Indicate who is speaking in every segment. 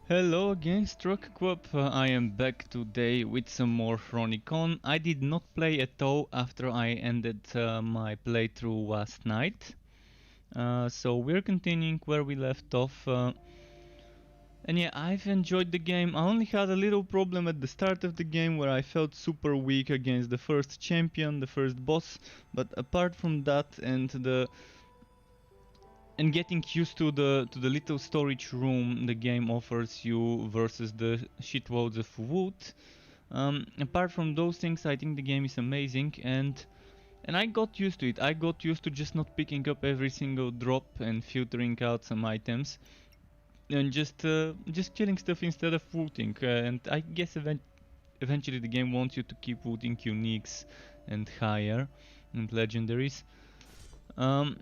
Speaker 1: Hello again, Struck. I am back today with some more Chronicon. I did not play at all after I ended my playthrough last night. So we're continuing where we left off. And yeah, I've enjoyed the game. I only had a little problem at the start of the game where I felt super weak against the first champion, the first boss. But apart from that and getting used to the little storage room the game offers you versus the shitloads of wood. Apart from those things, I think the game is amazing, and I got used to it. I got used to just not picking up every single drop and filtering out some items, and just killing stuff instead of looting. And I guess eventually the game wants you to keep looting uniques and higher and legendaries. Um,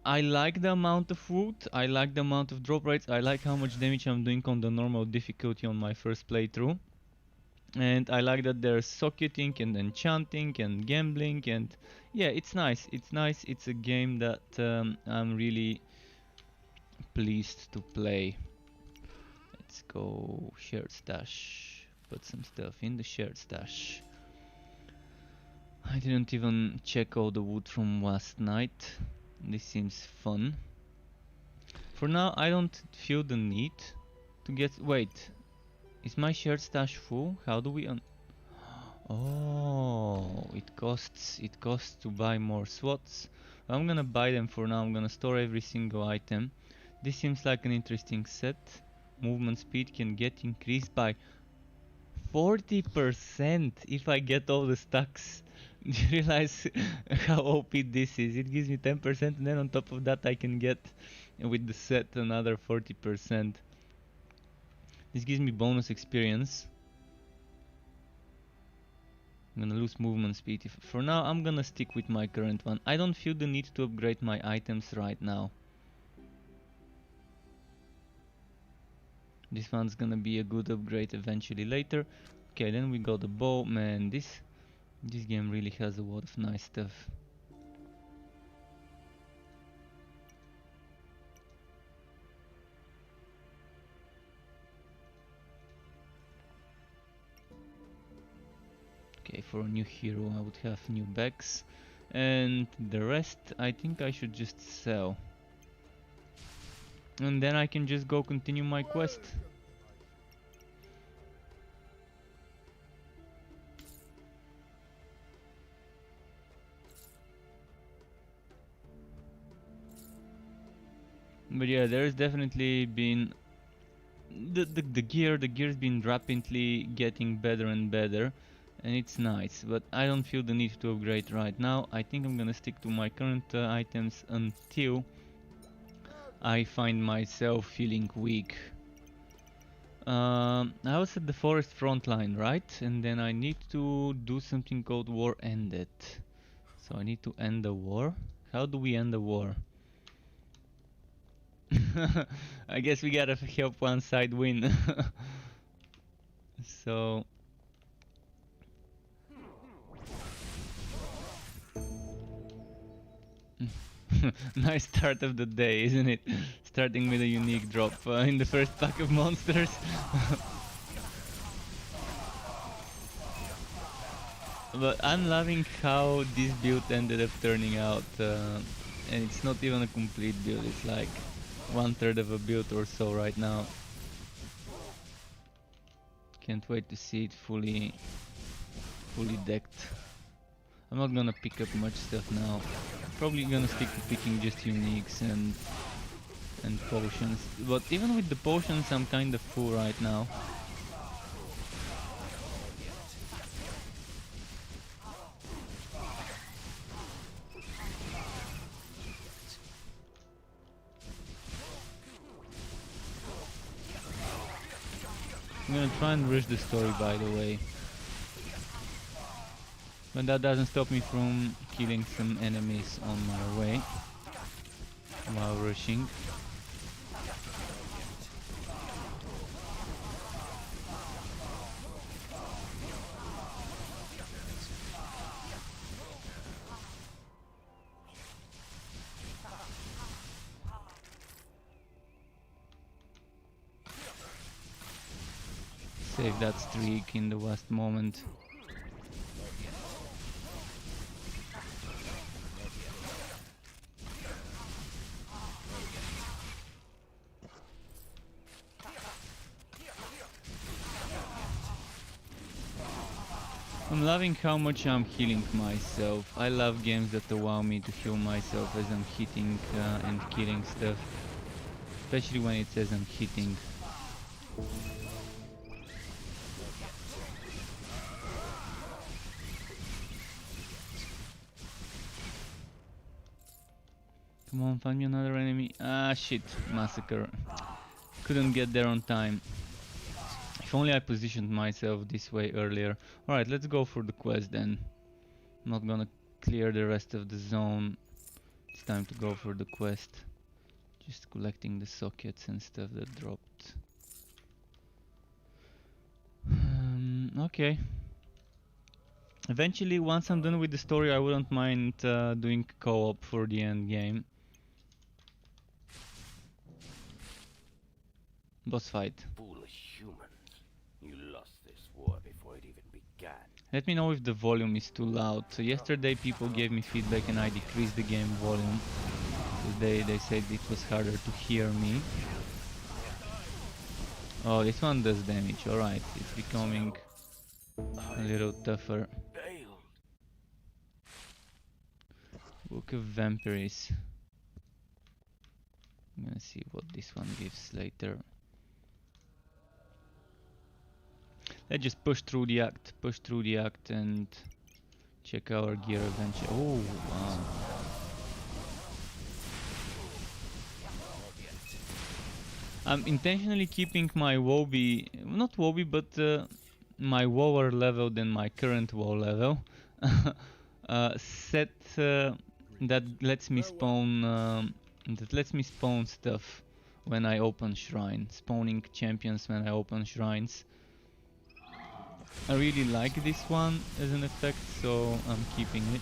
Speaker 1: I like the amount of loot, I like the amount of drop rates, I like how much damage I'm doing on the normal difficulty on my first playthrough. And I like that there's socketing and enchanting and gambling, and yeah, it's nice, it's a game that I'm really pleased to play. Let's go shared stash, put some stuff in the shared stash. I didn't even check all the wood from last night. This seems fun. For now, I don't feel the need to get... Wait, is my shared stash full? How do we Oh, it costs to buy more slots. I'm gonna buy them for now. I'm gonna store every single item. This seems like an interesting set. Movement speed can get increased by 40% if I get all the stacks. Do you realize how OP this is? It gives me 10% and then on top of that I can get with the set another 40%. This gives me bonus experience. I'm gonna lose movement speed. For now I'm gonna stick with my current one. I don't feel the need to upgrade my items right now. This one's gonna be a good upgrade eventually later. Okay, then we got the bow. Man, this game really has a lot of nice stuff. Okay, for a new hero I would have new bags, and the rest I think I should just sell. And then I can just go continue my quest. But yeah, there's definitely been the gear's been rapidly getting better and better, and it's nice, but I don't feel the need to upgrade right now. I think I'm gonna stick to my current items until I find myself feeling weak. I was at the forest front line, right? And then I need to do something called war ended. So I need to end the war. How do we end the war? I guess we gotta help one side win. So nice start of the day, isn't it? Starting with a unique drop in the first pack of monsters. But I'm loving how this build ended up turning out, and it's not even a complete build, it's like 1/3 of a build or so right now. Can't wait to see it fully decked. I'm not gonna pick up much stuff now. Probably gonna stick to picking just uniques and potions. But even with the potions I'm kinda full right now. I'm gonna try and rush the story, by the way. But that doesn't stop me from killing some enemies on my way while rushing. save that streak in the last moment. I'm loving how much I'm healing myself. I love games that allow me to heal myself as I'm hitting and killing stuff. Especially when it says I'm hitting. Come on, find me another enemy. Ah, shit. Massacre. Couldn't get there on time. If only I positioned myself this way earlier. Alright, let's go for the quest then. I'm not gonna clear the rest of the zone. It's time to go for the quest. Just collecting the sockets and stuff that dropped. Okay. Eventually, once I'm done with the story, I wouldn't mind doing co-op for the end game. Boss fight.
Speaker 2: Foolish humans. You lost this war before it even began.
Speaker 1: Let me know if the volume is too loud. So yesterday people gave me feedback and I decreased the game volume. They said it was harder to hear me. Oh, this one does damage. Alright, it's becoming a little tougher. Book of Vampires. I'm gonna see what this one gives later. Let's just push through the act and check our gear eventually. Oh, wow. I'm intentionally keeping my Wobby, not Wobby, but my lower level than my current WoW level set that lets me spawn stuff when I open shrine, spawning champions when I open shrines. I really like this one as an effect, so I'm keeping it.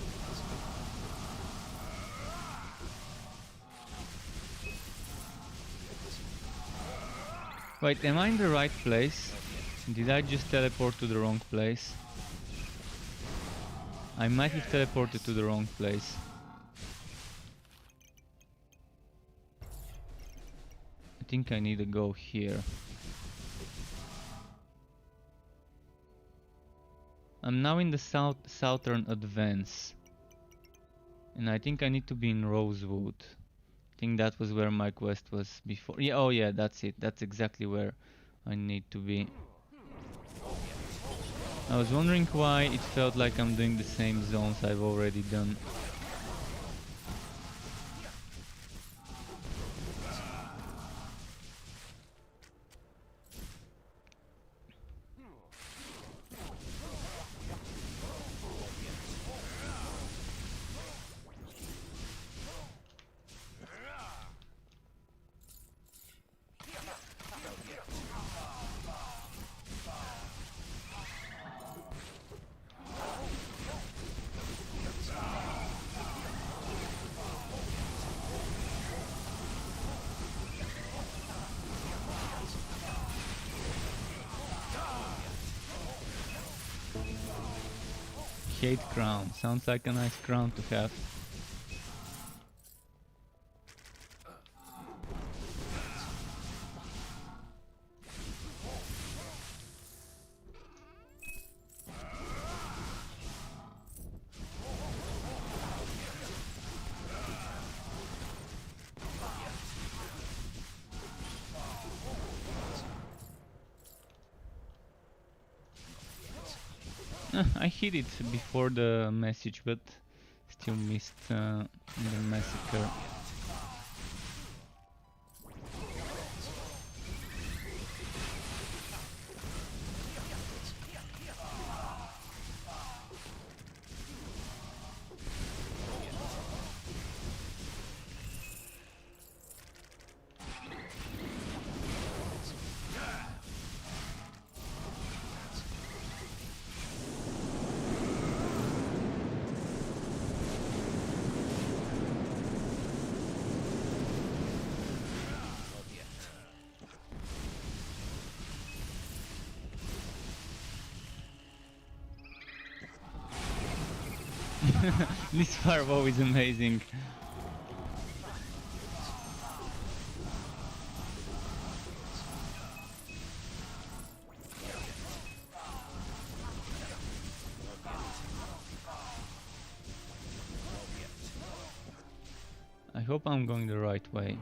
Speaker 1: Wait, am I in the right place? Did I just teleport to the wrong place? I might have teleported to the wrong place. I think I need to go here. I'm now in the southern advance. And I think I need to be in Rosewood. I think that was where my quest was before. Yeah, oh yeah, that's it. That's exactly where I need to be. I was wondering why it felt like I'm doing the same zones I've already done. Hate crown. Sounds like a nice crown to have. I hit it before the message, but still missed the massacre. This fireball is amazing. I hope I'm going the right way.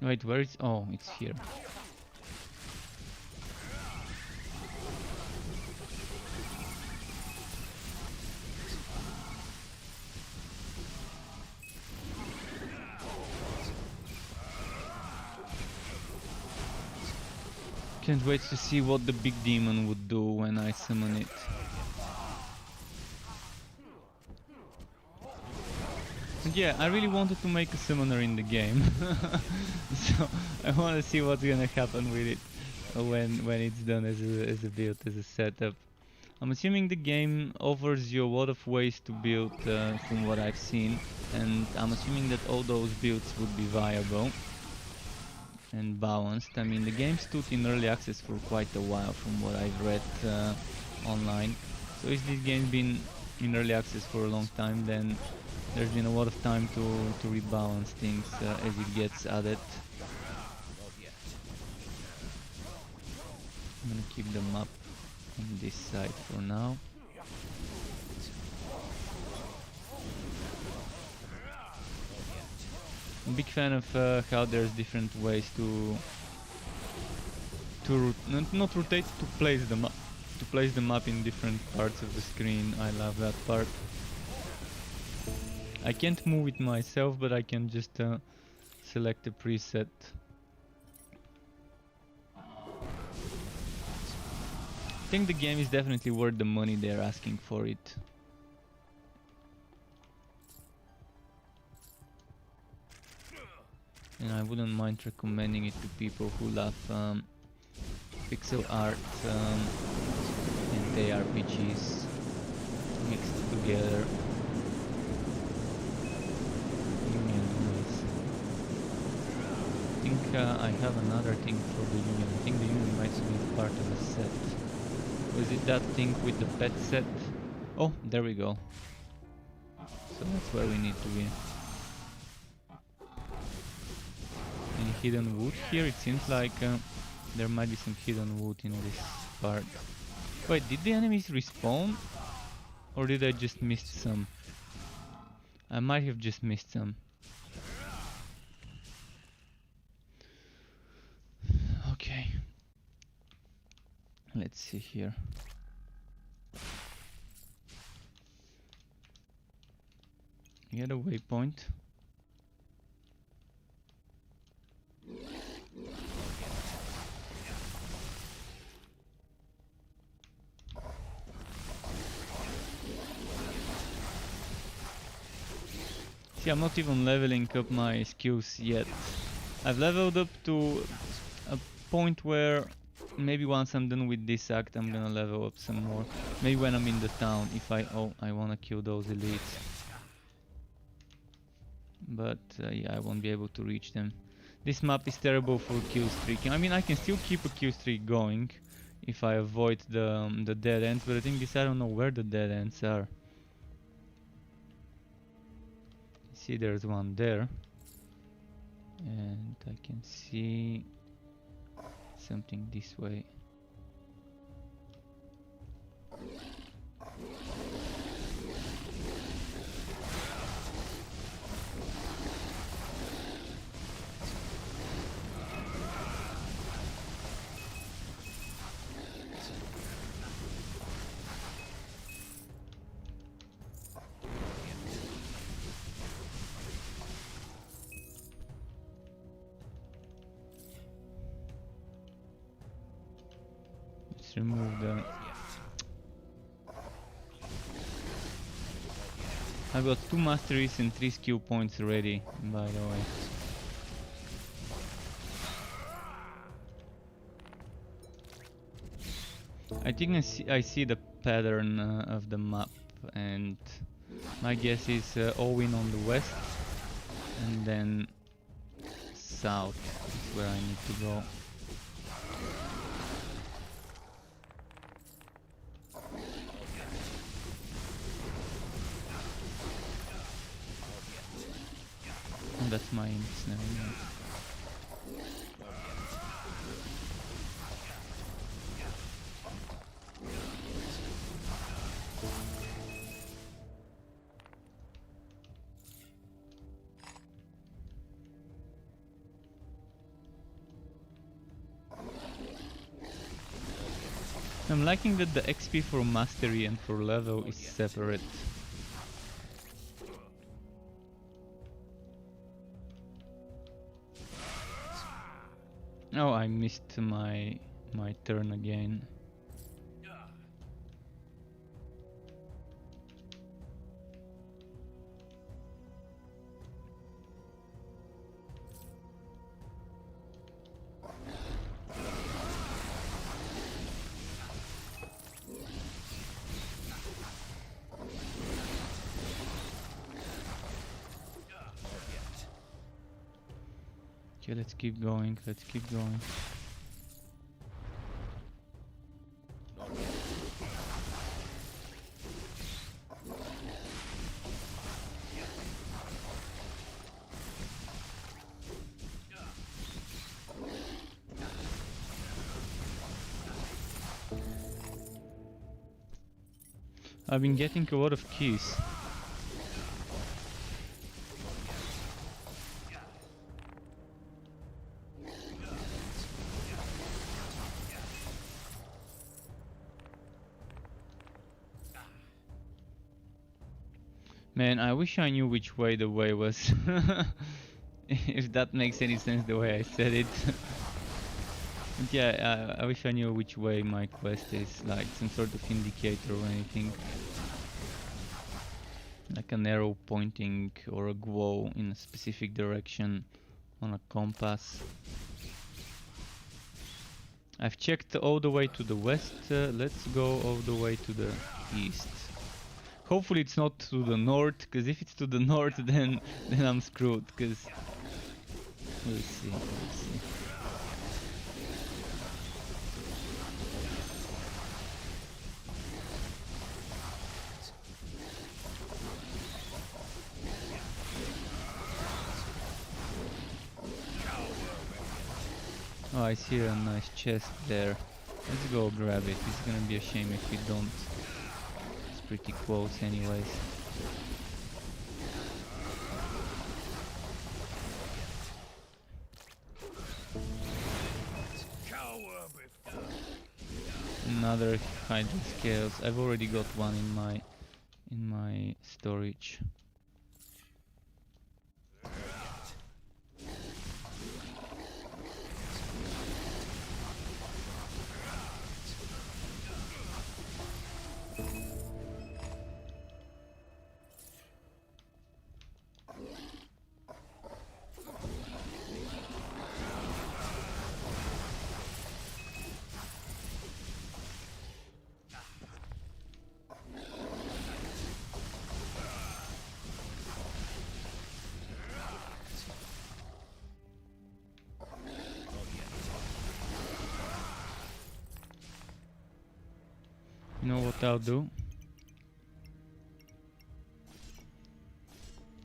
Speaker 1: Wait, where is... oh, it's here. Can't wait to see what the big demon would do when I summon it. But yeah, I really wanted to make a summoner in the game. So I want to see what's gonna happen with it when it's done as a build, as a setup. I'm assuming the game offers you a lot of ways to build from what I've seen, and I'm assuming that all those builds would be viable and balanced. I mean, the game stood in early access for quite a while from what I've read online. So if this game's been in early access for a long time, then there's been a lot of time to rebalance things as it gets added. I'm gonna keep the map on this side for now. I'm a big fan of how there's different ways to not rotate, to place the map in different parts of the screen. I love that part. I can't move it myself, but I can just select a preset. I think the game is definitely worth the money they're asking for it. And I wouldn't mind recommending it to people who love pixel art and ARPGs mixed together. I think I have another thing for the Union. I think the Union might be part of a set. Was it that thing with the pet set? Oh, there we go. So that's where we need to be. Any hidden wood here? It seems like there might be some hidden wood in this part. Wait, did the enemies respawn? Or did I just miss some? I might have just missed some. Okay. Let's see here. Get a waypoint. See, I'm not even leveling up my skills yet. I've leveled up to a point where maybe once I'm done with this act I'm gonna level up some more. Maybe when I'm in the town, if I wanna kill those elites. But yeah, I won't be able to reach them. This map is terrible for kill streaking. I mean, I can still keep a kill streak going if I avoid the dead ends, but I think I don't know where the dead ends are. See, there's one there, and I can see something this way. Let's remove the... I've got 2 masteries and 3 skill points ready, by the way. I think I see the pattern of the map, and my guess is Owen on the west, and then south is where I need to go. And that's my imps now. I'm liking that the XP for mastery and for level is separate. Oh, I missed my turn again. Okay, let's keep going, let's keep going. I've been getting a lot of keys. Man, I wish I knew which way the way was. If that makes any sense the way I said it. But yeah, I wish I knew which way my quest is, like some sort of indicator or anything. Like an arrow pointing or a glow in a specific direction on a compass. I've checked all the way to the west, let's go all the way to the east. Hopefully it's not to the north, because if it's to the north then I'm screwed, because... We'll see, we'll see. Oh, I see a nice chest there. Let's go grab it. It's gonna be a shame if we don't. It's pretty close anyways. Another Hydra scales. I've already got one in my storage. You know what I'll do?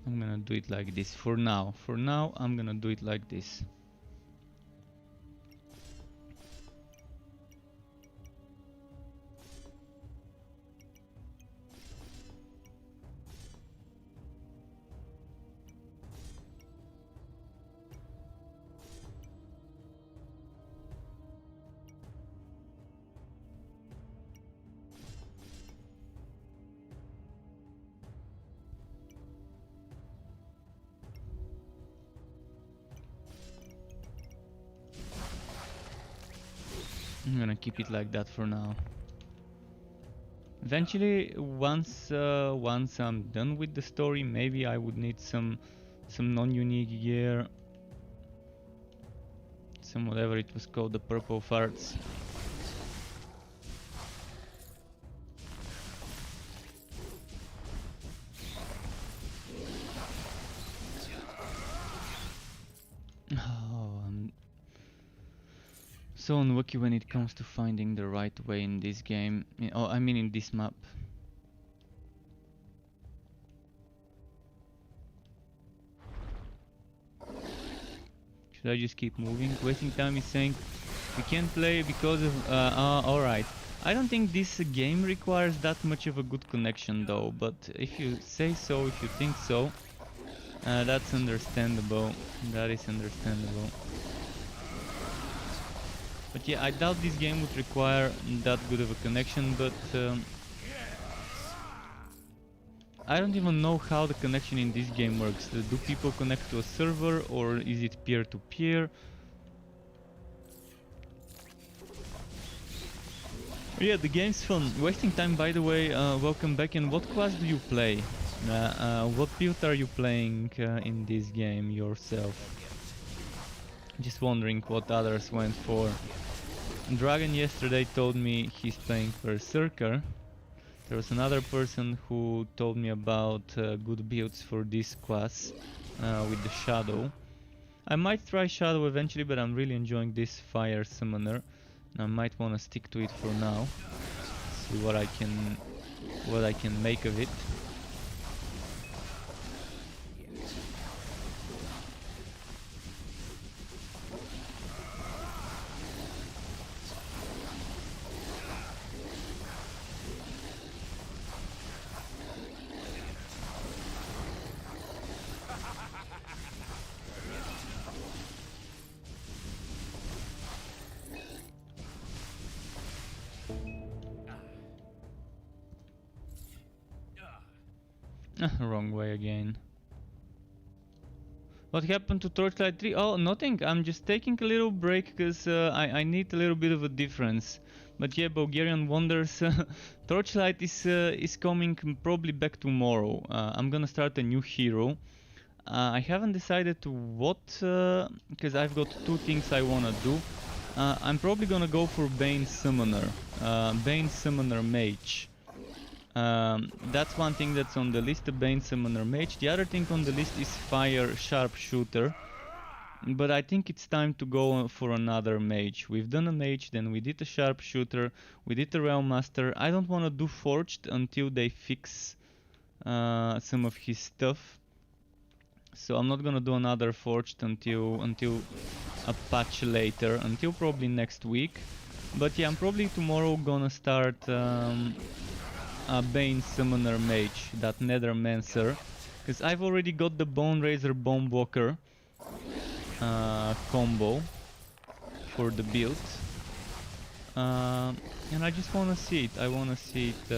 Speaker 1: I'm gonna do it like this for now. For now, I'm gonna do it like this. I'm gonna keep it like that for now. Eventually, once I'm done with the story, maybe I would need some non-unique gear, some whatever it was called, the purple farts. so unlucky when it comes to finding the right way in this game. Oh, I mean in this map. Should I just keep moving? Wasting time is saying we can't play because of... alright. I don't think this game requires that much of a good connection though, but if you say so, if you think so, that's understandable. That is understandable. But yeah, I doubt this game would require that good of a connection, but I don't even know how the connection in this game works. Do people connect to a server or is it peer-to-peer? Yeah, the game's fun. Wasting time, by the way, welcome back. And what class do you play? What build are you playing in this game yourself? Just wondering what others went for. Dragon yesterday told me he's playing Berserker. There was another person who told me about good builds for this class with the Shadow. I might try Shadow eventually, but I'm really enjoying this Fire Summoner. I might want to stick to it for now. See what I can make of it. Wrong way again. What happened to Torchlight 3? Oh, nothing. I'm just taking a little break because I need a little bit of a difference. But yeah, Bulgarian Wonders. Torchlight is coming probably back tomorrow. I'm gonna start a new hero. I haven't decided to what, because I've got two things I wanna do. I'm probably gonna go for Bane Summoner. Bane Summoner Mage. That's one thing that's on the list, the Bane Summoner Mage. The other thing on the list is Fire Sharpshooter. But I think it's time to go for another mage. We've done a mage, then we did a Sharpshooter, we did a Realm Master. I don't want to do Forged until they fix some of his stuff. So I'm not gonna do another Forged until a patch later, until probably next week. But yeah, I'm probably tomorrow gonna start a Bane Summoner Mage, that Nethermancer, because I've already got the Bone Razor Bomb Walker combo for the build, and I just want to see it. I want to see it,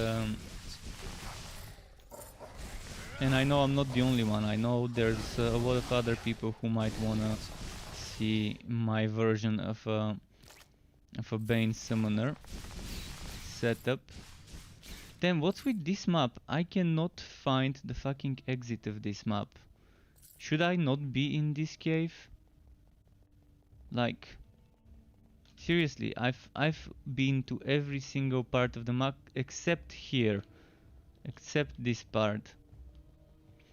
Speaker 1: and I know I'm not the only one. I know there's a lot of other people who might want to see my version of a Bane Summoner setup. Then what's with this map? I cannot find the fucking exit of this map. Should I not be in this cave? Like, seriously, I've been to every single part of the map except here. Except this part.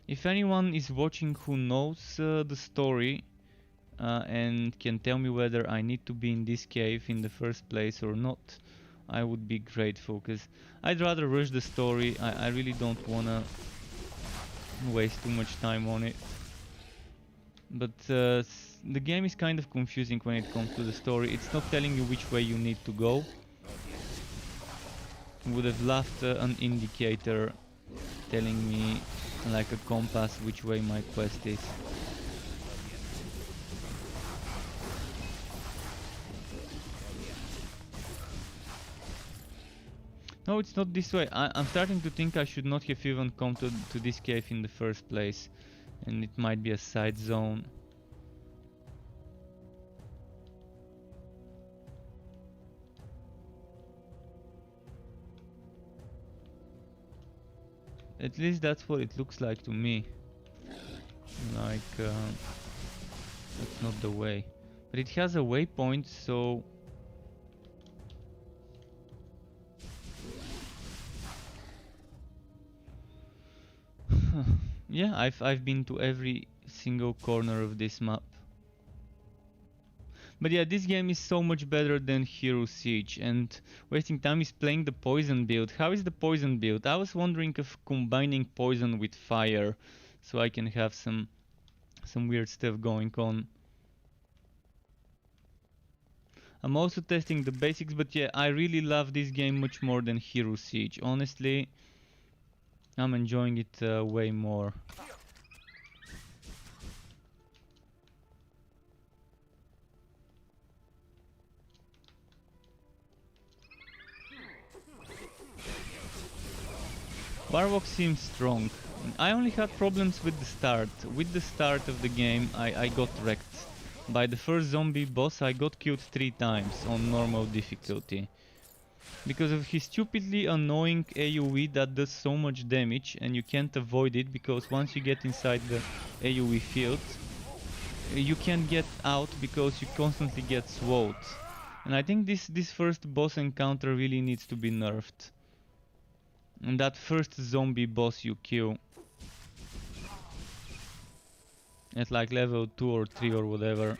Speaker 1: If anyone is watching who knows the story and can tell me whether I need to be in this cave in the first place or not, I would be grateful, because I'd rather rush the story. I really don't wanna waste too much time on it. But the game is kind of confusing when it comes to the story. It's not telling you which way you need to go. Would have loved an indicator telling me, like a compass, which way my quest is. No, it's not this way. I'm starting to think I should not have even come to this cave in the first place. And it might be a side zone. At least that's what it looks like to me. Like, that's not the way. But it has a waypoint, so... yeah, I've been to every single corner of this map. But yeah, this game is so much better than Hero Siege, and wasting time is playing the poison build. How is the poison build? I was wondering of combining poison with fire, so I can have some weird stuff going on. I'm also testing the basics, but yeah, I really love this game much more than Hero Siege. Honestly, I'm enjoying it way more. Barwok seems strong. I only had problems with the start. With the start of the game, I got wrecked. By the first zombie boss, I got killed 3 times on normal difficulty. Because of his stupidly annoying AoE that does so much damage, and you can't avoid it because once you get inside the AoE field, you can't get out because you constantly get swallowed. And I think this first boss encounter really needs to be nerfed. And that first zombie boss you kill at like level 2 or 3 or whatever,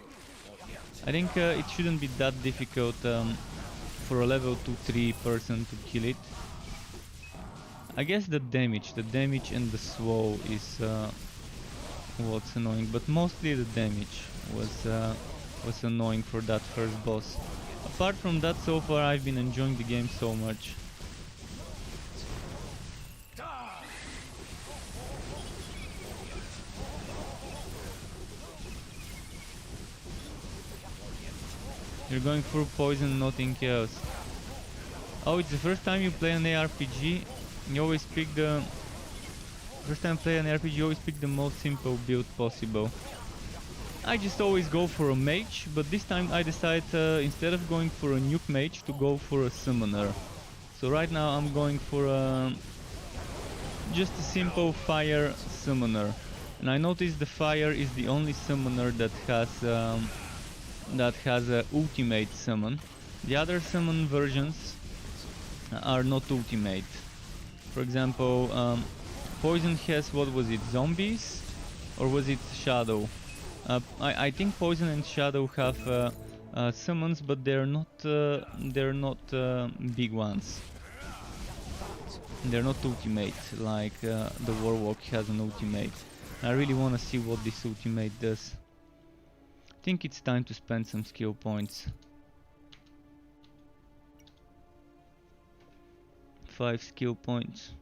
Speaker 1: I think it shouldn't be that difficult for a level 2-3 person to kill it. I guess the damage and the slow is what's annoying, but mostly the damage was annoying for that first boss. Apart from that, so far I've been enjoying the game so much. You're going for poison, nothing else. Oh, it's the first time you play an ARPG. You always pick the first time you play an RPG. You always pick the most simple build possible. I just always go for a mage, but this time I decided instead of going for a nuke mage to go for a summoner. So right now I'm going for just a simple fire summoner, and I noticed the fire is the only summoner that has a ultimate summon. The other summon versions are not ultimate. For example, Poison has, what was it, zombies? Or was it Shadow? I think Poison and Shadow have summons, but they're not big ones. They're not ultimate, like the Warlock has an ultimate. I really wanna see what this ultimate does. I think it's time to spend some skill points. 5 skill points.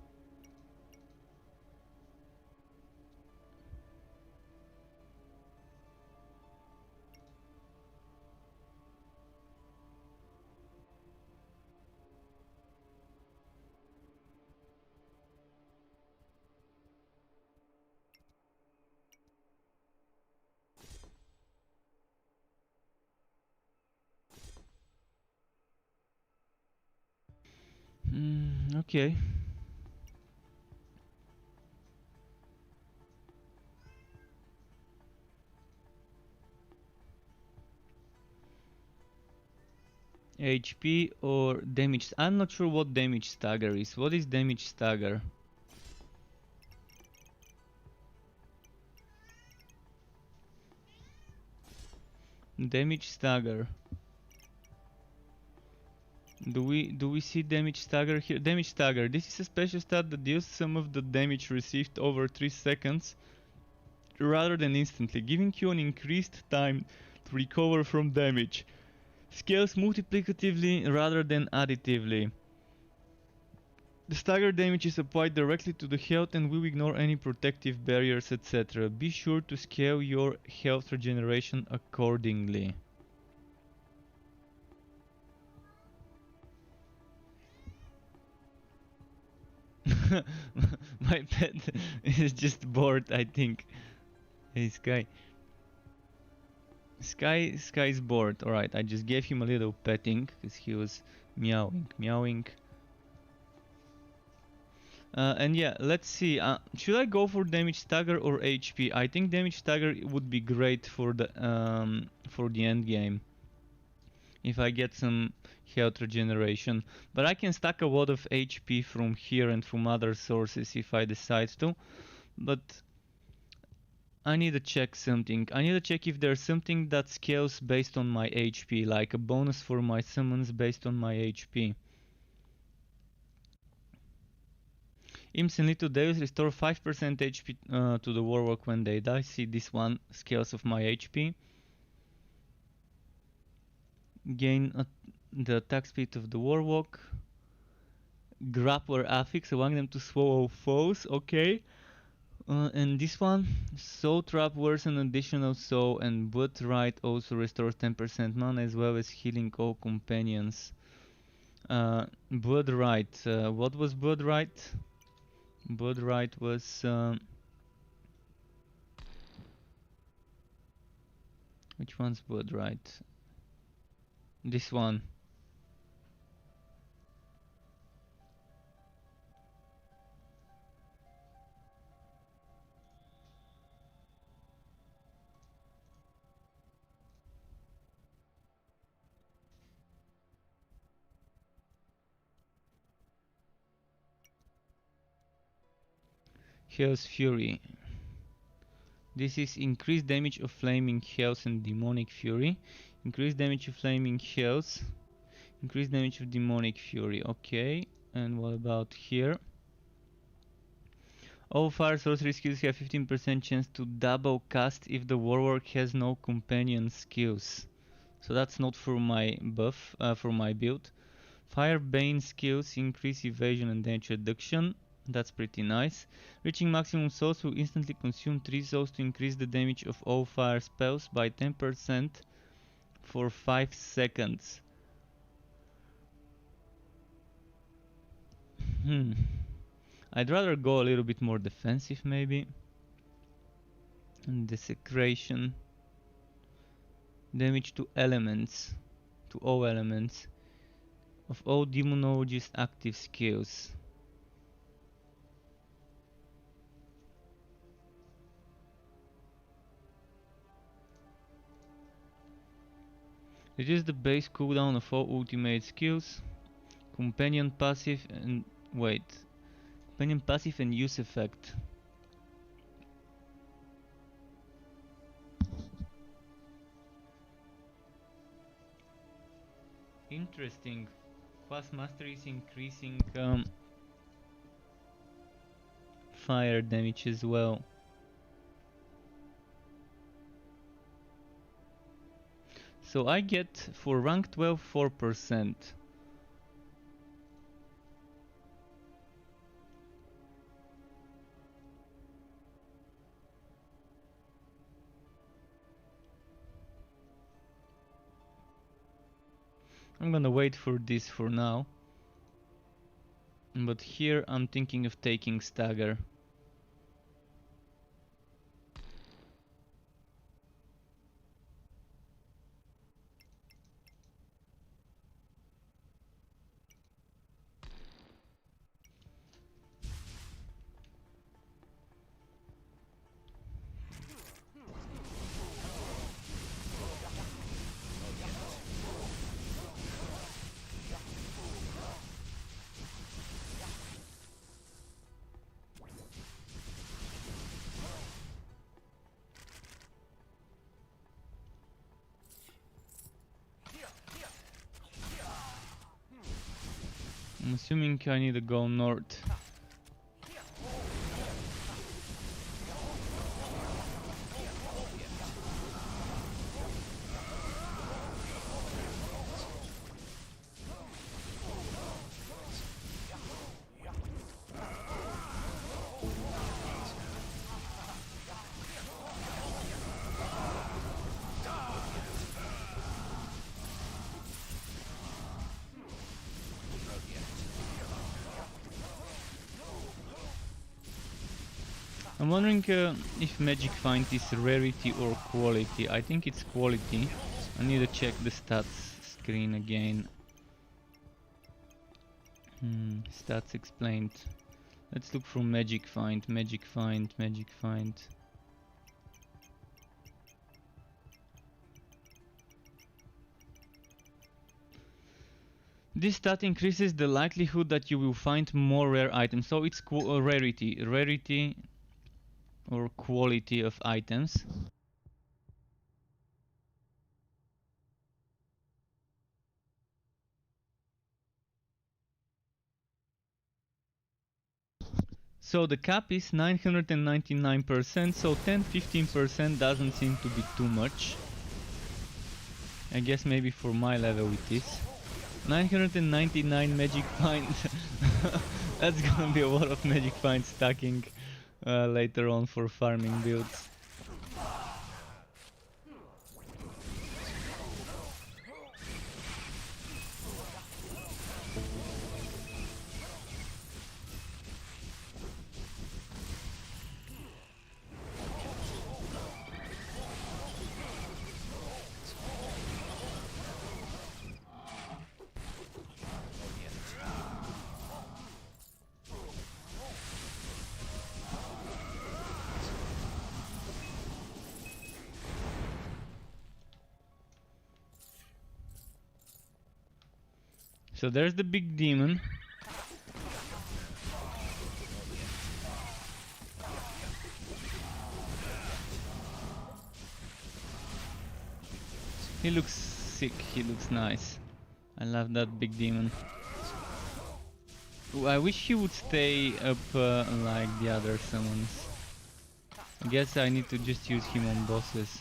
Speaker 1: Okay. HP or damage. I'm not sure what damage stagger is. What is damage stagger? Damage stagger. Do we see damage stagger here? Damage stagger. This is a special stat that deals some of the damage received over 3 seconds rather than instantly, giving you an increased time to recover from damage. Scales multiplicatively rather than additively. The stagger damage is applied directly to the health and will ignore any protective barriers, etc. Be sure to scale your health regeneration accordingly. My pet is just bored, I think. Hey, Sky. Sky's bored. Alright, I just gave him a little petting because he was meowing. And yeah, let's see. Should I go for damage stagger or HP? I think damage stagger would be great for the end game. If I get some health regeneration, but I can stack a lot of HP from here and from other sources if I decide to. But I need to check something. I need to check if there's something that scales based on my HP, like a bonus for my summons based on my HP. Imps and Little Deus restore 5% HP to the Warlock when they die. See this one, scales of my HP. Gain the attack speed of the Warlock. Grappler affix, allowing them to swallow foes, okay. And this one, Soul Trap wears an additional soul, and Blood Rite also restores 10% mana as well as healing all companions. Blood Rite, what was Blood Rite? Blood Rite was... which one's Blood Rite? This one. Hell's Fury. This is increased damage of Flaming Hells and Demonic Fury. Increased damage of Flaming Hells. Increased damage of Demonic Fury. Okay. And what about here? All fire sorcery skills have 15% chance to double cast if the warlock has no companion skills. So that's not for my buff, for my build. Firebane skills increase evasion and damage reduction. That's pretty nice. Reaching maximum souls will instantly consume 3 souls to increase the damage of all fire spells by 10% for 5 seconds. I'd rather go a little bit more defensive maybe. And desecration. Damage to elements. To all elements. Of all demonologist active skills. Reduce the base cooldown of all ultimate skills. Companion passive and... wait. Companion passive and use effect. Interesting. Class mastery is increasing fire damage as well. So I get for rank 12 4%. I'm gonna wait for this for now. But here I'm thinking of taking stagger. I'm assuming I need to go north. I'm wondering if Magic Find is rarity or quality. I think it's quality. I need to check the stats screen again. Stats explained. Let's look for Magic Find, Magic Find, Magic Find. This stat increases the likelihood that you will find more rare items. So it's rarity. Rarity or quality of items. So the cap is 999%, so 10-15% doesn't seem to be too much. I guess maybe for my level it is. 999 magic finds. That's gonna be a lot of magic finds stacking later on for farming builds. So there's the big demon. He looks sick, he looks nice. I love that big demon. Ooh, I wish he would stay up like the other summons. I guess I need to just use him on bosses.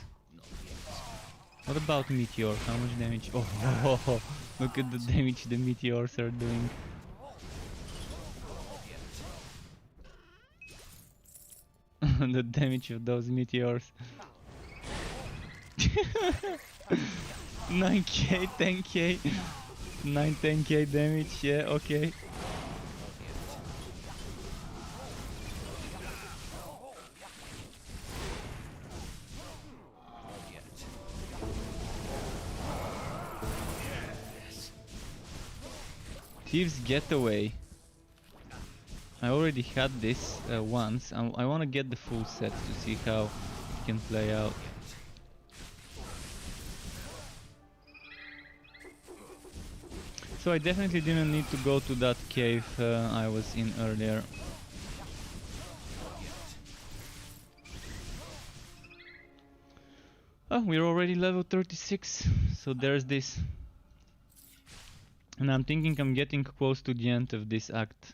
Speaker 1: What about Meteor? How much damage? Oh, look at the damage the meteors are doing. The damage of those meteors. 9k, 10k, 9, 10k damage, yeah, okay. Thieves Getaway. I already had this once. I want to get the full set to see how it can play out. So I definitely didn't need to go to that cave I was in earlier. Oh, we're already level 36, so there's this. And I'm thinking I'm getting close to the end of this act.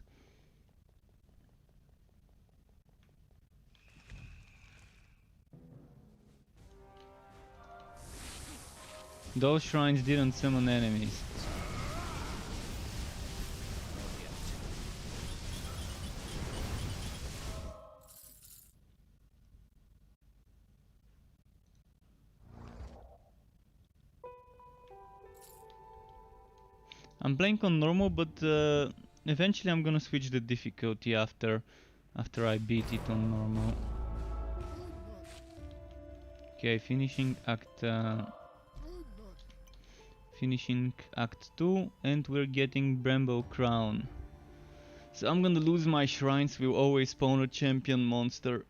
Speaker 1: Those shrines didn't summon enemies. I'm playing on normal, but eventually I'm gonna switch the difficulty after I beat it on normal. Okay, finishing act 2, and we're getting Bramble Crown. So I'm gonna lose my shrines, will always spawn a champion monster.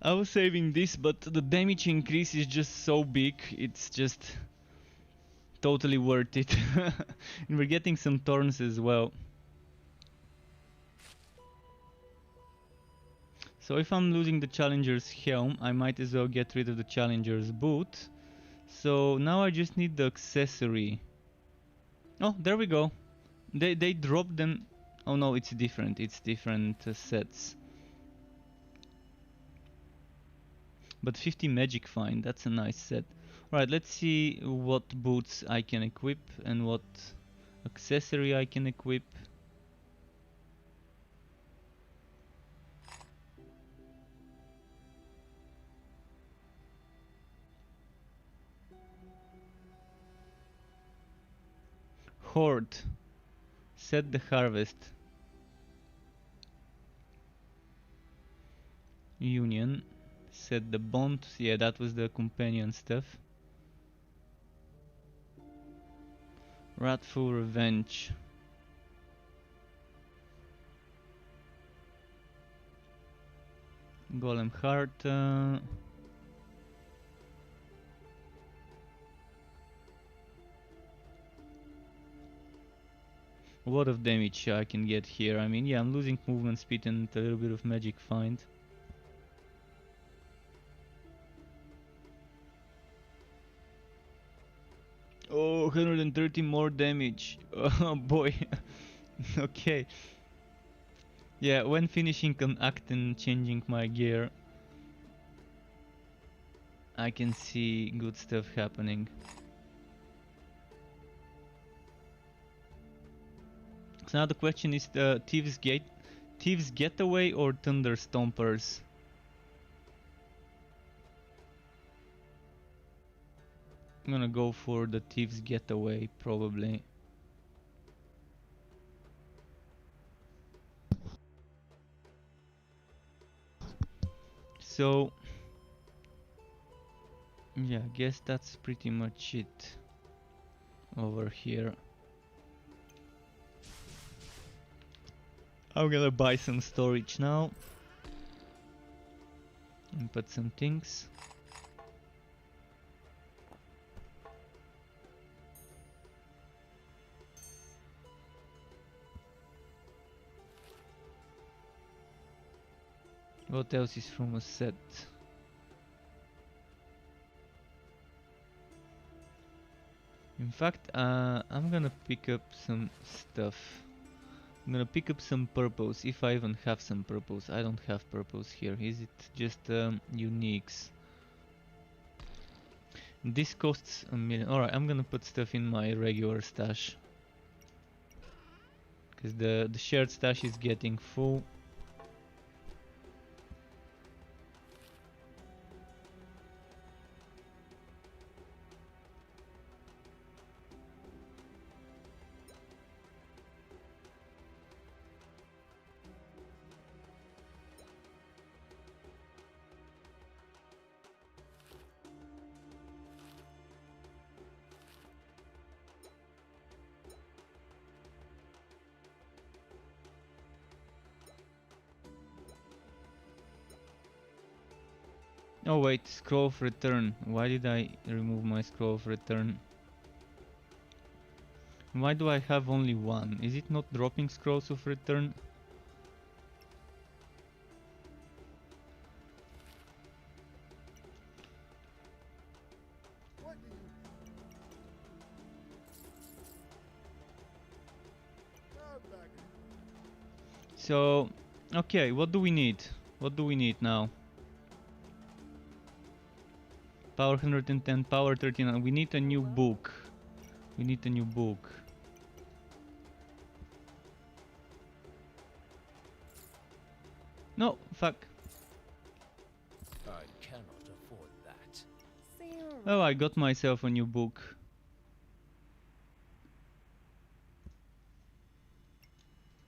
Speaker 1: I was saving this, but the damage increase is just so big, it's just totally worth it. And we're getting some thorns as well. So if I'm losing the Challenger's helm, I might as well get rid of the Challenger's boot. So now I just need the accessory. Oh, there we go. They dropped them. Oh no, it's different. It's different sets. But 50 magic find, that's a nice set. Right, let's see what boots I can equip and what accessory I can equip. Horde. Set the harvest. Union. Set the bond. Yeah, that was the companion stuff. Wrathful Revenge. Golem Heart. A lot of damage I can get here. I mean, yeah, I'm losing movement speed and a little bit of magic find. Oh, 130 more damage. Oh boy. Okay. Yeah, when finishing an act and changing my gear, I can see good stuff happening. So now the question is the Thieves Getaway or Thunder Stompers? I'm gonna go for the Thieves Getaway probably. So yeah, I guess that's pretty much it over here. I'm gonna buy some storage now and put some things. What else is from a set? In fact, I'm gonna pick up some stuff. I'm gonna pick up some purples, if I even have some purples. I don't have purples here. Is it just uniques? This costs 1,000,000. Alright, I'm gonna put stuff in my regular stash. Because the shared stash is getting full. Oh wait, scroll of return. Why did I remove my scroll of return? Why do I have only one? Is it not dropping scrolls of return? So, okay, what do we need? What do we need now? Power 110, power 39. We need a new book. We need a new book. No, fuck.
Speaker 2: I cannot afford that.
Speaker 1: Oh, I got myself a new book.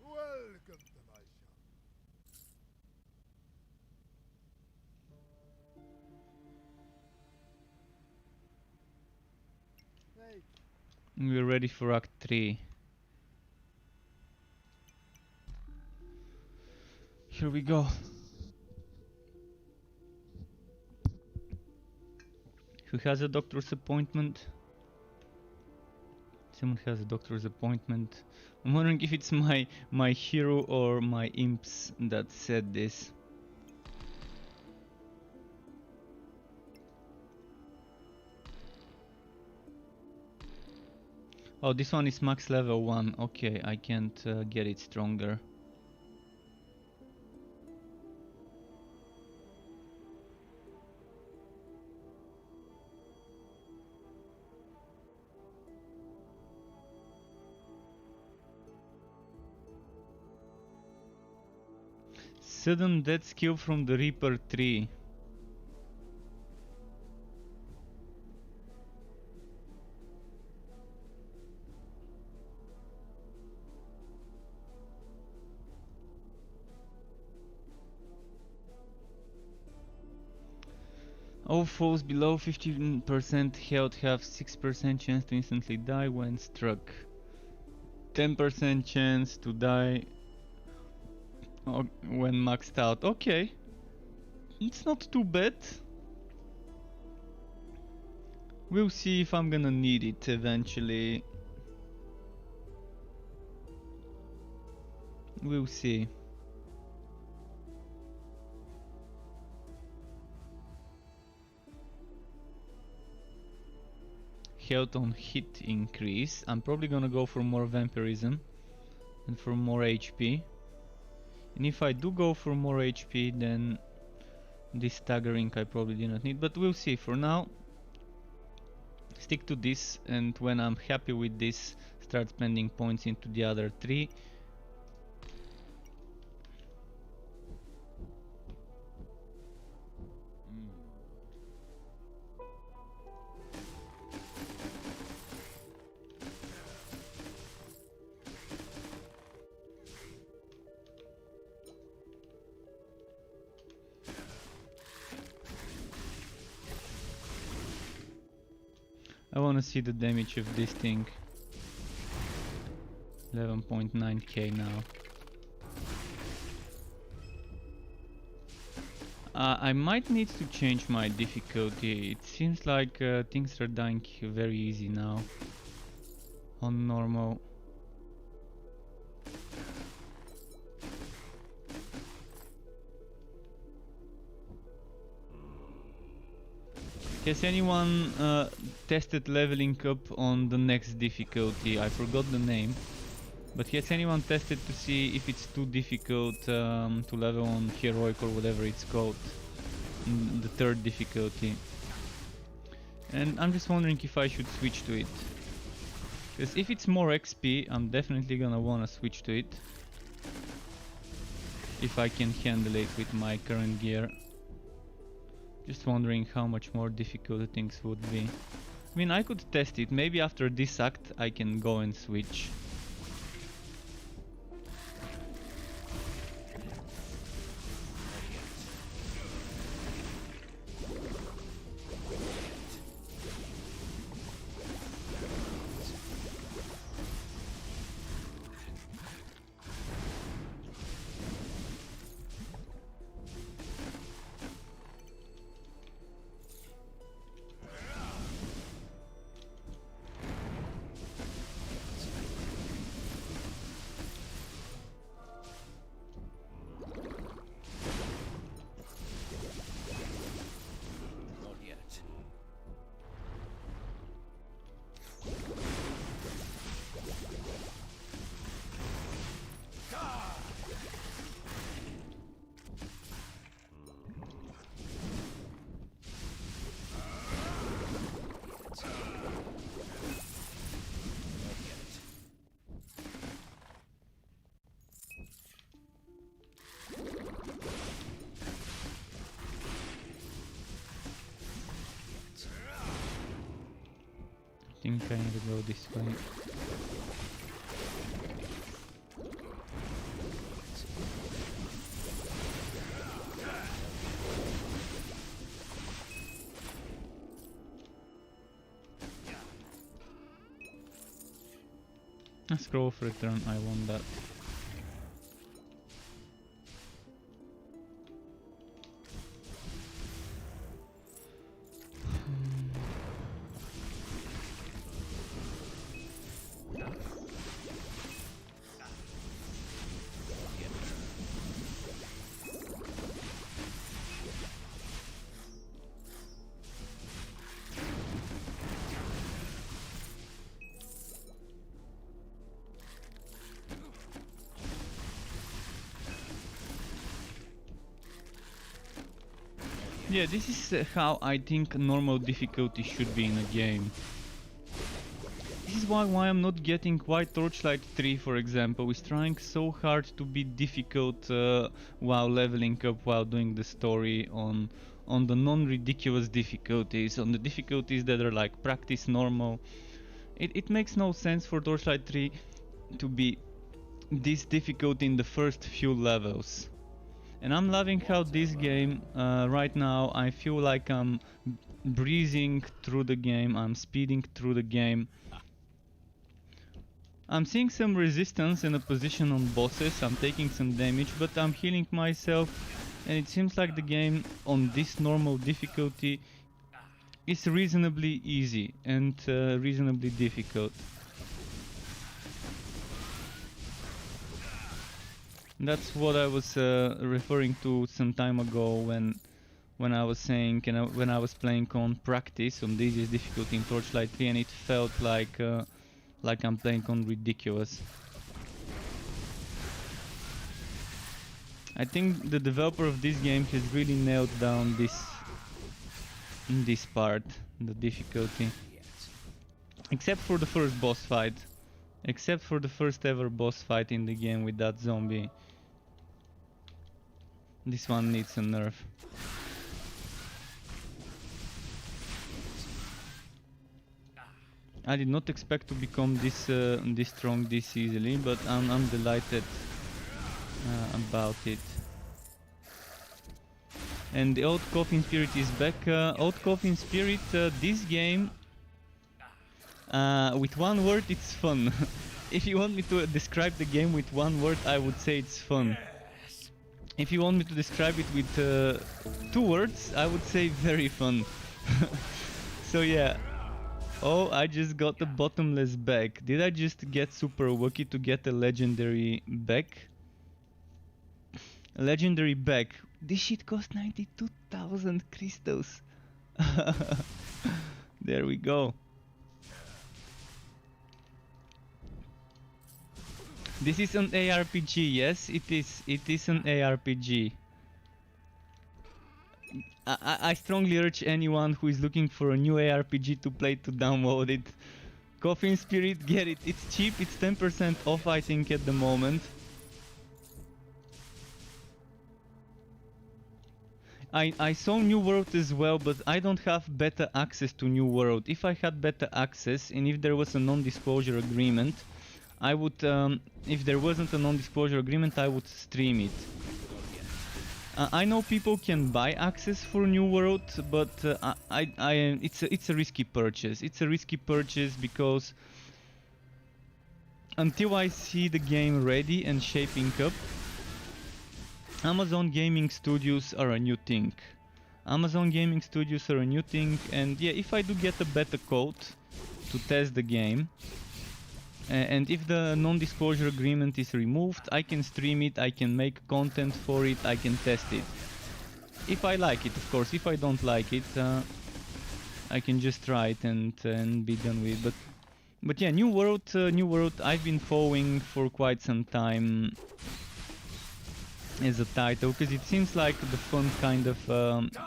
Speaker 3: Welcome to my shop. Thank you.
Speaker 1: We're ready for Act 3. Here we go. Who has a doctor's appointment? Someone has a doctor's appointment. I'm wondering if it's my hero or my imps that said this. Oh, this one is max level 1. Okay, I can't get it stronger. Sudden death skill from the Reaper tree. All foes below 15% health have 6% chance to instantly die when struck. 10% chance to die when maxed out. Okay. It's not too bad. We'll see if I'm gonna need it eventually. We'll see. health on hit increase, I'm probably gonna go for more vampirism and for more HP. And if I do go for more HP, then this staggering I probably do not need, but we'll see. For now, stick to this, and when I'm happy with this, start spending points into the other three. I wanna see the damage of this thing. 11.9k now. I might need to change my difficulty. It seems like things are dying very easy now on normal. Has anyone tested leveling up on the next difficulty? I forgot the name. But has anyone tested to see if it's too difficult to level on heroic or whatever it's called, the third difficulty? And I'm just wondering if I should switch to it. Because if it's more XP, I'm definitely gonna wanna switch to it. If I can handle it with my current gear. Just wondering how much more difficult things would be. I mean, I could test it. Maybe after this act I can go and switch. I think I need to go this way. A scroll of return, I want that. Yeah, this is how I think normal difficulty should be in a game. This is why I'm not getting why Torchlight 3, for example, is trying so hard to be difficult while leveling up, while doing the story on the non-ridiculous difficulties, on the difficulties that are like practice normal. It makes no sense for Torchlight 3 to be this difficult in the first few levels. And I'm loving how this game, right now, I feel like I'm breezing through the game, I'm speeding through the game. I'm seeing some resistance and opposition on bosses, I'm taking some damage, but I'm healing myself, and it seems like the game on this normal difficulty is reasonably easy and reasonably difficult. That's what I was referring to some time ago when I was saying, when I was playing on practice on the easiest difficulty in Torchlight 3, and it felt like I'm playing on ridiculous. I think the developer of this game has really nailed down this part, the difficulty. Except for the first boss fight. Except for the first ever boss fight in the game with that zombie. This one needs a nerf. I did not expect to become this strong this easily, but I'm delighted about it. And the old Coffin Spirit is back. Old Coffin Spirit, this game, with one word, it's fun. If you want me to describe the game with one word, I would say it's fun. If you want me to describe it with 2 words, I would say very fun. So yeah. Oh, I just got a bottomless bag. Did I just get super lucky to get a legendary bag? A legendary bag. This shit cost 92,000 crystals. There we go. This is an ARPG, yes, it is. It is an ARPG. I strongly urge anyone who is looking for a new ARPG to play to download it. Coffin Spirit, get it. It's cheap, it's 10% off I think at the moment. I saw New World as well, but I don't have beta access to New World. If I had beta access and if there was a non-disclosure agreement, I would, if there wasn't a non-disclosure agreement, I would stream it. I know people can buy access for New World, but it's a risky purchase. It's a risky purchase because until I see the game ready and shaping up, Amazon Gaming Studios are a new thing. Amazon Gaming Studios are a new thing, and yeah, if I do get a beta code to test the game, and if the non-disclosure agreement is removed, I can stream it, I can make content for it, I can test it. If I like it, of course. If I don't like it, I can just try it and be done with it. But yeah, New World, I've been following for quite some time as a title, because it seems like the fun kind of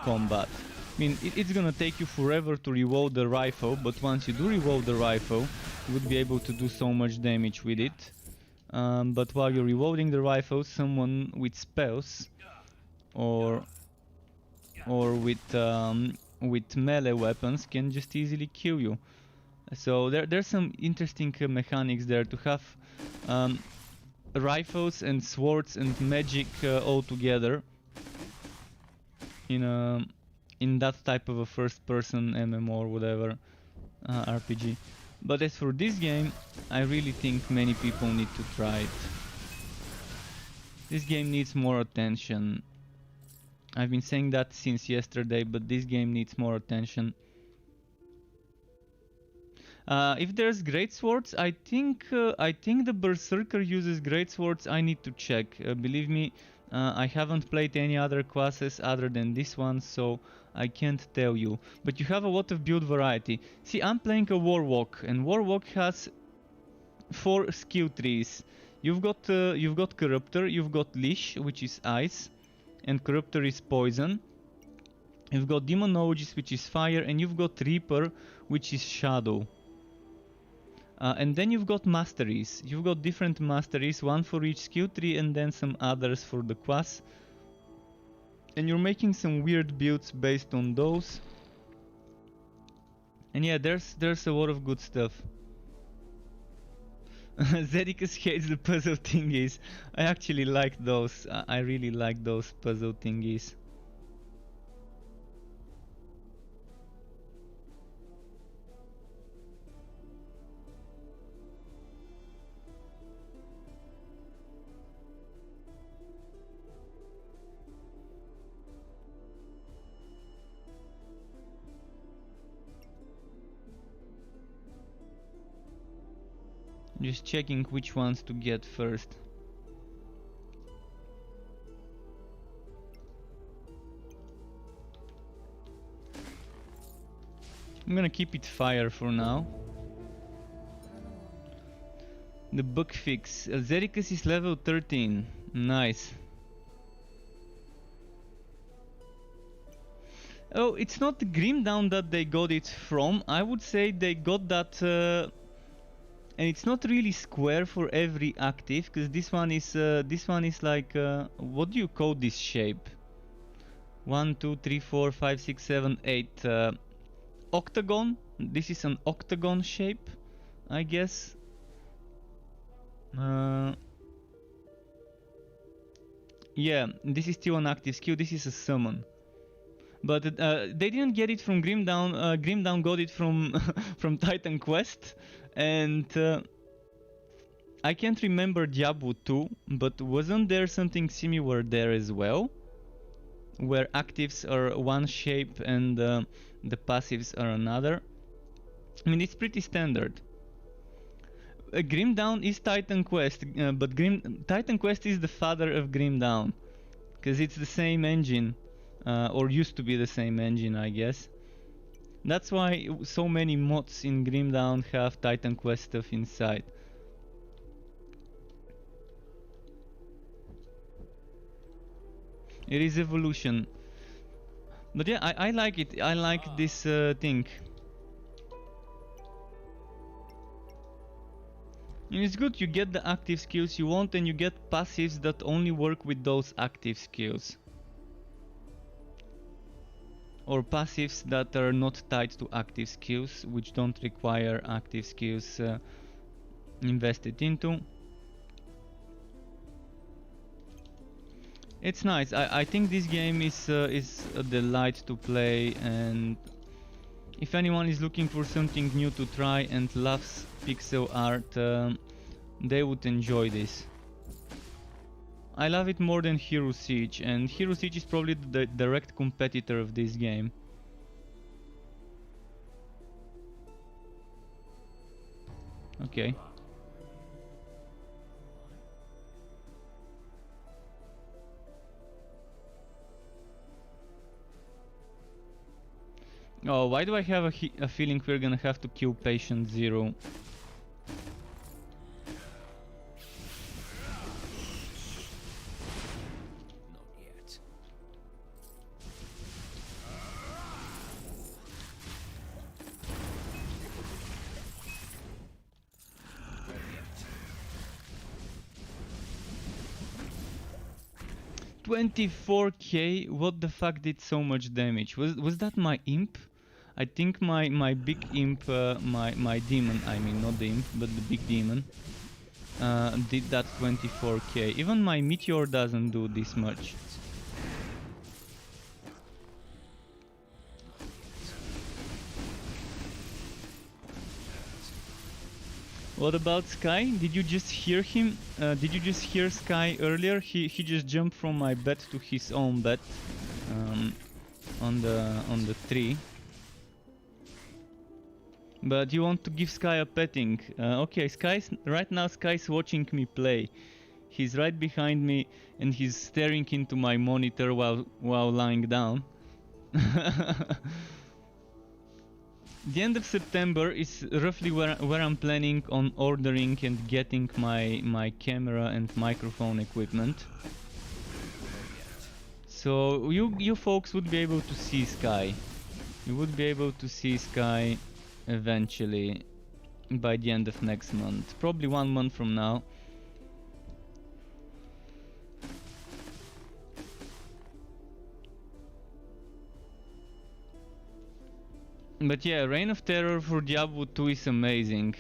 Speaker 1: combat. I mean, it's gonna take you forever to reload the rifle, but once you do reload the rifle, you would be able to do so much damage with it. But while you're reloading the rifle, someone with spells or with melee weapons can just easily kill you. So there's some interesting mechanics there to have rifles and swords and magic all together in that type of a first-person MMO or whatever RPG. But as for this game, I really think many people need to try it. This game needs more attention. I've been saying that since yesterday, but this game needs more attention. If there's great swords, I think the Berserker uses great swords. I need to check. Believe me, I haven't played any other classes other than this one, so I can't tell you. But you have a lot of build variety. See, I'm playing a Warlock, and Warlock has 4 skill trees. You've got Corruptor, you've got Leash, which is ice, and Corruptor is poison. You've got Demonologist, which is fire, and you've got Reaper, which is shadow. And then you've got masteries. You've got different masteries, one for each skill tree and then some others for the class. And you're making some weird builds based on those. And yeah, there's a lot of good stuff. Zedicus hates the puzzle thingies. I actually like those. I really like those puzzle thingies. Just checking which ones to get first. I'm gonna keep it fire for now. The bug fix. Zericus is level 13. Nice. Oh, it's not Grimdown that they got it from. I would say they got that... and it's not really square for every active, because this one is like... what do you call this shape? 1, 2, 3, 4, 5, 6, 7, 8... octagon? This is an octagon shape, I guess. Yeah, this is still an active skill, this is a summon. But they didn't get it from Grimdown, Grimdown got it from from Titan Quest, and I can't remember Diablo 2, but wasn't there something similar there as well? Where actives are one shape and the passives are another? I mean, it's pretty standard. Grimdown is Titan Quest, but Titan Quest is the father of Grimdown, because it's the same engine, or used to be the same engine, I guess. That's why so many mods in Grimdown have Titan Quest stuff inside. It is evolution. But yeah, I like it. I like this thing. And it's good, you get the active skills you want and you get passives that only work with those active skills. Or passives that are not tied to active skills, which don't require active skills invested into. It's nice. I think this game is a delight to play, and if anyone is looking for something new to try and loves pixel art, they would enjoy this. I love it more than Hero Siege, and Hero Siege is probably the direct competitor of this game. Okay. Oh, why do I have a feeling we're gonna have to kill Patient Zero?
Speaker 2: Not yet. Not yet.
Speaker 1: 24k? What the fuck did so much damage? Was that my imp? I think my big imp, my demon, I mean not the imp, but the big demon, did that 24k. Even my meteor doesn't do this much. What about Sky? Did you just hear him? Did you just hear Sky earlier? He just jumped from my bed to his own bed, on the tree. But you want to give Sky a petting. Okay, right now Sky's watching me play. He's right behind me and he's staring into my monitor while lying down. The end of September is roughly where I'm planning on ordering and getting my camera and microphone equipment. So you folks would be able to see Sky. You would be able to see Sky eventually by the end of next month, probably 1 month from now. But yeah, Reign of Terror for Diablo 2 is amazing.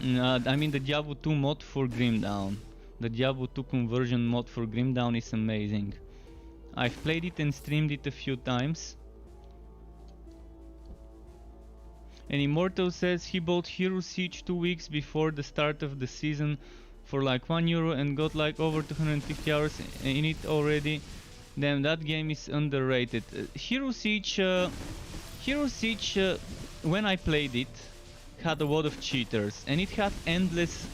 Speaker 1: I mean the Diablo 2 mod for Grimdown. The Diablo 2 conversion mod for Grimdown is amazing. I've played it and streamed it a few times. And Immortal says he bought Hero Siege 2 weeks before the start of the season for like €1 and got like over 250 hours in it already. Damn, that game is underrated. Hero Siege, when I played it, had a lot of cheaters and it had endless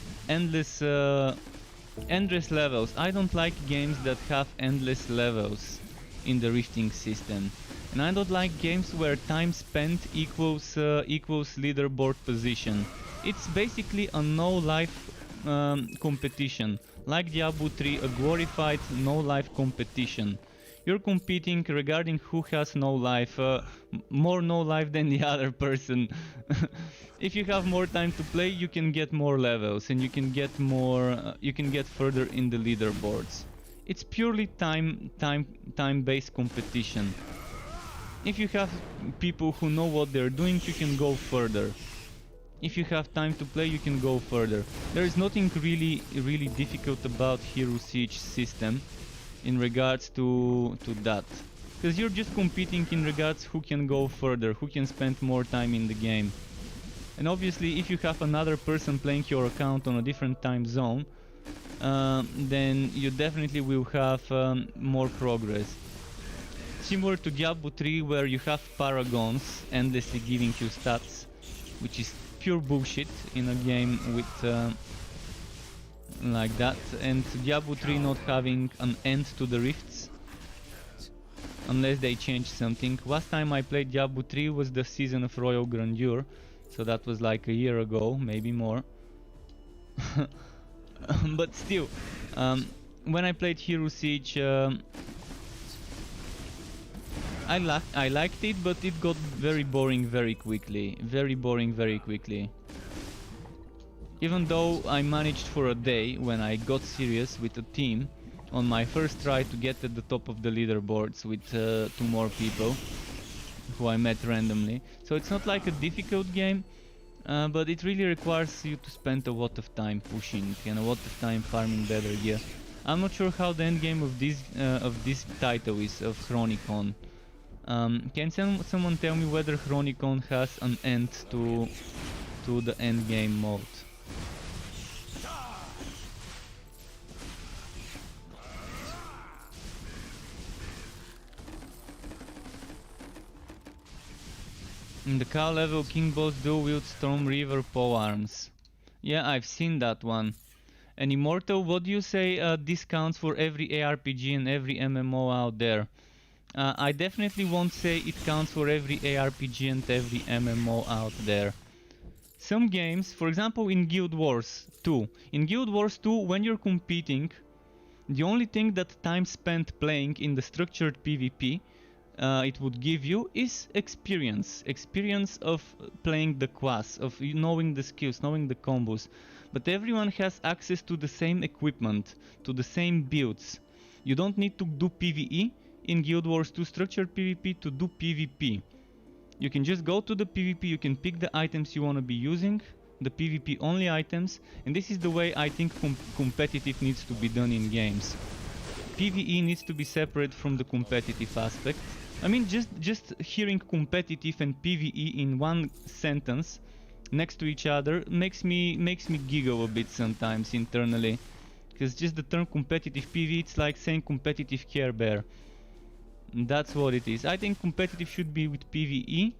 Speaker 1: levels. I don't like games that have endless levels. in the rifting system. And I don't like games where time spent equals leaderboard position. It's basically a no-life competition, like Diablo 3, a glorified no-life competition. You're competing regarding who has no life, more no life than the other person. If you have more time to play, you can get more levels and you can get further in the leaderboards. It's purely time-based competition. If you have people who know what they're doing, you can go further. If you have time to play, you can go further. There is nothing really difficult about Hero Siege system in regards to that. Because you're just competing in regards who can go further, who can spend more time in the game. And obviously if you have another person playing your account on a different time zone, then you definitely will have more progress. Similar to Diablo 3, where you have paragons endlessly giving you stats, which is pure bullshit in a game with like that, and Diablo 3 not having an end to the rifts unless they change something. Last time I played Diablo 3 was the season of Royal Grandeur, so that was like a year ago, maybe more. But still, when I played Hero Siege, I liked it, but it got very boring very quickly. Even though I managed for a day, when I got serious with a team, on my first try to get at the top of the leaderboards with 2 more people who I met randomly. So it's not like a difficult game, but it really requires you to spend a lot of time pushing and a lot of time farming better gear. I'm not sure how the end game of this title is, of Chronicon. Can someone tell me whether Chronicon has an end to the end game mode? In the cow level, King Boss dual wield Storm Reaver pole arms. Yeah, I've seen that one. And Immortal, what do you say discounts for every ARPG and every MMO out there? I definitely won't say it counts for every ARPG and every MMO out there. Some games, for example in Guild Wars 2. In Guild Wars 2, when you're competing, the only thing that time spent playing in the structured PvP it would give you is experience. Experience of playing the class, of knowing the skills, knowing the combos. But everyone has access to the same equipment, to the same builds. You don't need to do PvE in Guild Wars 2 structured PvP to do PvP. You can just go to the PvP, you can pick the items you want to be using, the PvP only items, and this is the way I think competitive needs to be done in games. PvE needs to be separate from the competitive aspect. I mean, just hearing competitive and PvE in one sentence next to each other makes me giggle a bit sometimes internally, because just the term competitive PvE, it's like saying competitive Care Bear. That's what it is. I think competitive should be with PvE.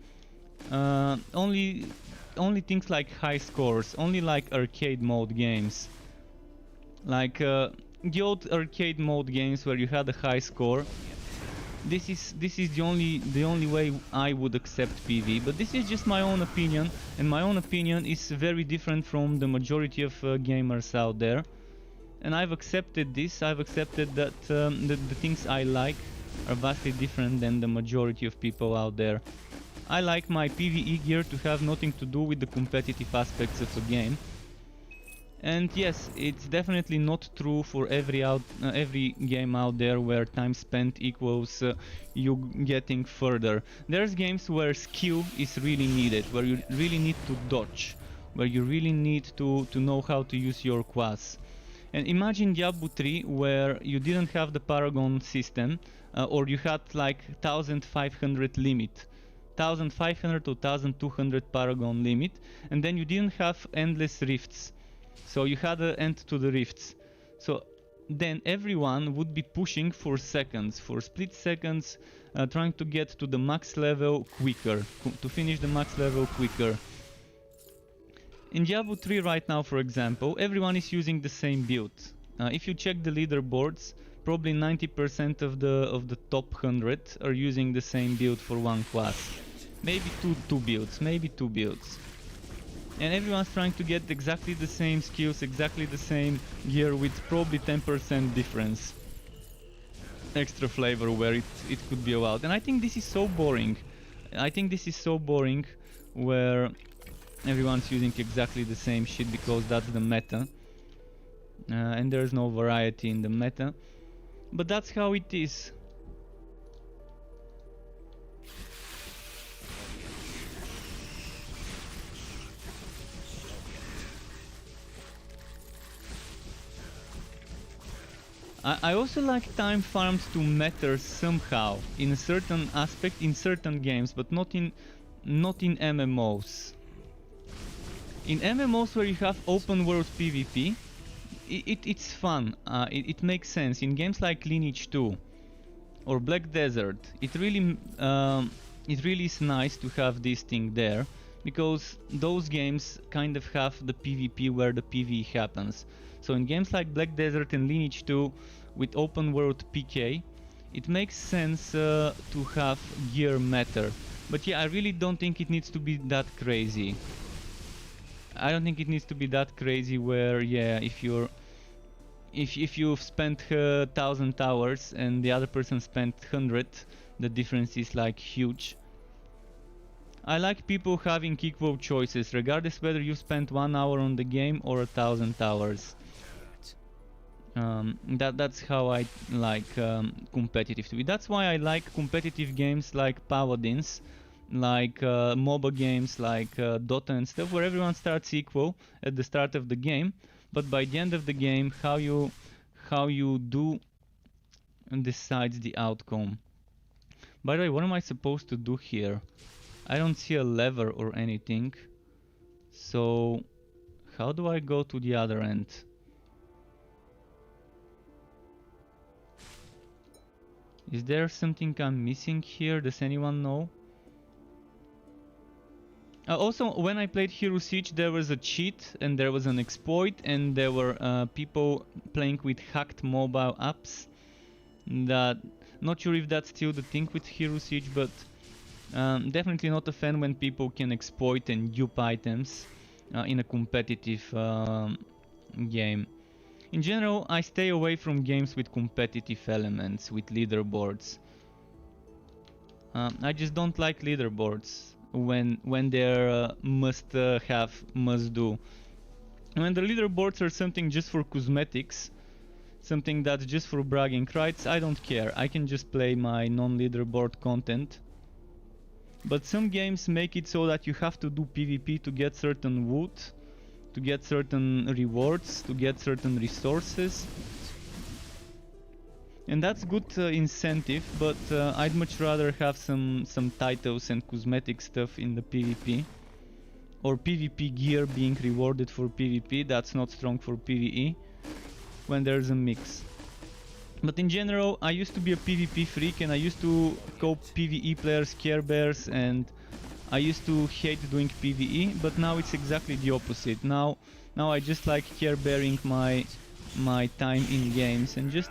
Speaker 1: Only things like high scores, only like arcade mode games, like the old arcade mode games where you had a high score. This is the only way I would accept PvE, but this is just my own opinion, and my own opinion is very different from the majority of gamers out there. And I've accepted this. I've accepted that the things I like are vastly different than the majority of people out there. I like my PvE gear to have nothing to do with the competitive aspects of a game. And yes, it's definitely not true for every game out there where time spent equals you getting further. There's games where skill is really needed, where you really need to dodge, where you really need to know how to use your class. And imagine Diablo 3 where you didn't have the Paragon system, or you had like 1500 limit. 1500 to 1200 Paragon limit, and then you didn't have endless rifts. So you had an end to the rifts. So then everyone would be pushing for seconds, for split seconds, trying to get to the max level quicker, to finish the max level quicker. In Diablo 3 right now, for example, everyone is using the same build. If you check the leaderboards, probably 90% of the top 100 are using the same build for one class. Maybe two builds, maybe two builds. And everyone's trying to get exactly the same skills, exactly the same gear with probably 10% difference. Extra flavor where it could be allowed. And I think this is so boring. I think this is so boring where everyone's using exactly the same shit because that's the meta. And there's no variety in the meta. But that's how it is. I also like time farms to matter somehow in a certain aspect in certain games, but not in MMOs. In MMOs where you have open world PvP, it's fun. It makes sense. In games like Lineage 2 or Black Desert, it really is nice to have this thing there, because those games kind of have the PvP where the PvE happens. So in games like Black Desert and Lineage 2 with open world PK, it makes sense to have gear matter. But yeah, I really don't think it needs to be that crazy. I don't think it needs to be that crazy where, yeah, if you've spent 1,000 hours and the other person spent 100, the difference is like huge. I like people having equal choices, regardless whether you spent 1 hour on the game or 1,000 hours. That's how I like competitive to be. That's why I like competitive games like Paladins, like MOBA games like Dota and stuff, where everyone starts equal at the start of the game, but by the end of the game, how you do decides the outcome. By the way, what am I supposed to do here? I don't see a lever or anything. So how do I go to the other end? Is there something I'm missing here? Does anyone know? Also, when I played Hero Siege, there was a cheat and there was an exploit, and there were people playing with hacked mobile apps. That, not sure if that's still the thing with Hero Siege, but definitely not a fan when people can exploit and dupe items in a competitive game. In general, I stay away from games with competitive elements, with leaderboards. I just don't like leaderboards when they're must-have, must-do. When the leaderboards are something just for cosmetics, something that's just for bragging rights, I don't care. I can just play my non-leaderboard content. But some games make it so that you have to do PvP to get certain loot, to get certain rewards, to get certain resources. And that's good incentive, but I'd much rather have some titles and cosmetic stuff in the PvP. Or PvP gear being rewarded for PvP, that's not strong for PvE, when there's a mix. But in general, I used to be a PvP freak and I used to call PvE players Care Bears, and I used to hate doing PvE, but now it's exactly the opposite. Now I just like care bearing my time in games, and just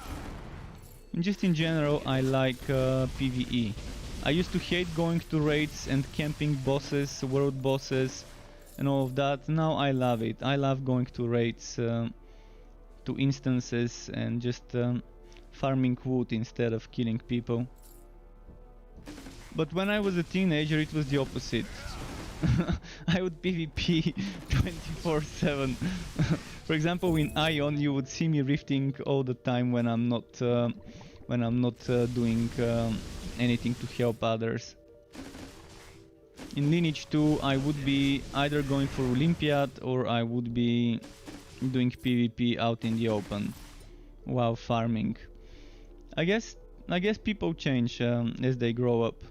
Speaker 1: in general I like PvE. I used to hate going to raids and camping bosses, world bosses and all of that. Now I love it. I love going to raids, to instances, and just farming wood instead of killing people. But when I was a teenager, it was the opposite. I would PvP 24/7. For example, in Ion, you would see me rifting all the time when I'm not doing anything to help others. In Lineage 2, I would be either going for Olympiad or I would be doing PvP out in the open while farming. I guess people change as they grow up.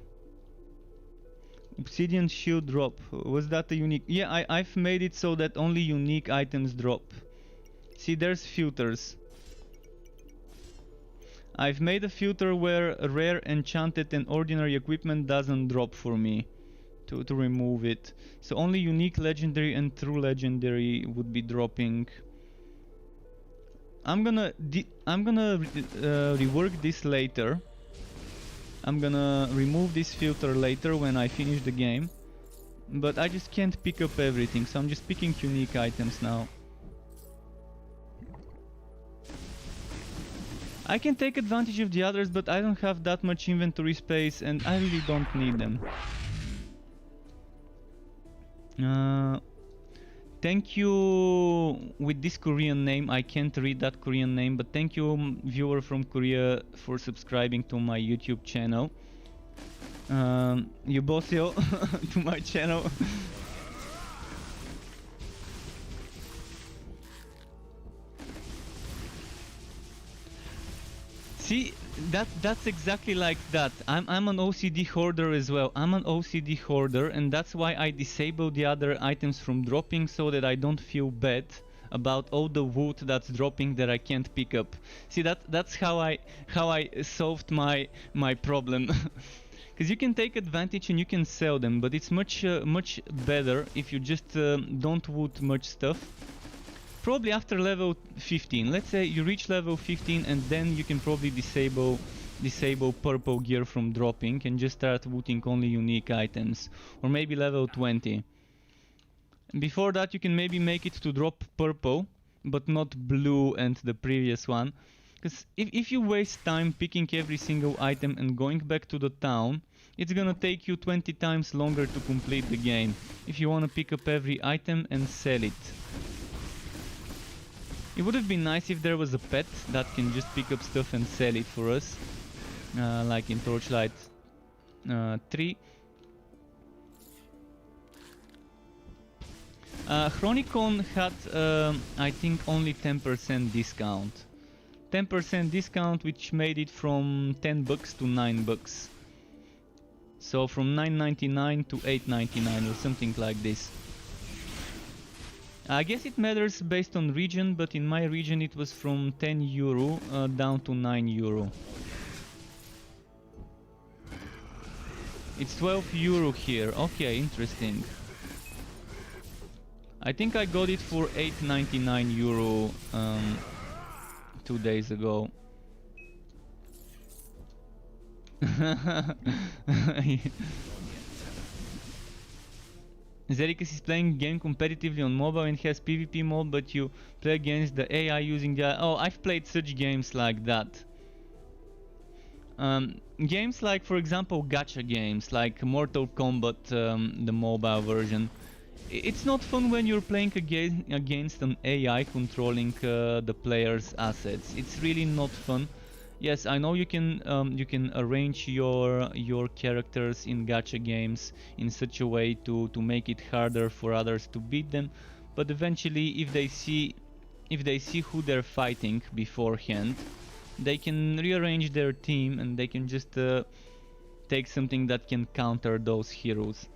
Speaker 1: Obsidian shield drop. Was that a unique? Yeah, I've made it so that only unique items drop. See, there's filters. I've made a filter where rare, enchanted and ordinary equipment doesn't drop for me, to remove it. So only unique, legendary and true legendary would be dropping. I'm gonna rework this later. I'm gonna remove this filter later when I finish the game. But I just can't pick up everything, so I'm just picking unique items now. I can take advantage of the others, but I don't have that much inventory space and I really don't need them. Thank you with this Korean name. I can't read that Korean name, but thank you, viewer from Korea, for subscribing to my YouTube channel. Yuboseo to my channel. See, that's exactly like that. I'm an OCD hoarder as well. I'm an OCD hoarder, and that's why I disable the other items from dropping, so that I don't feel bad about all the wood that's dropping that I can't pick up. See, that's how I solved my problem. Because you can take advantage and you can sell them, but it's much better if you just don't wood much stuff. Probably after level 15. Let's say you reach level 15 and then you can probably disable purple gear from dropping and just start looting only unique items. Or maybe level 20. Before that you can maybe make it to drop purple, but not blue and the previous one. Because if you waste time picking every single item and going back to the town, it's gonna take you 20 times longer to complete the game. If you wanna pick up every item and sell it. It would have been nice if there was a pet that can just pick up stuff and sell it for us, like in Torchlight 3. Chronicon had, I think, only 10% discount. 10% discount, which made it from 10 bucks to 9 bucks. So from 9.99 to 8.99 or something like this. I guess it matters based on region, but in my region it was from 10 euro down to 9 euro. It's 12 euro here. Okay, interesting. I think I got it for 8.99 euro 2 days ago. Zericus is playing game competitively on mobile and has PvP mode, but you play against the AI using the... Oh, I've played such games like that. Games like, for example, gacha games, like Mortal Kombat, the mobile version. It's not fun when you're playing against an AI controlling the player's assets. It's really not fun. Yes, I know you can arrange your characters in gacha games in such a way to make it harder for others to beat them, but eventually if they see who they're fighting beforehand, they can rearrange their team and they can just take something that can counter those heroes.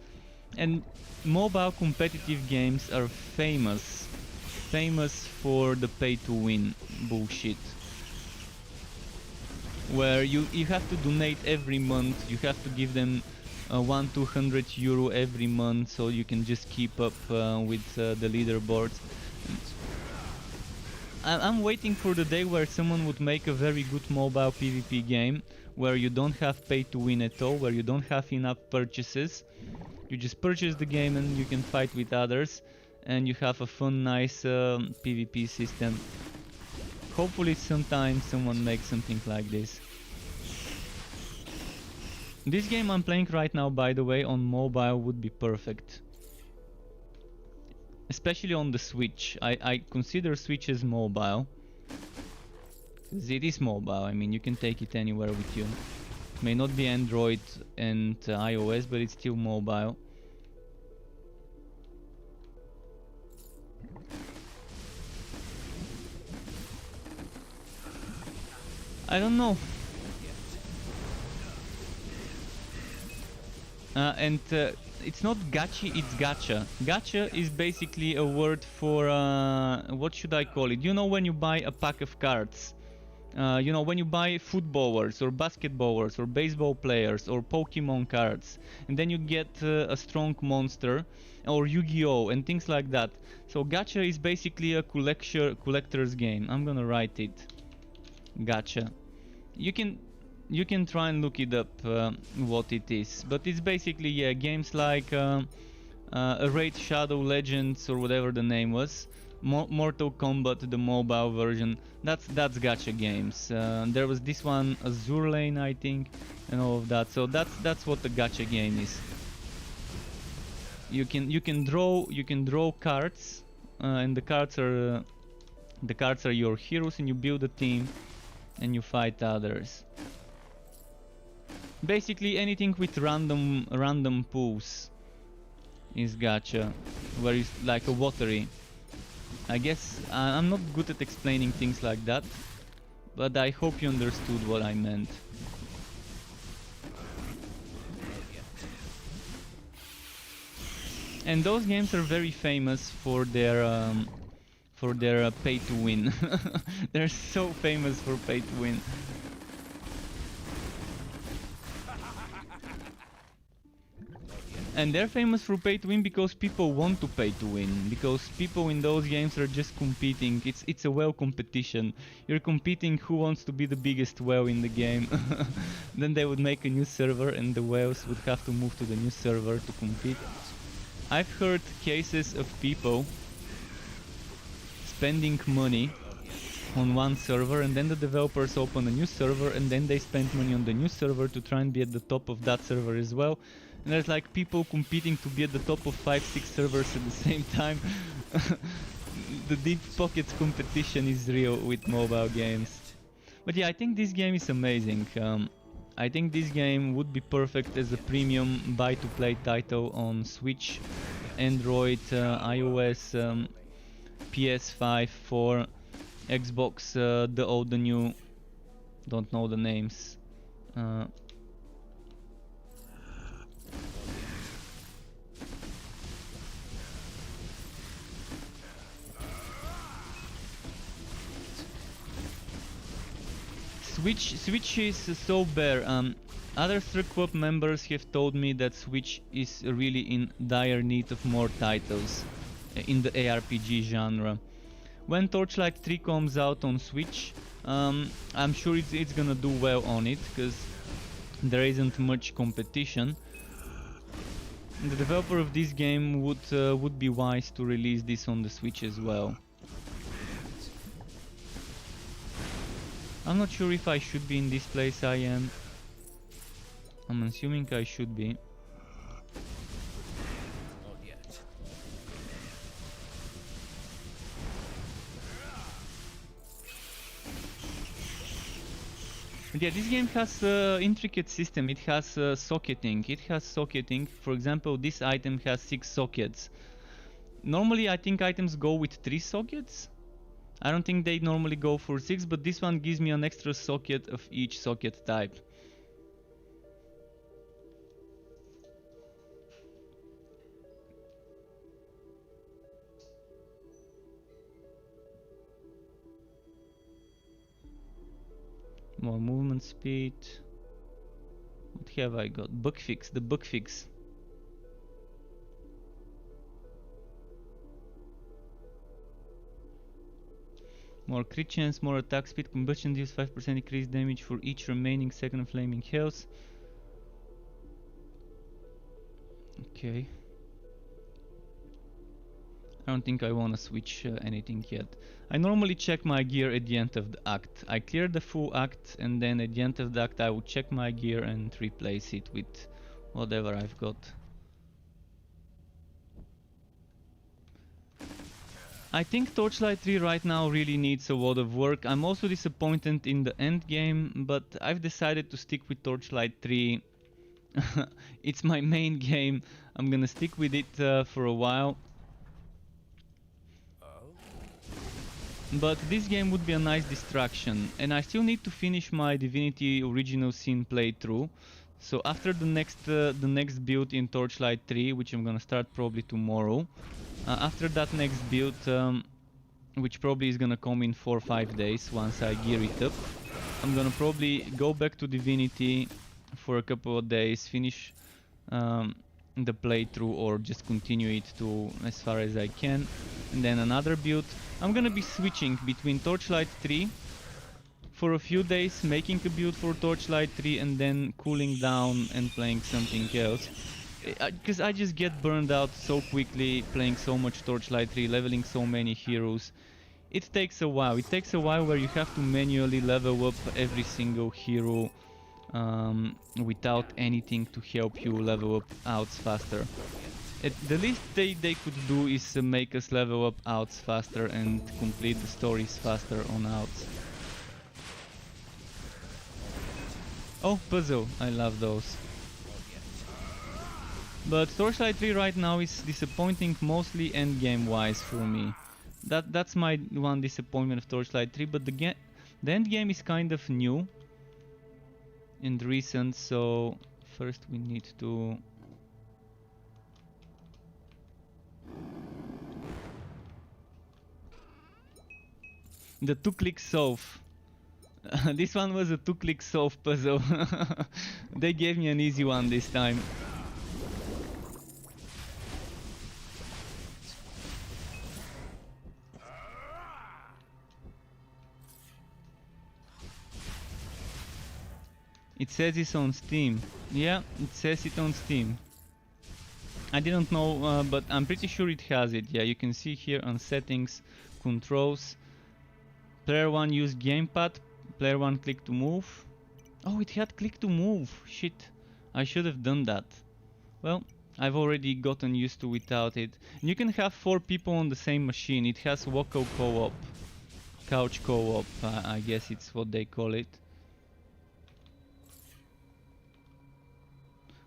Speaker 1: And mobile competitive games are famous for the pay to win bullshit. Where you have to donate every month, you have to give them 100-200 euro every month so you can just keep up with the leaderboards. I'm waiting for the day where someone would make a very good mobile PvP game where you don't have pay to win at all, where you don't have enough purchases. You just purchase the game and you can fight with others and you have a fun, nice PvP system. Hopefully sometime someone makes something like this. This game I'm playing right now, by the way, on mobile would be perfect. Especially on the Switch. I consider Switch as mobile. It is mobile, I mean you can take it anywhere with you. It may not be Android and iOS, but it's still mobile. I don't know. It's not gachi, it's gacha. Gacha is basically a word for what should I call it? You know when you buy a pack of cards You know, when you buy footballers or basketballers or baseball players or Pokemon cards, and then you get a strong monster, or Yu-Gi-Oh and things like that. So gacha is basically a collector's game. I'm gonna write it. Gacha. You can try and look it up what it is, but it's basically, yeah, games like Raid Shadow Legends or whatever the name was, Mortal Kombat, the mobile version. That's gacha games. There was this one, Azur Lane, I think, and all of that. So that's what the gacha game is. You can draw cards, and the cards are your heroes, and you build a team, and you fight others. Basically anything with random pools is gacha, where it's like a watery. I guess I'm not good at explaining things like that, but I hope you understood what I meant. And those games are very famous for their pay to win. They're so famous for pay to win. And they're famous for pay to win because people want to pay to win. Because people in those games are just competing. It's a whale competition. You're competing who wants to be the biggest whale in the game. Then they would make a new server and the whales would have to move to the new server to compete. I've heard cases of people spending money on one server, and then the developers open a new server, and then they spend money on the new server to try and be at the top of that server as well. And there's like people competing to be at the top of 5-6 servers at the same time. The deep pockets competition is real with mobile games. But yeah, I think this game is amazing. I think this game would be perfect as a premium buy-to-play title on Switch, Android, iOS, PS5, 4, Xbox, the old, the new, don't know the names. Switch is so bare. Other Club members have told me that Switch is really in dire need of more titles in the ARPG genre. When Torchlight 3 comes out on Switch, I'm sure it's gonna do well on it, because there isn't much competition. The developer of this game would be wise to release this on the Switch as well. I'm not sure if I should be in this place I am. I'm assuming I should be.
Speaker 2: Not yet.
Speaker 1: But yeah, this game has an intricate system. It has socketing. For example, this item has 6 sockets. Normally I think items go with 3 sockets. I don't think they normally go for 6, but this one gives me an extra socket of each socket type. More movement speed. What have I got? Bug fix, the bug fix. More crit chance, more attack speed, combustion deals 5% increased damage for each remaining second of flaming health. Okay. I don't think I wanna switch anything yet. I normally check my gear at the end of the act. I clear the full act, and then at the end of the act I would check my gear and replace it with whatever I've got. I think Torchlight 3 right now really needs a lot of work. I'm also disappointed in the end game, but I've decided to stick with Torchlight 3. It's my main game. I'm gonna stick with it for a while. But this game would be a nice distraction, and I still need to finish my Divinity Original Sin playthrough. So after the next build in Torchlight 3, which I'm gonna start probably tomorrow, after that next build, which probably is gonna come in 4 or 5 days once I gear it up, I'm gonna probably go back to Divinity for a couple of days, finish the playthrough, or just continue it to as far as I can, and then another build. I'm gonna be switching between Torchlight 3 for a few days, making a build for Torchlight 3 and then cooling down and playing something else. Because I just get burned out so quickly playing so much Torchlight 3, leveling so many heroes. It takes a while. It takes a while where you have to manually level up every single hero without anything to help you level up outs faster. The least they could do is make us level up outs faster and complete the stories faster on outs. Oh, puzzle. I love those. But Torchlight 3 right now is disappointing, mostly endgame wise for me. That's my one disappointment of Torchlight 3, but the endgame is kind of new and recent, so first we need to... The 2-click solve. This one was a 2-click solve puzzle. They gave me an easy one this time. It says it's on Steam. Yeah, it says it on Steam. I didn't know, but I'm pretty sure it has it. Yeah, you can see here on settings, controls. Player 1 use gamepad, player 1 click to move. Oh, it had click to move. Shit, I should have done that. Well, I've already gotten used to without it. And you can have 4 people on the same machine. It has Wacko co-op, couch co-op, I guess it's what they call it.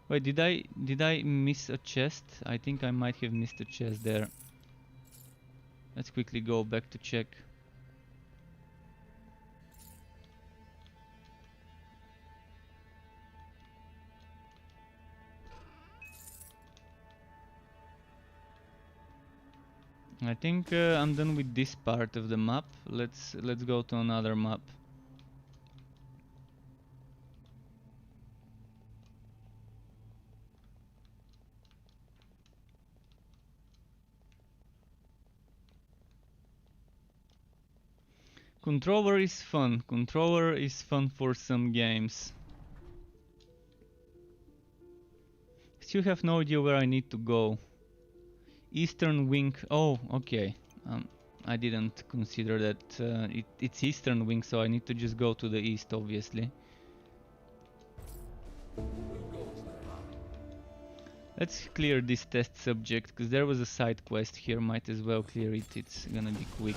Speaker 1: Wait, did I miss a chest? I think I might have missed a chest there. Let's quickly go back to check. I think I'm done with this part of the map. Let's go to another map. Controller is fun. Controller is fun for some games. Still have no idea where I need to go. Eastern Wing. Oh, okay. I didn't consider that it's Eastern Wing, so I need to just go to the east, obviously. Let's clear this test subject, because there was a side quest here. Might as well clear it. It's gonna be quick.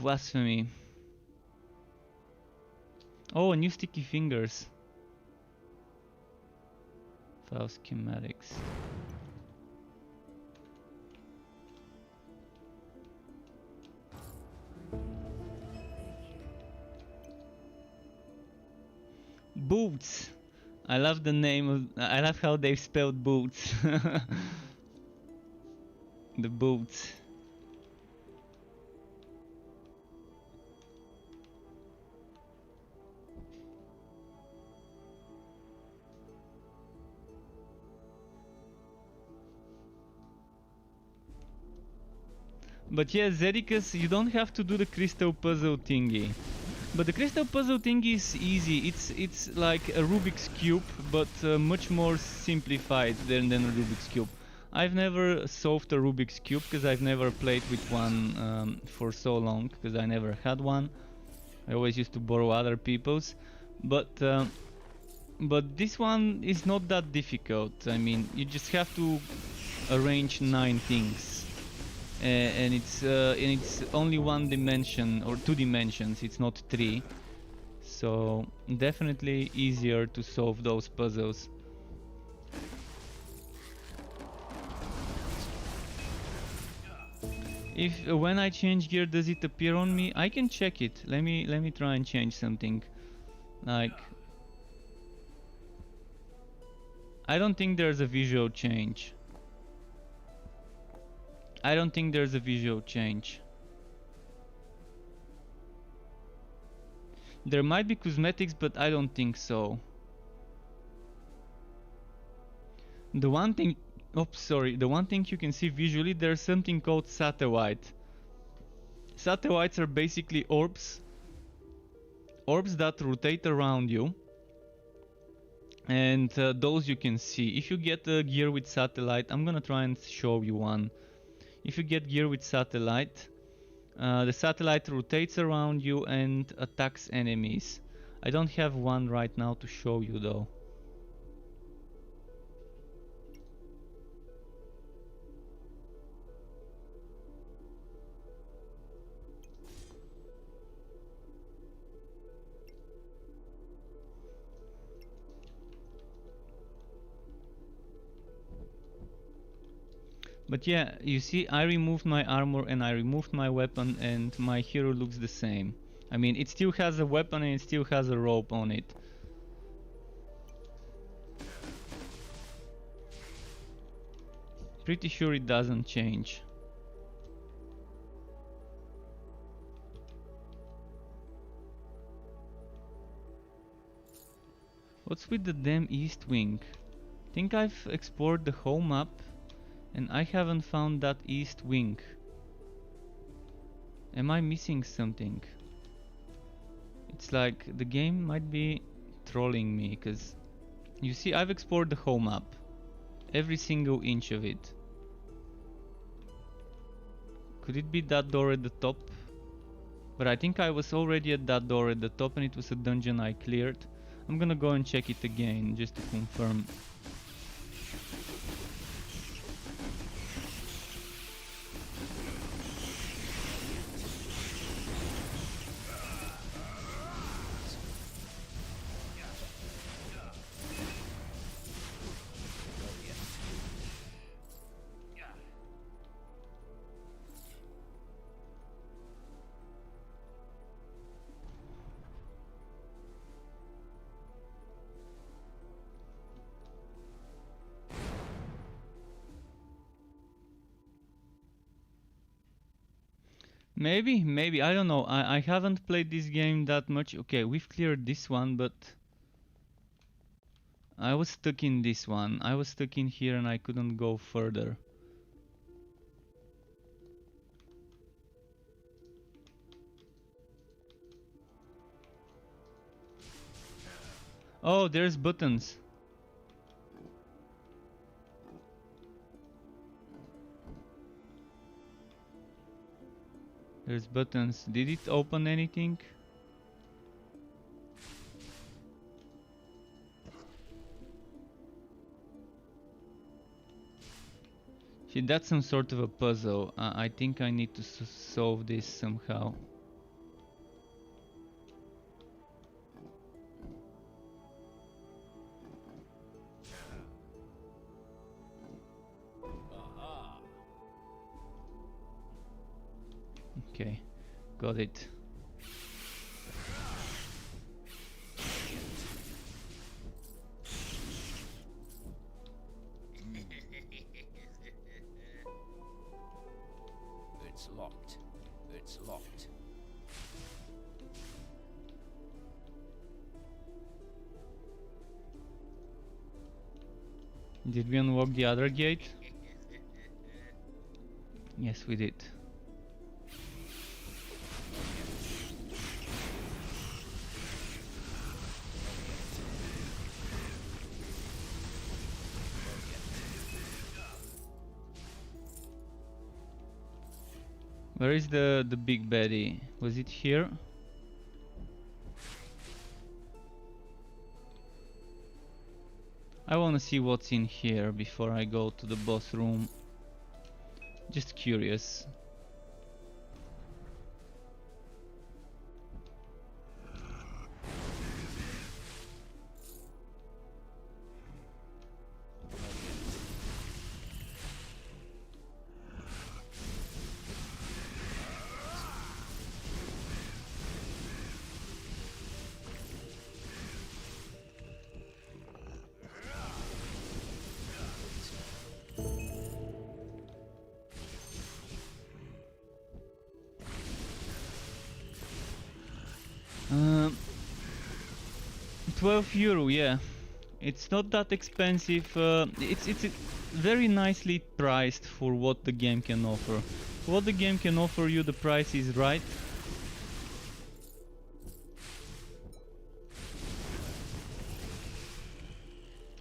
Speaker 1: Blasphemy. Oh, new sticky fingers. File schematics. Boots. I love the name of. I love how they've spelled boots. The boots. But yeah, Zedicus, you don't have to do the crystal puzzle thingy. But the crystal puzzle thingy is easy. It's like a Rubik's Cube, but much more simplified than a Rubik's Cube. I've never solved a Rubik's Cube because I've never played with one for so long, because I never had one. I always used to borrow other people's. But this one is not that difficult. I mean, you just have to arrange 9 things. And it's only 1 dimension or 2 dimensions, it's not 3, so definitely easier to solve those puzzles. If when I change gear, does it appear on me? I can check it. Let me try and change something. Like, I don't think there's a visual change. I don't think there's a visual change. There might be cosmetics, but I don't think so. The one thing, oops, sorry, the one thing you can see visually, there's something called satellite. Satellites are basically orbs that rotate around you, and those you can see. If you get gear with satellite, I'm gonna try and show you one. If you get gear with satellite, the satellite rotates around you and attacks enemies. I don't have one right now to show you though. But yeah, you see, I removed my armor and I removed my weapon and my hero looks the same. I mean, it still has a weapon and it still has a rope on it. Pretty sure it doesn't change. What's with the damn east wing? Think I've explored the whole map and I haven't found that east wing. Am I missing something? It's like the game might be trolling me, cause you see, I've explored the whole map, every single inch of it. Could it be that door at the top? But I think I was already at that door at the top and it was a dungeon I cleared. I'm gonna go and check it again just to confirm. Maybe, I don't know. I haven't played this game that much. Okay, we've cleared this one, but I was stuck in this one. I was stuck in here and I couldn't go further. Oh, there's buttons. There's buttons. Did it open anything? See, that's some sort of a puzzle. I think I need to solve this somehow. Okay, got it.
Speaker 2: It's locked. It's locked.
Speaker 1: Did we unlock the other gate? Yes, we did. Where is the big baddie? Was it here? I wanna see what's in here before I go to the boss room. Just curious. €12, yeah. It's not that expensive. It's very nicely priced for what the game can offer. For what the game can offer you, the price is right.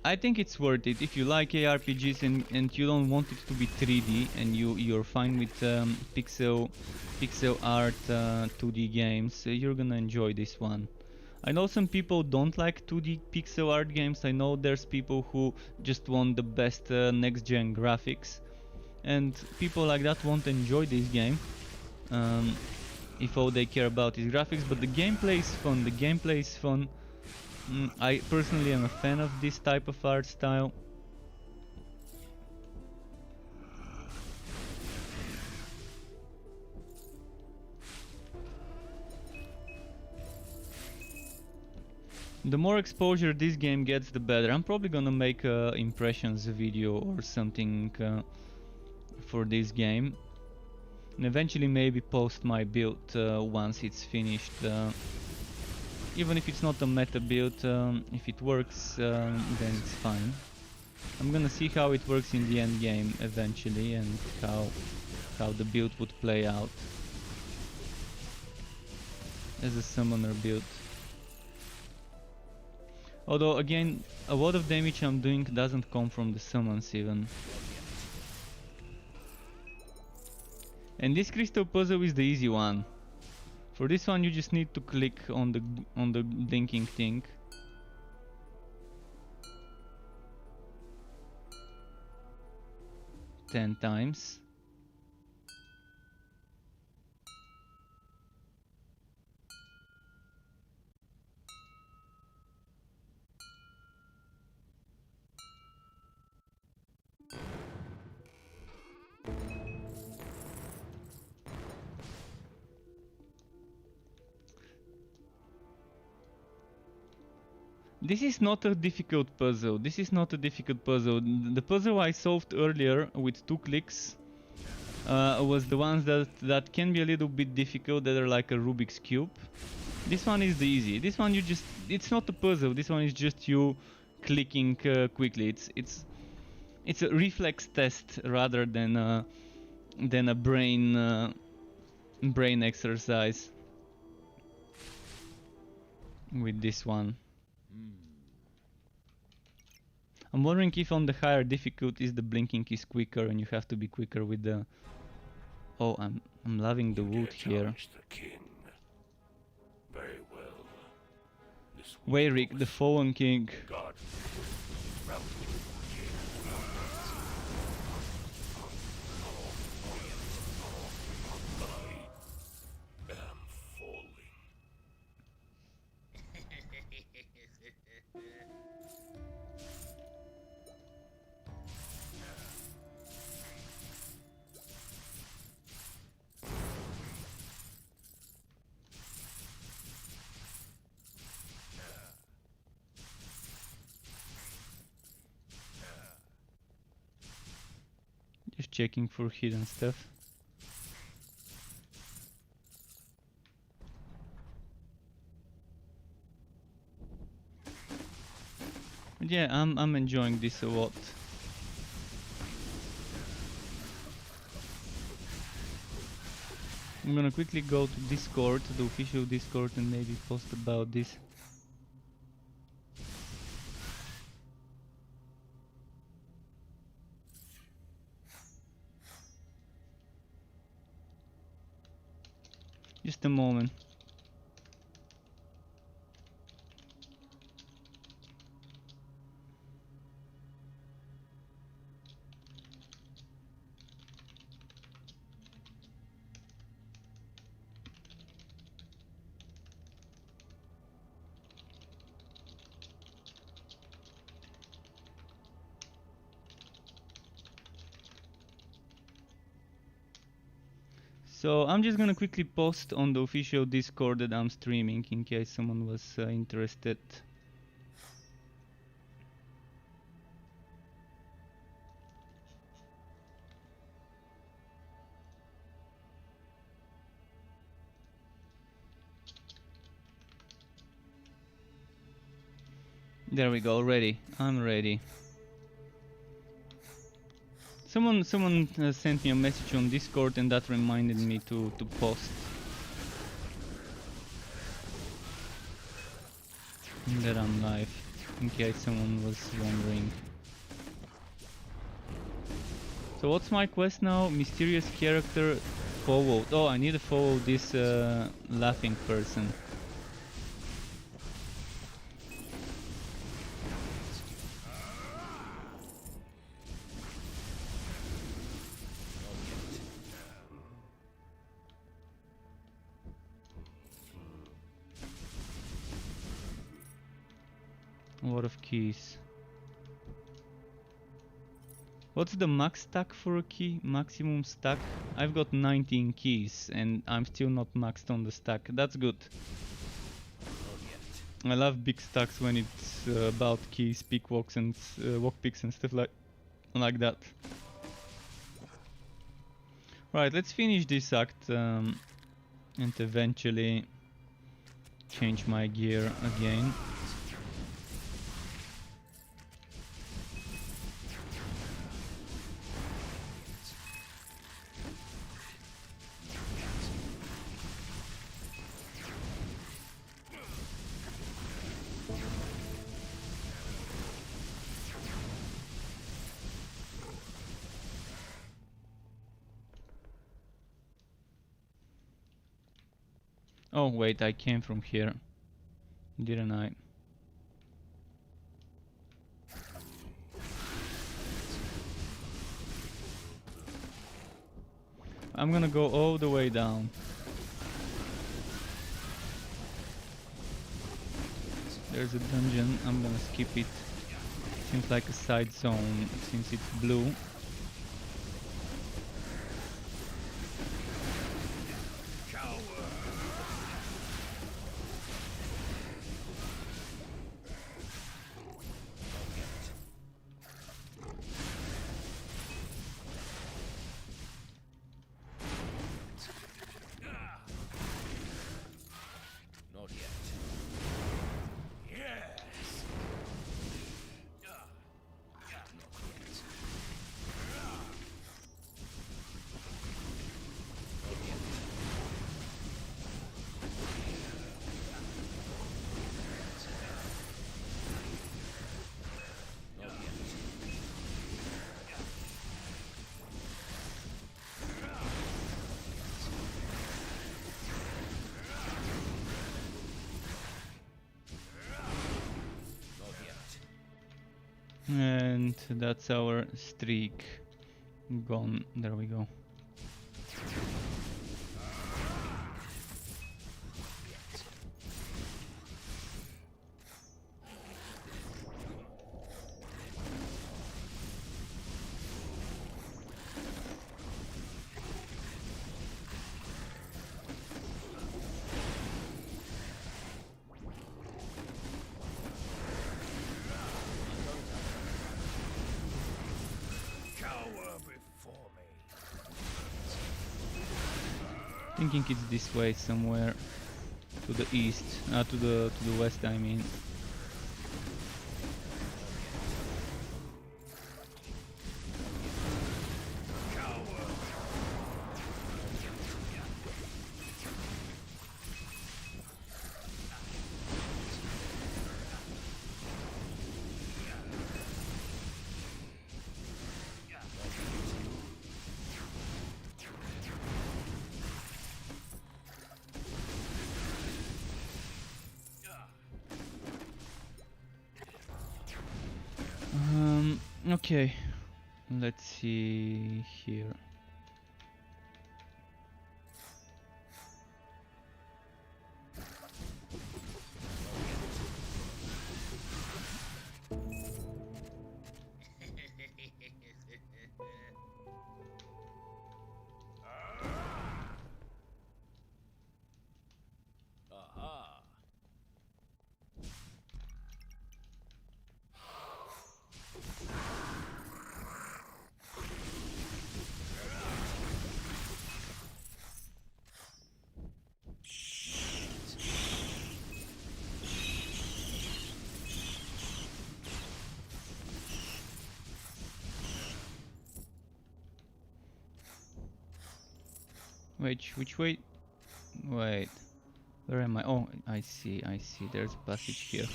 Speaker 1: I think it's worth it if you like ARPGs and you don't want it to be 3D and you're fine with pixel art 2D games. You're gonna enjoy this one. I know some people don't like 2D pixel art games. I know there's people who just want the best next-gen graphics, and people like that won't enjoy this game if all they care about is graphics. But the gameplay is fun. The gameplay is fun. I personally am a fan of this type of art style. The more exposure this game gets, the better. I'm probably gonna make a impressions video or something for this game, and eventually maybe post my build once it's finished. Even if it's not a meta build, if it works, then it's fine. I'm gonna see how it works in the end game eventually, and how the build would play out as a summoner build. Although again, a lot of damage I'm doing doesn't come from the summons even. And this crystal puzzle is the easy one. For this one you just need to click on the blinking thing. Ten times. This is not a difficult puzzle. This is not a difficult puzzle. The puzzle I solved earlier with 2 clicks was the ones that can be a little bit difficult, that are like a Rubik's Cube. This one is the easy. This one it's not a puzzle. This one is just you clicking quickly. It's a reflex test rather than a brain exercise with this one. I'm wondering if on the higher difficulties the blinking is quicker and you have to be quicker with the... Oh, I'm loving the wood here.
Speaker 2: The king. Very well.
Speaker 1: Wayrick, the fallen king.
Speaker 2: God. I am falling.
Speaker 1: Just checking for hidden stuff. But yeah, I'm enjoying this a lot. I'm gonna quickly go to Discord, the official Discord, and maybe post about this. Just a moment. So I'm just gonna quickly post on the official Discord that I'm streaming in case someone was interested. There we go, ready. I'm ready. Someone sent me a message on Discord and that reminded me to post that I'm live, in case someone was wondering. So what's my quest now? Mysterious character forward. Oh, I need to follow this laughing person. A lot of keys. What's the max stack for a key? Maximum stack? I've got 19 keys and I'm still not maxed on the stack. That's good. I love big stacks when it's about keys, pickwalks and walkpicks and stuff like that. Right, let's finish this act and eventually change my gear again. Oh wait, I came from here, didn't I? I'm gonna go all the way down. There's a dungeon, I'm gonna skip it. Seems like a side zone since it's blue. And that's our streak gone. There we go. Thinking it's this way somewhere to the east, to the west, I mean. Okay, let's see here. Wait, which way? Wait, where am I? Oh, I see, there's a passage here.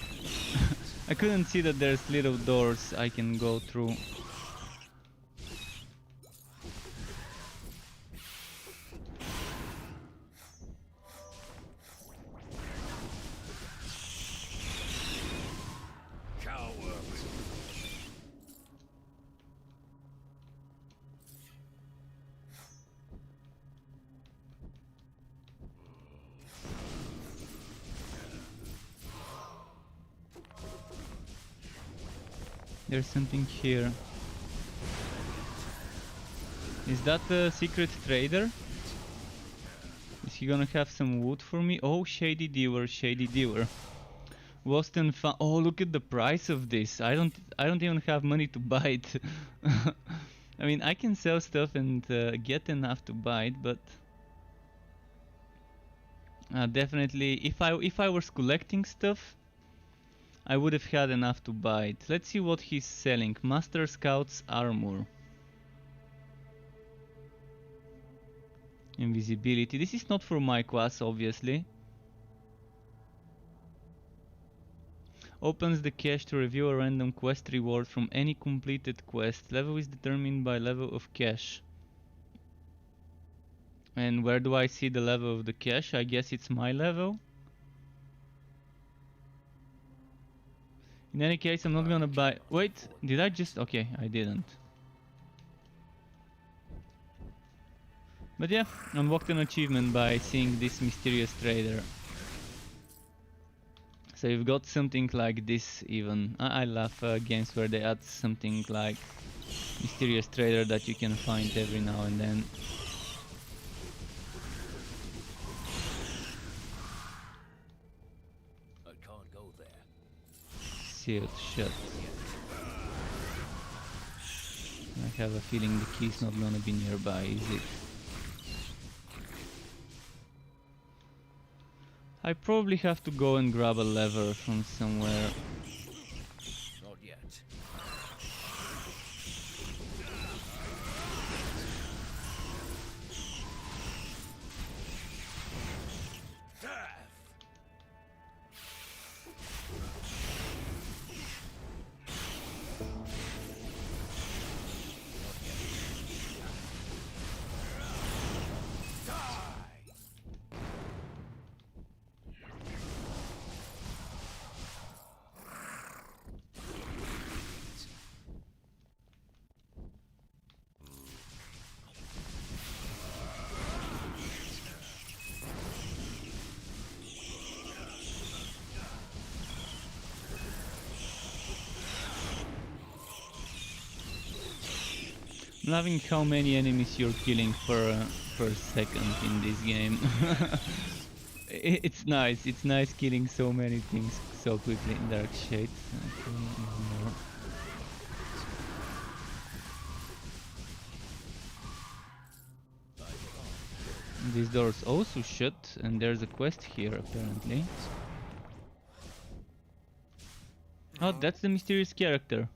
Speaker 1: I couldn't see that there's little doors I can go through. There's something here. Is that a secret trader? Is he gonna have some wood for me? Oh, shady dealer, shady dealer. Lost and found. Oh, look at the price of this. I don't even have money to buy it. I mean, I can sell stuff and get enough to buy it, but definitely, if I was collecting stuff, I would have had enough to buy it. Let's see what he's selling. Master Scout's armor. Invisibility. This is not for my class, obviously. Opens the cache to reveal a random quest reward from any completed quest. Level is determined by level of cache. And where do I see the level of the cache? I guess it's my level. In any case, I'm not gonna buy... Wait, did I just... Okay, I didn't. But yeah, unlocked an achievement by seeing this mysterious trader. So you've got something like this even. I love games where they add something like mysterious trader that you can find every now and then.
Speaker 2: I can't go there.
Speaker 1: Sealed shut. I have a feeling the key's not gonna be nearby, is it? I probably have to go and grab a lever from somewhere.
Speaker 2: Not yet.
Speaker 1: I'm loving how many enemies you're killing per second in this game. It's nice killing so many things so quickly in Dark Shades. Okay, ignore. This door's also shut, and there's a quest here apparently. Oh, that's the mysterious character.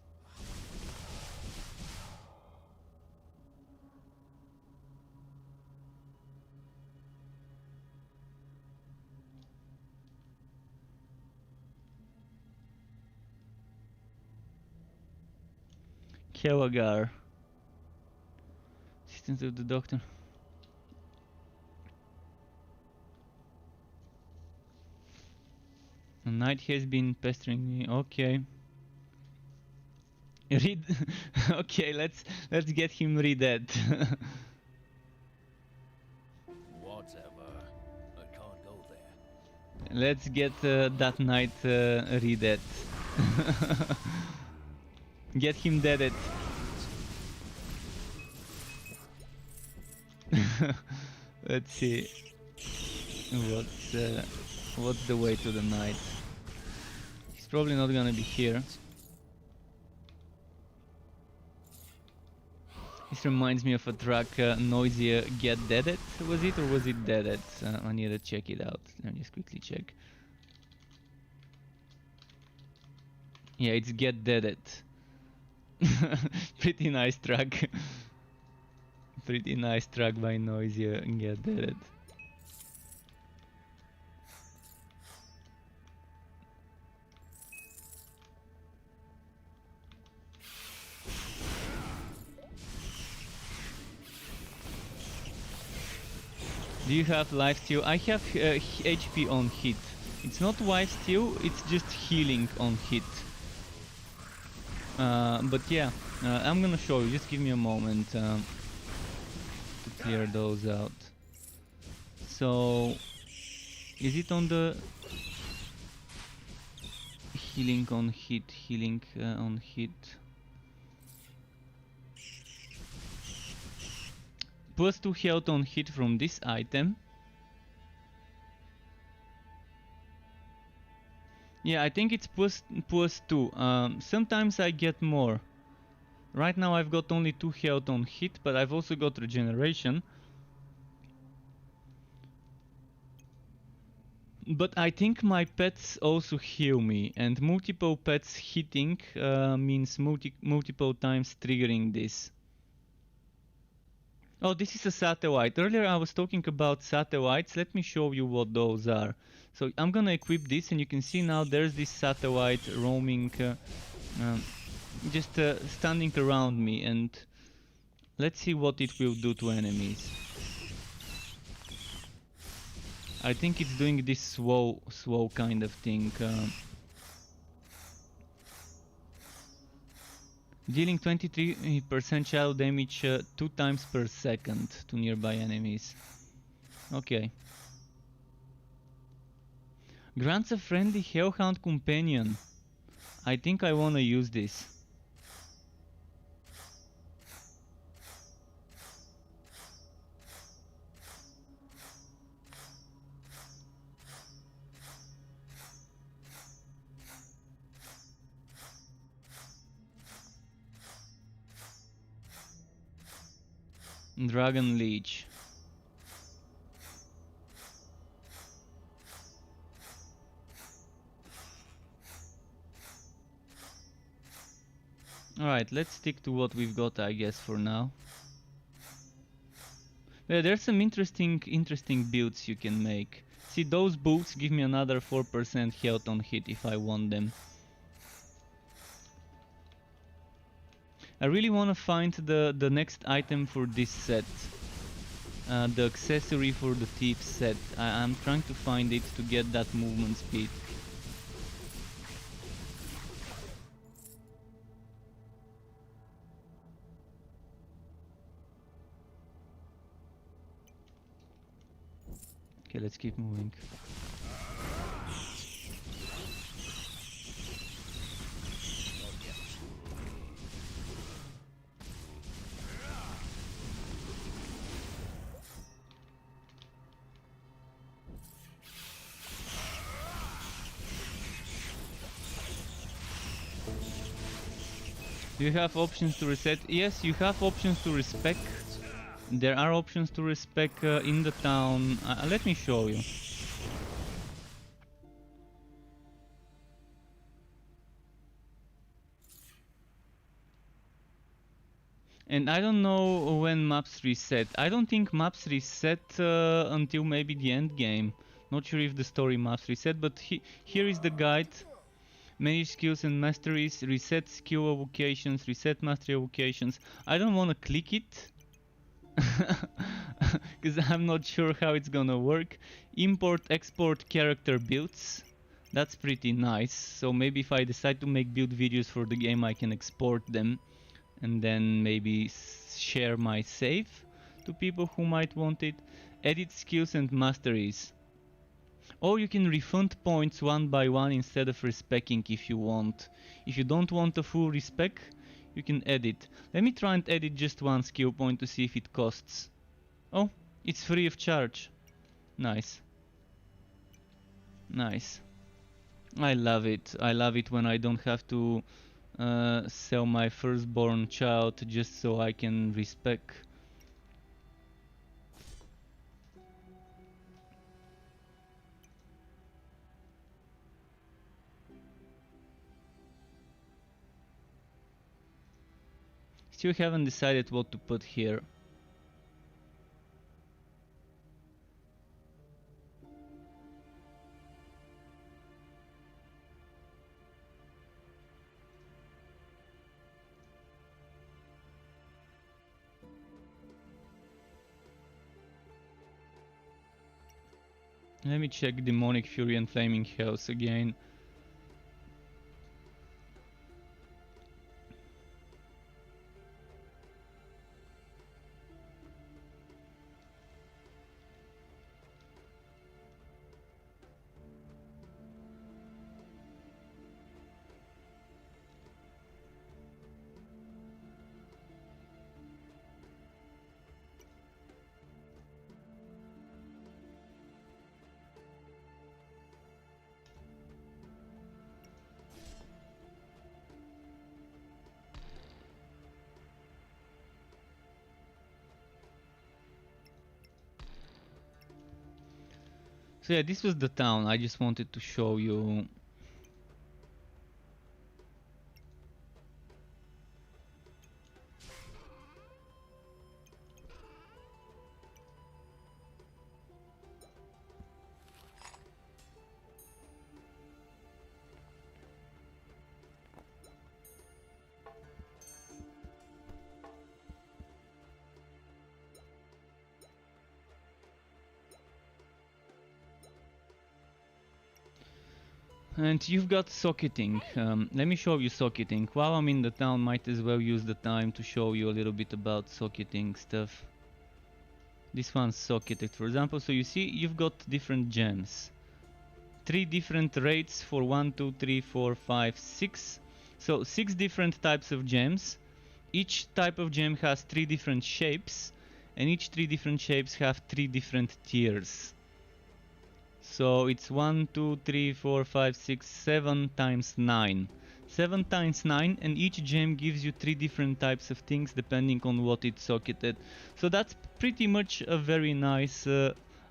Speaker 1: Kelagar. Assistant of the doctor. The night has been pestering me. Okay. Read. Okay, let's get him re-dead.
Speaker 2: Whatever. I can't go there.
Speaker 1: Let's get that knight re-dead. Get him deaded. Let's see. What's the way to the knight? He's probably not gonna be here. This reminds me of a track, Noisier Get Deaded, was it, or was it Deaded? I need to check it out. Let me just quickly check. Yeah, it's Get Deaded. Pretty nice track. Pretty nice track by Noise, yeah, did it. Do you have life steal? I have HP on hit. It's not life steal, it's just healing on hit. But yeah, I'm gonna show you, just give me a moment to clear those out. So, is it on the healing on hit, on hit? Plus 2 health on hit from this item. Yeah, I think it's plus 2. Sometimes I get more. Right now I've got only 2 health on hit, but I've also got regeneration. But I think my pets also heal me, and multiple pets hitting means multiple times triggering this. Oh, this is a satellite. Earlier I was talking about satellites. Let me show you what those are. So I'm gonna equip this, and you can see now there's this satellite roaming, just standing around me, and let's see what it will do to enemies. I think it's doing this slow kind of thing. Dealing 23% shadow damage 2 times per second to nearby enemies. Okay. Grants a friendly Hellhound companion. I think I wanna use this. Dragon Leech. Alright, let's stick to what we've got, I guess, for now. Yeah, there's some interesting builds you can make. See, those boots give me another 4% health on hit if I want them. I really want to find the next item for this set. The accessory for the thief set. I'm trying to find it to get that movement speed. Okay, let's keep moving. Do you have options to reset? Yes, you have options to respec. There are options to respec in the town. Let me show you. And I don't know when maps reset. I don't think maps reset until maybe the end game. Not sure if the story maps reset, but here is the guide. Manage skills and masteries, reset skill evocations, reset mastery evocations. I don't want to click it because I'm not sure how it's gonna work. Import, export character builds. That's pretty nice. So maybe if I decide to make build videos for the game, I can export them and then maybe share my save to people who might want it. Edit skills and masteries. Or you can refund points one by one instead of respecing if you want. If you don't want a full respec, you can edit. Let me try and edit just one skill point to see if it costs. Oh, it's free of charge. Nice. Nice. I love it. I love it when I don't have to sell my firstborn child just so I can respec. Still haven't decided what to put here. Let me check Demonic Fury and Flaming Hells again. So yeah, this was the town. I just wanted to show you. And you've got socketing. Let me show you socketing. While I'm in the town, might as well use the time to show you a little bit about socketing stuff. This one's socketed, for example. So you see, you've got different gems. 3 different rates for 1, 2, 3, 4, 5, 6. So 6 different types of gems. Each type of gem has 3 different shapes, and each 3 different shapes have 3 different tiers. So it's 1, 2, 3, 4, 5, 6, 7 times 9. 7 times 9, and each gem gives you 3 different types of things depending on what it's socketed. So that's pretty much a very nice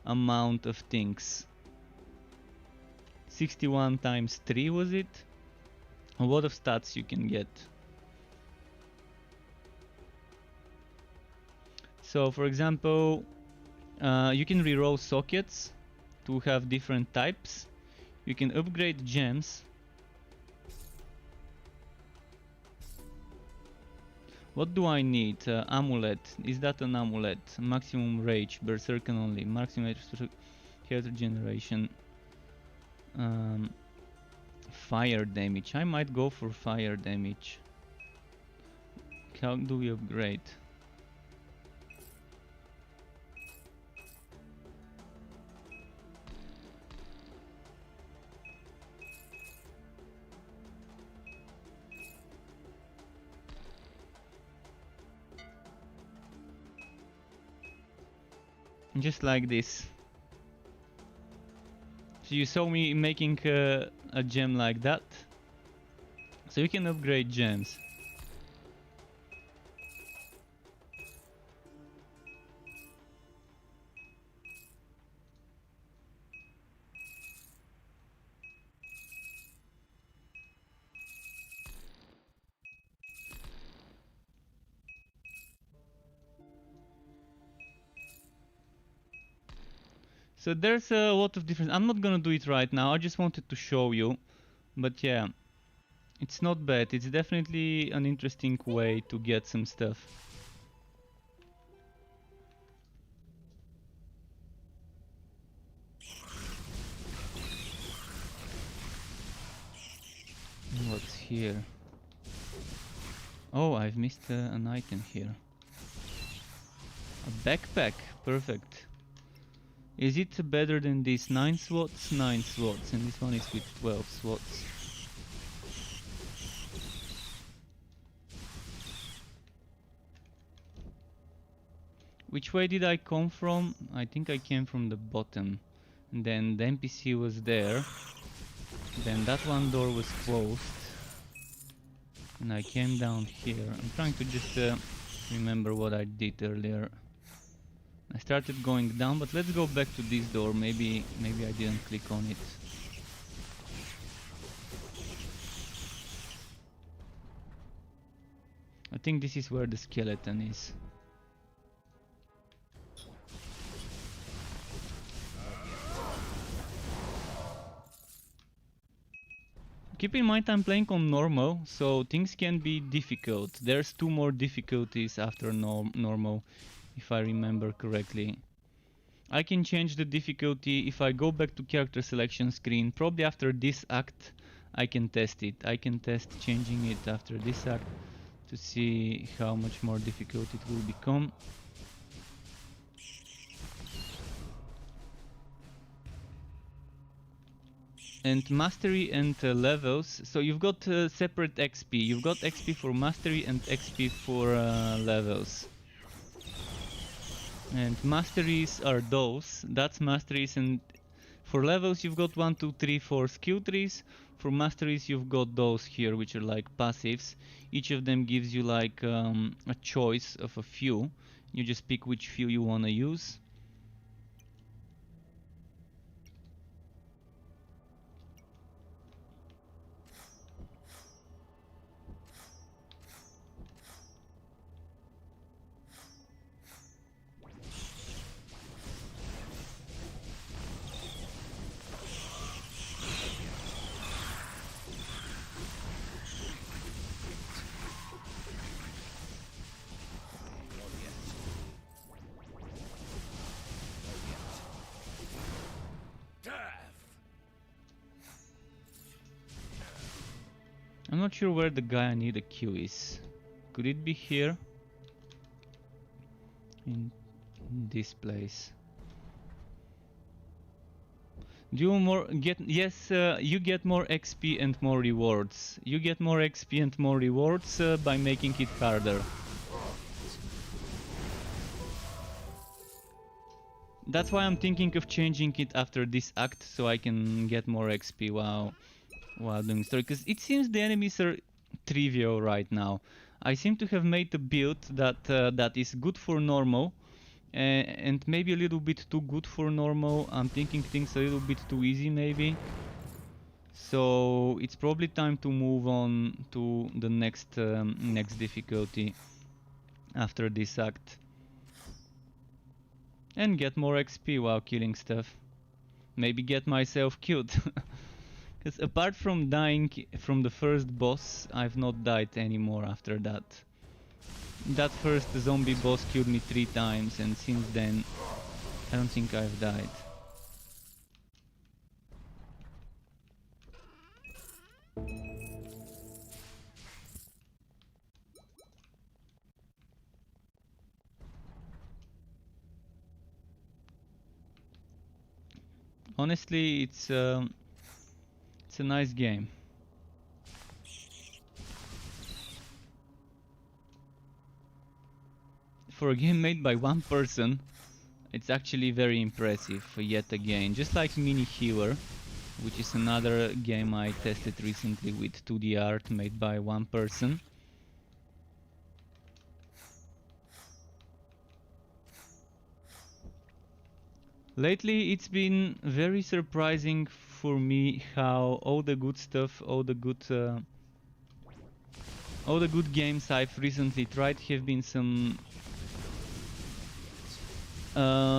Speaker 1: amount of things. 61 times 3 was it? A lot of stats you can get. So for example, you can reroll sockets to have different types. You can upgrade gems. What do I need? Amulet. Is that an amulet? Maximum rage, berserker only. Maximum health regeneration. Fire damage. I might go for fire damage. How do we upgrade? Just like this. So you saw me making a gem like that. So you can upgrade gems. So there's a lot of difference. I'm not gonna do it right now. I just wanted to show you. But yeah, it's not bad. It's definitely an interesting way to get some stuff. What's here? Oh, I've missed an item here. A backpack. Perfect. Is it better than this? 9 slots? 9 slots. And this one is with 12 slots. Which way did I come from? I think I came from the bottom. And then the NPC was there. Then that one door was closed. And I came down here. I'm trying to just remember what I did earlier. I started going down, but let's go back to this door. Maybe I didn't click on it. I think this is where the skeleton is. Keep in mind I'm playing on normal, so things can be difficult. There's 2 more difficulties after normal, if I remember correctly. I can change the difficulty if I go back to character selection screen. Probably after this act I can test it. I can test changing it after this act to see how much more difficult it will become. And mastery and levels, so you've got separate XP. You've got XP for mastery and XP for levels. And masteries are those, that's masteries, and for levels you've got 1, 2, 3, 4 skill trees. For masteries you've got those here, which are like passives. Each of them gives you like a choice of a few. You just pick which few you want to use. I'm not sure where the guy I need a kill is. Could it be here? In this place. Do you more get, yes, you get more XP and more rewards. You get more XP and more rewards by making it harder. That's why I'm thinking of changing it after this act, so I can get more XP while doing story. Because it seems the enemies are trivial right now. I seem to have made a build that that is good for normal, and maybe a little bit too good for normal. I'm thinking things a little bit too easy maybe. So it's probably time to move on to the next next difficulty after this act. And get more XP while killing stuff. Maybe get myself killed. Because apart from dying from the first boss, I've not died anymore after that. That first zombie boss killed me 3 times, and since then I don't think I've died. Honestly, it's a nice game. For a game made by one person, it's actually very impressive yet again. Just like Mini Healer, which is another game I tested recently with 2D art made by one person. Lately it's been very surprising for me how all the good stuff, all the good games I've recently tried have been some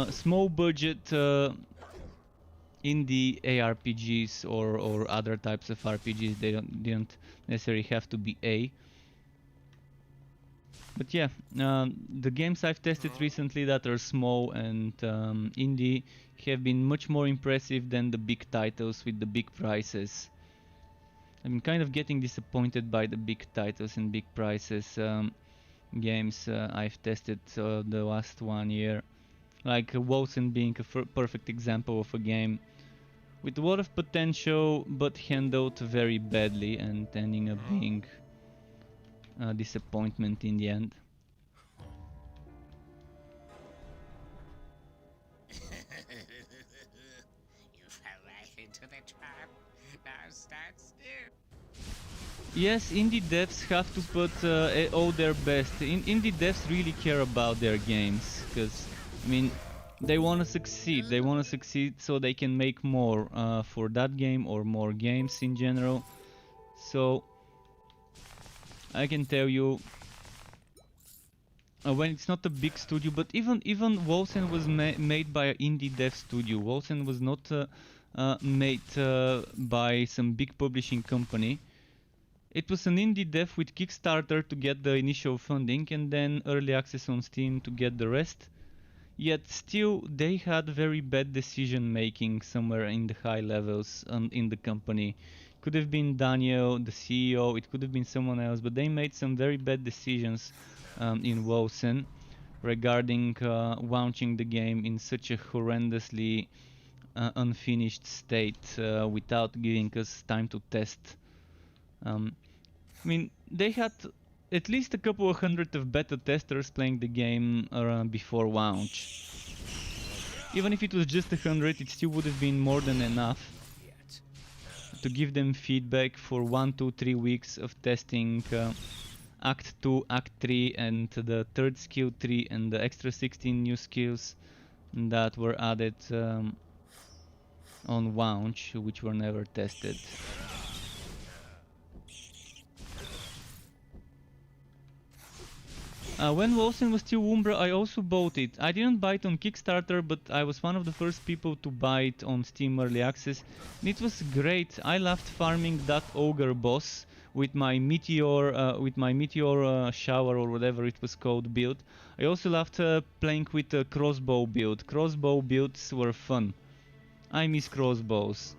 Speaker 1: small budget indie ARPGs or other types of RPGs. They didn't necessarily have to be A. But yeah, the games I've tested recently that are small and indie have been much more impressive than the big titles with the big prices. I'm kind of getting disappointed by the big titles and big prices games I've tested the last 1 year. Like Wolsen being a perfect example of a game with a lot of potential but handled very badly and ending up being a disappointment in the end.
Speaker 4: You fell right into the trap. Now stand still.
Speaker 1: Yes, indie devs have to put all their best. Indie devs really care about their games, because I mean, they want to succeed. They want to succeed so they can make more for that game or more games in general. So I can tell you, when it's not a big studio, but even Wolsen was made by an indie dev studio. Wolsen was not made by some big publishing company. It was an indie dev with Kickstarter to get the initial funding and then early access on Steam to get the rest. Yet still they had very bad decision making somewhere in the high levels in the company. Could have been Daniel, the CEO, it could have been someone else, but they made some very bad decisions in Wosen regarding launching the game in such a horrendously unfinished state without giving us time to test. I mean, they had at least a couple of hundred of beta testers playing the game before launch. Even if it was just 100, it still would have been more than enough to give them feedback for 1, 2, 3 weeks of testing Act 2, Act 3, and the third skill tree, and the extra 16 new skills that were added on launch, which were never tested. When Wilson was still Umbra, I also bought it. I didn't buy it on Kickstarter, but I was one of the first people to buy it on Steam Early Access. And it was great. I loved farming that ogre boss with my meteor, shower or whatever it was called build. I also loved playing with a crossbow build. Crossbow builds were fun. I miss crossbows.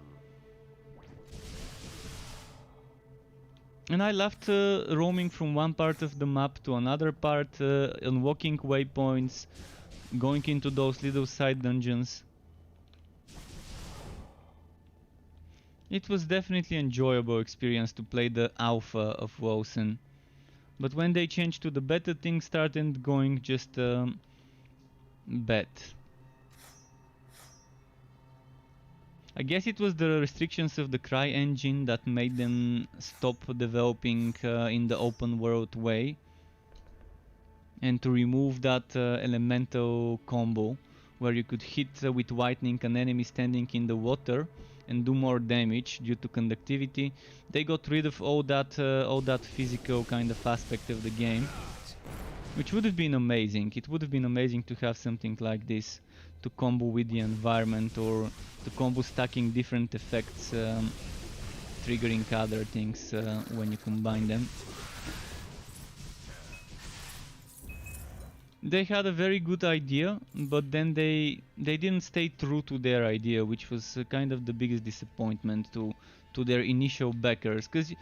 Speaker 1: And I loved roaming from one part of the map to another part, unlocking waypoints, going into those little side dungeons. It was definitely an enjoyable experience to play the alpha of Wosen. But when they changed to the beta, things started going just bad. I guess it was the restrictions of the Cry engine that made them stop developing in the open world way, and to remove that elemental combo where you could hit with lightning an enemy standing in the water and do more damage due to conductivity. They got rid of all that physical kind of aspect of the game, which would have been amazing. It would have been amazing to have something like this to combo with the environment, or to combo stacking different effects, triggering other things when you combine them. They had a very good idea, but then they didn't stay true to their idea, which was kind of the biggest disappointment to their initial backers, because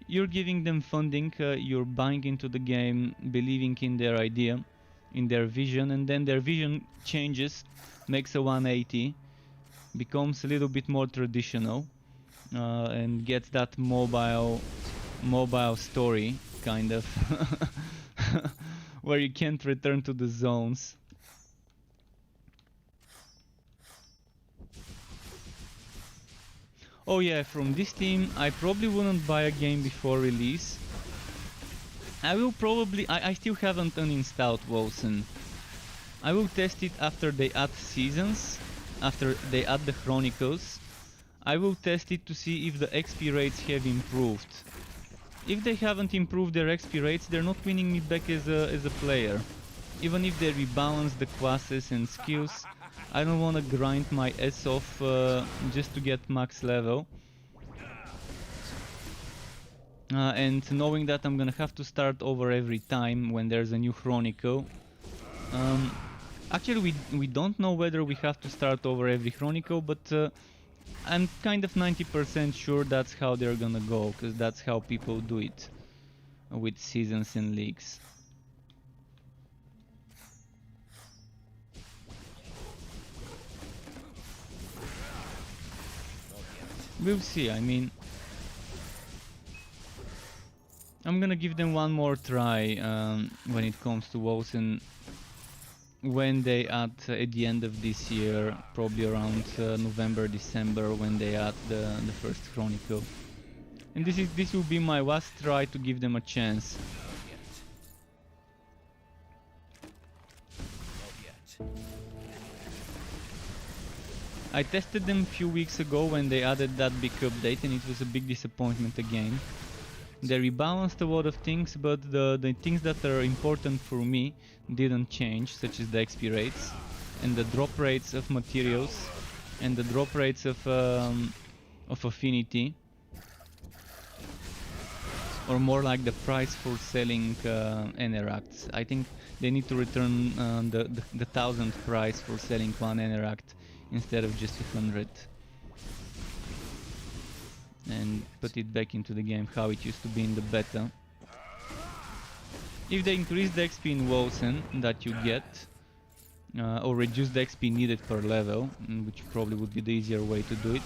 Speaker 1: you're giving them funding, you're buying into the game, believing in their idea, in their vision, and then their vision changes, makes a 180, becomes a little bit more traditional, and gets that mobile story kind of where you can't return to the zones. Oh yeah, from this team I probably wouldn't buy a game before release. I will probably, I still haven't uninstalled Wosen. I will test it after they add seasons, after they add the Chronicles. I will test it to see if the XP rates have improved. If they haven't improved their XP rates, they're not winning me back as a player. Even if they rebalance the classes and skills, I don't want to grind my ass off just to get max level. And knowing that I'm gonna have to start over every time when there's a new Chronicle. Actually, we don't know whether we have to start over every Chronicle, but I'm kind of 90% sure that's how they're gonna go, because that's how people do it with seasons and leagues. We'll see. I mean, I'm gonna give them one more try when it comes to Wosen, when they add at the end of this year, probably around November, December, when they add the first Chronicle. And this will be my last try to give them a chance. I tested them a few weeks ago when they added that big update, and it was a big disappointment again. They rebalanced a lot of things, but the things that are important for me didn't change, such as the XP rates and the drop rates of materials and the drop rates of affinity. or more like the price for selling Eneracts. I think they need to return the 1,000 price for selling one Eneract instead of just 100. And put it back into the game how it used to be in the beta. If they increase the XP in Wosen that you get, or reduce the XP needed per level, which probably would be the easier way to do it,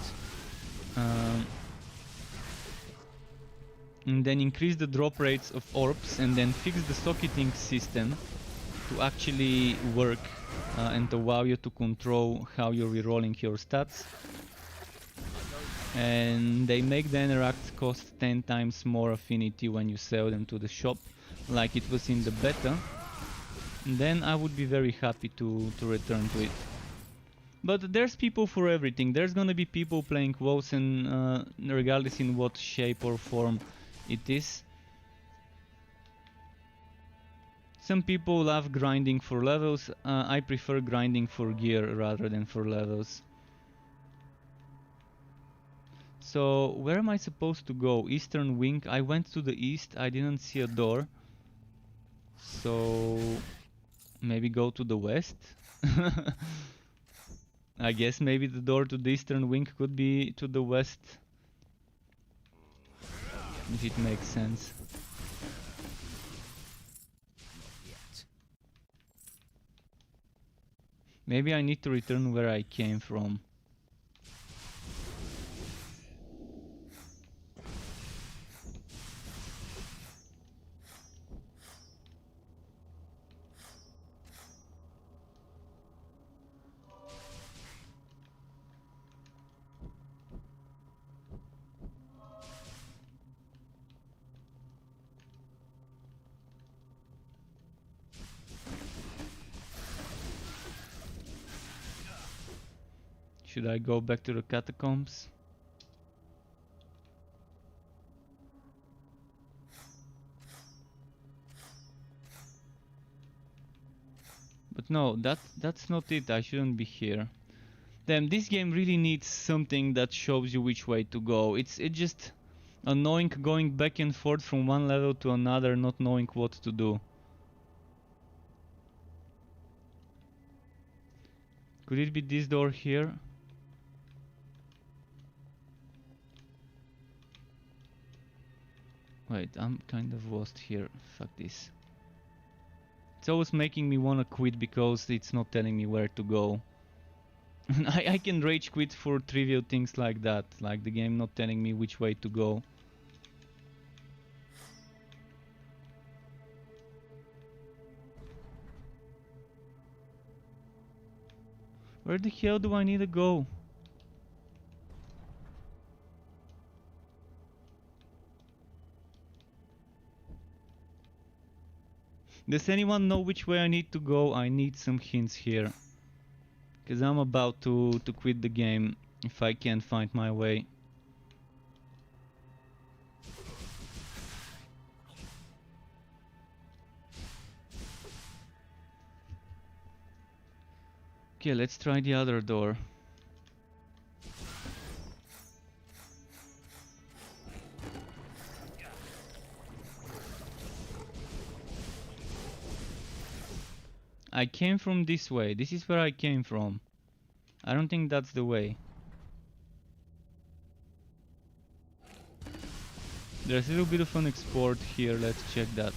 Speaker 1: and then increase the drop rates of orbs, and then fix the socketing system to actually work and allow you to control how you're rerolling your stats. And they make the Eneracts cost 10 times more affinity when you sell them to the shop, like it was in the beta. Then I would be very happy to return to it. But there's people for everything. There's gonna be people playing WoWs, and regardless in what shape or form it is. Some people love grinding for levels. I prefer grinding for gear rather than for levels. So where am I supposed to go? Eastern wing. I went to the east. I didn't see a door. So maybe go to the west. I guess maybe the door to the eastern wing could be to the west, if it makes sense. Maybe I need to return where I came from. Should I go back to the catacombs? But no, that's not it. I shouldn't be here. Damn, this game really needs something that shows you which way to go. It's just annoying going back and forth from one level to another, not knowing what to do. Could it be this door here? Wait, I'm kind of lost here. Fuck this. It's always making me wanna quit because it's not telling me where to go. I can rage quit for trivial things like that, like the game not telling me which way to go. Where the hell do I need to go? Does anyone know which way I need to go? I need some hints here. Cause I'm about to quit the game if I can't find my way. Okay, let's try the other door. I came from this way. This is where I came from. I don't think that's the way. There's a little bit of an export here. Let's check that.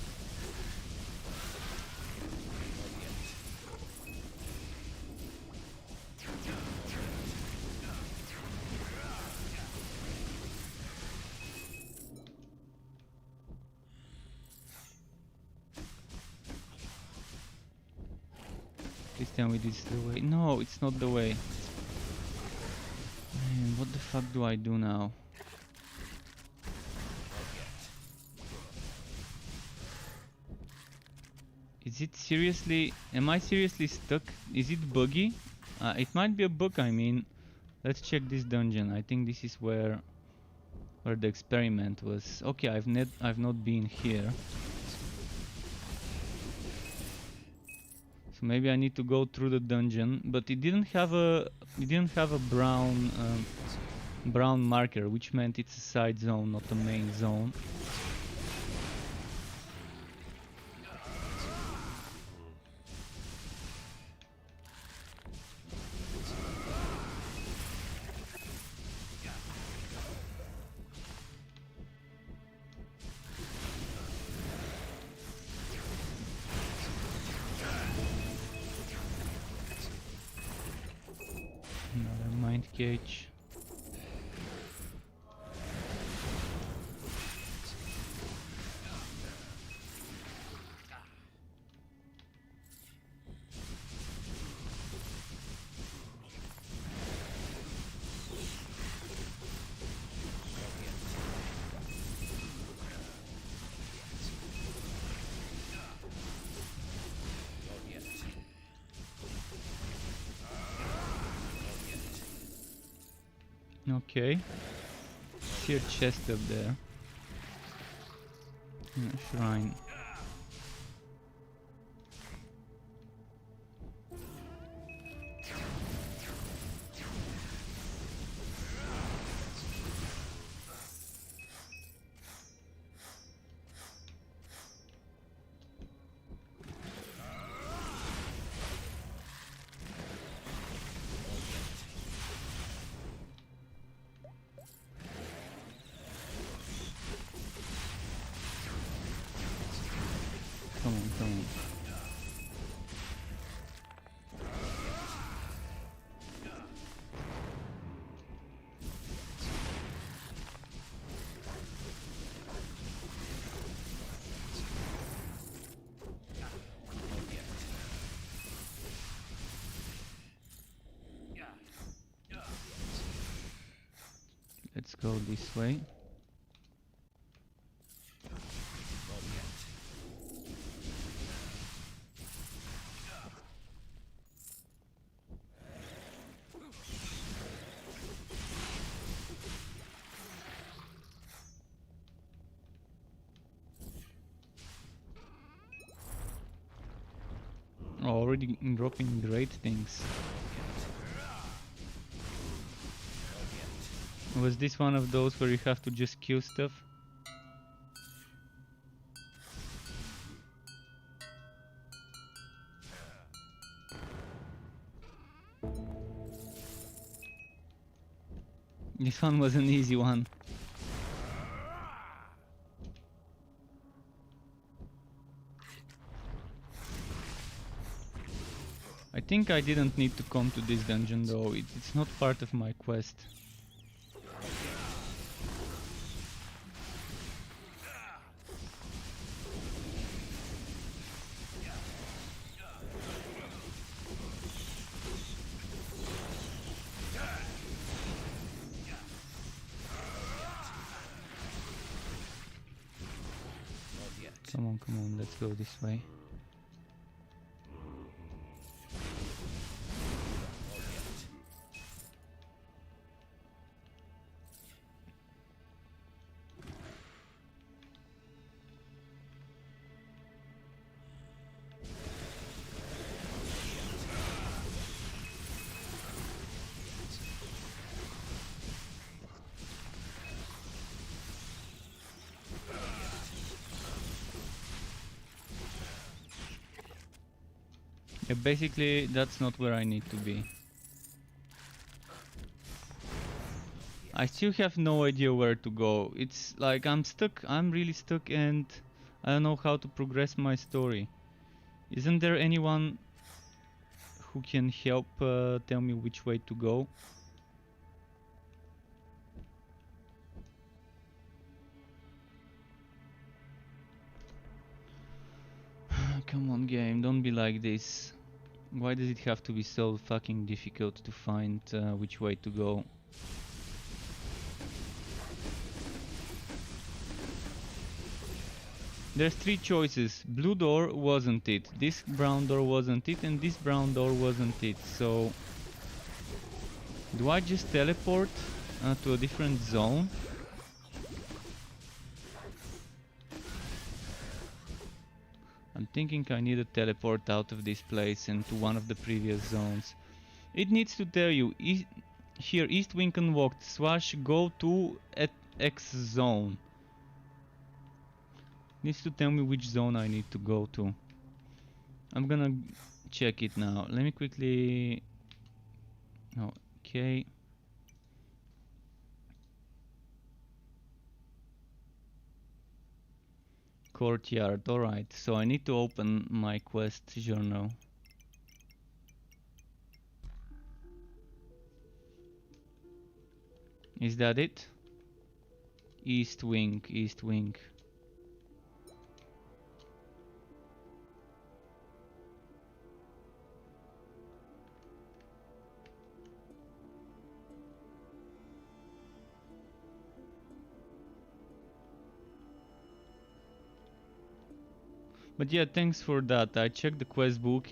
Speaker 1: Please tell me this is the way. No, it's not the way. Man, what the fuck do I do now? Is it seriously... Am I seriously stuck? Is it buggy? It might be a bug, I mean. Let's check this dungeon. I think this is where the experiment was. Okay, I've not been here. So maybe I need to go through the dungeon, but it didn't have a brown marker, which meant it's a side zone, not a main zone. cage. Okay. See a chest up there. Shrine. Come on, come on. Let's go this way. Already dropping great things. Was this one of those where you have to just kill stuff? This one was an easy one. I think I didn't need to come to this dungeon though, it's not part of my quest. Come on, let's go this way. Yeah, basically that's not where I need to be. I still have no idea where to go. It's like I'm stuck, I'm really stuck, and I don't know how to progress my story. Isn't there anyone who can help tell me which way to go? Come on, game, don't be like this. Why does it have to be so fucking difficult to find which way to go? There's three choices. Blue door wasn't it, this brown door wasn't it, and this brown door wasn't it. So do I just teleport to a different zone? I'm thinking I need to teleport out of this place and to one of the previous zones. It needs to tell you, here East Wincan walked, swash, go to at X zone. Needs to tell me which zone I need to go to. I'm gonna check it now. Let me quickly... Okay. Courtyard, alright. So I need to open my quest journal. Is that it? East wing, east wing. But yeah, thanks for that. I checked the quest book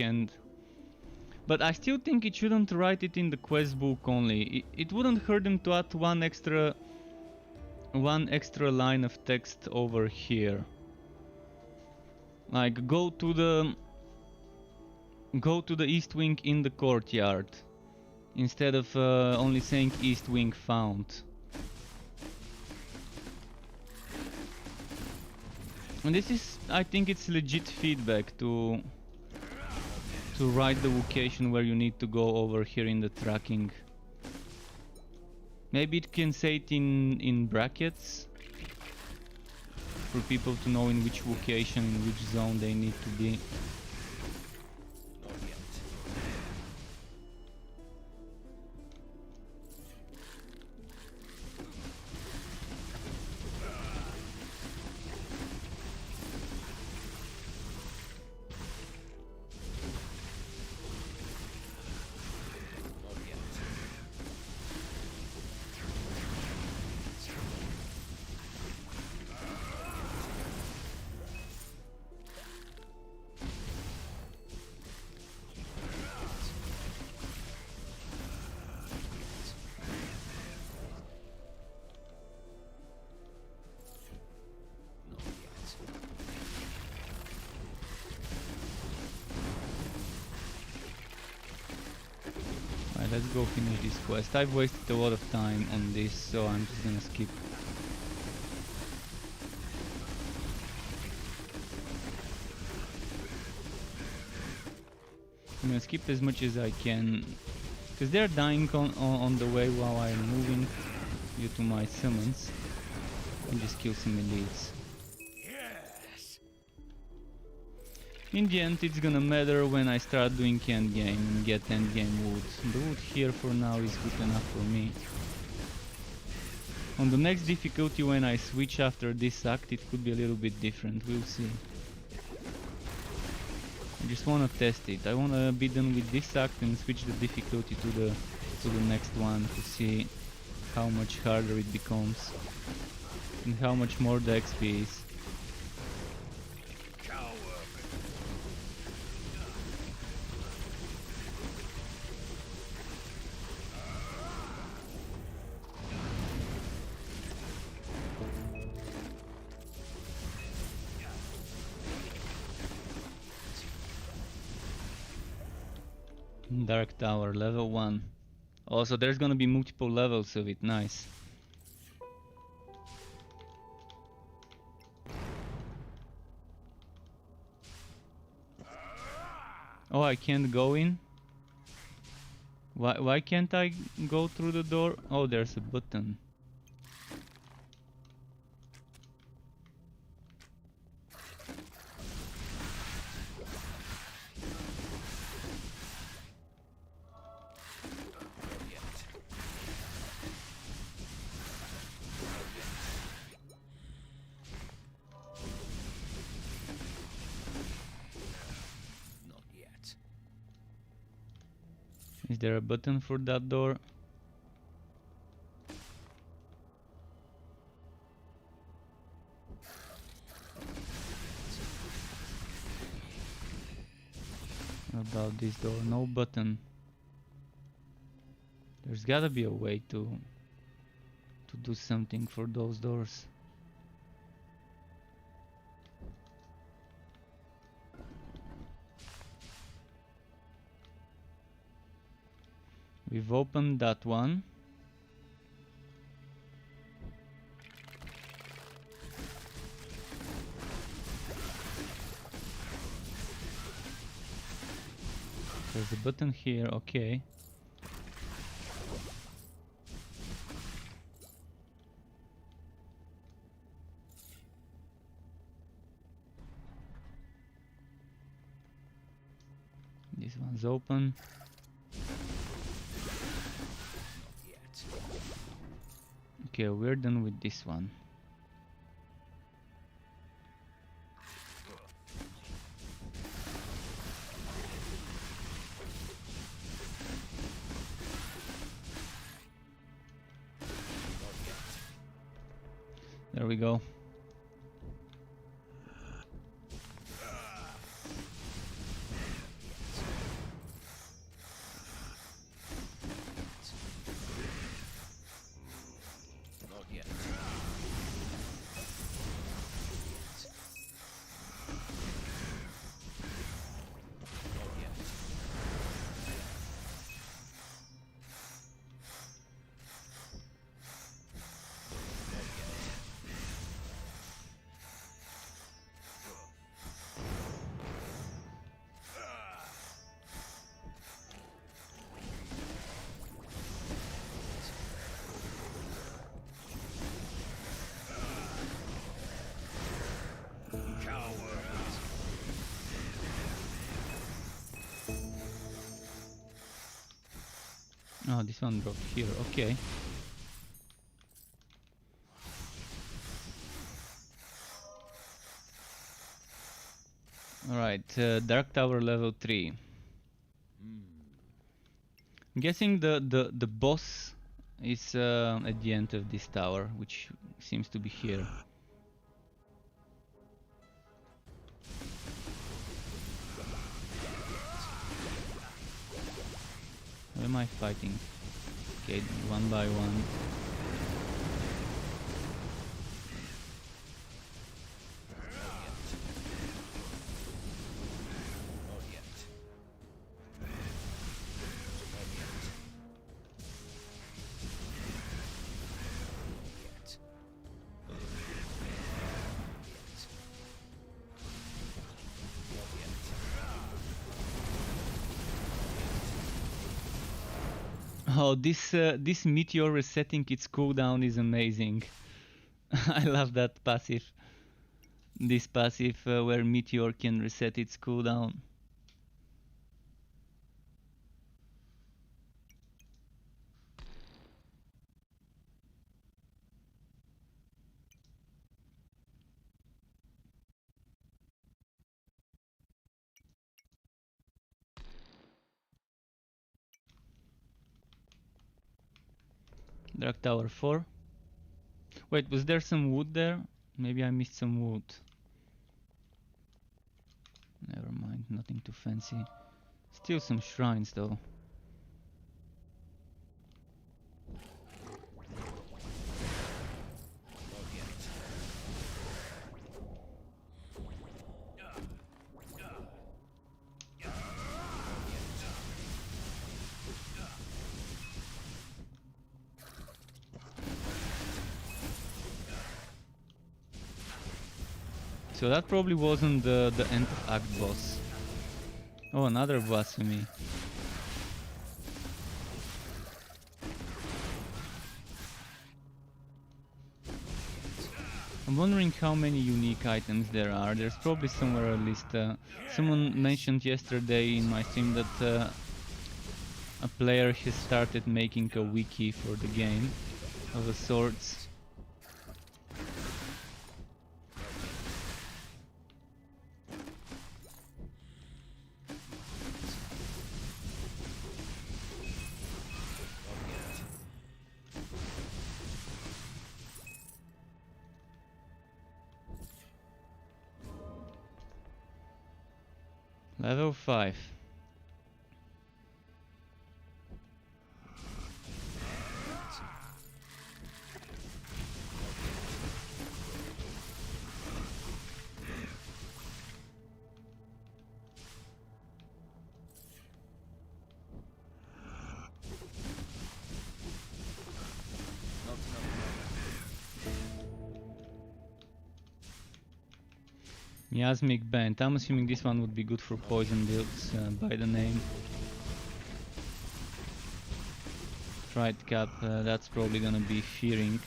Speaker 1: but I still think it shouldn't write it in the quest book only. It wouldn't hurt them to add one extra line of text over here. Like go to the east wing in the courtyard instead of only saying east wing found. And this is, I think it's legit feedback to write the location where you need to go over here in the tracking. Maybe it can say it in brackets for people to know in which location, in which zone they need to be. Let's go finish this quest. I've wasted a lot of time on this, so I'm just gonna skip. I'm gonna skip as much as I can, because they're dying on the way while I'm moving due to my summons. And just kill some elites. In the end, it's gonna matter when I start doing endgame and get endgame wood. The wood here for now is good enough for me. On the next difficulty, when I switch after this act, it could be a little bit different. We'll see. I just wanna test it. I wanna be done with this act and switch the difficulty to the next one to see how much harder it becomes and how much more the XP is. Dark Tower, level 1. Also, there's gonna be multiple levels of it, nice. Oh, I can't go in? Why can't I go through the door? Oh, there's a button. Is there a button for that door? What about this door? No button. There's gotta be a way to do something for those doors. We've opened that one. There's a button here, okay. This one's open. Okay, we're done with this one. There we go.
Speaker 2: Not yet. Not yet.
Speaker 1: Oh, this one dropped here. Okay. Alright, Dark Tower level 3. I'm guessing the boss is at the end of this tower, which seems to be here. Who am I fighting? Okay, one by one.
Speaker 2: Not yet.
Speaker 1: Oh, this meteor resetting its cooldown is amazing. I love that passive. This passive where meteor can reset its cooldown. Dark Tower 4. Wait, was there some wood there? Maybe I missed some wood. Never mind, nothing too fancy. Still some shrines though. So that probably wasn't the end of Act boss. Oh, another blasphemy. I'm wondering how many unique items there are. There's probably somewhere at least. Someone mentioned yesterday in my stream that a player has started making a wiki for the game of the sorts. Level 5. Miasmic Band. I'm assuming this one would be good for poison builds by the name. Tried Cap, that's probably gonna be Fearing.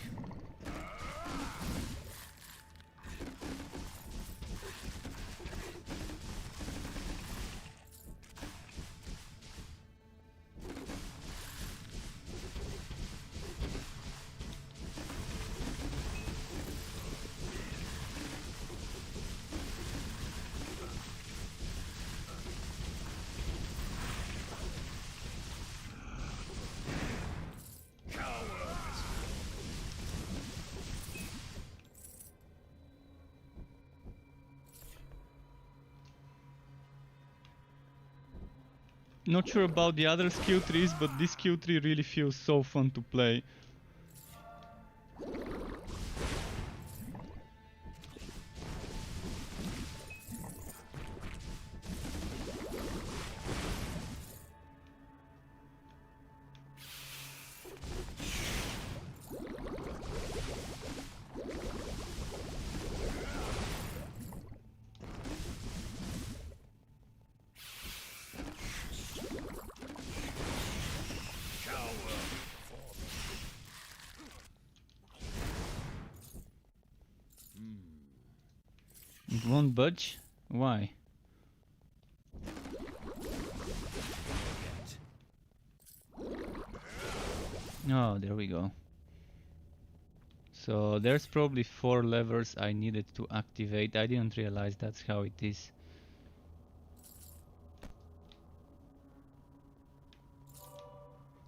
Speaker 1: Not sure about the other skill trees, but this skill tree really feels so fun to play. It won't budge? Why? Oh, there we go. So there's probably 4 levers I needed to activate. I didn't realize that's how it is.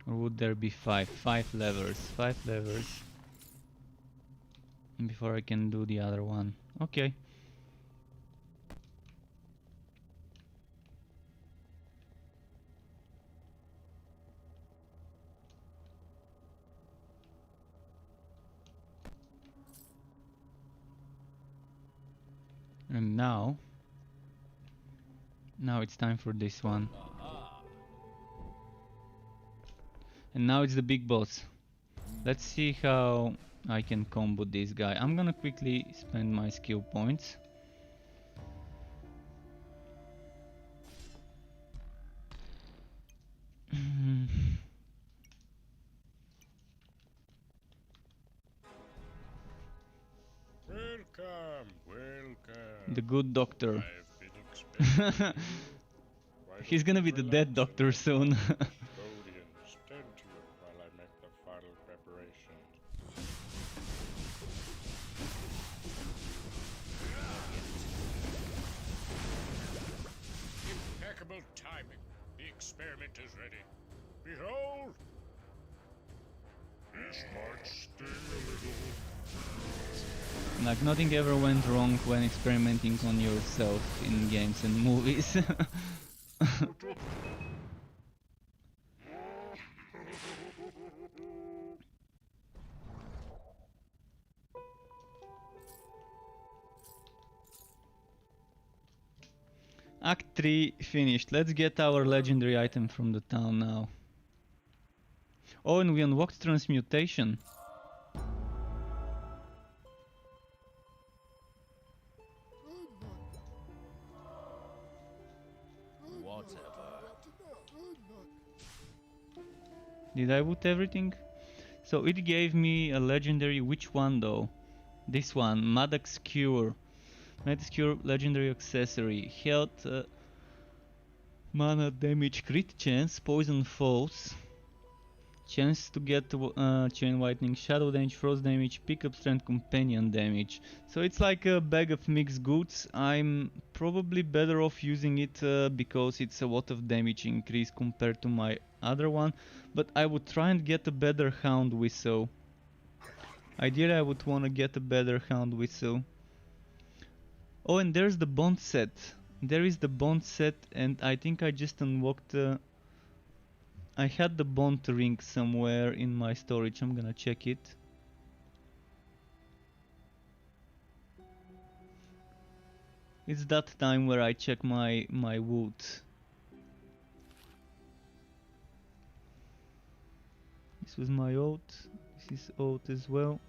Speaker 1: Or would there be 5? 5 levers. 5 levers. Before I can do the other one. Okay. And now it's time for this one. And now it's the big boss. Let's see how I can combo this guy. I'm gonna quickly spend my skill points.
Speaker 2: Welcome, welcome.
Speaker 1: The good doctor.
Speaker 2: I've been expecting. Why
Speaker 1: He's
Speaker 2: don't
Speaker 1: gonna
Speaker 2: you
Speaker 1: be the dead
Speaker 2: relax
Speaker 1: doctor
Speaker 2: and
Speaker 1: soon.
Speaker 2: custodians tend to you while I make the final preparations. Impeccable timing. The experiment is ready. Behold! This might sting a little.
Speaker 1: Like nothing ever went wrong when experimenting on yourself in games and movies. Act 3 finished. Let's get our legendary item from the town now. Oh, and we unlocked transmutation. Did I put everything? So it gave me a legendary, which one though? This one, Maddox Cure. Maddox Cure legendary accessory. Health, mana damage, crit chance, poison foes. Chance to get chain whitening, shadow damage, frost damage, pickup strength, companion damage. So it's like a bag of mixed goods. I'm probably better off using it because it's a lot of damage increase compared to my other one. But I would try and get a better Hound Whistle. Ideally I would want to get a better Hound Whistle. Oh, and there's the Bond set. There is the Bond set, and I think I just unlocked... I had the Bond ring somewhere in my storage. I'm gonna check it. It's that time where I check my wood. This was my oath. This is oath as well.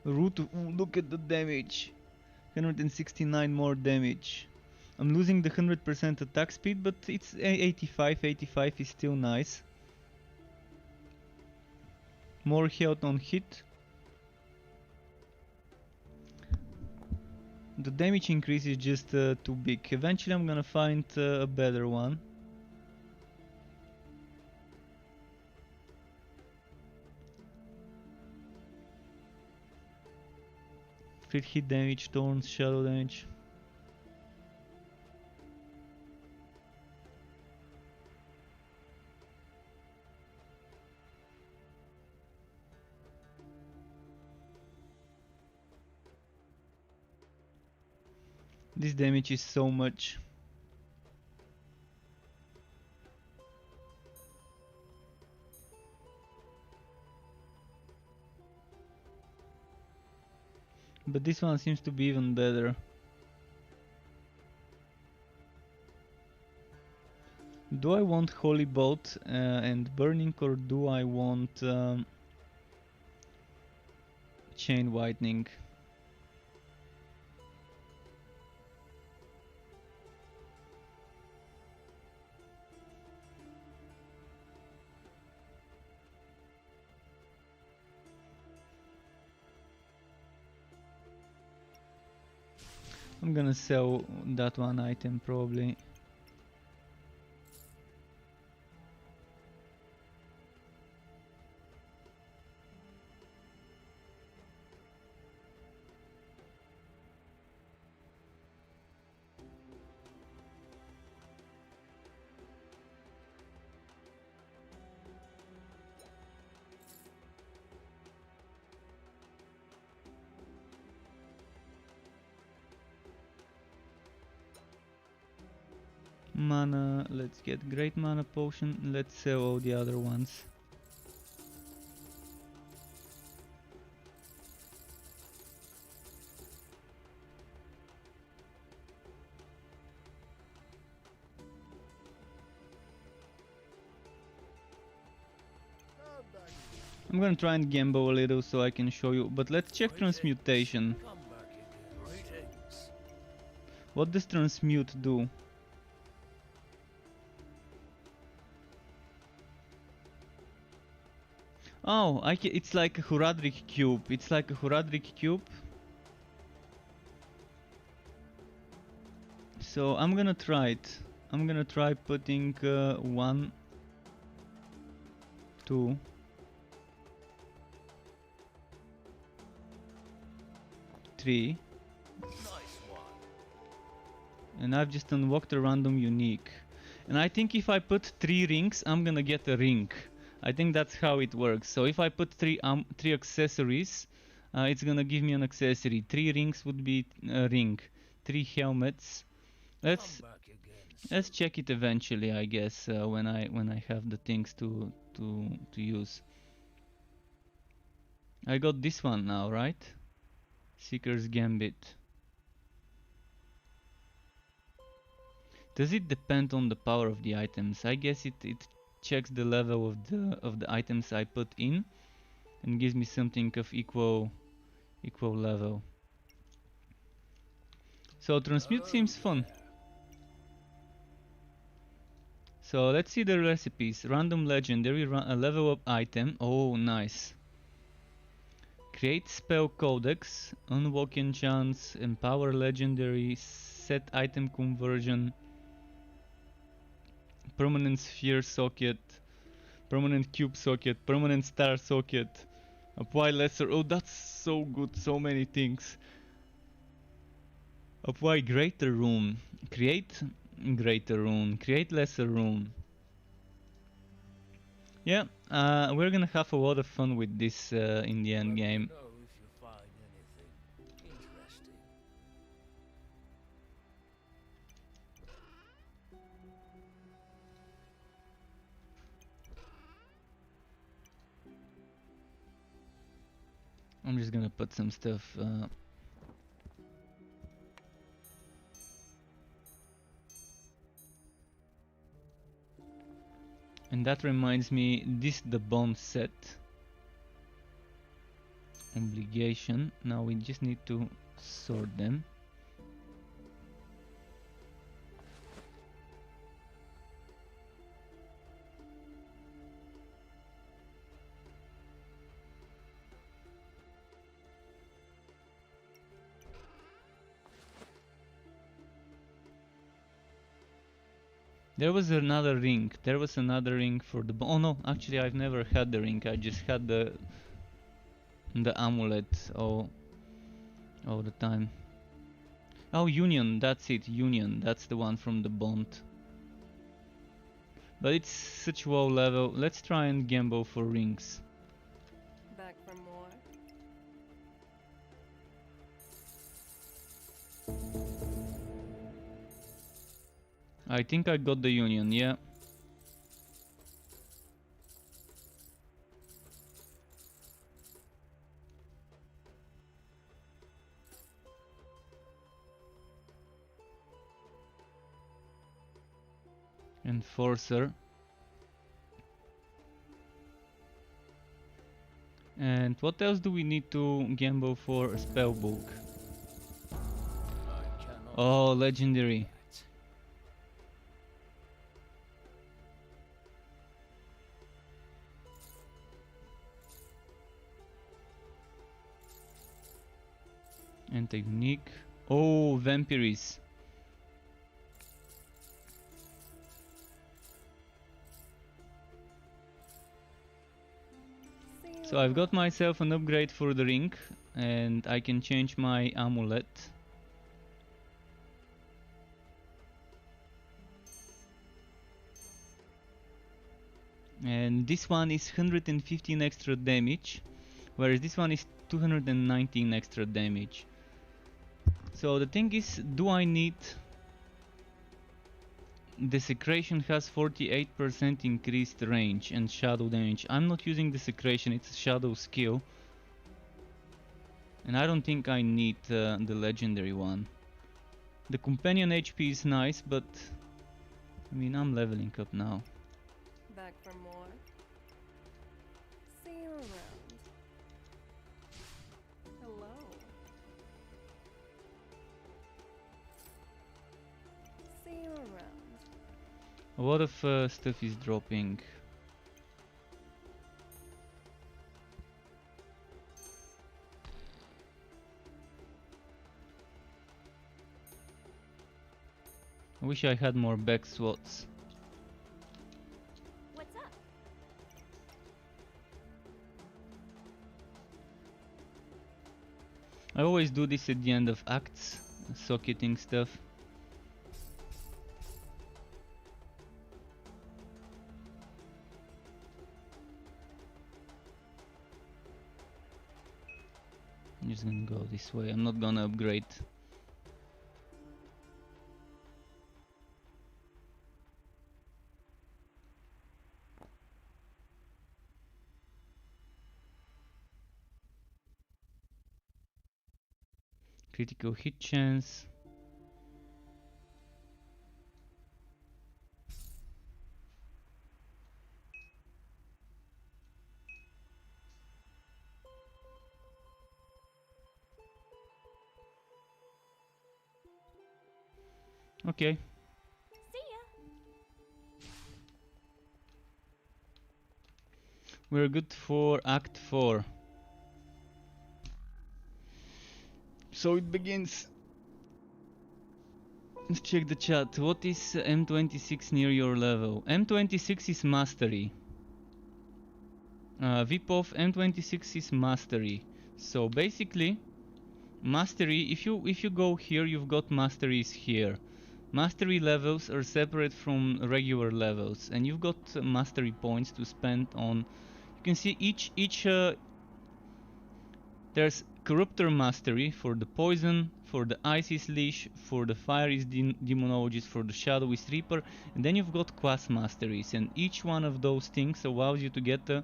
Speaker 1: Root, ooh, look at the damage. 169 more damage. I'm losing the 100% attack speed, but it's 85. 85 is still nice. More health on hit. The damage increase is just too big. Eventually I'm gonna find a better one. Crit hit damage, thorns, shadow damage. This damage is so much. But this one seems to be even better. Do I want Holy Bolt and Burning, or do I want Chain Whitening? I'm gonna sell that one item probably. Mana, let's get great mana potion, let's sell all the other ones.
Speaker 3: Come back.
Speaker 1: I'm gonna try and gamble a little so I can show you, but let's check transmutation.
Speaker 2: Come back again. Greetings.
Speaker 1: What does transmute do? Oh, it's like a Horadric cube. It's like a Horadric cube. So I'm gonna try it. I'm gonna try putting 1, 2, 3,
Speaker 2: Nice one.
Speaker 1: and I've just unlocked a random unique. And I think if I put 3 rings, I'm gonna get a ring. I think that's how it works. So if I put 3 accessories, it's gonna give me an accessory. 3 rings would be a ring. 3 helmets. Let's
Speaker 2: Come back again.
Speaker 1: let's check it eventually, I guess, when I have the things to use. I got this one now, right? Seeker's Gambit. Does it depend on the power of the items? I guess it checks the level of the items I put in and gives me something of equal level. So transmute seems fun. So let's see the recipes. Random legendary, a level up item. Oh, nice. Create spell codex, unlock enchants, empower legendary, set item conversion, permanent sphere socket, permanent cube socket, permanent star socket, apply lesser. Oh, that's so good. So many things. Apply greater rune, create greater rune, create lesser rune. Yeah, we're gonna have a lot of fun with this in the end game.
Speaker 2: Let me know if you find anything interesting.
Speaker 1: I'm just gonna put some stuff. And that reminds me, this the bond set. Obligation. Now we just need to sort them. There was another ring. There was another ring for the. Oh no, actually I've never had the ring. I just had the amulet all the time. Oh, Union. That's it. Union. That's the one from the bond. But it's such low level. Let's try and gamble for rings.
Speaker 5: Back for more?
Speaker 1: I think I got the union, yeah. Enforcer. And what else do we need to gamble for a spellbook?
Speaker 2: I cannot
Speaker 1: Oh, legendary. Anti-unique. Oh, Vampiris. So I've got myself an upgrade for the ring, and I can change my amulet. And this one is 115 extra damage, whereas this one is 219 extra damage. So the thing is, do I need... Desecration has 48% increased range and shadow damage. I'm not using Desecration, it's a shadow skill. And I don't think I need the legendary one. The companion HP is nice, but I mean, I'm leveling up now.
Speaker 5: Back for more. See you around. Hello. See you around.
Speaker 1: A lot of stuff is dropping. I wish I had more back slots.
Speaker 5: What's up?
Speaker 1: I always do this at the end of acts, socketing stuff. I'm just gonna go this way, I'm not gonna upgrade. Critical hit chance. Okay.
Speaker 5: See ya.
Speaker 1: We're good for Act 4. So it begins. Let's check the chat. What is M26 near your level? M26 is Mastery. VIP of M26 is Mastery. So basically, Mastery, if you go here, you've got Masteries here. Mastery levels are separate from regular levels, and you've got Mastery points to spend on. You can see each there's Corruptor Mastery for the Poison, for the Isis Leash, for the Fiery Demonologist, for the Shadowist Reaper, and then you've got Quas Masteries, and each one of those things allows you to get a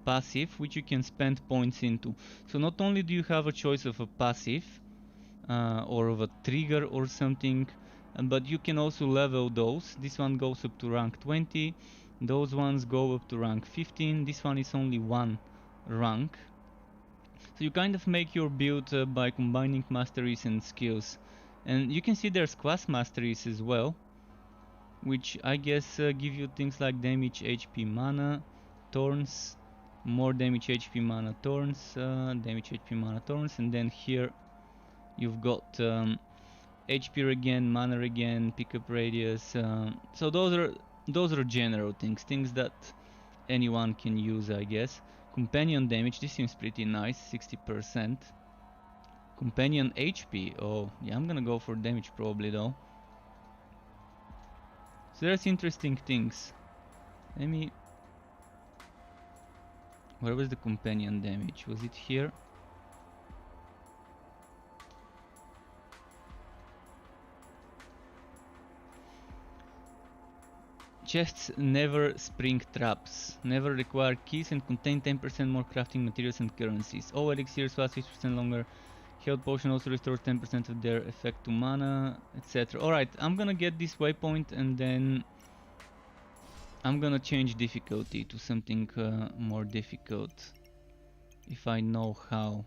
Speaker 1: passive which you can spend points into. So not only do you have a choice of a passive or of a trigger or something, but you can also level those. This one goes up to rank 20, those ones go up to rank 15, this one is only one rank. So you kind of make your build by combining masteries and skills. And you can see there's class masteries as well, which I guess give you things like damage, HP, mana, thorns, more damage, HP, mana, thorns, damage, HP, mana, thorns, and then here you've got HP regen, mana regen, pickup radius. So those are general things that anyone can use, I guess. Companion damage, this seems pretty nice, 60%. Companion HP, oh yeah, I'm gonna go for damage probably though. So there's interesting things. Let me... Where was the companion damage? Was it here? Chests never spring traps, never require keys and contain 10% more crafting materials and currencies. All elixirs last 50% longer. Health potion also restores 10% of their effect to mana, etc. Alright, I'm gonna get this waypoint and then I'm gonna change difficulty to something more difficult, if I know how.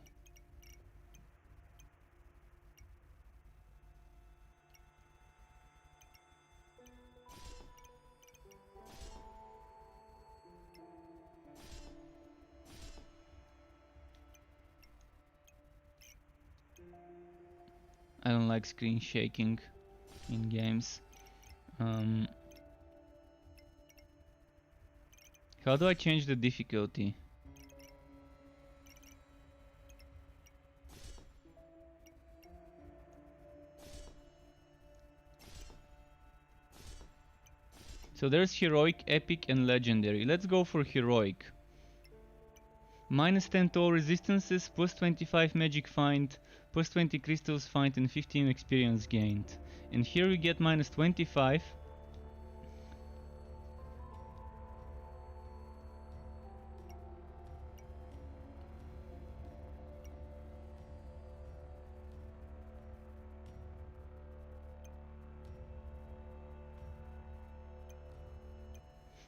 Speaker 1: I don't like screen shaking in games. How do I change the difficulty? So there's heroic, epic and legendary. Let's go for heroic. Minus 10 to all resistances, plus 25 magic find, plus 20 crystals find and 15 experience gained. And here we get minus 25.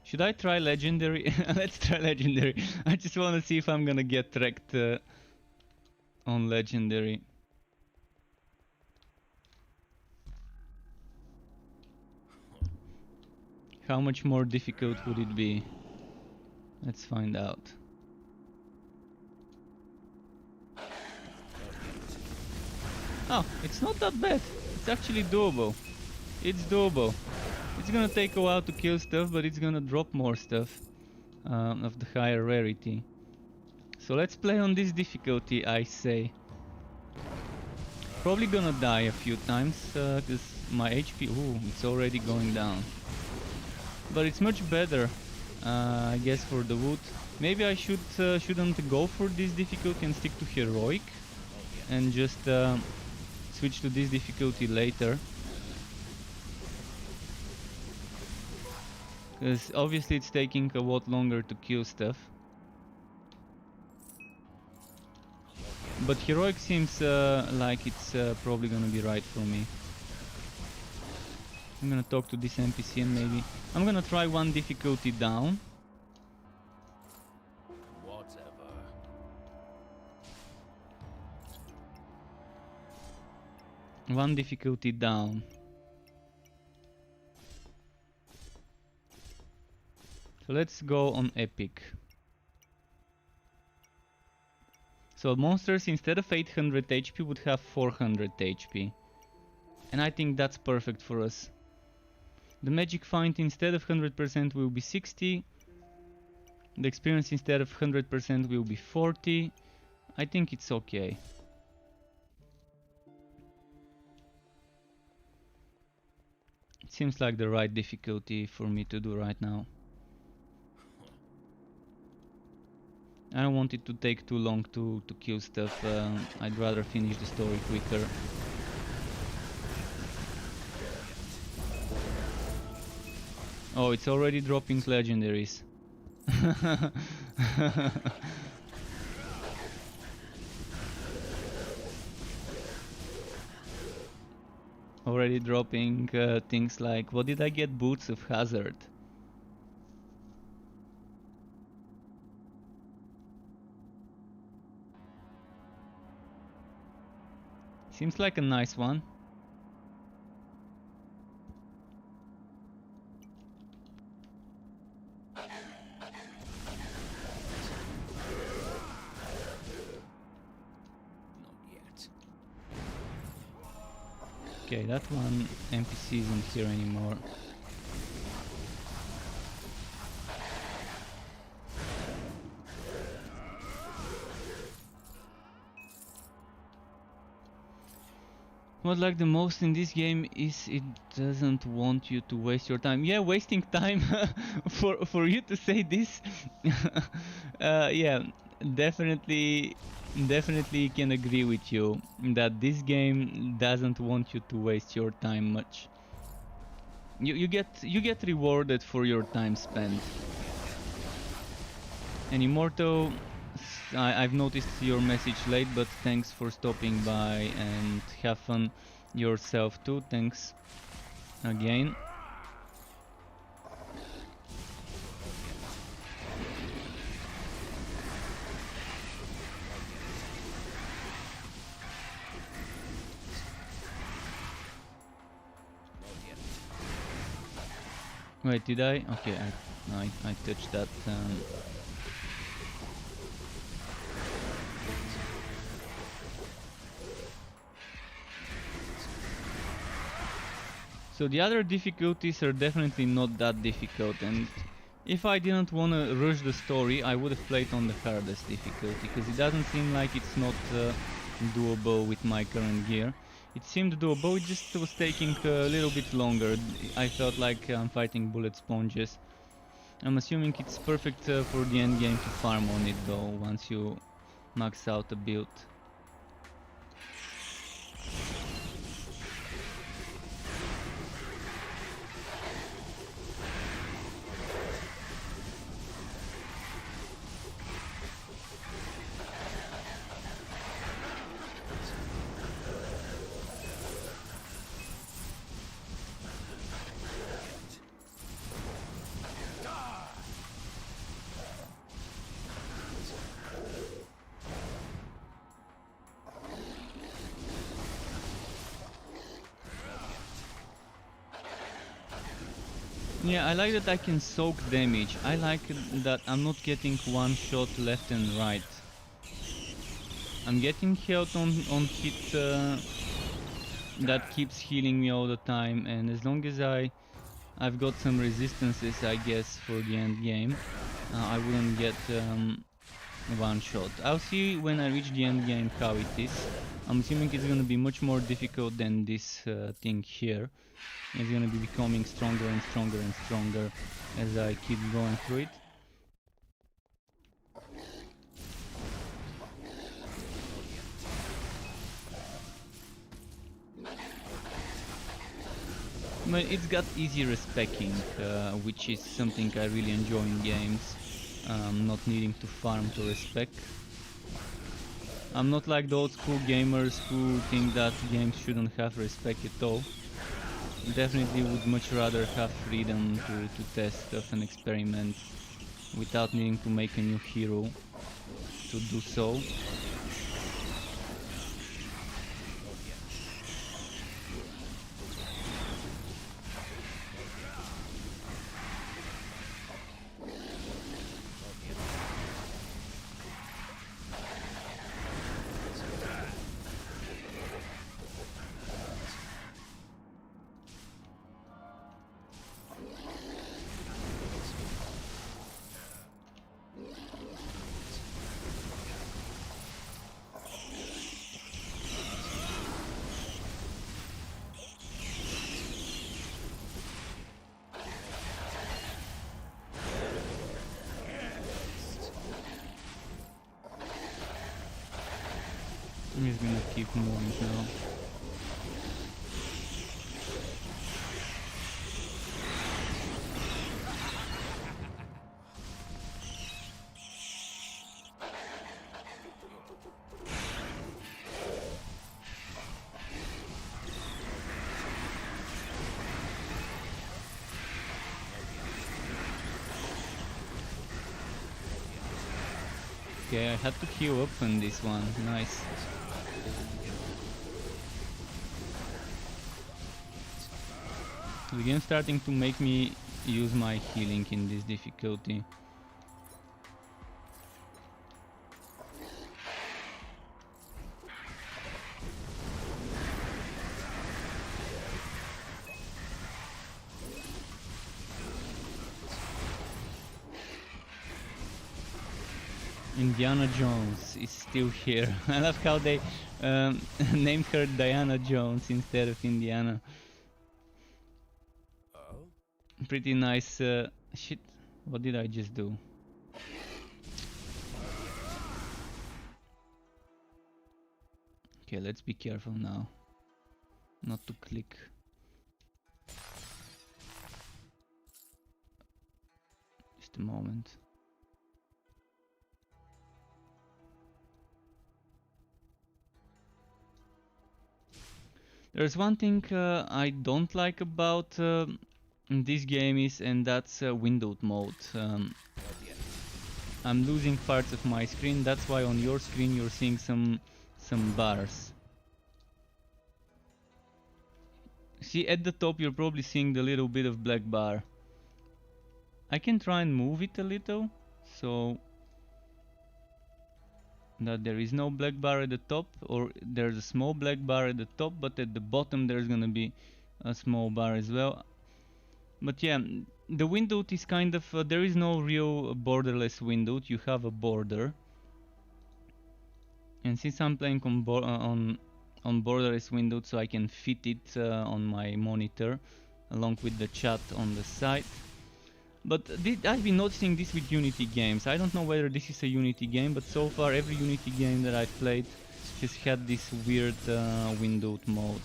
Speaker 1: Should I try legendary? Let's try legendary. I just want to see if I'm gonna get wrecked on legendary. How much more difficult would it be? Let's find out. Oh, it's not that bad. It's actually doable. It's doable. It's gonna take a while to kill stuff, but it's gonna drop more stuff of the higher rarity. So let's play on this difficulty, I say. Probably gonna die a few times, because my HP, ooh, it's already going down. But it's much better, I guess, for the wood. Maybe I shouldn't go for this difficulty and stick to heroic, and just switch to this difficulty later. Because obviously it's taking a lot longer to kill stuff. But heroic seems like it's probably gonna be right for me. I'm gonna talk to this NPC and maybe I'm gonna try one difficulty down.
Speaker 2: Whatever.
Speaker 1: One difficulty down. So let's go on epic. So monsters instead of 800 HP would have 400 HP. And I think that's perfect for us. The magic find instead of 100% will be 60. The experience instead of 100% will be 40. I think it's okay. It seems like the right difficulty for me to do right now. I don't want it to take too long to kill stuff. I'd rather finish the story quicker. Oh, it's already dropping legendaries. Already dropping things like, what did I get? Boots of Hazard. Seems like a nice one. Okay, that one NPC isn't here anymore. What I like the most in this game is it doesn't want you to waste your time. Yeah, wasting time for you to say this. Yeah, definitely can agree with you that this game doesn't want you to waste your time much. you get rewarded for your time spent. And Immorto, I've noticed your message late, but thanks for stopping by and have fun yourself too. Thanks again. Wait, did I? Okay, I touched that. So the other difficulties are definitely not that difficult, and if I didn't want to rush the story, I would have played on the hardest difficulty, because it doesn't seem like it's not doable with my current gear. It seemed doable, it just was taking a little bit longer. I felt like I'm fighting bullet sponges. I'm assuming it's perfect for the end game to farm on it though, once you max out a build. Yeah, I like that I can soak damage. I like that I'm not getting one shot left and right. I'm getting health on hit that keeps healing me all the time, and as long as I've got some resistances, I guess, for the end game, I wouldn't get one shot. I'll see when I reach the end game how it is. I'm assuming it's gonna be much more difficult than this thing here. It's gonna be becoming stronger and stronger and stronger as I keep going through it. But it's got easy respecking, which is something I really enjoy in games. Not needing to farm to respec. I'm not like the old school gamers who think that games shouldn't have respec at all. Definitely would much rather have freedom to test stuff and experiment without needing to make a new hero to do so. I'm just gonna keep moving now. Okay, I had to queue up on this one. Nice. The game's starting to make me use my healing in this difficulty. Indiana Jones is still here. I love how they named her Diana Jones instead of Indiana. Pretty nice. Shit, what did I just do? Okay, let's be careful now. Not to click. the moment. There's one thing I don't like about this game is, and that's windowed mode. I'm losing parts of my screen, that's why on your screen you're seeing some bars. See, at the top you're probably seeing the little bit of black bar. I can try and move it a little, so that there is no black bar at the top, or there's a small black bar at the top, but at the bottom there's gonna be a small bar as well. But yeah, the windowed is kind of, there is no real borderless windowed, you have a border. And since I'm playing on borderless windowed, so I can fit it on my monitor along with the chat on the side. But I've been noticing this with Unity games. I don't know whether this is a Unity game, but so far every Unity game that I've played has had this weird windowed mode.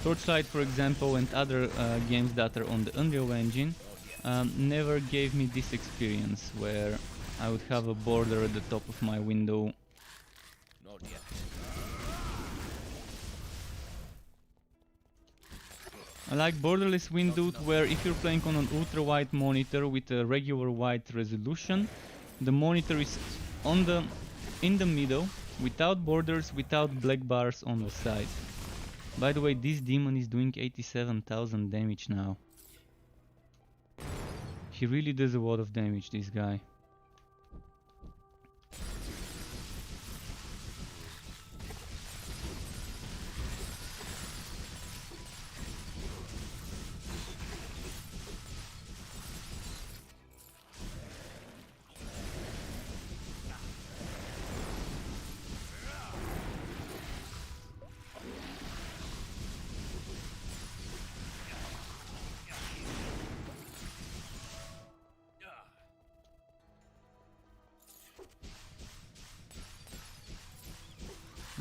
Speaker 1: Torchlight, for example, and other games that are on the Unreal Engine never gave me this experience where I would have a border at the top of my window.
Speaker 2: Not yet.
Speaker 1: I like borderless windowed, where if you're playing on an ultra wide monitor with a regular wide resolution, the monitor is in the middle, without borders, without black bars on the side. By the way, this demon is doing 87,000 damage now. He really does a lot of damage, this guy.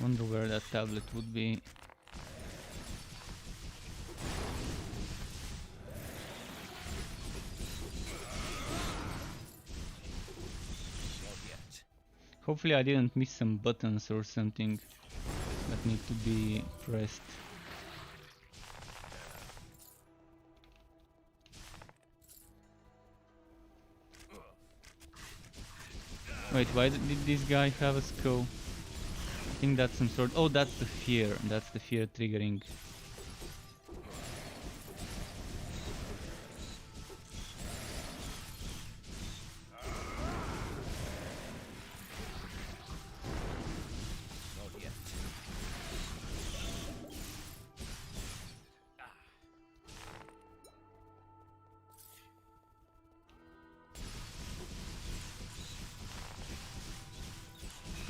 Speaker 1: Wonder where that tablet would be. Hopefully I didn't miss some buttons or something that need to be pressed. Wait, why did this guy have a skull? I think that's some sort... Oh, that's the fear. That's the fear triggering.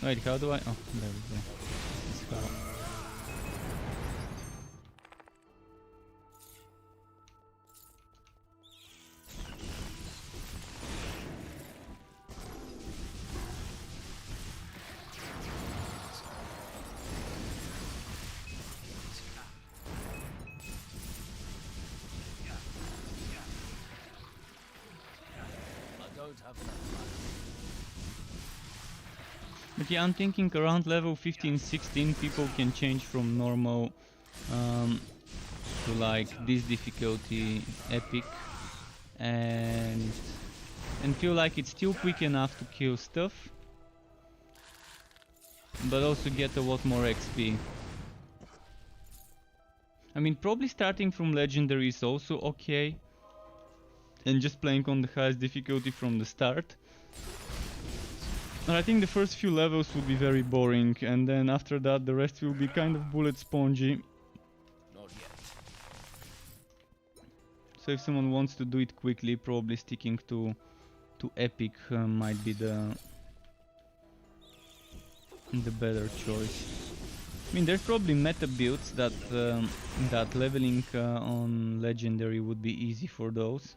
Speaker 1: Wait, how do I... Oh, there we go. This is how.
Speaker 2: I don't have enough money.
Speaker 1: But yeah, I'm thinking around level 15-16 people can change from normal to like this difficulty, epic, and feel like it's still quick enough to kill stuff, but also get a lot more XP. I mean, probably starting from legendary is also okay, and just playing on the highest difficulty from the start. And I think the first few levels will be very boring, and then after that the rest will be kind of bullet spongy.
Speaker 2: Not yet.
Speaker 1: So if someone wants to do it quickly, probably sticking to epic might be the better choice. I mean, there's probably meta builds that that leveling on legendary would be easy for those.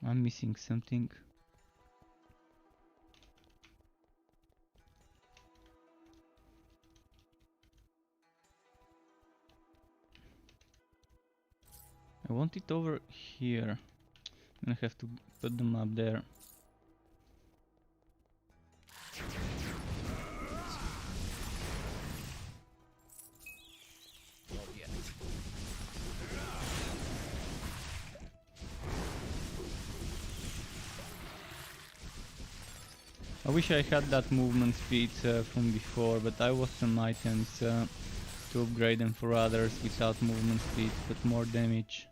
Speaker 1: I'm missing something. I want it over here. I'm gonna have to put them up there. I wish I had that movement speed from before, but I was some items to upgrade them for others without movement speed, but more damage.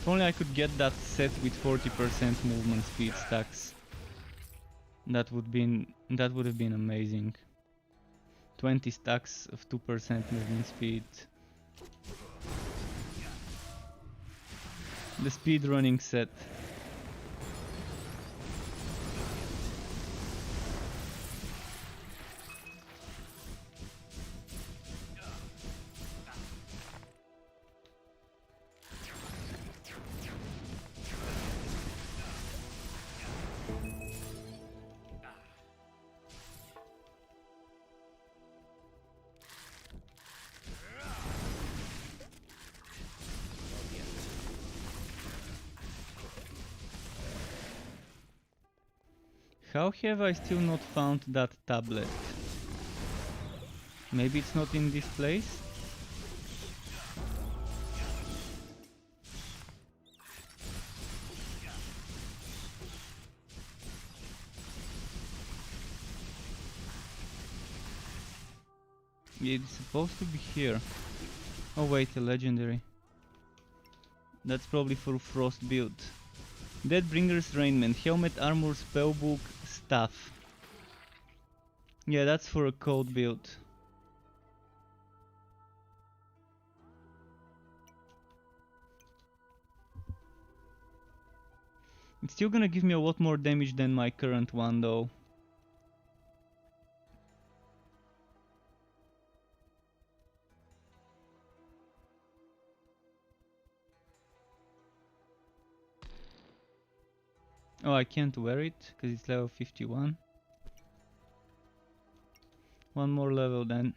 Speaker 1: If only I could get that set with 40% movement speed stacks. That would have been amazing. 20 stacks of 2% movement speed. The speedrunning set. How have I still not found that tablet? Maybe it's not in this place? Yeah, it's supposed to be here. Oh wait, a legendary. That's probably for Frost build. Deadbringer's Raiment, Helmet, Armor, Spellbook, Staff. Yeah, that's for a cold build. It's still gonna give me a lot more damage than my current one though. Oh, I can't wear it because it's level 51. One more level then.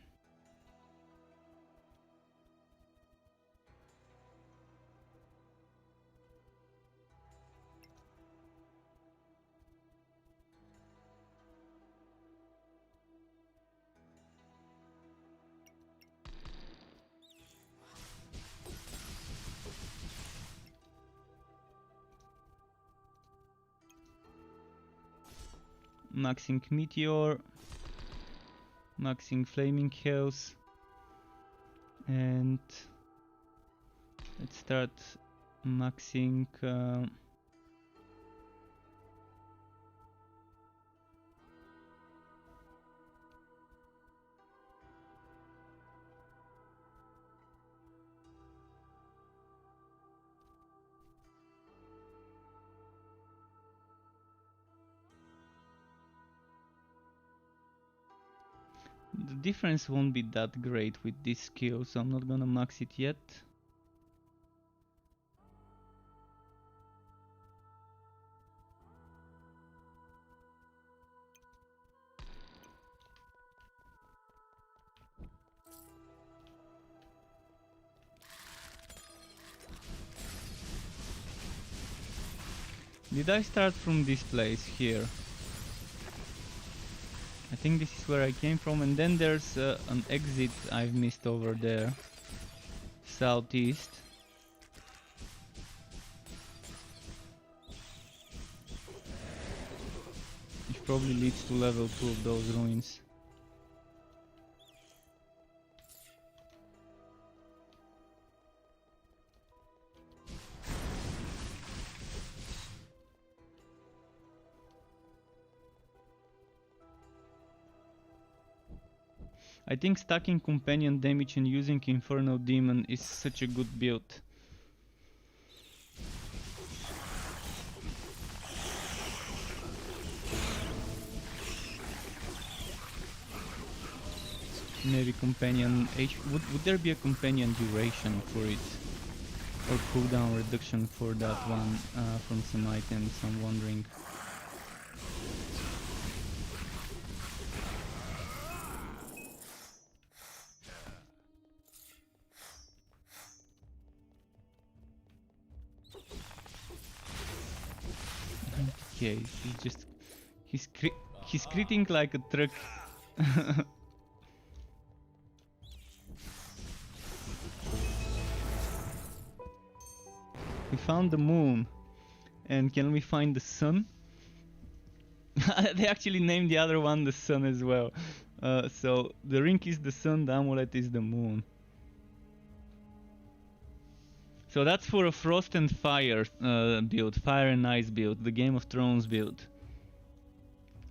Speaker 1: Maxing Meteor, maxing Flaming Hells, and let's start maxing the difference won't be that great with this skill, so I'm not gonna max it yet. Did I start from this place here? I think this is where I came from, and then there's an exit I've missed over there. Southeast. Which probably leads to level 2 of those ruins. I think stacking companion damage and using Infernal Demon is such a good build. Maybe companion H. Would there be a companion duration for it? Or cooldown reduction for that one from some items, I'm wondering. case. He's critting like a truck. We found the moon. And can we find the sun? They actually named the other one the sun as well. So the ring is the sun, the amulet is the moon. So that's for a Frost and Fire build, Fire and Ice build, the Game of Thrones build.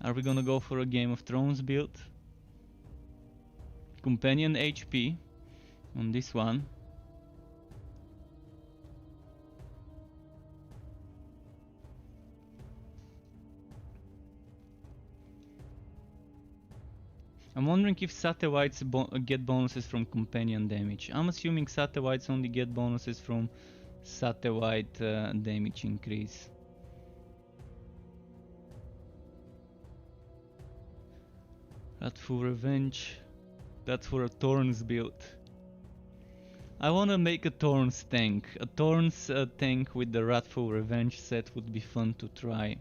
Speaker 1: Are we gonna go for a Game of Thrones build? Companion HP on this one. I'm wondering if Satellites get bonuses from companion damage. I'm assuming Satellites only get bonuses from Satellite damage increase. Wrathful Revenge. That's for a Thorns build. I wanna make a Thorns tank. A Thorns tank with the Wrathful Revenge set would be fun to try.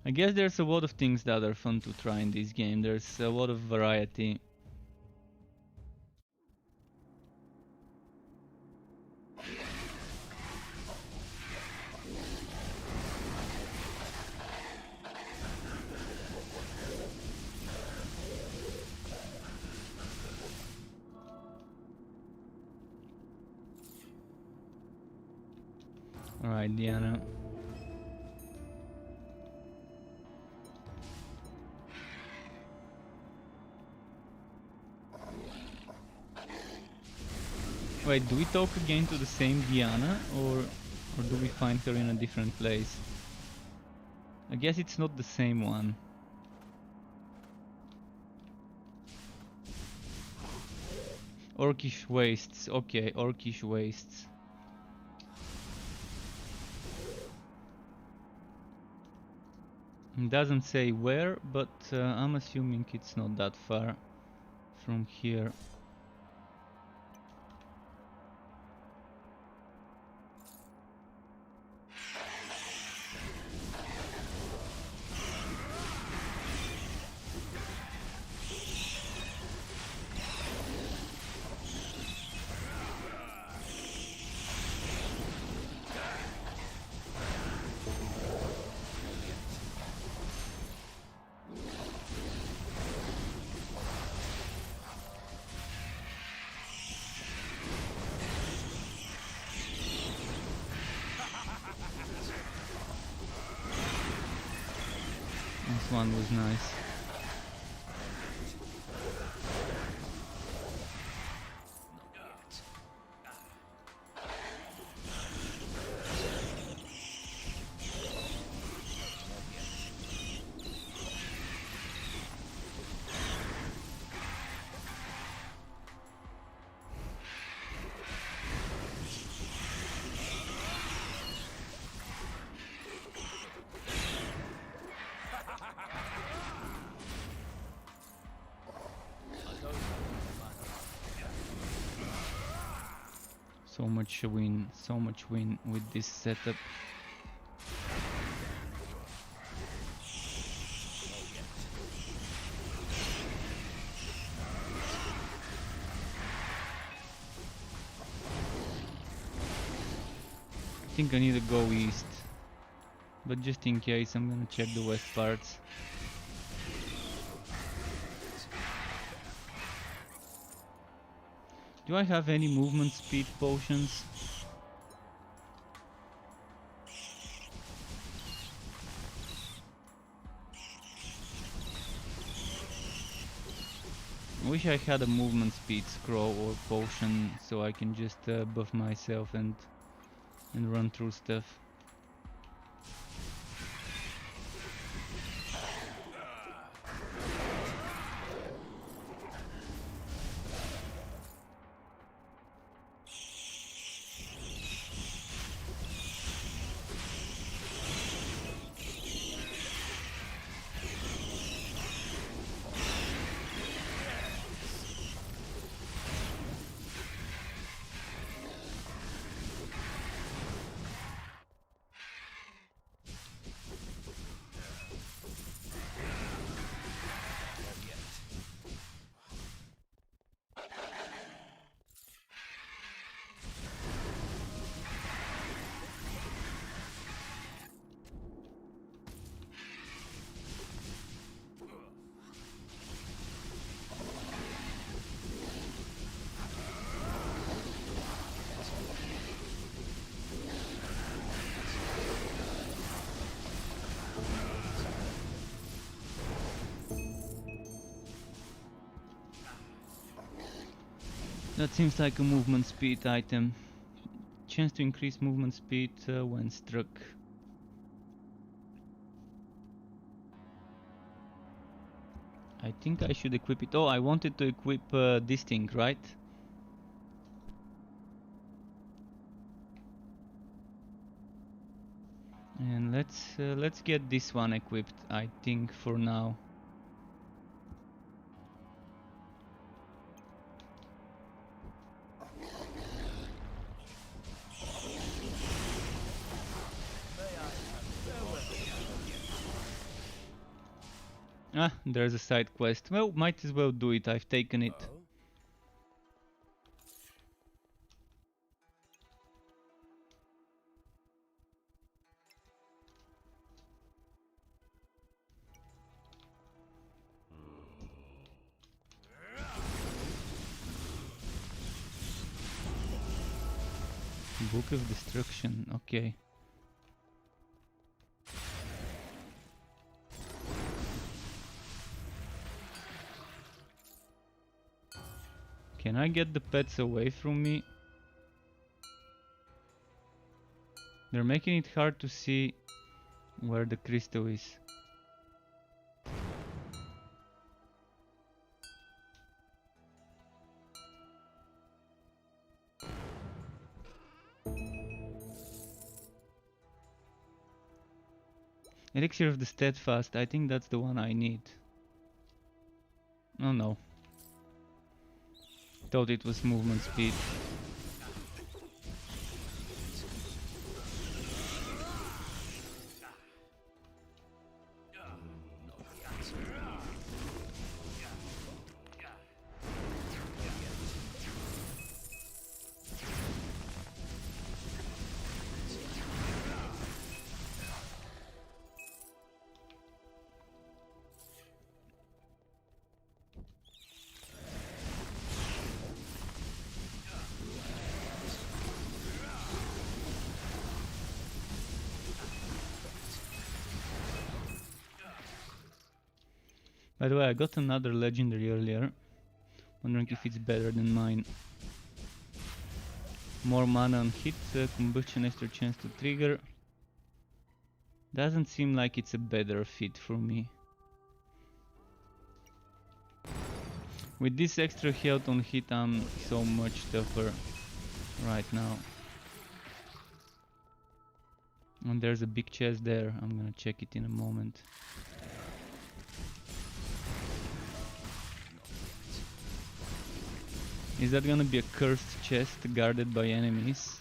Speaker 1: I guess there's a lot of things that are fun to try in this game. There's a lot of variety. Alright, Diana. Wait, do we talk again to the same Diana, or do we find her in a different place? I guess it's not the same one. Orcish Wastes, okay, Orcish Wastes. It doesn't say where, but I'm assuming it's not that far from here. This one was nice. So much win with this setup. I think I need to go east, but just in case I'm gonna check the west parts. Do I have any movement speed potions? I wish I had a movement speed scroll or potion so I can just buff myself and run through stuff. That seems like a movement speed item. Chance to increase movement speed when struck. I think I should equip it. Oh, I wanted to equip this thing, right? And let's get this one equipped, I think, for now. Ah, there's a side quest. Well, might as well do it. I've taken it.
Speaker 3: Oh?
Speaker 1: Book of Destruction. Okay. Can I get the pets away from me? They're making it hard to see where the crystal is. Elixir of the Steadfast, I think that's the one I need. Oh no. Thought it was movement speed. By the way, I got another legendary earlier. Wondering if it's better than mine. More mana on hit, combustion extra chance to trigger. Doesn't seem like it's a better fit for me. With this extra health on hit, I'm so much tougher right now. And there's a big chest there. I'm gonna check it in a moment. Is that gonna be a cursed chest guarded by enemies?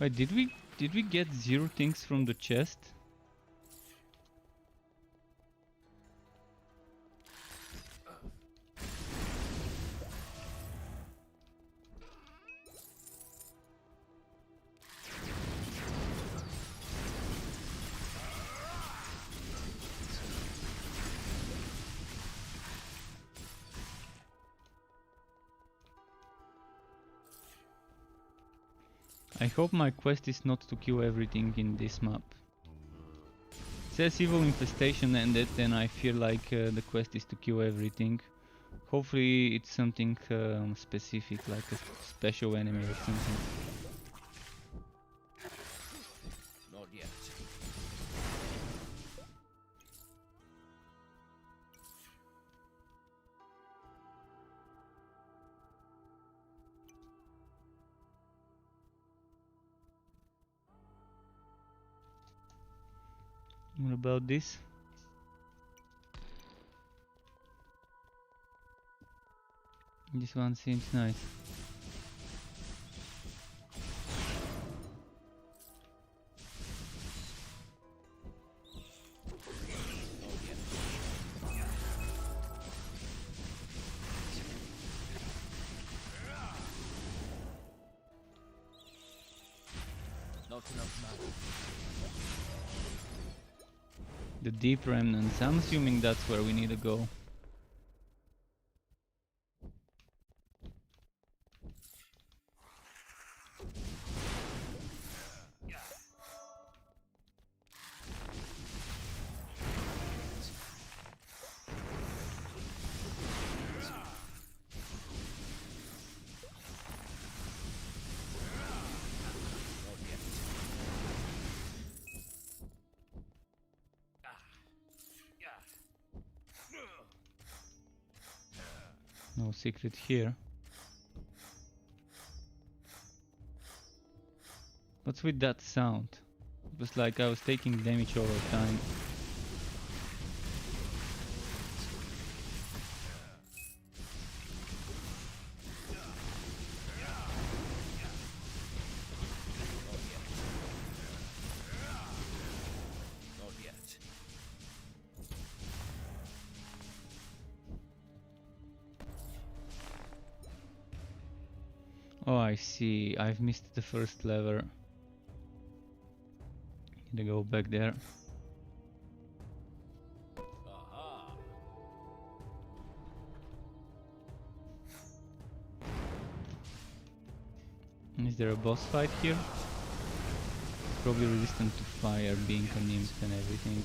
Speaker 1: Wait, did we get 0 things from the chest? I hope my quest is not to kill everything in this map. It says evil infestation ended, and I feel like the quest is to kill everything. Hopefully it's something specific, like a special enemy or something.
Speaker 2: Not yet.
Speaker 1: What about this? This one seems nice.
Speaker 2: Not Not enough mana.
Speaker 1: The deep remnants. I'm assuming that's where we need to go. No secret here. What's with that sound? It was like I was taking damage over time.
Speaker 2: Not yet.
Speaker 1: Oh, I see. I've missed the first lever. Need to go back there.
Speaker 2: Aha!
Speaker 1: Is there a boss fight here? Probably resistant to fire, being a nymph and everything.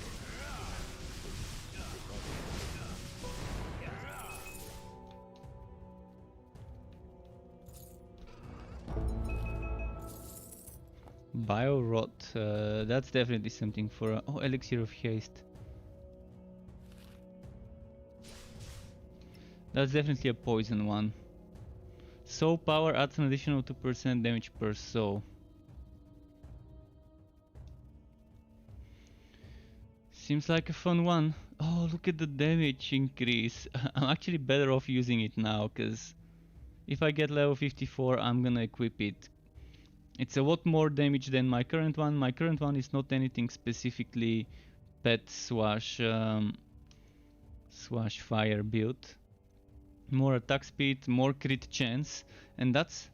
Speaker 1: Bio rot, that's definitely something for oh, elixir of haste. That's definitely a poison one. Soul power adds an additional 2% damage per soul. Seems like a fun one. Oh, look at the damage increase. I'm actually better off using it now, cause if I get level 54, I'm gonna equip it. It's a lot more damage than my current one. My current one is not anything specifically pet slash fire build. More attack speed, more crit chance, and that's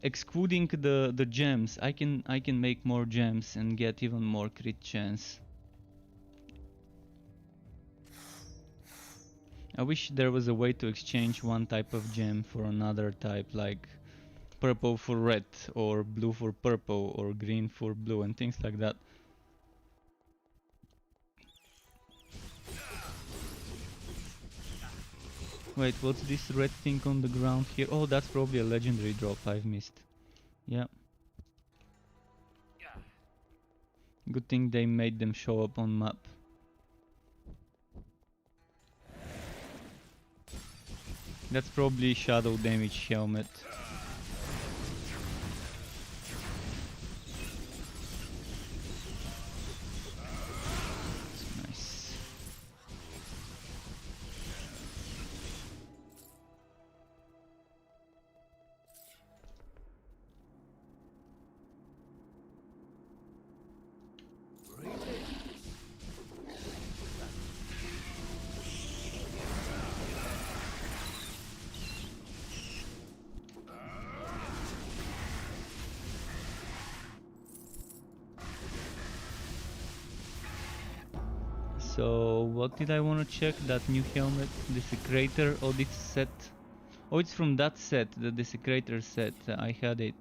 Speaker 1: excluding the gems. I can make more gems and get even more crit chance. I wish there was a way to exchange one type of gem for another type, like purple for red, or blue for purple, or green for blue, and things like that. Wait, what's this red thing on the ground here? Oh, that's probably a legendary drop I've missed. Yeah. Good thing they made them show up on map. That's probably shadow damage helmet. Nice. So what did I want to check? That new helmet, Desecrator. Oh, this set. Oh, it's from that set, the Desecrator set. I had it.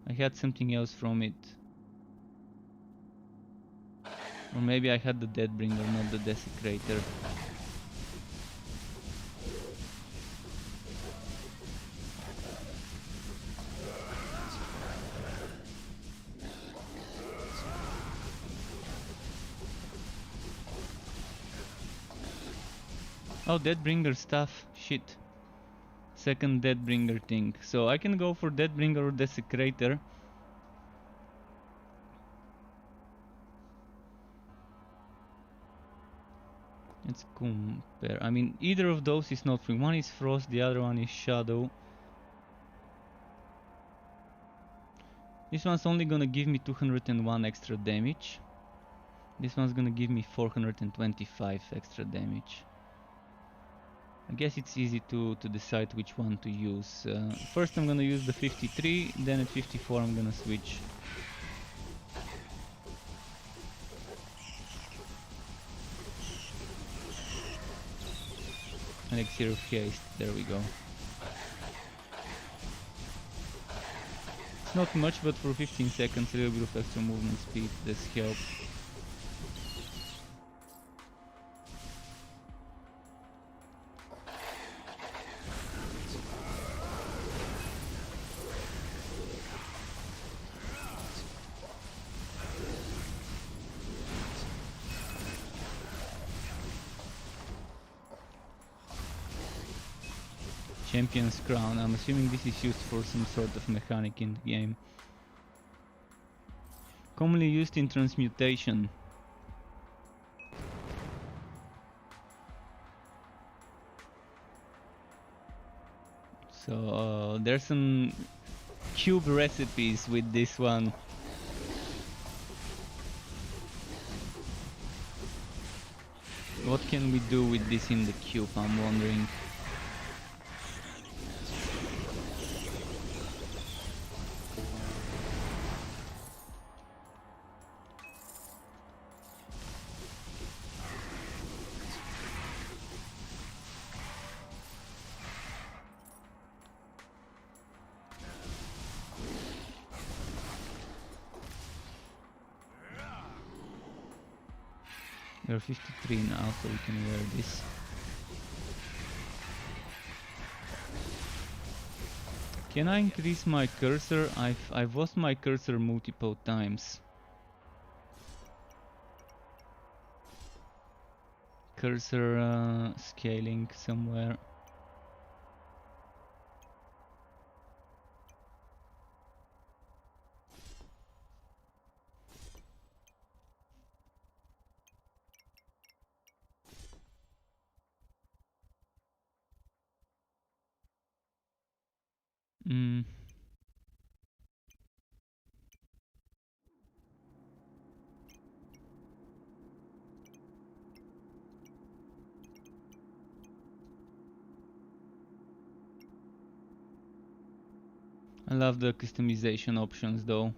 Speaker 1: I had something else from it. Or maybe I had the Deadbringer, not the Desecrator. Oh, Deadbringer stuff. Shit. Second Deadbringer thing. So I can go for Deadbringer or Desecrator. Let's compare. I mean, either of those is not free. One is Frost, the other one is Shadow. This one's only gonna give me 201 extra damage. This one's gonna give me 425 extra damage. I guess it's easy to decide which one to use. First I'm gonna use the 53, then at 54 I'm gonna switch Elixir of haste, there we go. It's not much, but for 15 seconds a little bit of extra movement speed does help. Champion's Crown, I'm assuming this is used for some sort of mechanic in the game. Commonly used in transmutation. So there's some cube recipes with this one. What can we do with this in the cube, I'm wondering. We're 53 now, so we can wear this. Can I increase my cursor? I've lost my cursor multiple times. Cursor scaling somewhere. I love the customization options though.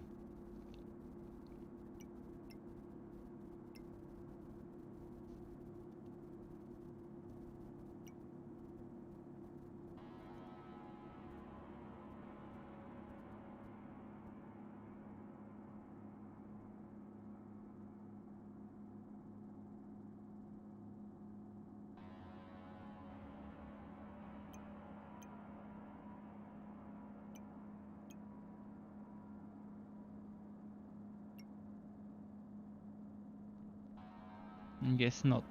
Speaker 1: Guess not.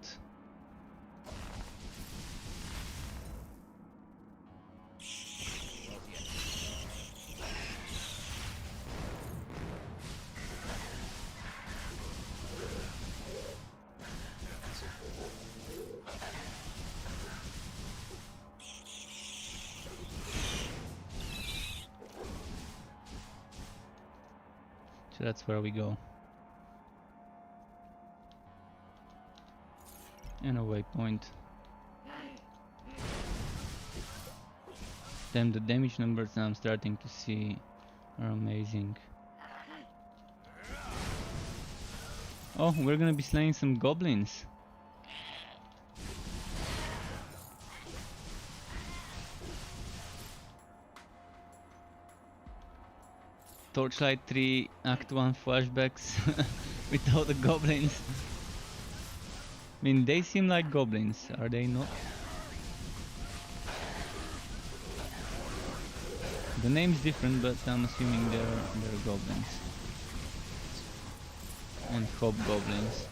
Speaker 1: So that's where we go. And a waypoint. Damn, the damage numbers I'm starting to see are amazing. Oh, we're gonna be slaying some goblins. Torchlight 3 Act 1 flashbacks with all the goblins. I mean, they seem like goblins, are they not? The name's different, but I'm assuming they're goblins. And hobgoblins.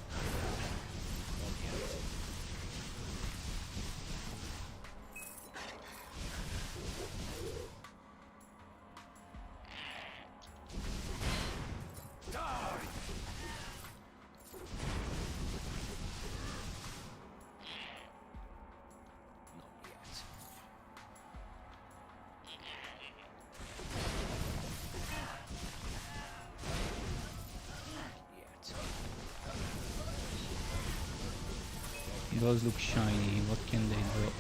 Speaker 1: Those look shiny, what can they do?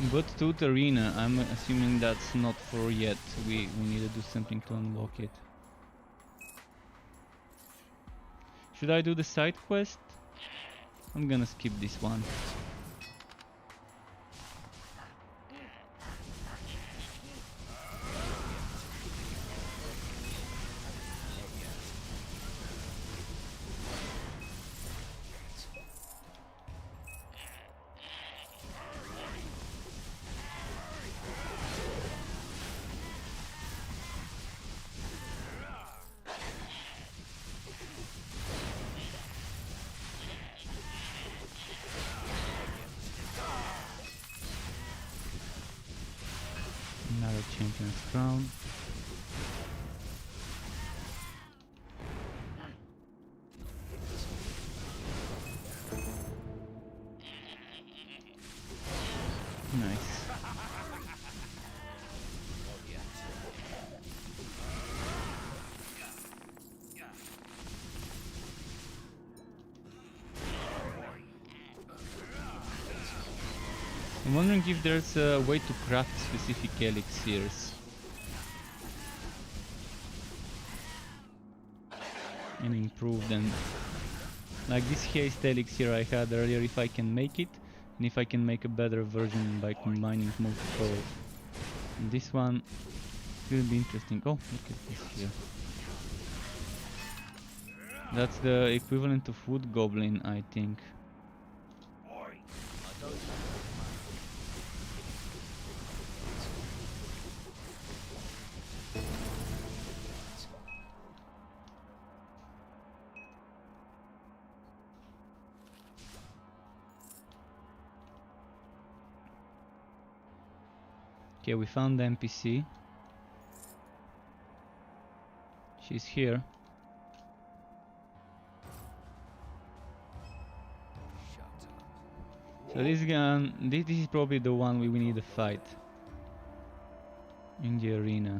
Speaker 1: But Tooth Arena, I'm assuming that's not for yet. We need to do something to unlock it. Should I do the side quest? I'm gonna skip this one. Another champion's crown. Nice. I'm wondering if there's a way to craft specific elixirs and improve them. Like this haste elixir I had earlier, if I can make it, and if I can make a better version by combining multiple. And this one will be interesting. Oh, look at this here. That's the equivalent of Wood Goblin, I think. Okay, we found the NPC. She's here. So this gun, this is probably the one we need to fight in the arena.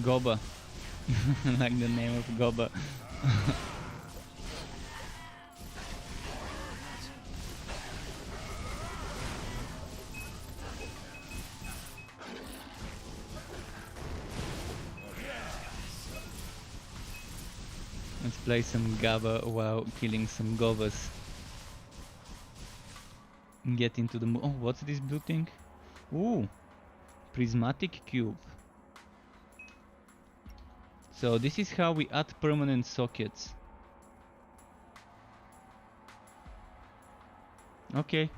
Speaker 1: Goba. Like the name of Goba. Let's play some Gaba while killing some Gobas. Get into the oh, what's this blue thing? Ooh, prismatic cube. So this is how we add permanent sockets. Okay.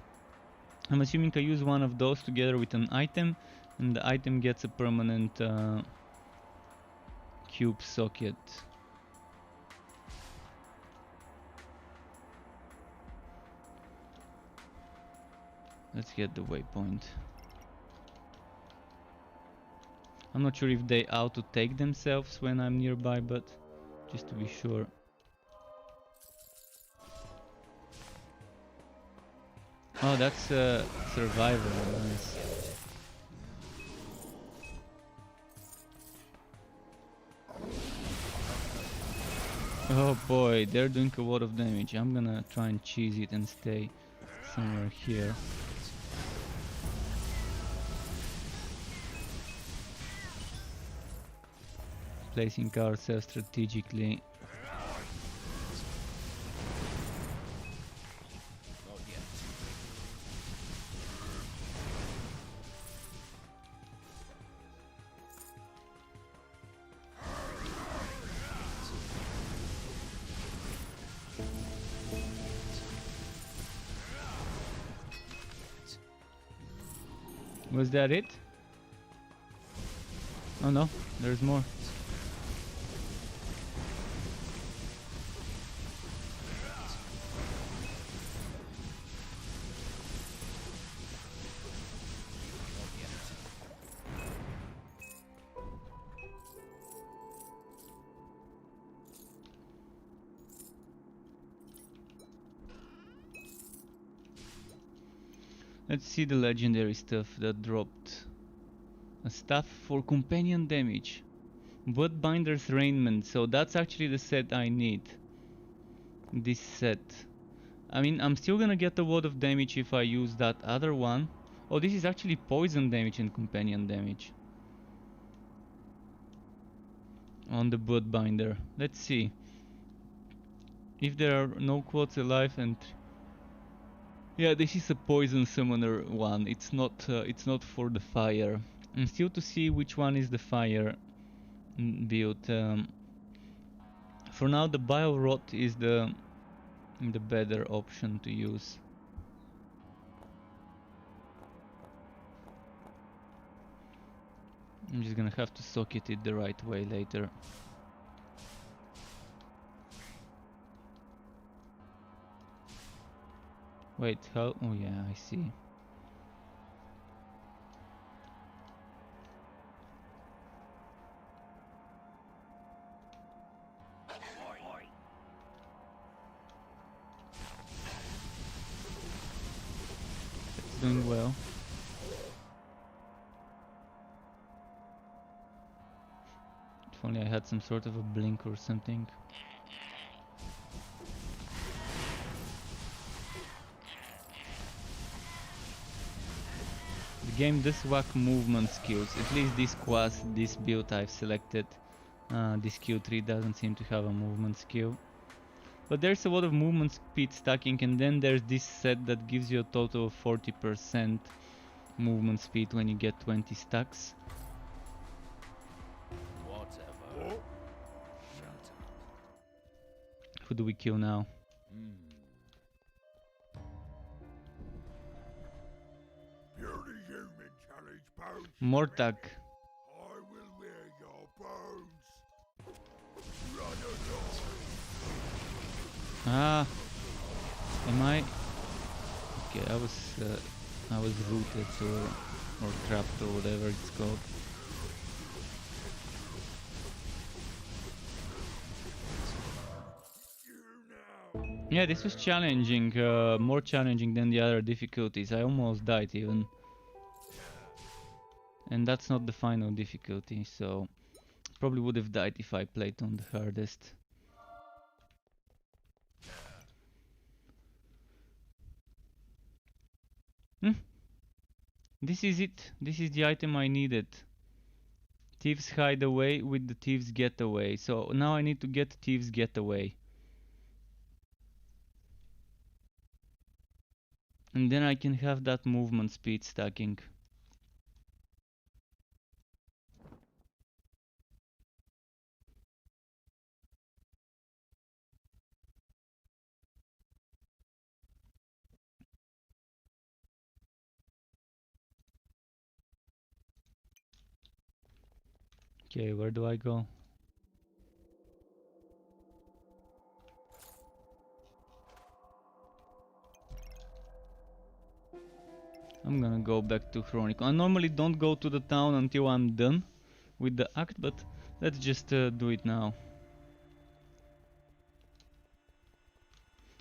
Speaker 1: I'm assuming I use one of those together with an item, and the item gets a permanent cube socket. Let's get the waypoint. I'm not sure if they auto-take themselves when I'm nearby, but just to be sure. Oh, that's a survivor. Nice. Oh boy, they're doing a lot of damage. I'm gonna try and cheese it and stay somewhere here. Placing ourselves strategically. Was that it? Oh no, there's more. Let's see the legendary stuff that dropped. A staff for companion damage. Bloodbinder's Raiment, so that's actually the set I need. This set. I mean, I'm still gonna get a lot of damage if I use that other one. Oh, this is actually poison damage and companion damage. On the Bloodbinder. Let's see. If there are no quotes alive and... Yeah, this is a poison summoner one. It's not for the fire. And still to see which one is the fire build. For now, the Bile Rot is the better option to use. I'm just gonna have to socket it the right way later. Wait, how? Oh yeah, I see. It's doing well. If only I had some sort of a blink or something. The game does whack movement skills, at least this class, this build I've selected. This Q3 doesn't seem to have a movement skill. But there's a lot of movement speed stacking, and then there's this set that gives you a total of 40% movement speed when you get 20 stacks.
Speaker 2: Whatever.
Speaker 1: Who do we kill now?
Speaker 3: You're the human challenge bones.
Speaker 1: Mortag.
Speaker 3: I will wear your bones. Run along.
Speaker 1: Ah, am I? Okay, I was rooted or trapped or whatever it's called. Yeah, this was challenging, more challenging than the other difficulties. I almost died even. And that's not the final difficulty, so probably would have died if I played on the hardest. This is it. This is the item I needed. Thieves Hideaway with the Thieves Getaway. So now I need to get Thieves Getaway. And then I can have that movement speed stacking. Okay, where do I go? I'm gonna go back to Chronicon. I normally don't go to the town until I'm done with the act, but let's just do it now.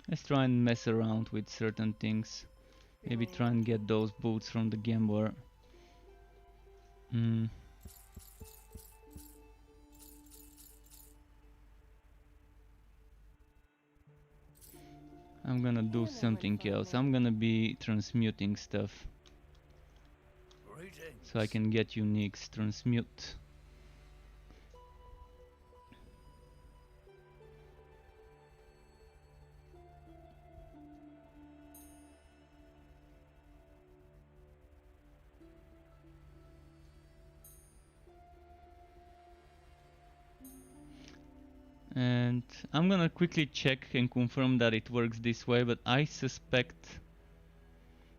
Speaker 1: Let's try and mess around with certain things. Maybe try and get those boots from the gambler. I'm gonna do something else. I'm gonna be transmuting stuff. So I can get uniques. Transmute. And I'm gonna quickly check and confirm that it works this way, but I suspect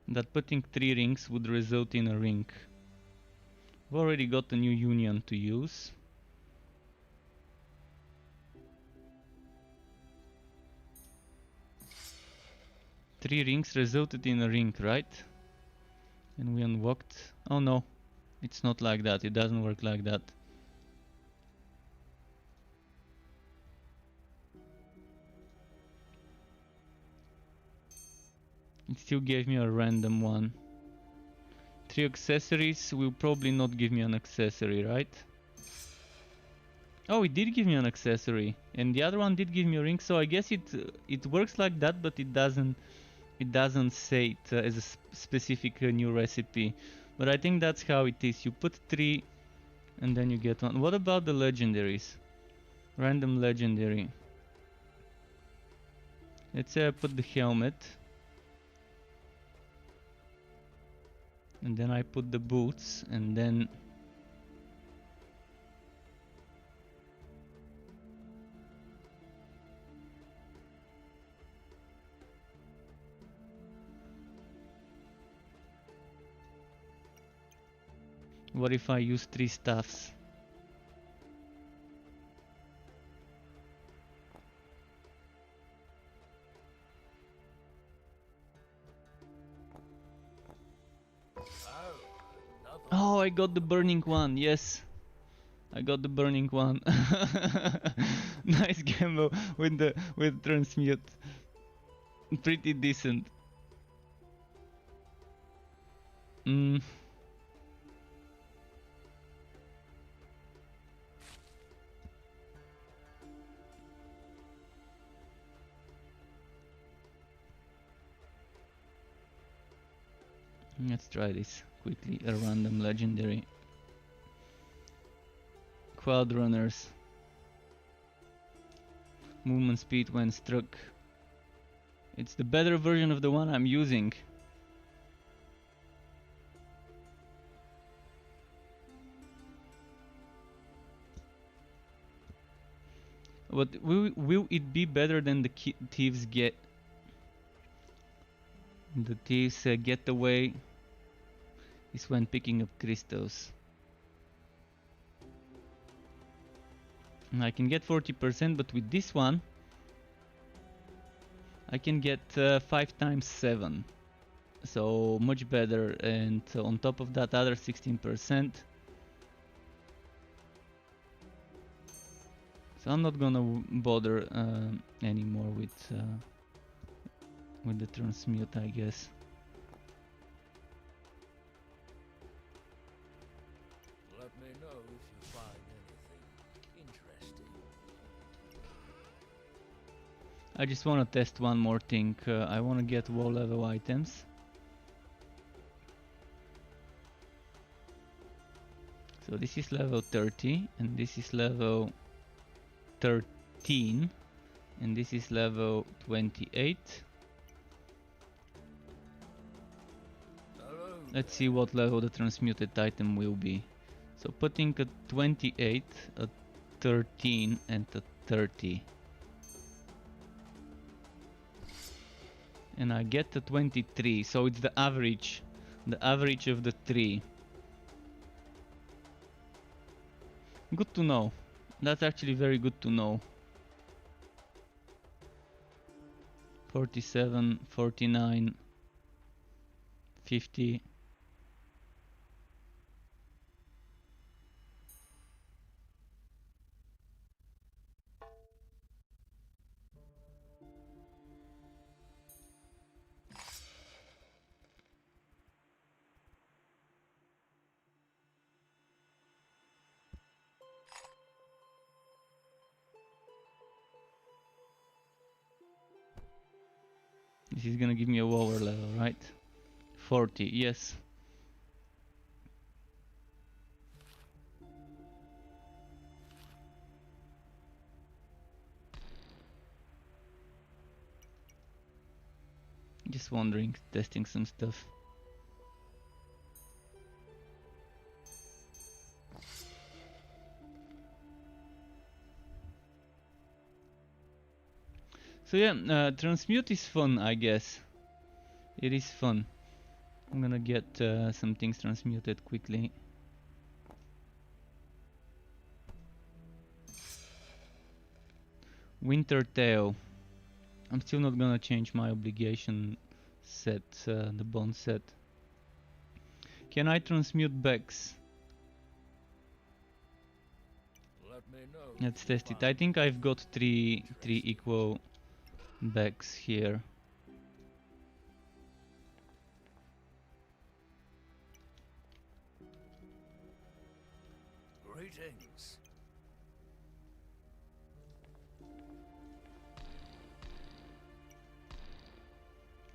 Speaker 1: that putting 3 rings would result in a ring. I've already got a new union to use. Three rings resulted in a ring, right? And we unlocked... Oh no, it's not like that, it doesn't work like that. It still gave me a random one. 3 accessories will probably not give me an accessory, right? Oh, it did give me an accessory, and the other one did give me a ring. So I guess it works like that, but it doesn't say it as a specific new recipe. But I think that's how it is. You put 3, and then you get 1. What about the legendaries? Random legendary. Let's say I put the helmet, and then I put the boots, and then what if I use 3 staffs? Oh, I got the burning one. Yes, I got the burning one. Nice gamble with transmute. Pretty decent. Mm. Let's try this quickly. A random legendary. Quad runners. Movement speed when struck. It's the better version of the one I'm using. But will it be better than the thieves get? The thieves getaway is when picking up crystals. And I can get 40%, but with this one I can get 5 times 7. So much better, and on top of that other 16%. So I'm not gonna bother anymore with the transmute, I guess.
Speaker 2: Let me know if you find anything interesting.
Speaker 1: I just want to test one more thing. I want to get wall level items. So this is level 30, and this is level 13, and this is level 28. Let's see what level the transmuted item will be. So putting a 28, a 13, and a 30. And I get a 23, so it's the average of the 3. Good to know. That's actually very good to know. 47, 49, 50. This is gonna give me a lower level, right? 40, yes. Just wondering, testing some stuff. So yeah, transmute is fun, I guess. It is fun. I'm gonna get some things transmuted quickly. Winter Tail. I'm still not gonna change my obligation set, the bond set. Can I transmute Bex?
Speaker 2: Let me know.
Speaker 1: Let's test it. I think I've got three equal Bex here.
Speaker 2: Greetings.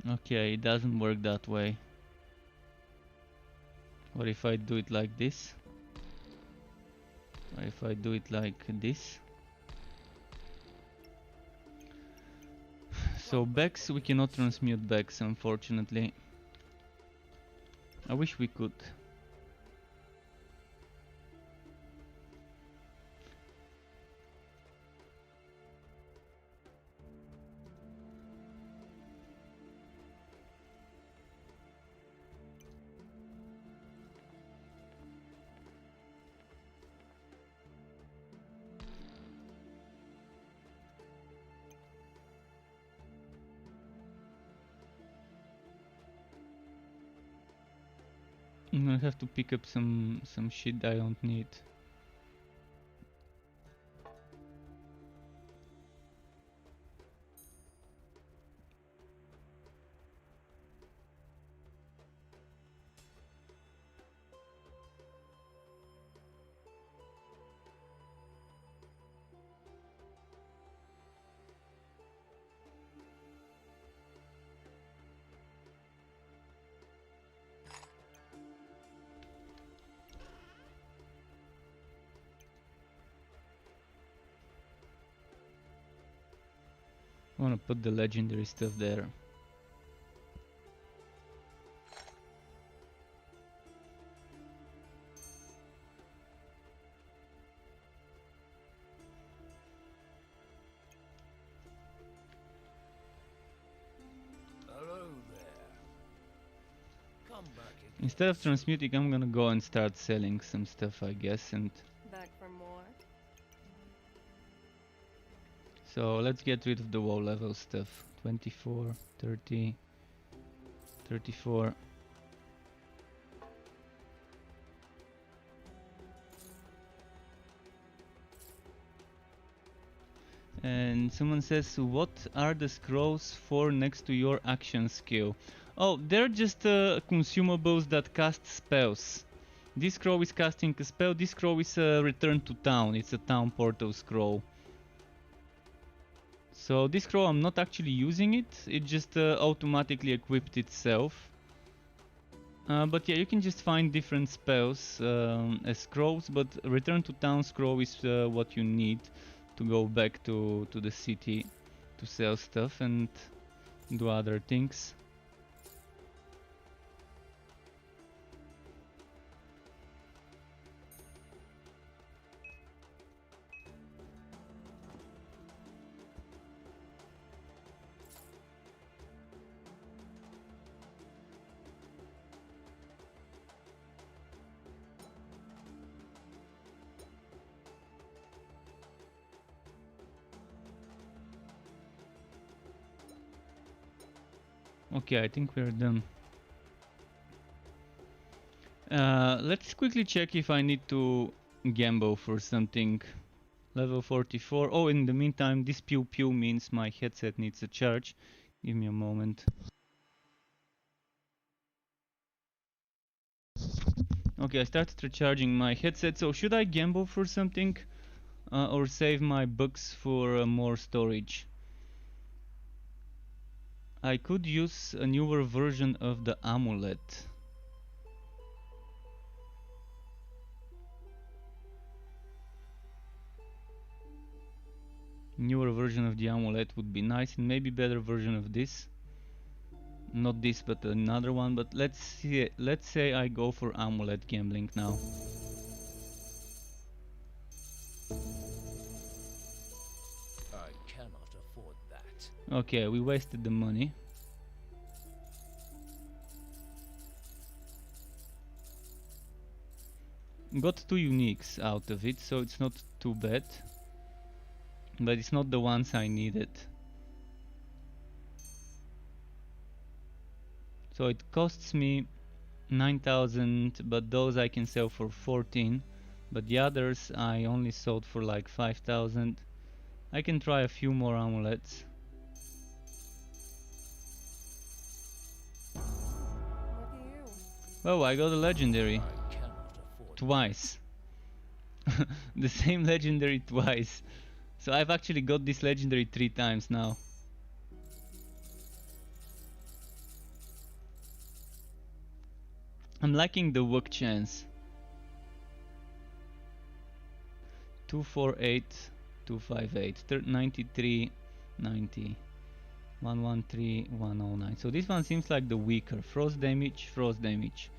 Speaker 1: Okay, it doesn't work that way. What if I do it like this? Or if I do it like this? So Bex, we cannot transmute Bex, unfortunately. I wish we could. I'm gonna have to pick up some shit I don't need. I wanna put the legendary stuff there.
Speaker 2: Hello there. Come back again.
Speaker 1: Instead of transmuting, I'm gonna go and start selling some stuff, I guess, and
Speaker 5: Back for more.
Speaker 1: so let's get rid of the WoW level stuff. 24, 30, 34. And someone says, what are the scrolls for next to your action skill? Oh, they're just consumables that cast spells. This scroll is casting a spell, this scroll is return to town. It's a town portal scroll. So this scroll, I'm not actually using it, it just automatically equipped itself. But yeah, you can just find different spells as scrolls, but return to town scroll is what you need to go back to the city to sell stuff and do other things. Okay, I think we're done. Let's quickly check if I need to gamble for something. Level 44. Oh, in the meantime, this pew pew means my headset needs a charge. Give me a moment. Okay, I started recharging my headset. So should I gamble for something or save my bucks for more storage? I could use a newer version of the amulet. Newer version of the amulet would be nice, and maybe better version of this. Not this, but another one. But let's see. Let's say I go for amulet gambling now.
Speaker 2: I cannot afford that.
Speaker 1: Okay, we wasted the money. Got 2 uniques out of it, so it's not too bad. But it's not the ones I needed. So it costs me 9,000, but those I can sell for 14. But the others I only sold for like 5,000. I can try a few more amulets.
Speaker 5: Look at you.
Speaker 1: Oh, I got a legendary.
Speaker 2: I cannot afford
Speaker 1: Twice. the same legendary twice. So I've actually got this legendary 3 times now. I'm liking the work chance. 248, 258, 93, 90, 113, 109. So this one seems like the weaker. Frost damage, frost damage.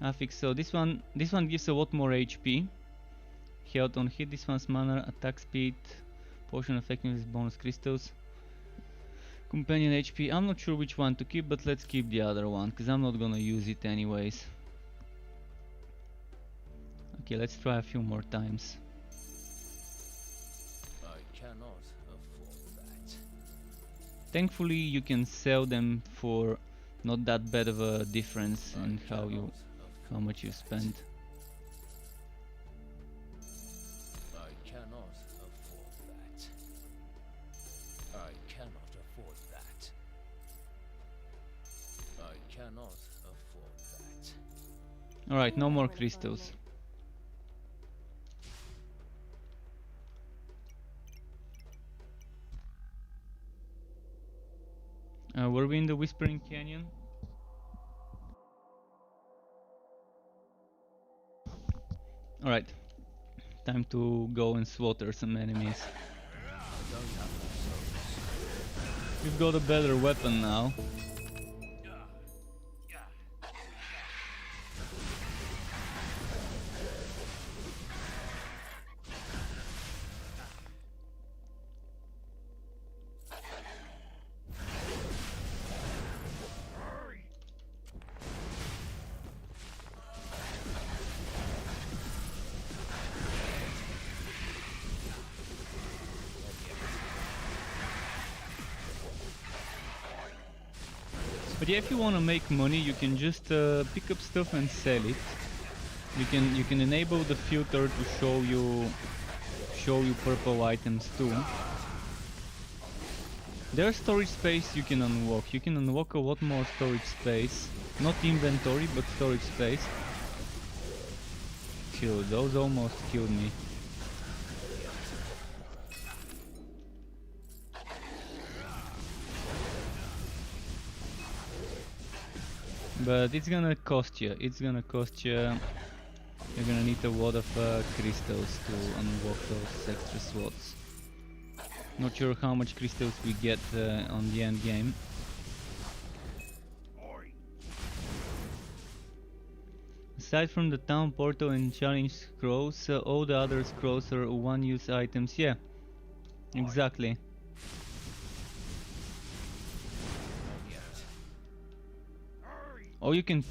Speaker 1: Affix. So this one gives a lot more HP. Health on hit. This one's mana, attack speed, potion effectiveness, bonus crystals. Companion HP. I'm not sure which one to keep, but let's keep the other one because I'm not gonna use it anyways. Okay, let's try a few more times.
Speaker 2: I cannot afford that.
Speaker 1: Thankfully, you can sell them for not that bad of a difference in how much you spend.
Speaker 2: I cannot afford that. I cannot afford that. I cannot afford that.
Speaker 1: Alright, no more crystals. Were we in the Whispering Canyon? Alright, time to go and slaughter some enemies. We've got a better weapon now. But yeah, if you want to make money, you can just pick up stuff and sell it. You can enable the filter to show you purple items too. There's storage space you can unlock. You can unlock a lot more storage space. Not inventory, but storage space. Kill, those almost killed me. But it's gonna cost you. It's gonna cost you. You're gonna need a lot of crystals to unlock those extra slots. Not sure how much crystals we get on the end game. Aside from the town portal and challenge scrolls, all the other scrolls are one-use items. Yeah, exactly. Or you can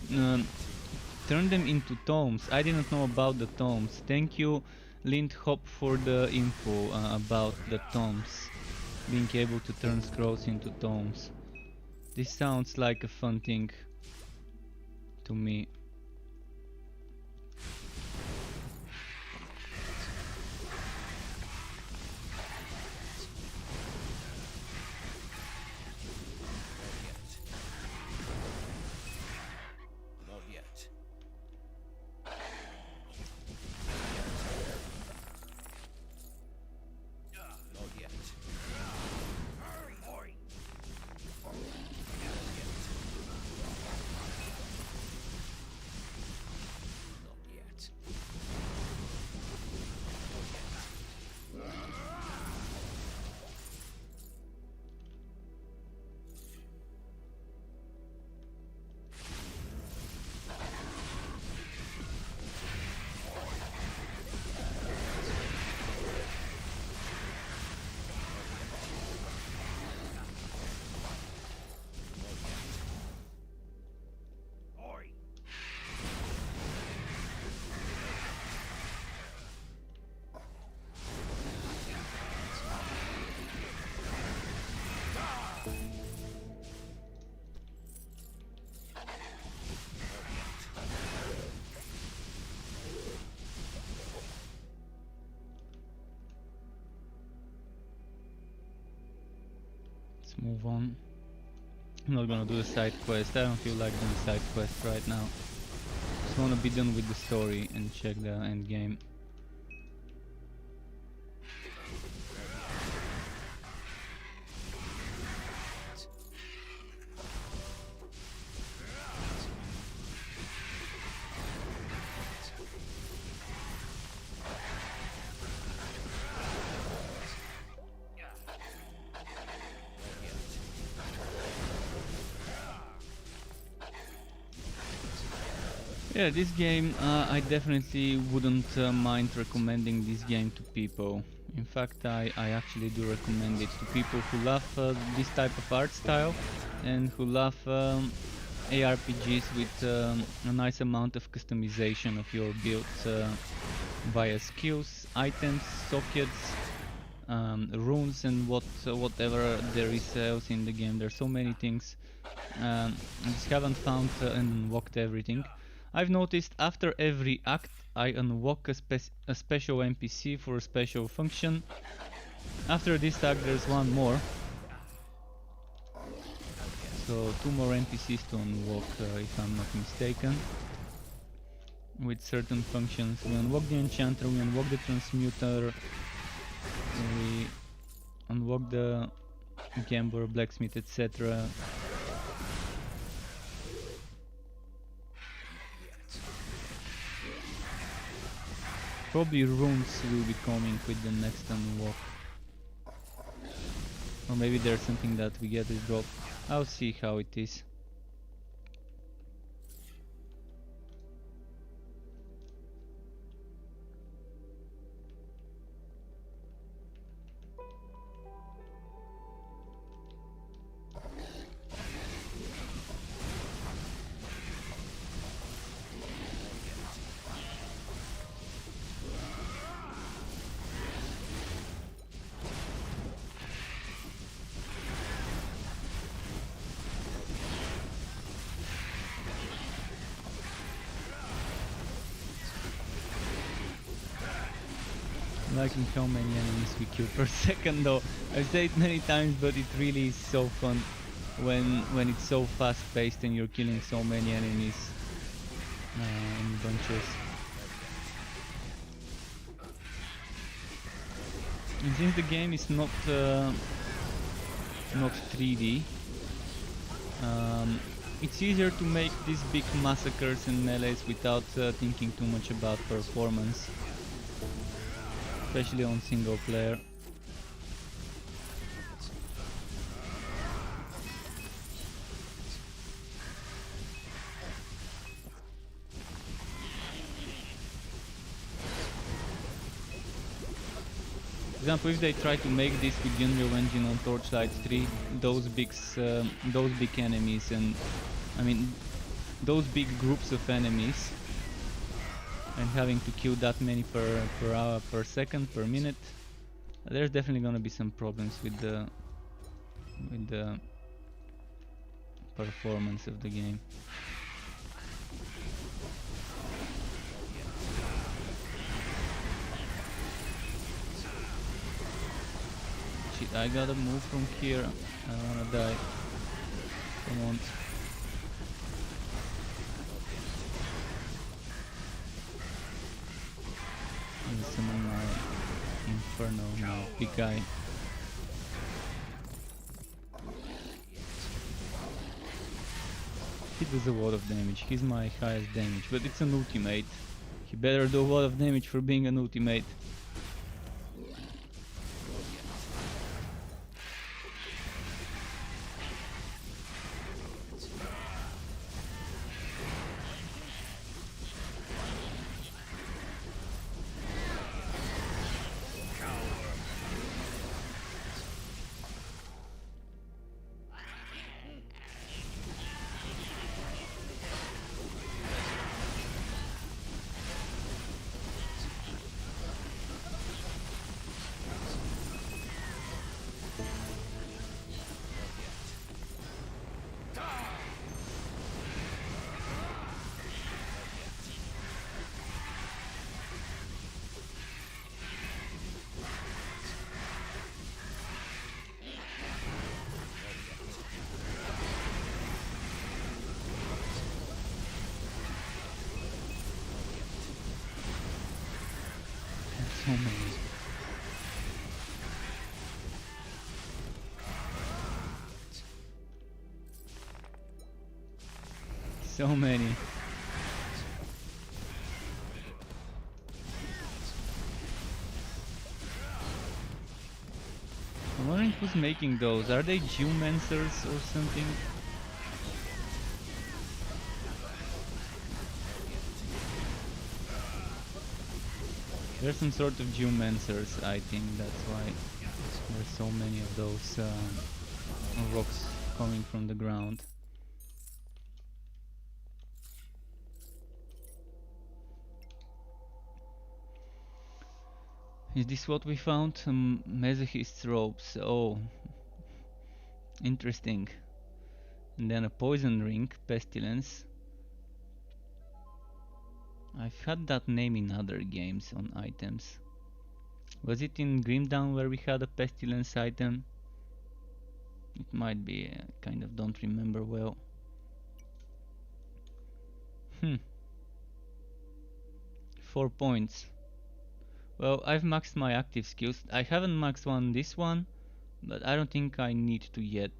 Speaker 1: turn them into tomes. I didn't know about the tomes. Thank you, Lindhop, for the info about the tomes. Being able to turn scrolls into tomes. This sounds like a fun thing to me. Let's move on. I'm not gonna do the side quest. I don't feel like doing side quest right now. Just wanna be done with the story and check the end game. Yeah, this game, I definitely wouldn't mind recommending this game to people. In fact, I actually do recommend it to people who love this type of art style and who love ARPGs with a nice amount of customization of your builds via skills, items, sockets, runes, and whatever there is else in the game. There's so many things. I just haven't found and unlocked everything. I've noticed after every act I unlock a special NPC for a special function. After this act there's one more. So 2 more NPCs to unlock if I'm not mistaken. With certain functions. We unlock the enchanter, we unlock the transmuter, we unlock the gambler, blacksmith, etc. Probably runes will be coming with the next unlock. Or maybe there's something that we get a drop. I'll see how it is. Liking how many enemies we kill per second though. I've said it many times, but it really is so fun when it's so fast paced and you're killing so many enemies in bunches. And since the game is not 3D, it's easier to make these big massacres and melees without thinking too much about performance. Especially on single player. For example, if they try to make this with the Unreal Engine on Torchlight 3, those big enemies, and I mean those big groups of enemies, and having to kill that many per hour, per second, per minute, there's definitely gonna be some problems with the performance of the game. Shit, I gotta move from here. I don't wanna die. Come on. Summon my Inferno, my big guy. He does a lot of damage, he's my highest damage, but it's an ultimate. He better do a lot of damage for being an ultimate. So many. So many. I'm wondering who's making those. Are they geomancers or something? There's some sort of geomancers, I think that's why there's so many of those rocks coming from the ground. Is this what we found? Masochist's robes. Oh, interesting. And then a poison ring, pestilence. I've had that name in other games on items. Was it in Grimdown where we had a pestilence item? It might be, kind of don't remember well. 4 points. Well, I've maxed my active skills. I haven't maxed this one, but I don't think I need to yet.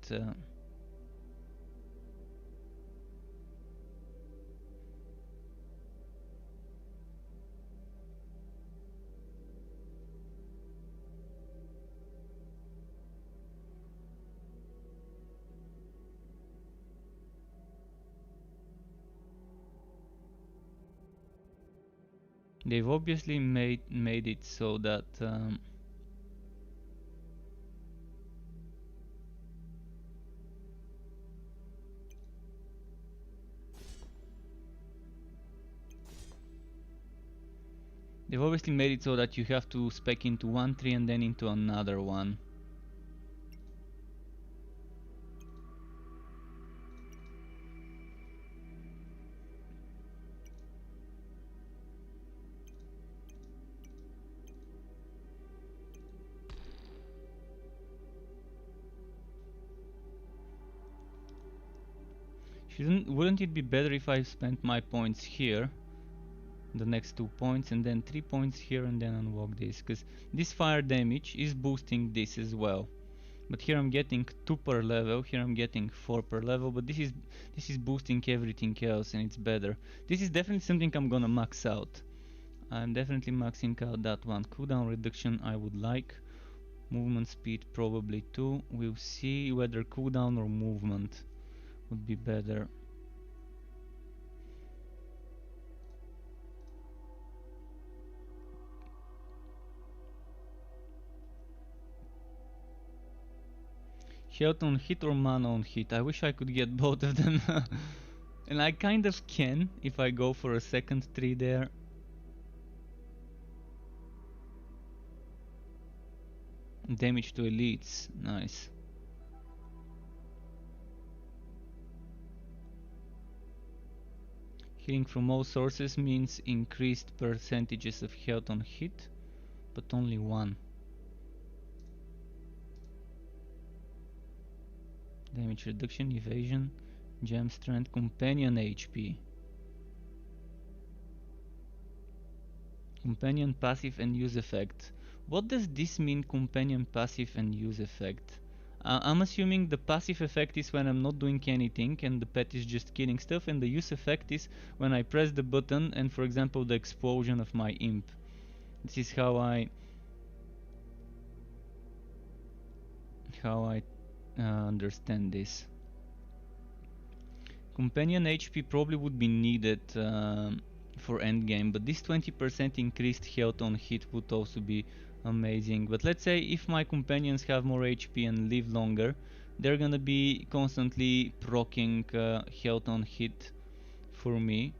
Speaker 1: They've obviously made it so that they've obviously made it so that you have to spec into one tree and then into another one. Wouldn't it be better if I spent my points here, the next 2 points, and then 3 points here and then unlock this? Because this fire damage is boosting this as well. But here I'm getting 2 per level, here I'm getting 4 per level, but this is boosting everything else and it's better. This is definitely something I'm gonna max out. I'm definitely maxing out that one. Cooldown reduction I would like. Movement speed probably too. We'll see whether cooldown or movement would be better. Health on hit or mana on hit? I wish I could get both of them. And I kind of can if I go for a second tree there. Damage to elites, nice. Healing from all sources means increased percentages of health on hit, but only one. Damage reduction, evasion, gem strength, companion HP. Companion passive and use effect. What does this mean, companion passive and use effect? I'm assuming the passive effect is when I'm not doing anything and the pet is just killing stuff, and the use effect is when I press the button and, for example, the explosion of my imp. This is how I understand this. Companion HP probably would be needed for endgame, but this 20% increased health on hit would also be amazing. But let's say if my companions have more HP and live longer, they're gonna be constantly proccing health on hit for me.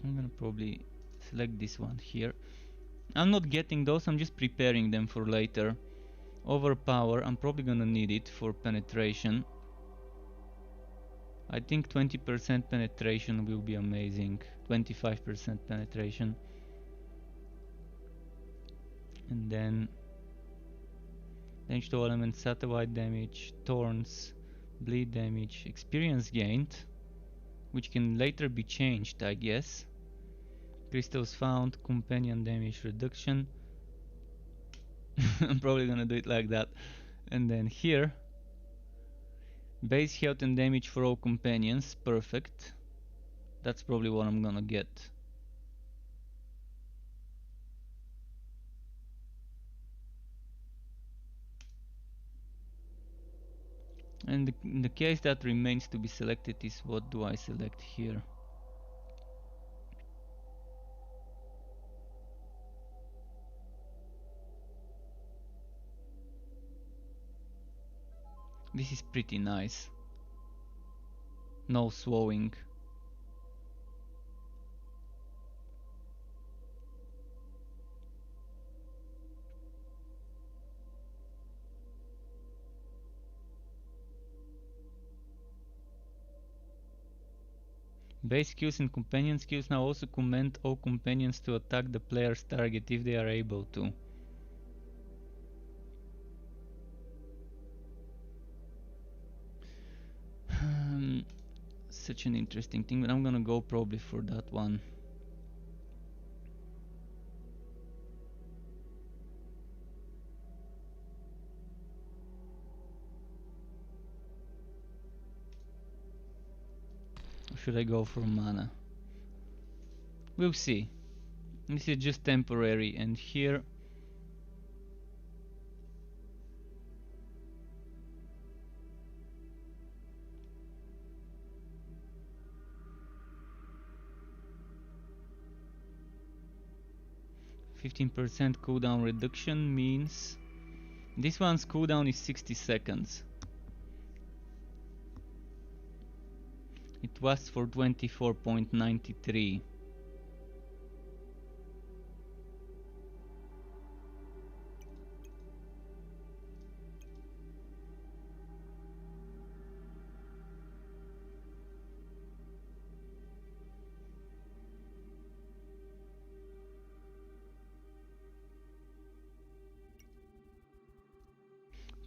Speaker 1: I'm gonna probably select this one here. I'm not getting those, I'm just preparing them for later. Overpower, I'm probably gonna need it for penetration. I think 20% penetration will be amazing. 25% penetration. And then damage to elements, satellite damage, thorns, bleed damage, experience gained, which can later be changed, I guess. Crystals found, companion damage reduction. I'm probably gonna do it like that. And then here, base health and damage for all companions, perfect. That's probably what I'm gonna get. And the case that remains to be selected is what do I select here. This is pretty nice. No swowing. Base skills and companion skills now also command all companions to attack the player's target if they are able to. Such an interesting thing, but I'm gonna go probably for that one. Or should I go for mana? We'll see. This is just temporary, and here 15% cooldown reduction means this one's cooldown is 60 seconds. It was for 24.93.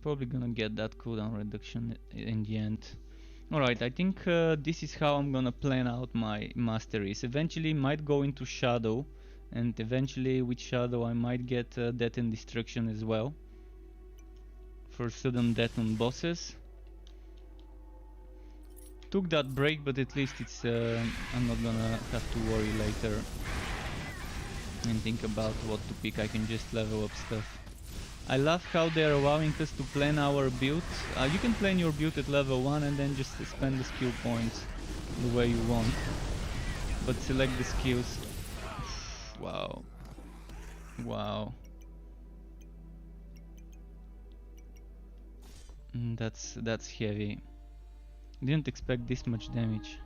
Speaker 1: Probably gonna get that cooldown reduction in the end. Alright, I think this is how I'm gonna plan out my masteries. Eventually might go into Shadow, and eventually with Shadow I might get Death and Destruction as well, for sudden death on bosses. Took that break, but at least it's I'm not gonna have to worry later and think about what to pick. I can just level up stuff. I love how they're allowing us to plan our build. You can plan your build at level 1 and then just spend the skill points the way you want. But select the skills. Wow. Wow. That's heavy. Didn't expect this much damage.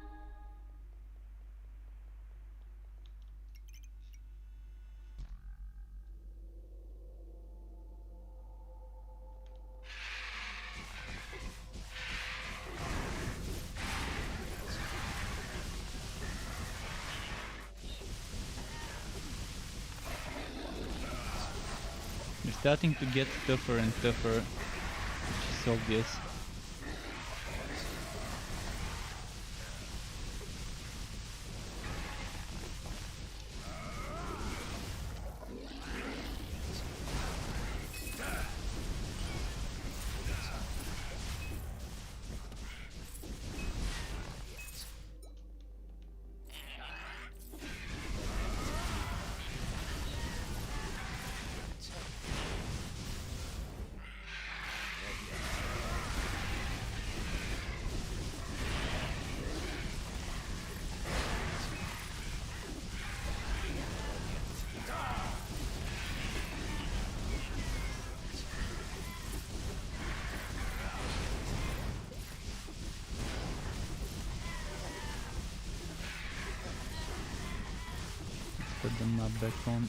Speaker 1: They're starting to get tougher and tougher, which is obvious. Put the map back on.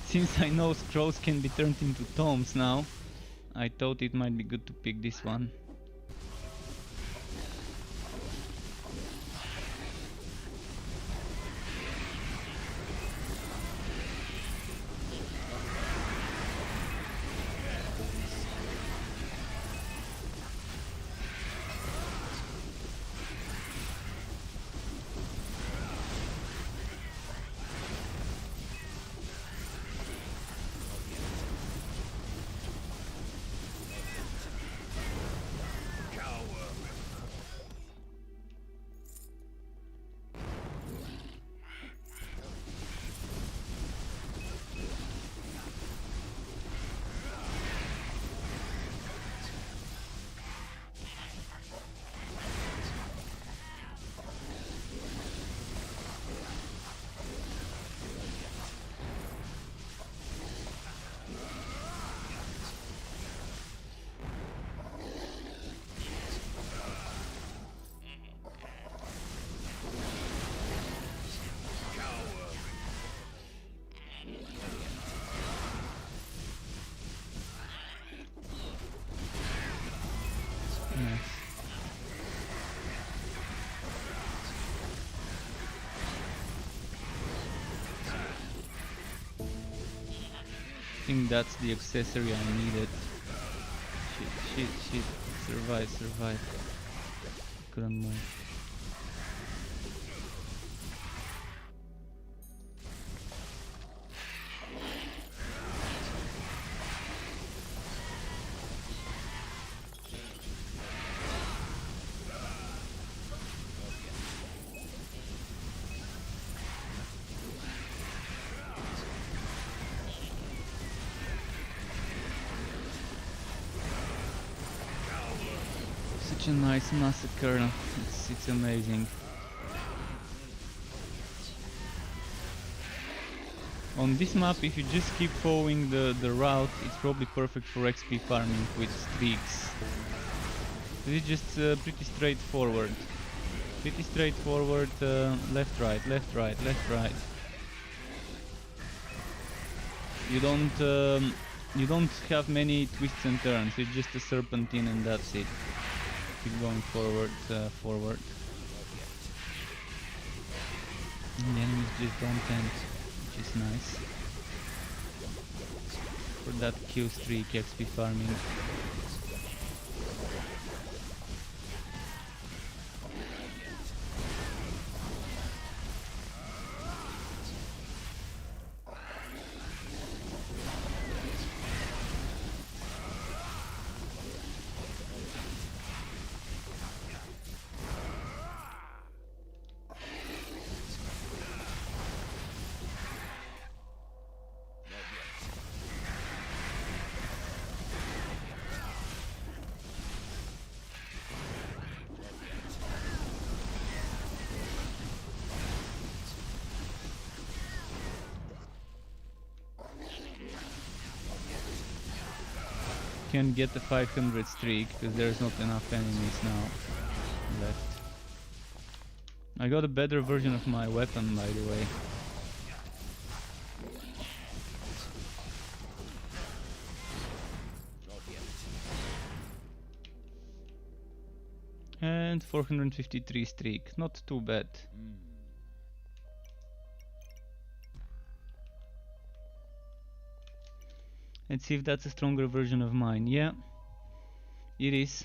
Speaker 1: Since I know scrolls can be turned into tomes now, I thought it might be good to pick this one. think that's the accessory I needed. Shit. Survive. Couldn't move. Such a nice massacre. It's amazing. On this map, if you just keep following the route, it's probably perfect for XP farming with streaks. It's just pretty straightforward. Left, right. You don't have many twists and turns. It's just a serpentine and that's it. Keep going forward. And the enemies just don't end, which is nice. For that kill streak, XP farming. Can get the 500 streak because there's not enough enemies now left. I got a better version of my weapon, by the way. And 453 streak, not too bad. Let's see if that's a stronger version of mine. Yeah, it is.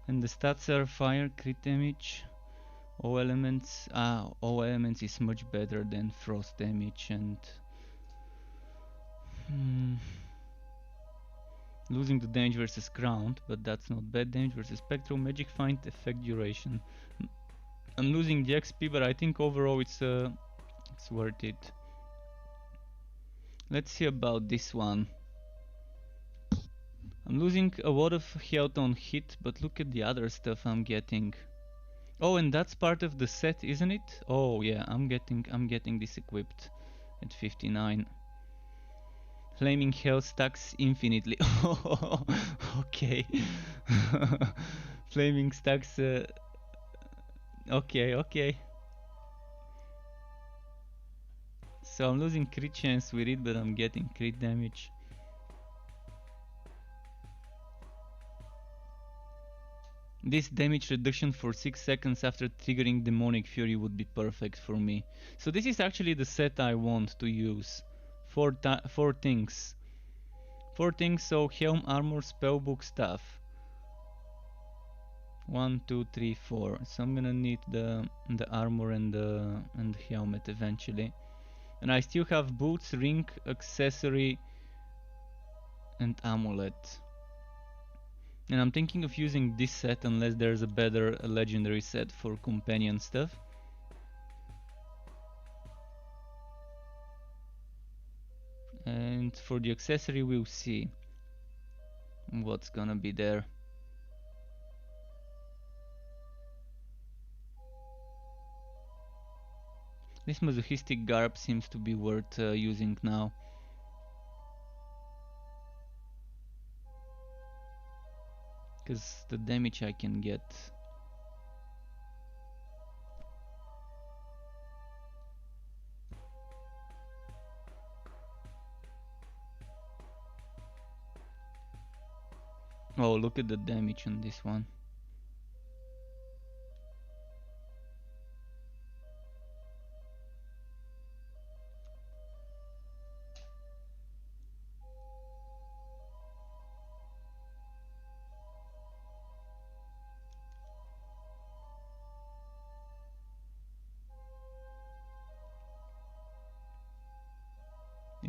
Speaker 1: And the stats are fire, crit damage, all elements. All elements is much better than frost damage and losing the damage versus ground, but that's not bad. Damage versus spectral, magic find, effect duration. I'm losing the XP, but I think overall it's worth it. Let's see about this one. I'm losing a lot of health on hit, but look at the other stuff I'm getting. Oh, and that's part of the set, isn't it? Oh yeah, I'm getting this equipped at 59. Flaming Hell stacks infinitely. Okay. Flaming stacks. Okay. So I'm losing crit chance with it, but I'm getting crit damage. This damage reduction for 6 seconds after triggering Demonic Fury would be perfect for me. So this is actually the set I want to use. Four things. 4 things, so Helm, Armor, Spellbook, Staff. 1, 2, 3, 4. So I'm gonna need the armor and the helmet eventually. And I still have boots, ring, accessory, and amulet. And I'm thinking of using this set unless there's a better legendary set for companion stuff. And for the accessory we'll see what's gonna be there. This masochistic garb seems to be worth using now. Because the damage I can get. Oh, look at the damage on this one.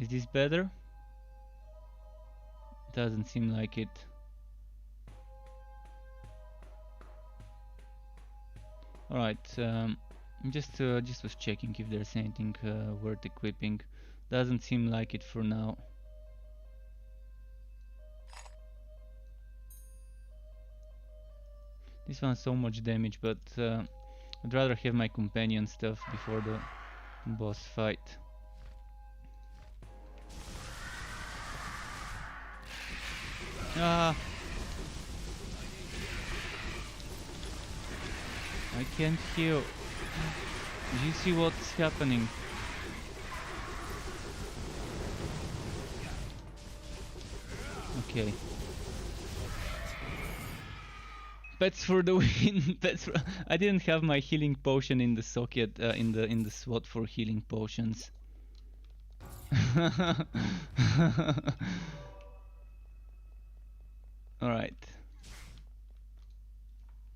Speaker 1: Is this better? Doesn't seem like it. Alright, just was checking if there's anything worth equipping. Doesn't seem like it for now. This one's so much damage, but I'd rather have my companion stuff before the boss fight. Ah! I can't heal. Do you see what's happening? Okay. Pets for the win. Pets for I didn't have my healing potion in the socket in the slot for healing potions. All right.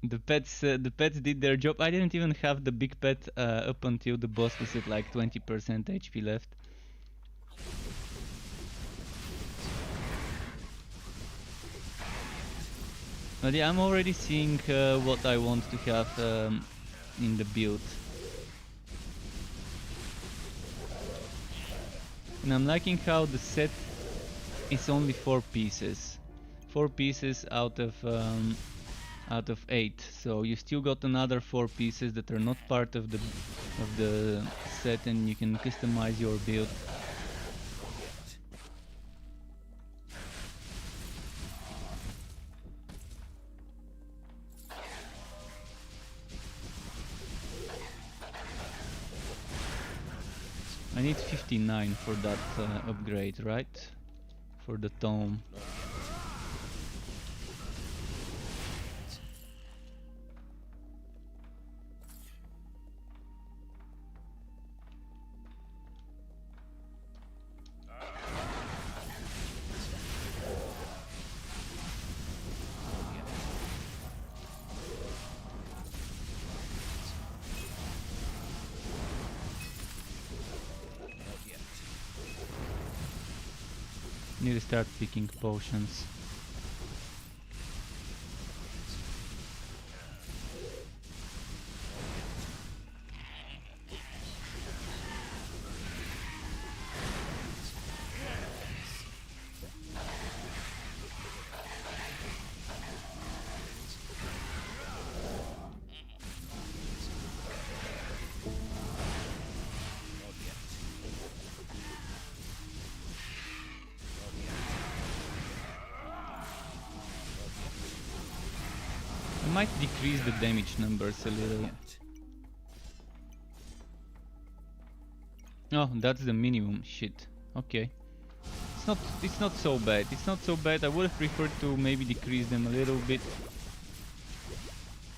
Speaker 1: The pets did their job. I didn't even have the big pet up until the boss was at like 20% HP left. But yeah, I'm already seeing what I want to have in the build. And I'm liking how the set is only 4 pieces. 4 pieces out of 8. So you still got another 4 pieces that are not part of the set, and you can customize your build. I need 59 for that upgrade, right? For the tome. Need to start picking potions. I might decrease the damage numbers a little. Oh, that's the minimum. Shit. Okay. It's not so bad. It's not so bad. I would have preferred to maybe decrease them a little bit.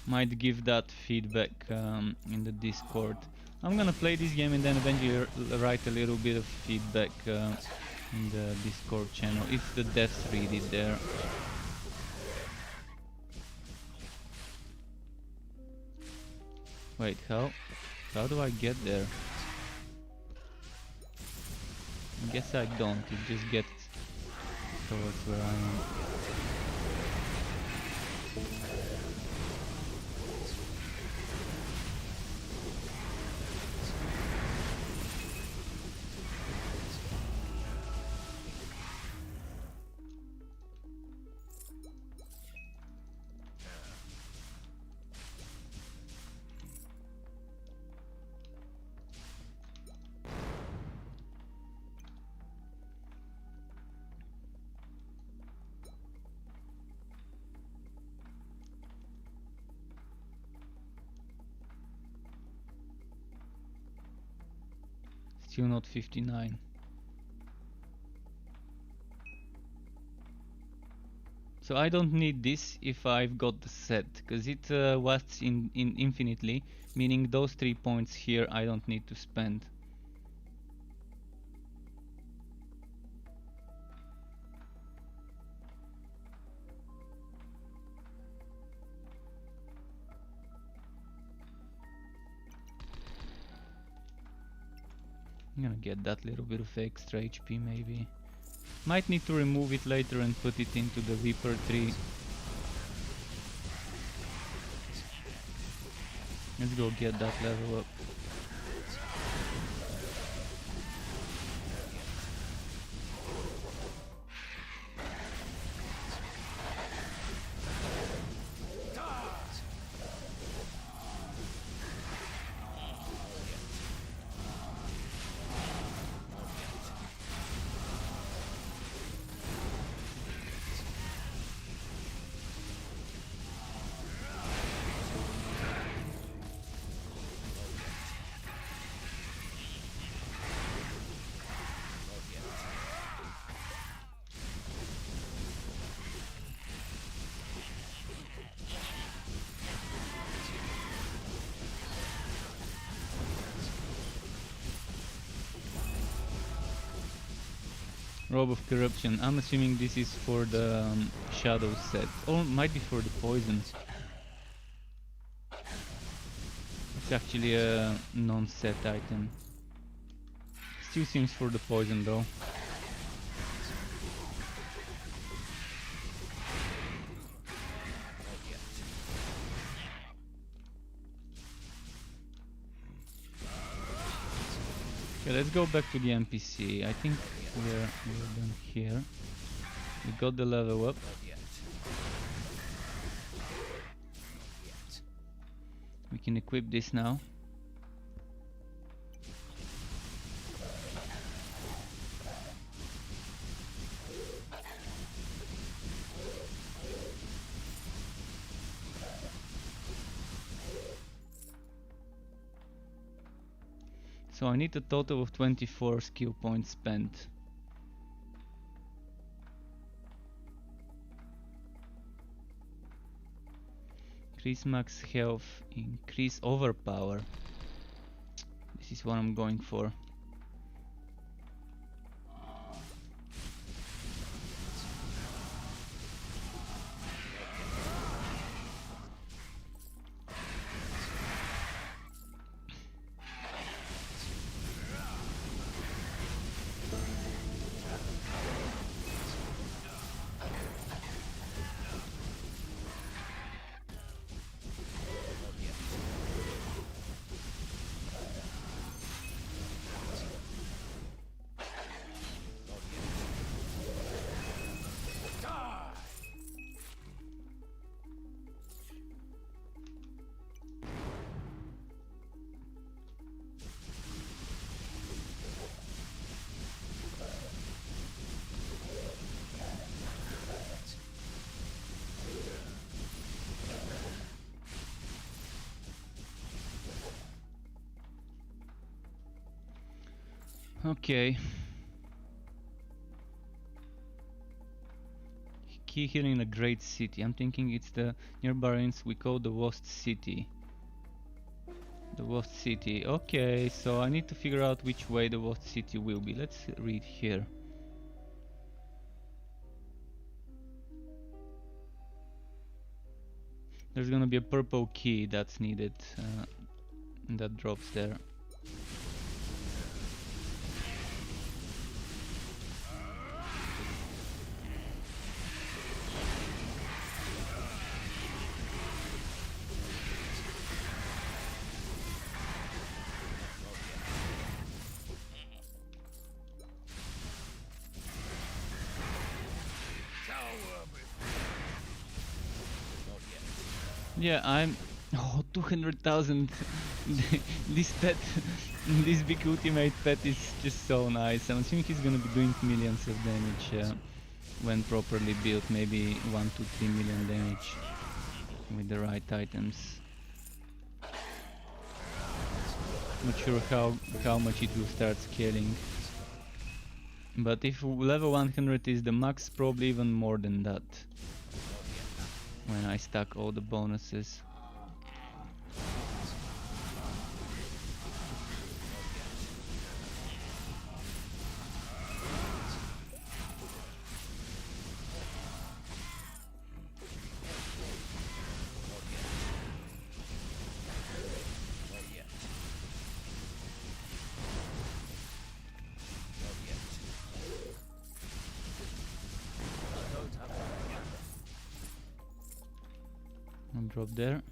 Speaker 1: Might give that feedback in the Discord. I'm gonna play this game and then eventually write a little bit of feedback in the Discord channel if the devs read it there. Wait, how do I get there? I guess I don't, it just gets towards where I am. Still not 59. So I don't need this if I've got the set, because it lasts in infinitely, meaning those 3 points here I don't need to spend. I'm gonna get that little bit of extra HP maybe. Might need to remove it later and put it into the Reaper tree. Let's go get that level up. Robe of Corruption. I'm assuming this is for the Shadow set. Or might be for the Poison. It's actually a non-set item. Still seems for the Poison though. Okay, let's go back to the NPC. I think we're done here. We got the level up. We can equip this now. So I need a total of 24 skill points spent. Increase max health, increase overpower. This is what I'm going for. Okay. Key here in a great city. I'm thinking it's the nearby ruins we call the Lost City. The Lost City. Okay, so I need to figure out which way the Lost City will be. Let's read here. There's gonna be a purple key that's needed. That drops there. Yeah, I'm... Oh, 200,000. This pet, this big ultimate pet is just so nice. I'm assuming he's gonna be doing millions of damage when properly built. Maybe 1 to 3 million damage with the right items. Not sure how much it will start scaling. But if level 100 is the max, probably even more than that. When I stack all the bonuses. drop there.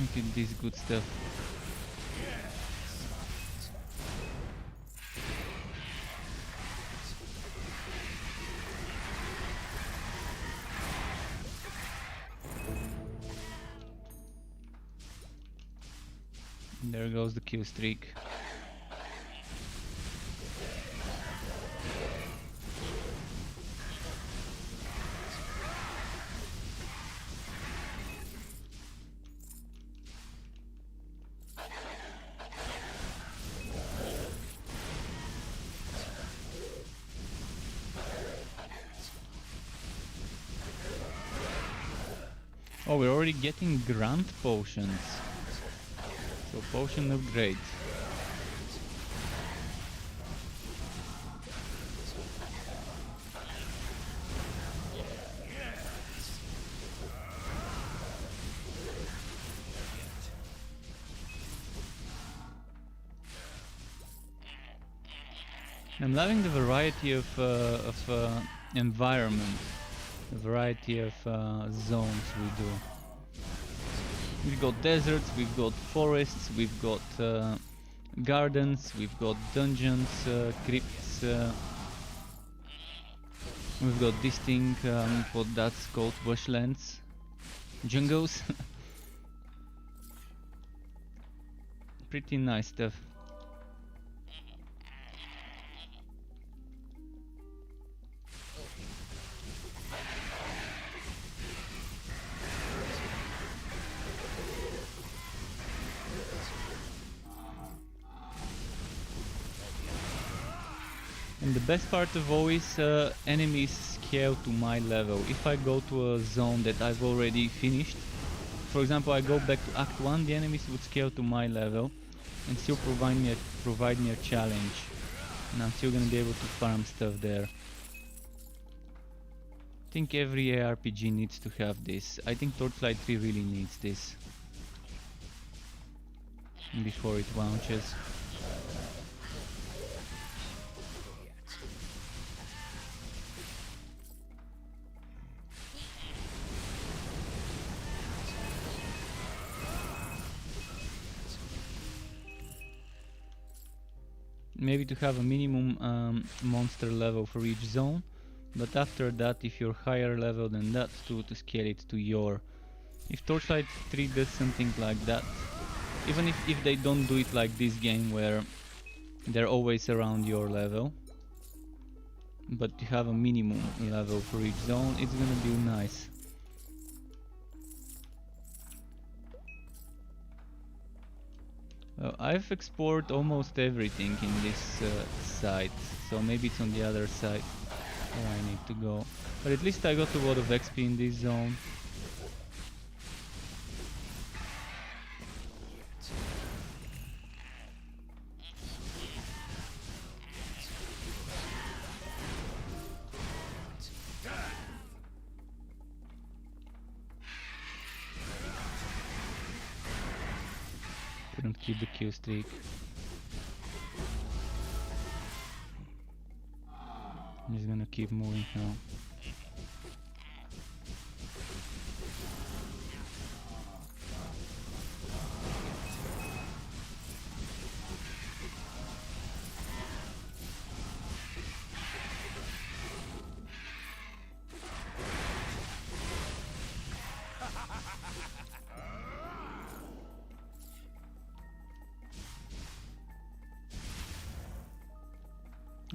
Speaker 1: Look at this good stuff. There goes the kill streak. Oh, we're already getting grand potions. So potion upgrade. I'm loving the variety of environment, the variety of zones we do. We've got deserts, we've got forests, we've got gardens, we've got dungeons, crypts. We've got this thing, what that's called, bushlands, jungles. Pretty nice stuff. And the best part of always enemies scale to my level. If I go to a zone that I've already finished, for example, I go back to Act 1, the enemies would scale to my level and still provide me a challenge. And I'm still gonna be able to farm stuff there. I think every ARPG needs to have this. I think Torchlight 3 really needs this before it launches. Maybe to have a minimum monster level for each zone, but after that, if you're higher level than that, to scale it to your... If Torchlight 3 does something like that, even if they don't do it like this game where they're always around your level, but you have a minimum level for each zone, it's gonna be nice. I've explored almost everything in this site, so maybe it's on the other side where I need to go. But at least I got a lot of XP in this zone. Couldn't keep the kill streak. I'm just gonna keep moving now.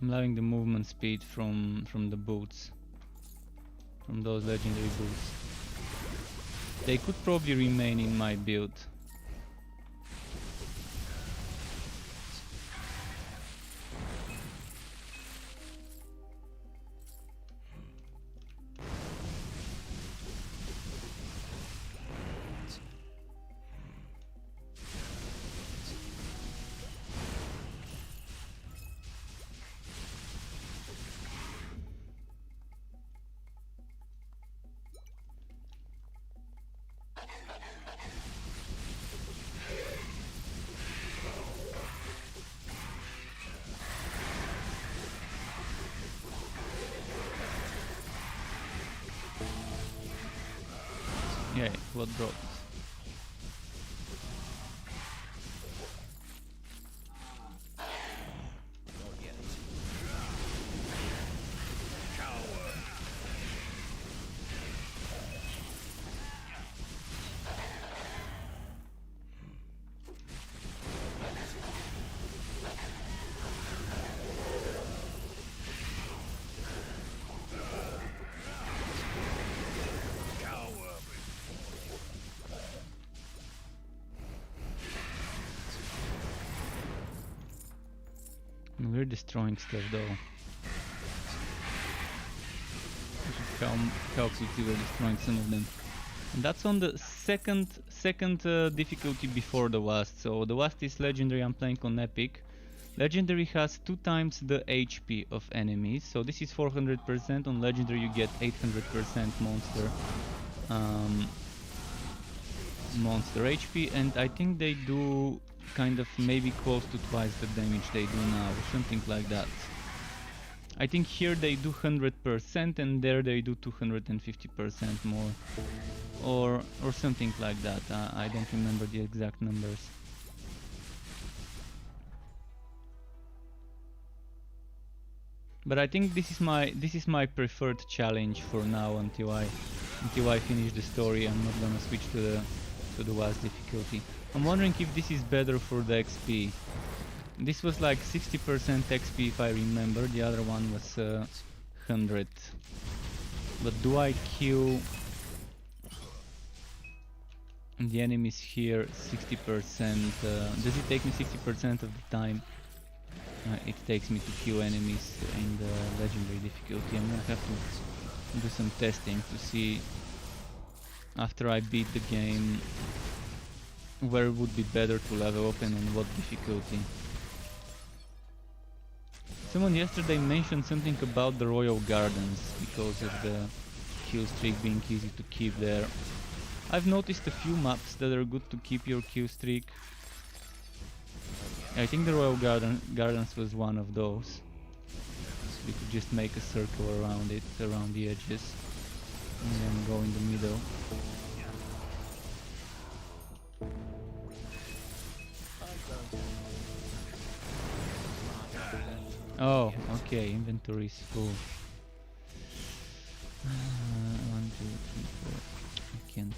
Speaker 1: I'm loving the movement speed from the boots, from those legendary boots. They could probably remain in my build. Yeah, what dropped? We're destroying stuff though. We should help if we were destroying some of them. And that's on the second difficulty before the Wast. So the Wast is legendary, I'm playing on epic. Legendary has 2 times the HP of enemies, so this is 400%. On legendary you get 800% monster HP, and I think they do kind of maybe close to twice the damage they do now, or something like that. I think here they do 100% and there they do 250% more, or something like that. I don't remember the exact numbers. But I think this is my preferred challenge for now until I finish the story. I'm not gonna switch to the last difficulty. I'm wondering if this is better for the XP. This was like 60% XP if I remember, the other one was 100. But do I kill the enemies here 60%? Does it take me 60% of the time it takes me to kill enemies in the legendary difficulty? I'm gonna have to do some testing to see after I beat the game where it would be better to level up and on what difficulty. Someone yesterday mentioned something about the Royal Gardens because of the kill streak being easy to keep there. I've noticed a few maps that are good to keep your kill streak. I think the Royal Gardens was one of those. So we could just make a circle around it, around the edges, and then go in the middle. Oh, okay, inventory is full. 1, 2, 3, 4. I can't.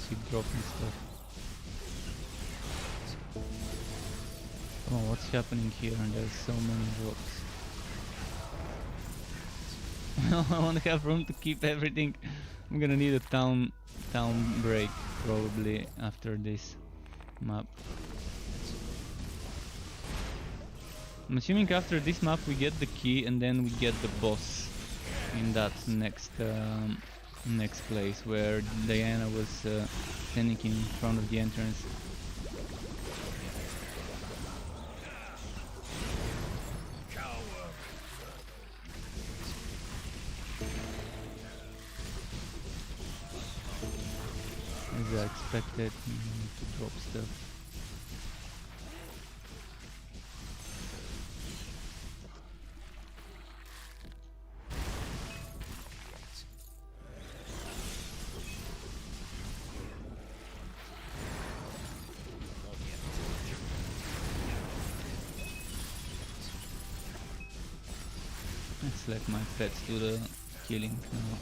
Speaker 1: Keep dropping stuff. Oh, what's happening here? And there's so many drops. I won't have room to keep everything. I'm gonna need a town break probably after this map. I'm assuming after this map we get the key and then we get the boss in that next place where Diana was standing in front of the entrance. As I expected, you need to drop stuff. Let's let my pets do the killing now.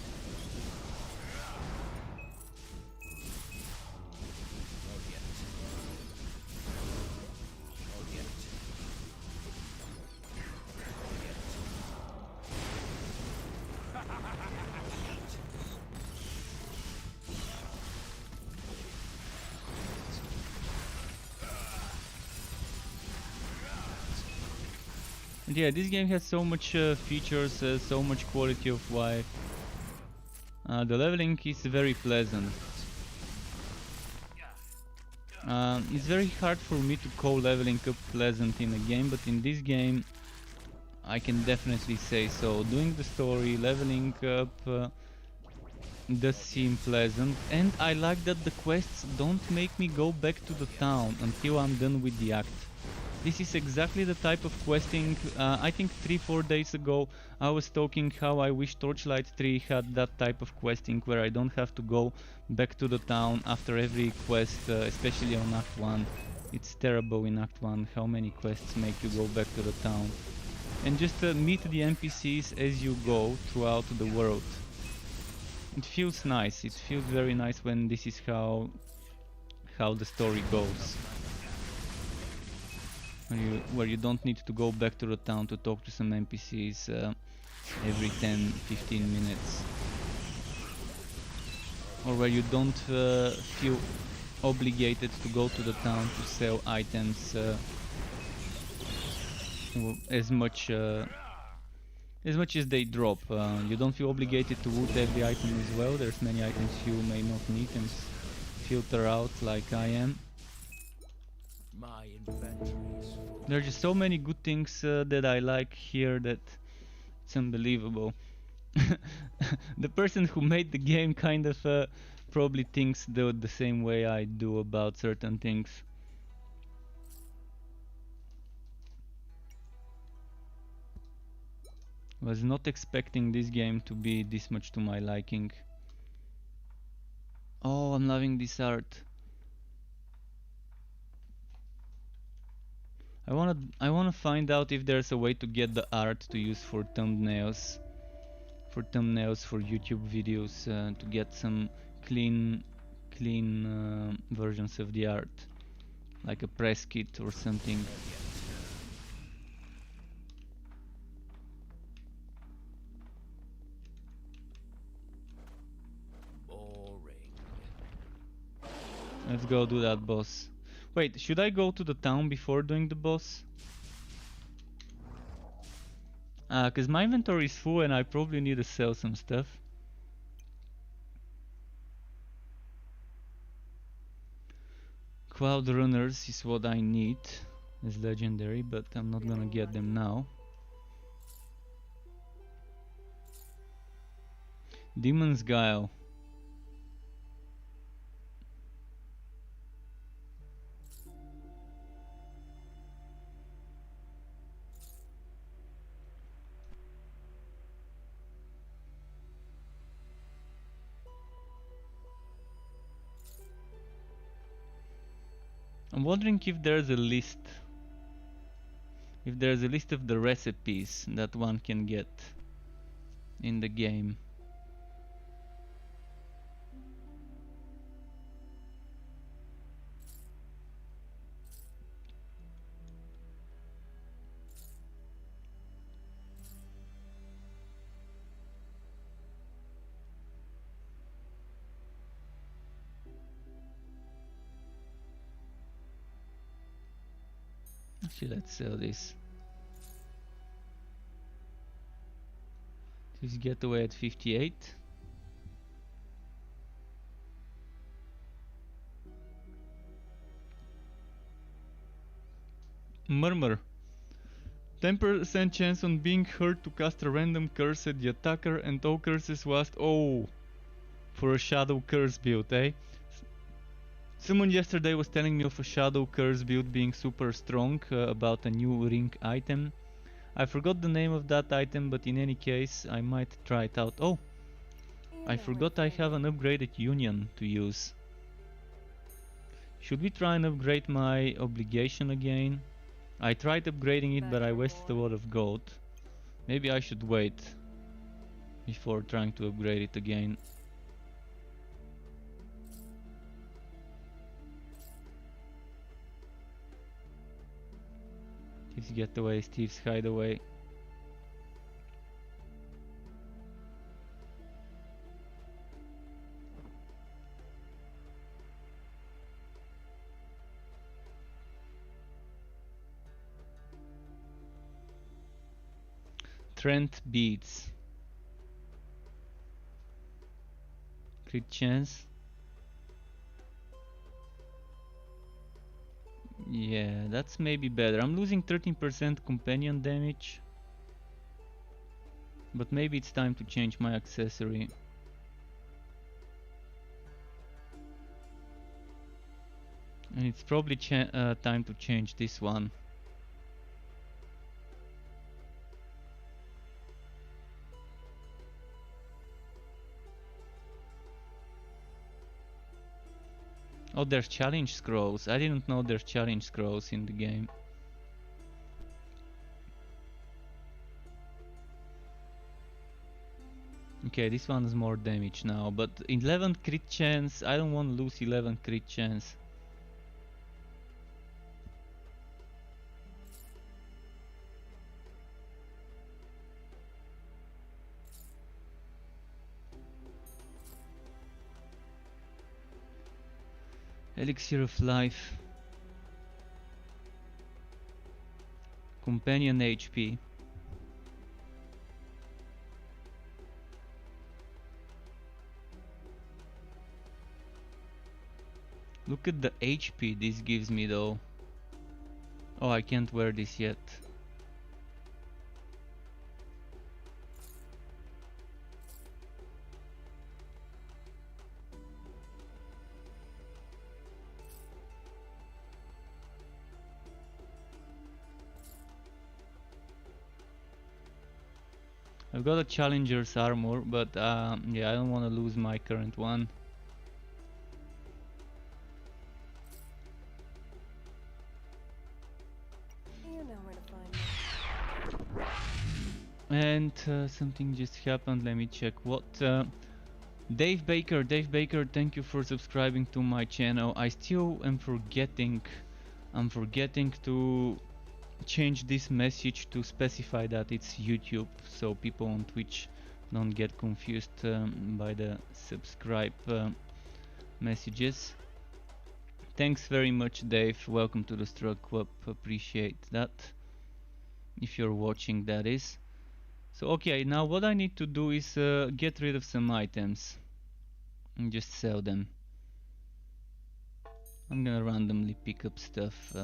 Speaker 1: Yeah, this game has so much features, so much quality of life. The leveling is very pleasant. It's very hard for me to call leveling up pleasant in a game, but in this game I can definitely say so. Doing the story, leveling up does seem pleasant, and I like that the quests don't make me go back to the town until I'm done with the act. This is exactly the type of questing. I think 3-4 days ago I was talking how I wish Torchlight 3 had that type of questing where I don't have to go back to the town after every quest, especially on Act 1. It's terrible in Act 1 how many quests make you go back to the town. And just meet the NPCs as you go throughout the world. It feels nice. It feels very nice when this is how the story goes. Where you don't need to go back to the town to talk to some NPCs every 10-15 minutes. Or where you don't feel obligated to go to the town to sell items as much as they drop. You don't feel obligated to loot every item as well. There's many items you may not need and filter out like I am.
Speaker 2: My inventory is full.
Speaker 1: There are just so many good things that I like here that it's unbelievable. The person who made the game kind of probably thinks the same way I do about certain things. Was not expecting this game to be this much to my liking. Oh, I'm loving this art. I wanna find out if there's a way to get the art to use for thumbnails. For YouTube videos, to get some clean versions of the art, like a press kit or something.
Speaker 2: Boring.
Speaker 1: Let's go do that boss. Wait, should I go to the town before doing the boss? Cause my inventory is full and I probably need to sell some stuff. Cloud runners is what I need as legendary, but I'm not gonna get them now. Demon's Guile. I'm wondering if there's a list. If there's a list of the recipes that one can get in the game. Actually, let's sell this. This getaway at 58. Murmur. 10% chance on being hurt to cast a random curse at the attacker and all curses last. Oh! For a shadow curse build, eh? Someone yesterday was telling me of a shadow curse build being super strong, about a new ring item. I forgot the name of that item, but in any case I might try it out. Oh! I forgot I have an upgraded union to use. Should we try and upgrade my obligation again? I tried upgrading it, but I wasted a lot of gold. Maybe I should wait before trying to upgrade it again. Thieves Getaway, Steve's Hideaway. Trent beats. Crit chance. Yeah, that's maybe better. I'm losing 13% companion damage. But maybe it's time to change my accessory. And it's probably time to change this one. Oh, there's challenge scrolls. I didn't know there's challenge scrolls in the game. Okay, this one is more damage now, but 11 crit chance. I don't want to lose 11 crit chance. Elixir of life. Companion HP. Look at the HP this gives me though. Oh, I can't wear this yet. I've got a challenger's armor, but yeah, I don't want to lose my current one.
Speaker 5: You know where to find me.
Speaker 1: And something just happened. Let me check what. Dave Baker, thank you for subscribing to my channel. I still am forgetting. I'm forgetting to change this message to specify that it's YouTube, so people on Twitch don't get confused by the subscribe messages. Thanks very much, Dave. Welcome to the Struck Club. Appreciate that. If you're watching, that is. So okay, now what I need to do is get rid of some items and just sell them. I'm gonna randomly pick up stuff.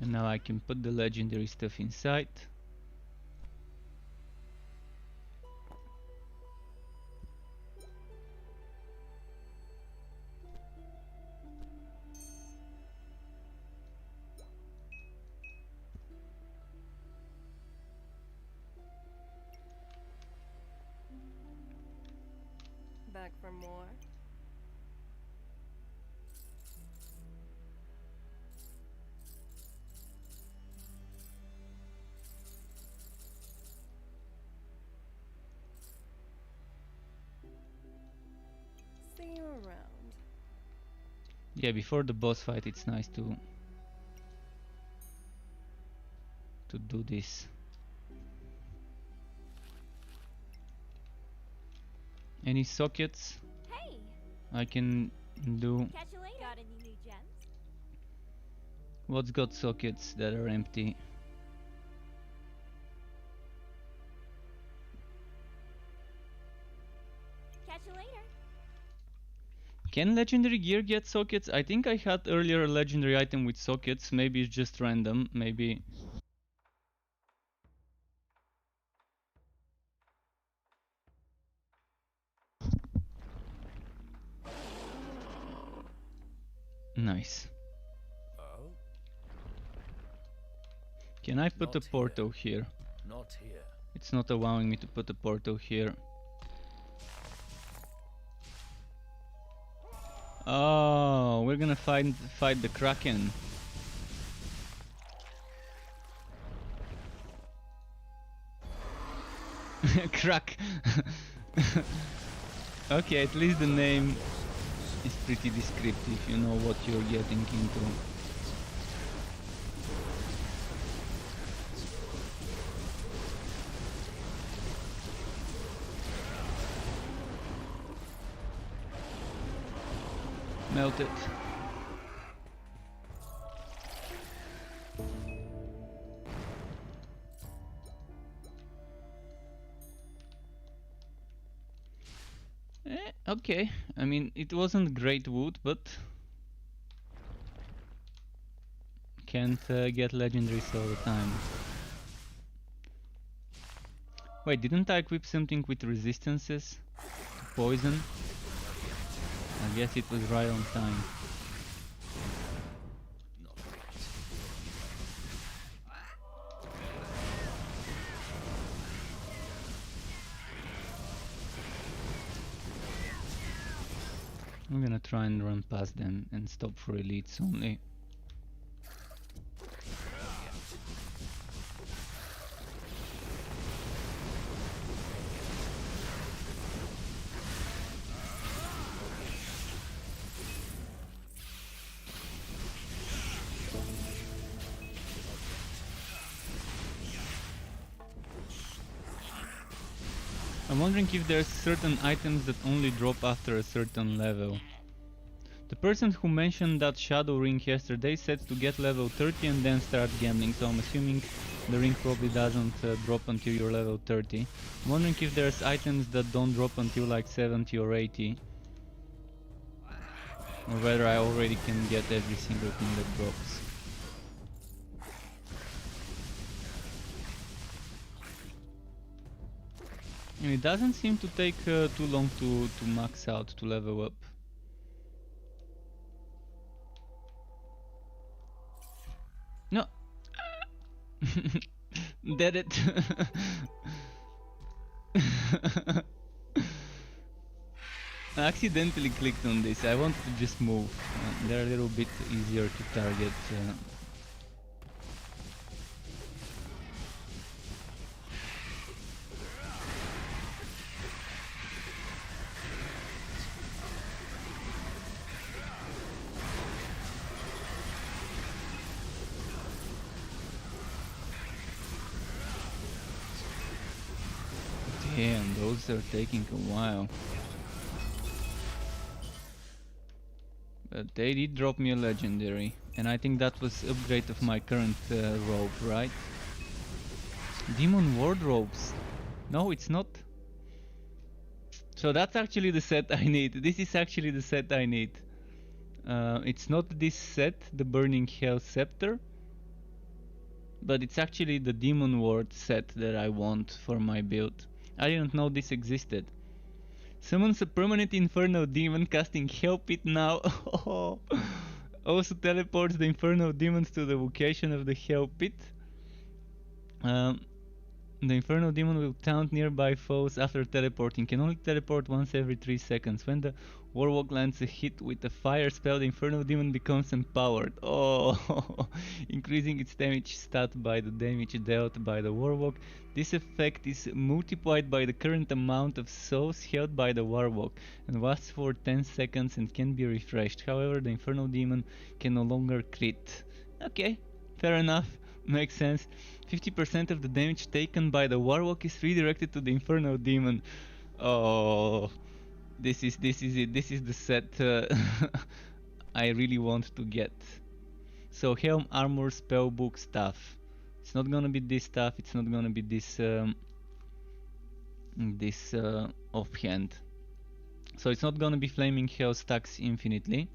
Speaker 1: And now I can put the legendary stuff inside.
Speaker 5: Back for more. See you around.
Speaker 1: Yeah, before the boss fight it's nice to do this. Any sockets
Speaker 6: Hey,
Speaker 1: I can do?
Speaker 6: catch you later. Got any new gems?
Speaker 1: What's got sockets that are empty?
Speaker 6: Catch you later.
Speaker 1: Can legendary gear get sockets? I think I had earlier a legendary item with sockets. Maybe it's just random. Maybe. Nice.
Speaker 2: Oh?
Speaker 1: Can I put
Speaker 2: Not
Speaker 1: a portal here?
Speaker 2: Not here.
Speaker 1: It's not allowing me to put a portal here. Oh, we're gonna fight the Kraken. Crack. Okay, at least the name is pretty descriptive, you know what you're getting into. Melted. Okay, I mean, it wasn't great wood, but can't get legendaries all the time. Wait, didn't I equip something with resistances to poison? I guess it was right on time. I'm gonna try and run past them and stop for elites only. I'm wondering if there's certain items that only drop after a certain level. The person who mentioned that shadow ring yesterday said to get level 30 and then start gambling, so I'm assuming the ring probably doesn't drop until you're level 30. I'm wondering if there's items that don't drop until like 70 or 80. Or whether I already can get every single thing that drops. And it doesn't seem to take too long to max out, to level up. No! Dead it! I accidentally clicked on this, I wanted to just move. They're a little bit easier to target. Damn, those are taking a while. But they did drop me a legendary, and I think that was upgrade of my current robe, right? Demon wardrobes. No, it's not. So that's actually the set I need. This is actually the set I need. It's not this set, the Burning Hell Scepter, but it's actually the Demon Ward set that I want for my build. I didn't know this existed. Summons a permanent Inferno Demon casting Hell Pit now. Also teleports the Inferno Demons to the location of the Hell Pit. The Inferno Demon will taunt nearby foes after teleporting. Can only teleport once every 3 seconds. When the Warlock lands a hit with a fire spell, the Inferno Demon becomes empowered. Oh, increasing its damage stat by the damage dealt by the Warlock. This effect is multiplied by the current amount of souls held by the Warlock and lasts for 10 seconds and can be refreshed. However, the Inferno Demon can no longer crit. Okay, fair enough. Makes sense. 50% of the damage taken by the Warlock is redirected to the Inferno Demon. Oh, this is it. This is the set I really want to get. So Helm, Armor, Spellbook, Staff. It's not gonna be this stuff. It's not gonna be this offhand. So it's not gonna be Flaming Hell stacks infinitely.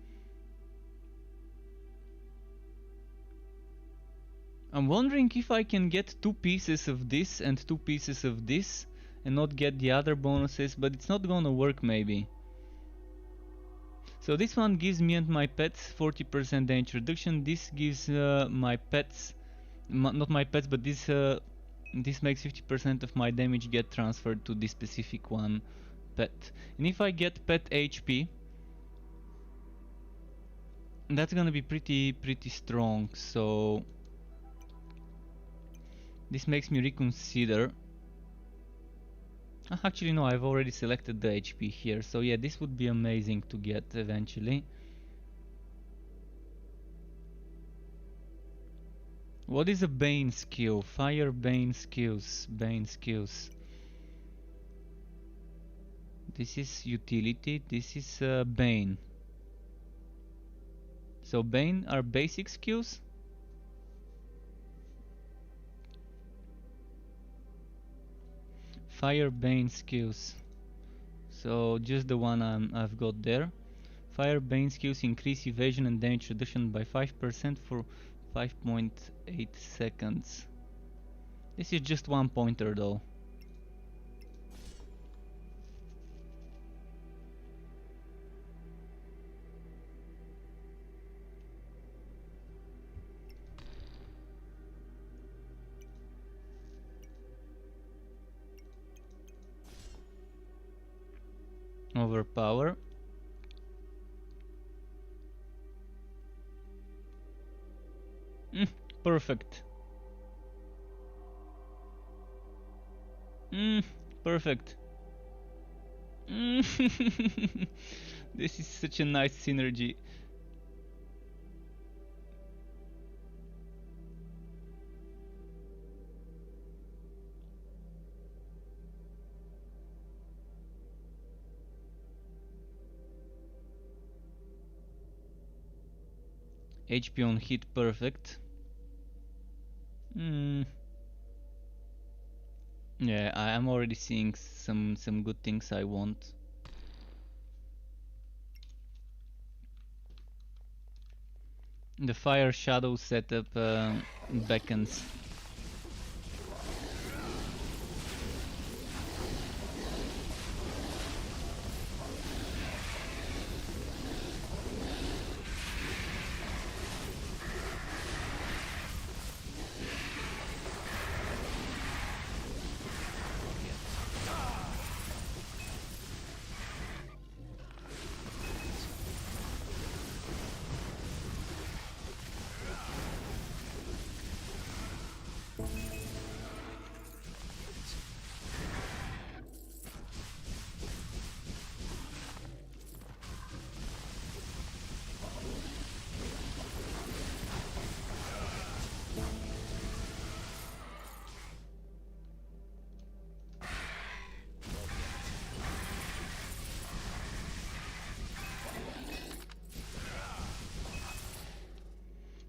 Speaker 1: I'm wondering if I can get 2 pieces of this and 2 pieces of this and not get the other bonuses, but it's not gonna work maybe. So this one gives me and my pets 40% damage reduction. This gives my pets, not my pets, but this makes 50% of my damage get transferred to this specific one pet. And if I get pet HP, that's gonna be pretty strong. So this makes me reconsider Actually no, I've already selected the HP here, so yeah, this would be amazing to get eventually. What is a Bane skill? Fire Bane skills. Bane skills. This is utility, this is Bane. So Bane are basic skills? Fire Bane skills. So just the one I've got there. Fire Bane skills increase evasion and damage reduction by 5% for 5.8 seconds. This is just one pointer though. Overpower. Perfect. Perfect. This is such a nice synergy. HP on hit perfect. Yeah, I'm already seeing some good things I want. The fire shadow setup beckons.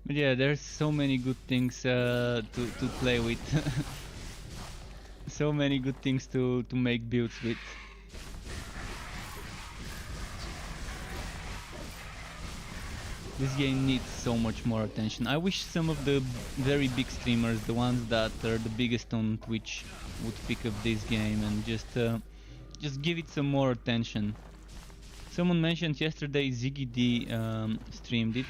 Speaker 1: But yeah, there's so many good things to play with. So many good things to make builds with. This game needs so much more attention. I wish some of the very big streamers, the ones that are the biggest on Twitch, would pick up this game and just give it some more attention. Someone mentioned yesterday Ziggy D streamed it.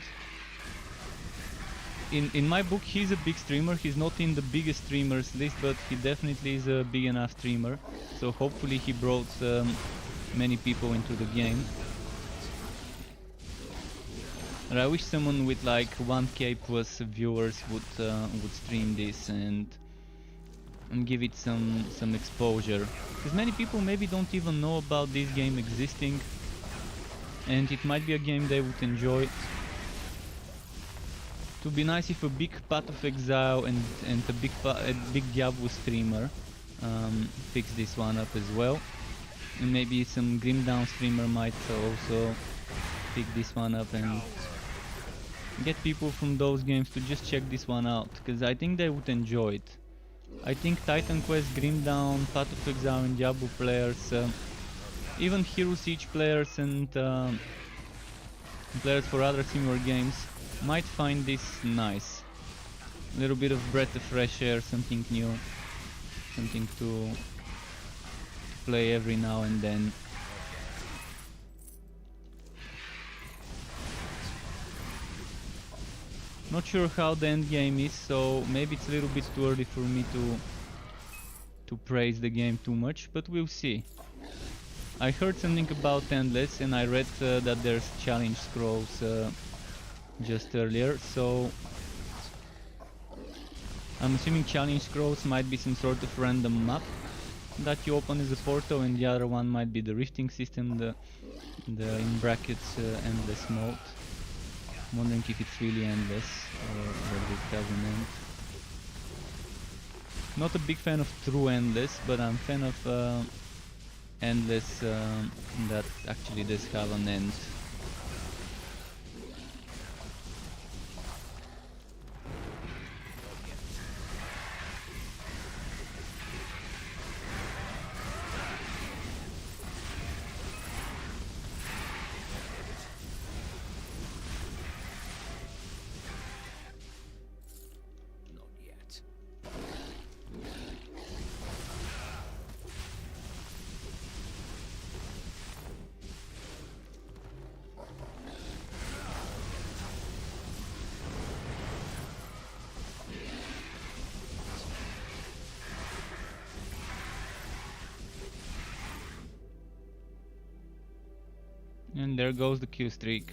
Speaker 1: In my book, he's a big streamer. He's not in the biggest streamers list, but he definitely is a big enough streamer. So hopefully he brought many people into the game. And I wish someone with like 1k plus viewers would stream this and give it some exposure. Because many people maybe don't even know about this game existing, and it might be a game they would enjoy. It would be nice if a big Path of Exile and a big Diablo streamer fix this one up as well. And maybe some Grim Down streamer might also pick this one up and get people from those games to just check this one out, because I think they would enjoy it. I think Titan Quest, Grim Down, Path of Exile and Diablo players, even Hero Siege players and players for other similar games might find this nice. A little bit of breath of fresh air, something new, something to play every now and then. Not sure how the end game is, so maybe it's a little bit too early for me to praise the game too much, but we'll see. I heard something about Endless and I read that there's challenge scrolls just earlier, so I'm assuming challenge scrolls might be some sort of random map that you open as a portal, and the other one might be the rifting system, the in brackets endless mode. I'm wondering if it's really endless or whether it has an end. Not a big fan of true endless, but I'm a fan of endless that actually does have an end.
Speaker 2: Not yet.
Speaker 1: And there goes the kill streak.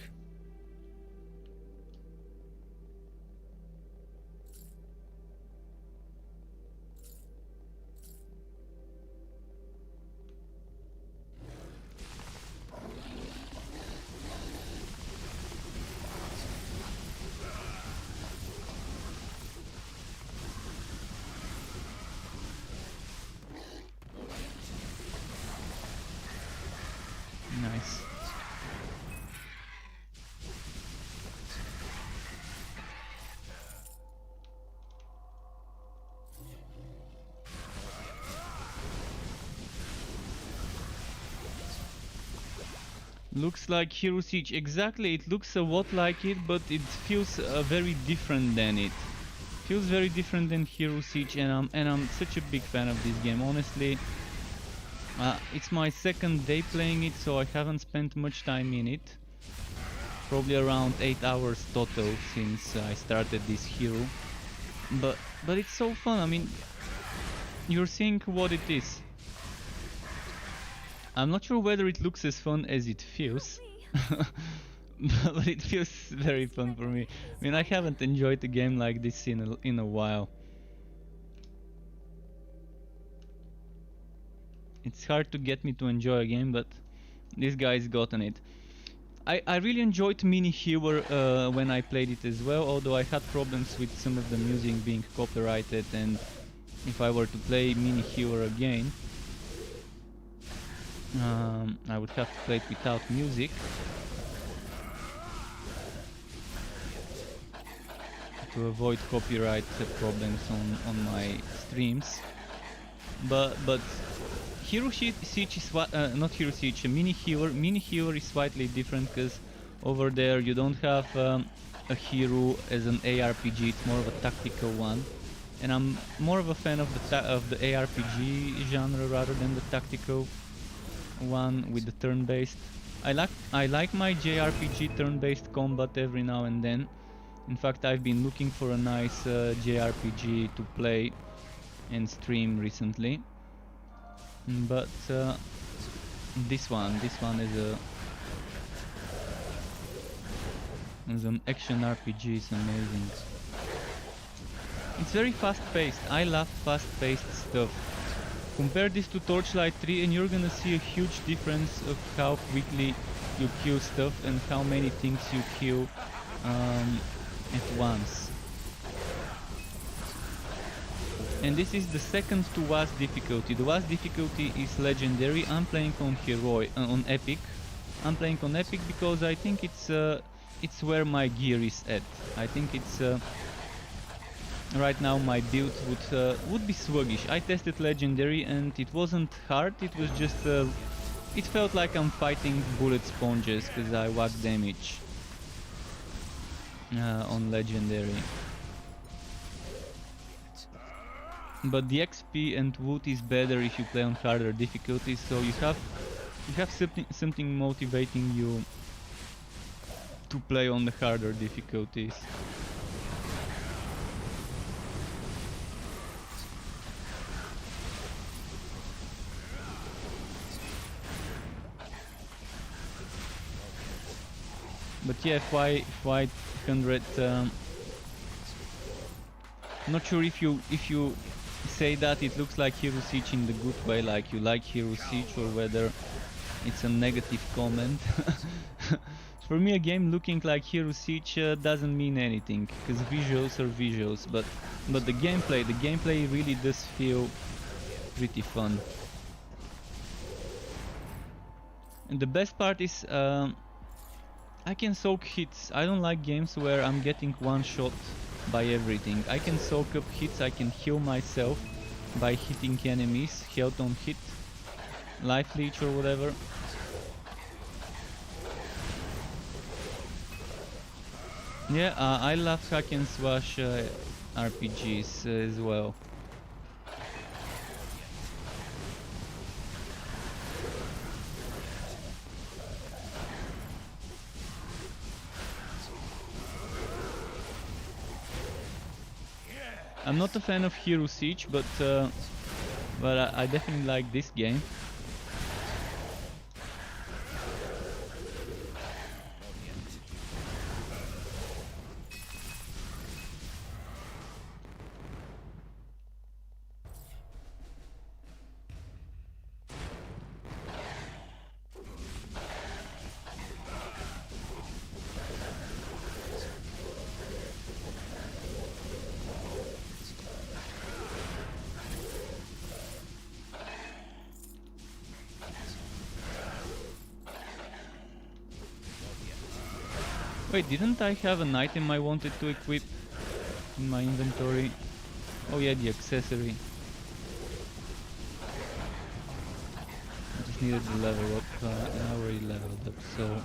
Speaker 1: Nice. Looks like Hero Siege. Exactly, it looks a lot like it, but it feels very different than it. Feels very different than Hero Siege, and I'm such a big fan of this game. Honestly, it's my second day playing it, so I haven't spent much time in it. Probably around 8 hours total since I started this hero. But it's so fun. I mean, you're seeing what it is. I'm not sure whether it looks as fun as it feels. But it feels very fun for me. I mean, I haven't enjoyed a game like this in a while. It's hard to get me to enjoy a game, but this guy's gotten it. I really enjoyed Mini Hewer when I played it as well, although I had problems with some of the music being copyrighted, and if I were to play Mini Hewer again, I would have to play it without music. To avoid copyright problems on my streams. But Hero Siege is not Hero Siege, Mini Hewer. Mini Hewer is slightly different because over there you don't have a hero as an ARPG. It's more of a tactical one, and I'm more of a fan of the ARPG genre rather than the tactical one with the turn-based. I like my JRPG turn-based combat every now and then. In fact, I've been looking for a nice JRPG to play and stream recently. But this one is an action RPG. It's amazing. It's very fast-paced. I love fast-paced stuff. Compare this to Torchlight 3 and you're gonna see a huge difference of how quickly you kill stuff and how many things you kill at once. And this is the second to last difficulty. The last difficulty is Legendary. I'm playing on on Epic. I'm playing on Epic because I think it's where my gear is at. I think it's right now my build would be sluggish. I tested Legendary and it wasn't hard. It was just it felt like I'm fighting bullet sponges because I whack damage on Legendary. But the XP and loot is better if you play on harder difficulties, so you have something motivating you to play on the harder difficulties. But yeah, 500. Not sure if you say that it looks like Hero Siege in the good way, like you like Hero Siege, or whether it's a negative comment. For me, a game looking like Hero Siege doesn't mean anything, because visuals are visuals, but the gameplay really does feel pretty fun. And the best part is I can soak hits. I don't like games where I'm getting one shot by everything. I can soak up hits, I can heal myself by hitting enemies, health on hit, life leech or whatever. Yeah, I love hack and slash RPGs as well. I'm not a fan of Hero Siege, but I definitely like this game. Wait, didn't I have an item I wanted to equip in my inventory? Oh yeah, the accessory. I just needed to level up, and I already leveled up, so...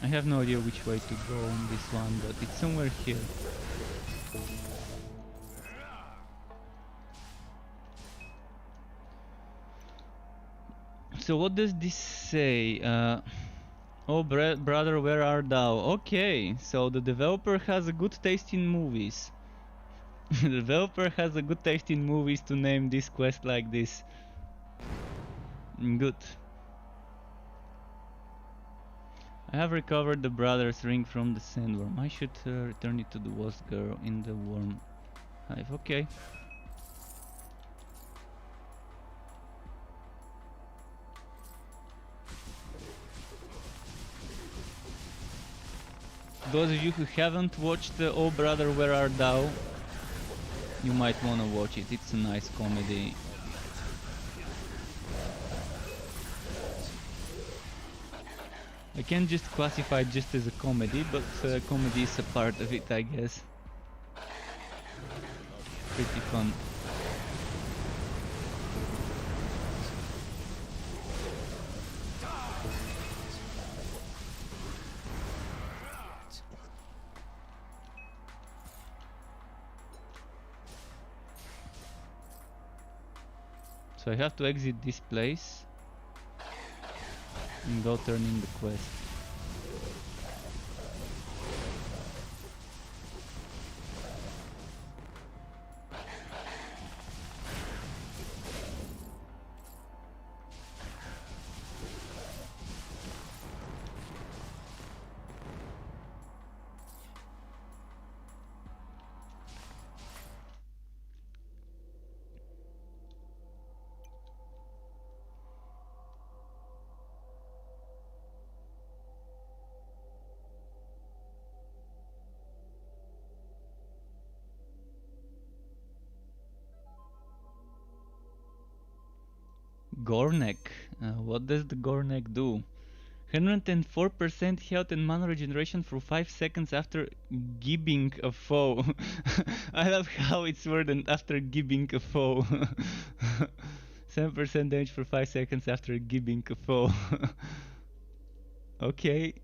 Speaker 1: I have no idea which way to go on this one, but it's somewhere here. So what does this say? Oh brother, where art thou? Okay, so the developer has a good taste in movies. The developer has a good taste in movies to name this quest like this. Good. I have recovered the brother's ring from the sandworm. I should return it to the wasp girl in the worm hive. Okay. Those of you who haven't watched Oh Brother, Where Art Thou, you might wanna watch it. It's a nice comedy. I can't just classify it just as a comedy, but comedy is a part of it, I guess. Pretty fun. So I have to exit this place and go turn in the quest. Gornek. What does the Gornek do? 104% health and mana regeneration for 5 seconds after gibbing a foe. I love how it's worded after gibbing a foe. 7% damage for 5 seconds after gibbing a foe. Okay,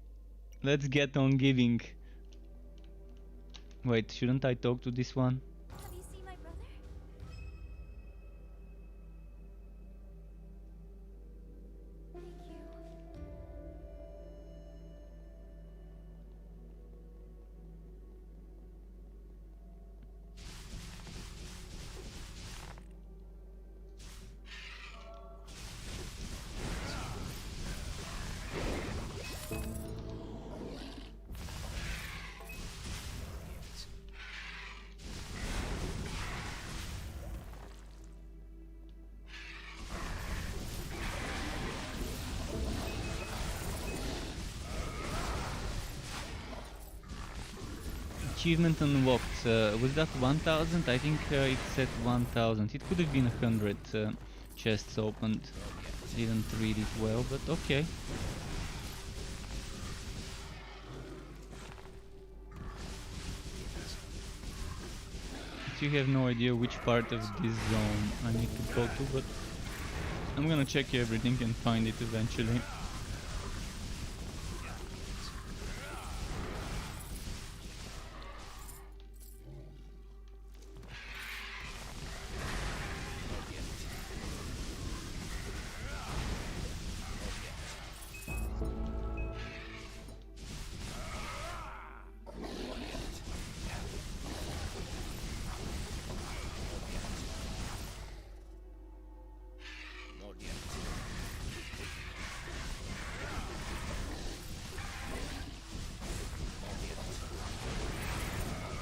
Speaker 1: let's get on giving. Wait, shouldn't I talk to this one?
Speaker 6: Have you seen my brother? Thank you.
Speaker 1: Achievement unlocked. Was that 1000? I think it said 1000. It could have been 100 chests opened. Didn't read it well, but okay. You have no idea which part of this zone I need to go to, but I'm gonna check everything and find it eventually.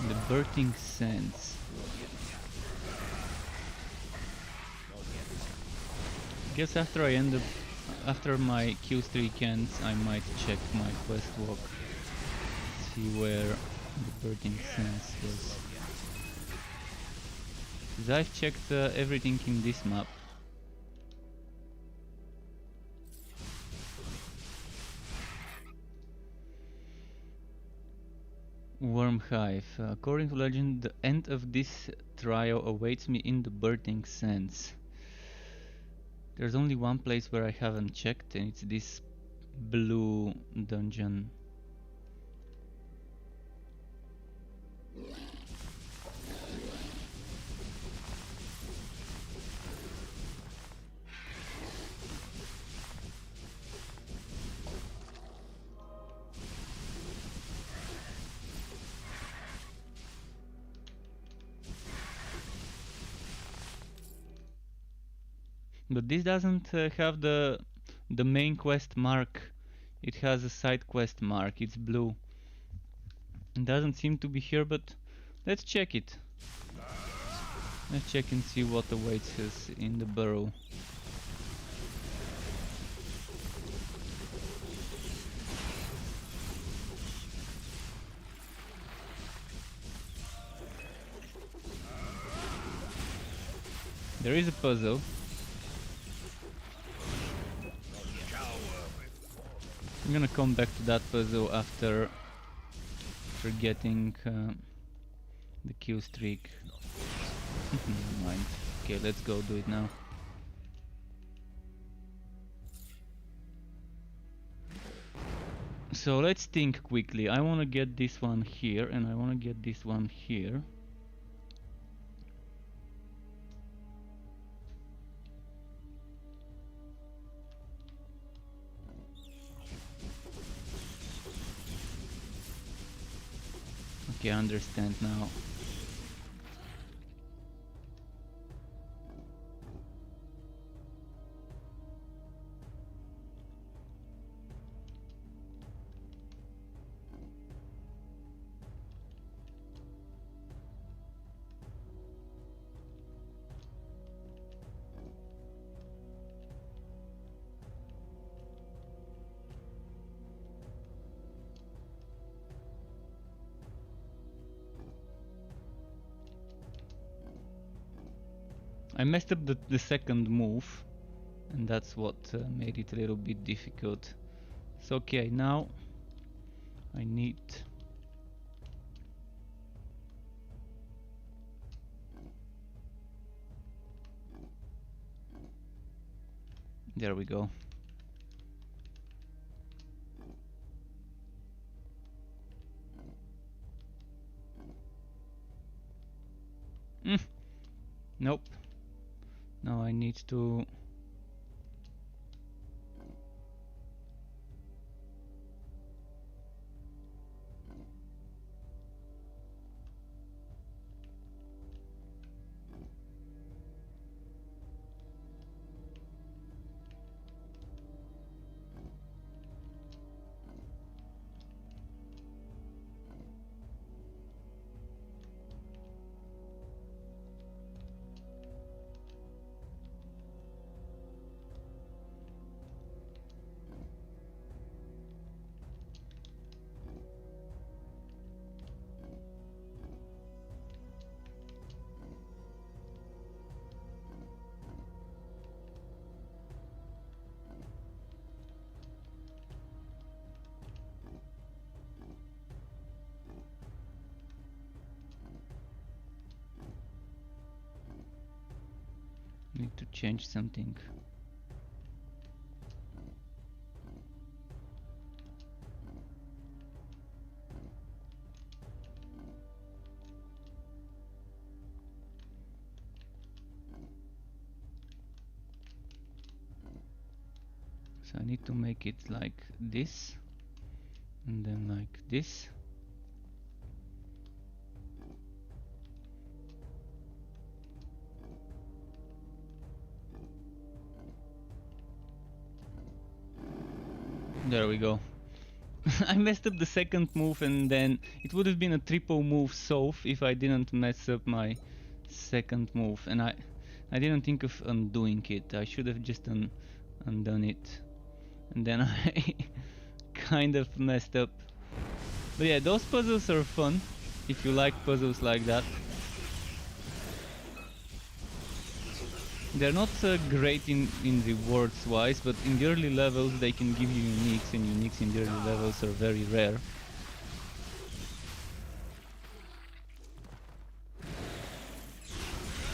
Speaker 1: The birthing sands. Guess after my Q streak ends, I might check my quest log, see where the birthing sands was. 'Cause I've checked everything in this map. Worm Hive. According to legend, the end of this trial awaits me in the birthing sands. There's only one place where I haven't checked, and it's this blue dungeon. But this doesn't have the main quest mark. It has a side quest mark. It's blue. It doesn't seem to be here, but let's check it. Let's check and see what awaits us in the burrow. There is a puzzle. I'm gonna come back to that puzzle after getting the kill streak. Never mind. Okay, let's go do it now. So let's think quickly. I wanna get this one here, and I wanna get this one here. Okay, I understand now. I messed up the second move, and that's what made it a little bit difficult. So okay, now I need... There we go. Nope. Now I need to... Need to change something. So I need to make it like this, and then like this. There we go. I messed up the second move, and then it would have been a triple move solve if I didn't mess up my second move, and I didn't think of undoing it. I should have just undone it, and then I kind of messed up. But yeah, those puzzles are fun if you like puzzles like that. They're not great in rewards wise, but in the early levels they can give you uniques, and uniques in the early levels are very rare.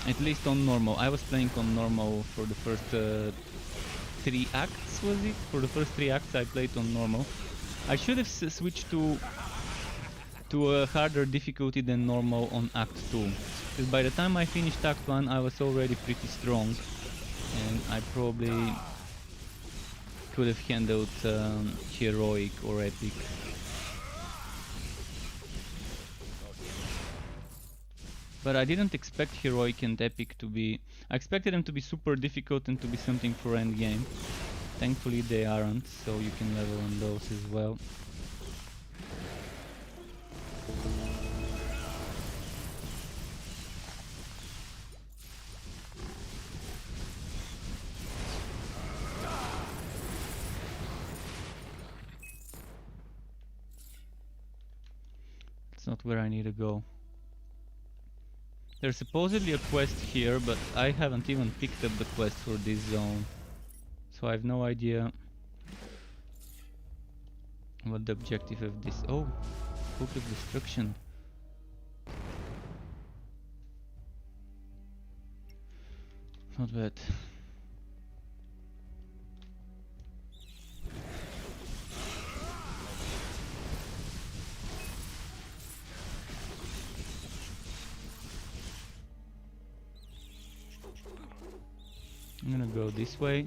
Speaker 1: At least on normal. I was playing on normal for the first 3 acts, was it? For the first 3 acts I played on normal. I should have switched to a harder difficulty than normal on Act 2. Because by the time I finished Act 1 I was already pretty strong, and I probably could have handled heroic or epic. But I didn't expect heroic and epic to be... I expected them to be super difficult and to be something for endgame. Thankfully they aren't, so you can level on those as well. It's not where I need to go. There's supposedly a quest here, but I haven't even picked up the quest for this zone. So I have no idea what the objective of this... Oh! Book of Destruction. Not bad. I'm gonna go this way.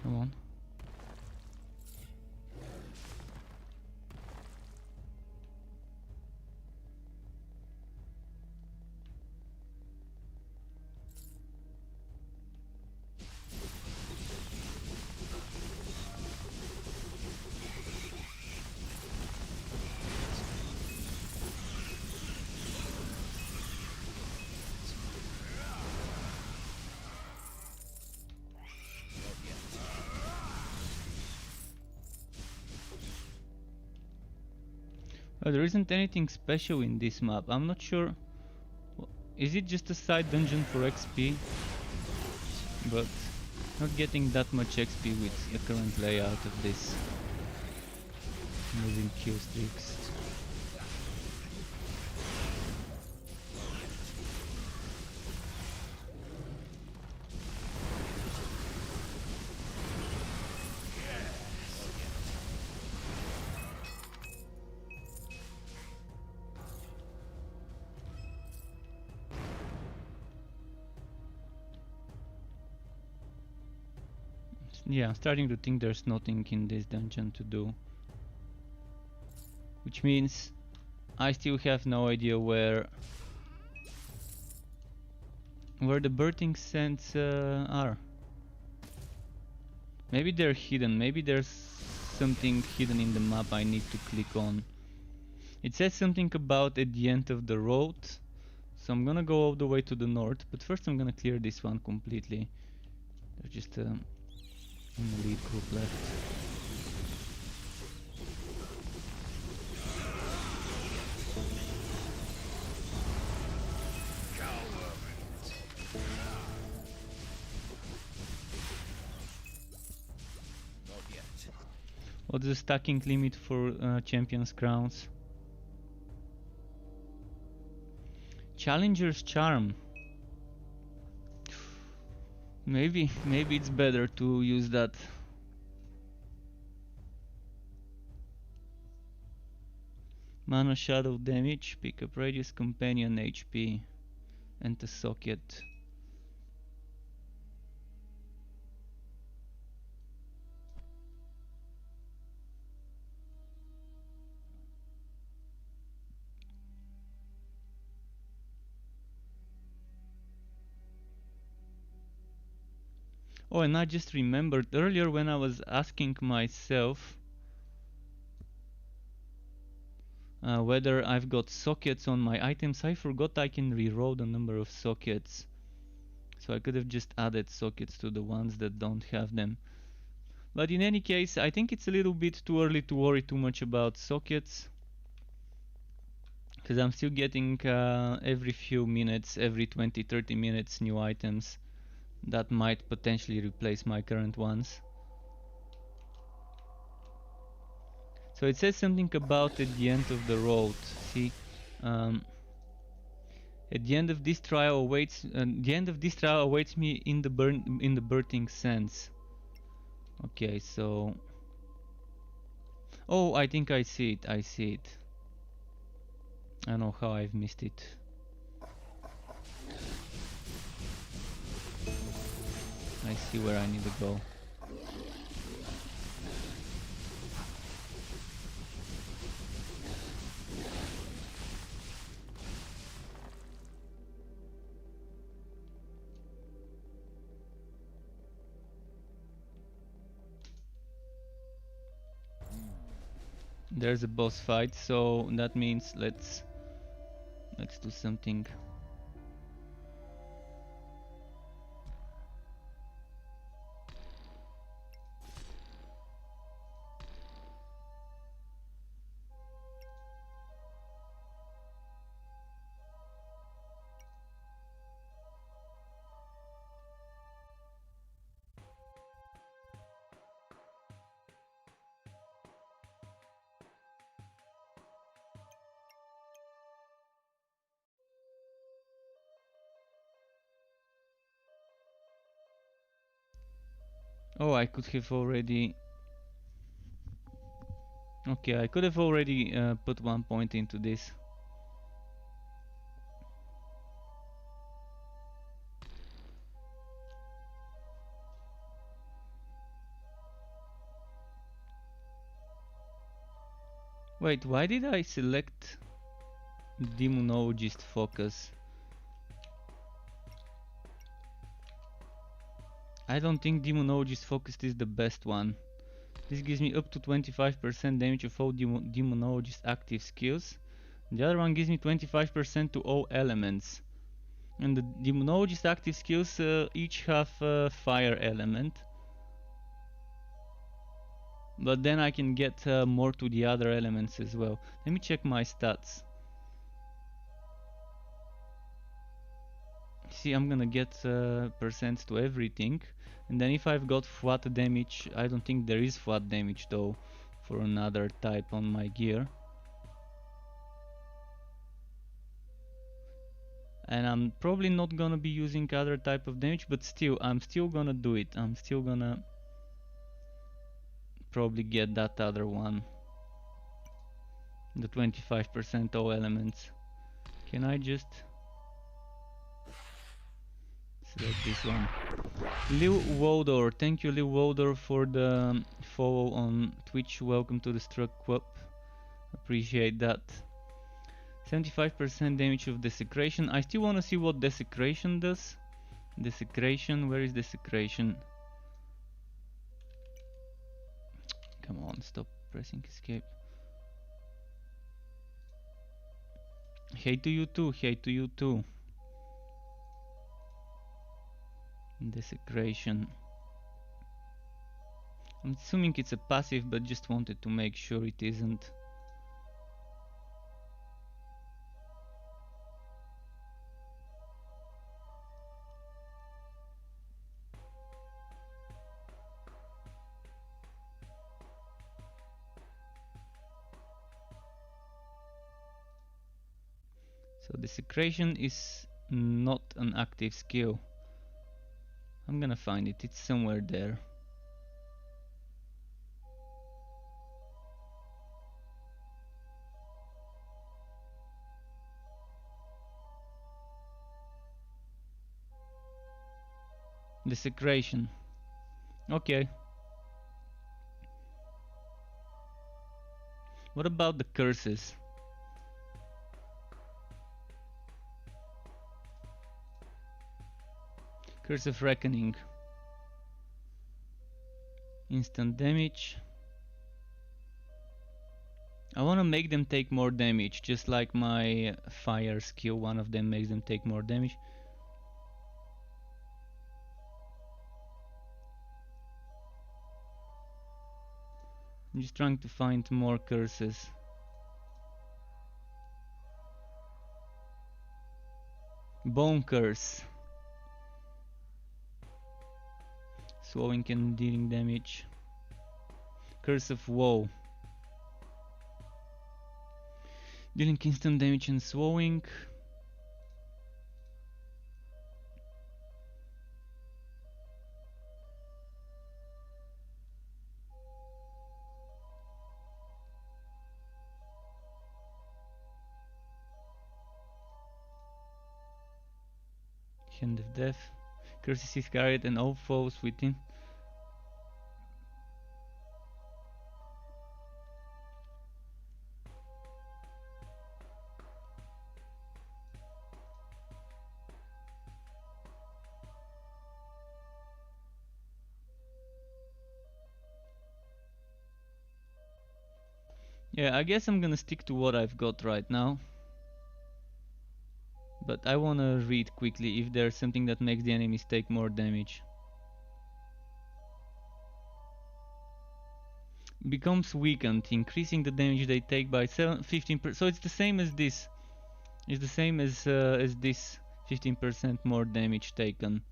Speaker 1: Come on. There isn't anything special in this map. I'm not sure. Is it just a side dungeon for XP? But not getting that much XP with the current layout of this. Moving kill streaks. Yeah, I'm starting to think there's nothing in this dungeon to do. Which means I still have no idea where the birthing scents are. Maybe they're hidden, maybe there's something hidden in the map I need to click on. It says something about at the end of the road, so I'm gonna go all the way to the north, but first I'm gonna clear this one completely. There's just an elite group left. What's the stacking limit for champions crowns? Challenger's charm. Maybe it's better to use that. Mana shadow damage, pick up radius, companion HP, and the socket. Oh, and I just remembered earlier when I was asking myself whether I've got sockets on my items, I forgot I can reroll the number of sockets. So I could have just added sockets to the ones that don't have them. But in any case, I think it's a little bit too early to worry too much about sockets. Because I'm still getting every few minutes, every 20-30 minutes new items that might potentially replace my current ones. So it says something about at the end of the road. See, at the end of this trial awaits. The end of this trial awaits me in the birthing sense. Okay, so. Oh, I think I see it. I see it. I don't know how I've missed it. I see where I need to go. There's a boss fight, so that means let's do something. Oh, I could have already. Okay, I could have already put 1 point into this. Wait, why did I select Demonologist Focus? I don't think Demonologist Focus is the best one. This gives me up to 25% damage of all Demonologist active skills. The other one gives me 25% to all elements. And the Demonologist active skills each have a fire element. but then I can get more to the other elements as well. Let me check my stats. See, I'm gonna get percents to everything, and then if I've got FWAT damage, I don't think there is FWAT damage though for another type on my gear. And I'm probably not gonna be using other type of damage, but still, I'm still gonna do it. I'm still gonna probably get that other one, the 25% all elements. Can I just select this one? Lil Wodor, thank you Lil Wodor for the follow on Twitch. Welcome to the Struck Club. Appreciate that. 75% damage of desecration. I still want to see what desecration does. Desecration, where is desecration? Come on, stop pressing escape. Hey to you too, hey to you too. Desecration. I'm assuming it's a passive, but just wanted to make sure it isn't. So desecration is not an active skill. I'm gonna find it, it's somewhere there. Desecration. Okay. What about the curses? Curse of Reckoning. Instant damage. I want to make them take more damage, just like my fire skill, one of them makes them take more damage. I'm just trying to find more curses. Bone Curse. Swallowing and dealing damage. Curse of Woe. Dealing instant damage and swallowing. Hand of Death. Curses is carried and all foes within. Yeah, I guess I'm gonna stick to what I've got right now. But I wanna read quickly if there's something that makes the enemies take more damage. Becomes weakened, increasing the damage they take by 15%. So it's the same as this. It's the same as this. 15% more damage taken.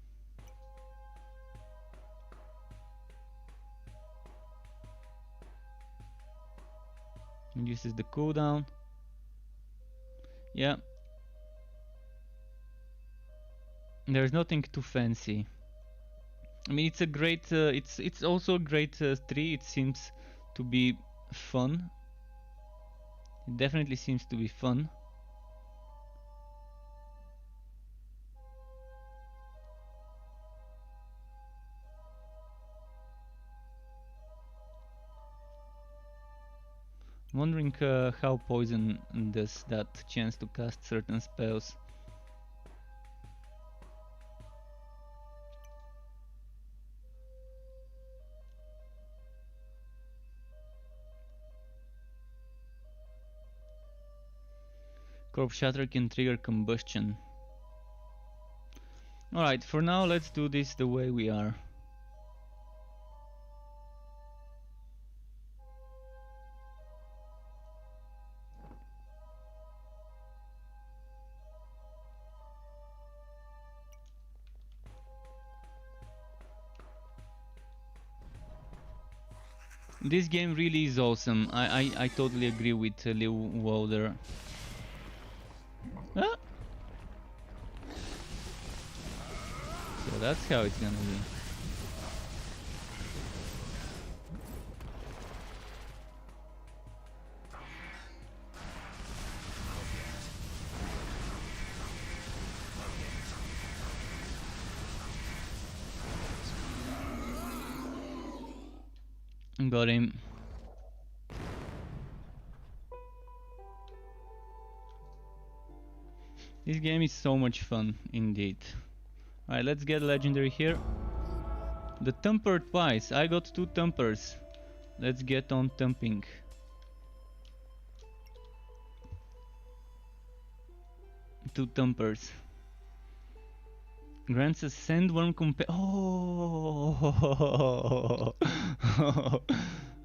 Speaker 1: Reduces the cooldown. Yeah. There's nothing too fancy. I mean, it's a great. It's also a great 3. It seems to be fun. It definitely seems to be fun. Wondering how poison does that chance to cast certain spells. Corpse Shatter can trigger combustion. Alright, for now let's do this the way we are. This game really is awesome. I totally agree with Liu Woder. Ah! So that's how it's gonna be. Got him. This game is so much fun, indeed. Alright, let's get legendary here. The Thumper twice. I got 2 Thumpers. Let's get on thumping. Two Thumpers. Grants a Sandworm Oh!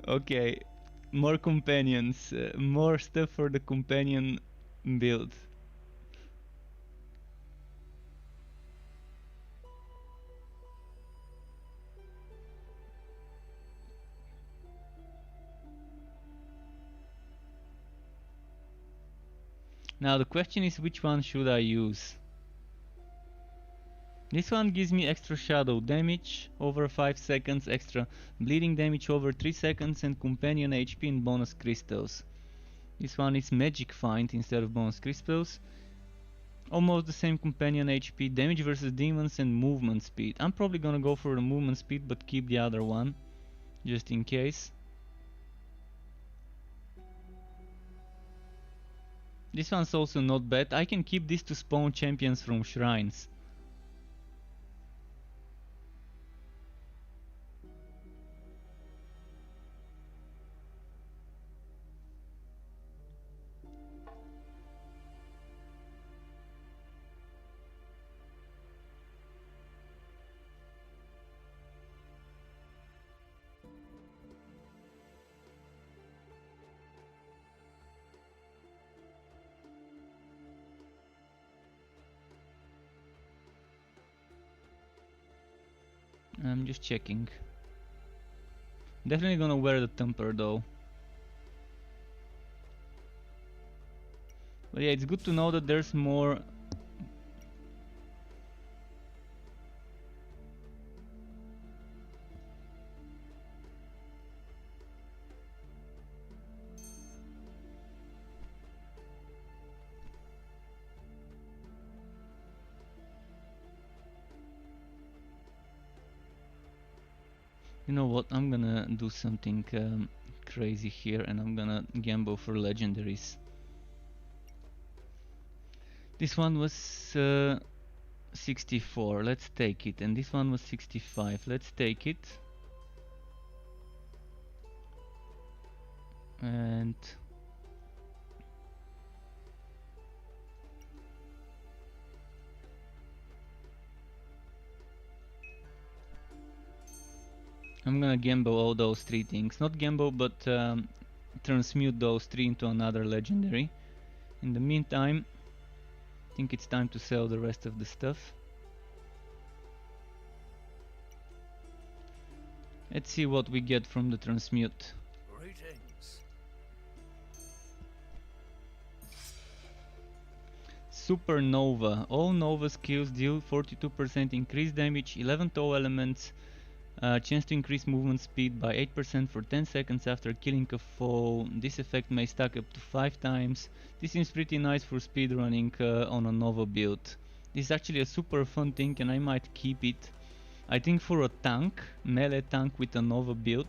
Speaker 1: Okay. More companions. More stuff for the companion build. Now the question is, which one should I use? This one gives me extra shadow damage over 5 seconds, extra bleeding damage over 3 seconds, and companion HP and bonus crystals. This one is magic find instead of bonus crystals. Almost the same companion HP, damage versus demons, and movement speed. I'm probably gonna go for the movement speed but keep the other one, just in case. This one's also not bad. I can keep this to spawn champions from shrines. I'm just checking. Definitely gonna wear the Thumper though. But yeah, it's good to know that there's more. You know what, I'm gonna do something crazy here and I'm gonna gamble for legendaries. This one was 64, let's take it, and this one was 65, let's take it. And I'm gonna gamble all those 3 things. Not gamble, but transmute those 3 into another legendary. In the meantime, I think it's time to sell the rest of the stuff. Let's see what we get from the transmute.
Speaker 2: Greetings.
Speaker 1: Supernova. All Nova skills deal 42% increased damage, 11 tow elements, chance to increase movement speed by 8% for 10 seconds after killing a foe. This effect may stack up to 5 times. This seems pretty nice for speedrunning on a Nova build. This is actually a super fun thing and I might keep it. I think for a tank, melee tank with a Nova build,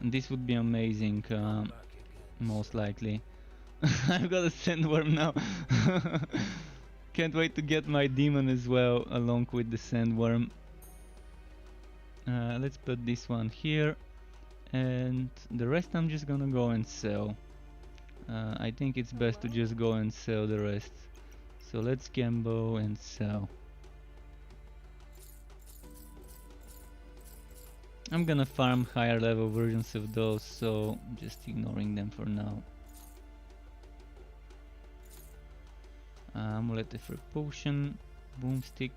Speaker 1: this would be amazing, most likely. I've got a sandworm now. Can't wait to get my demon as well along with the sandworm. Let's put this one here, and the rest I'm just gonna go and sell. I think it's best to just go and sell the rest. So let's gamble and sell. I'm gonna farm higher level versions of those, so just ignoring them for now. Amulet for potion, boomstick,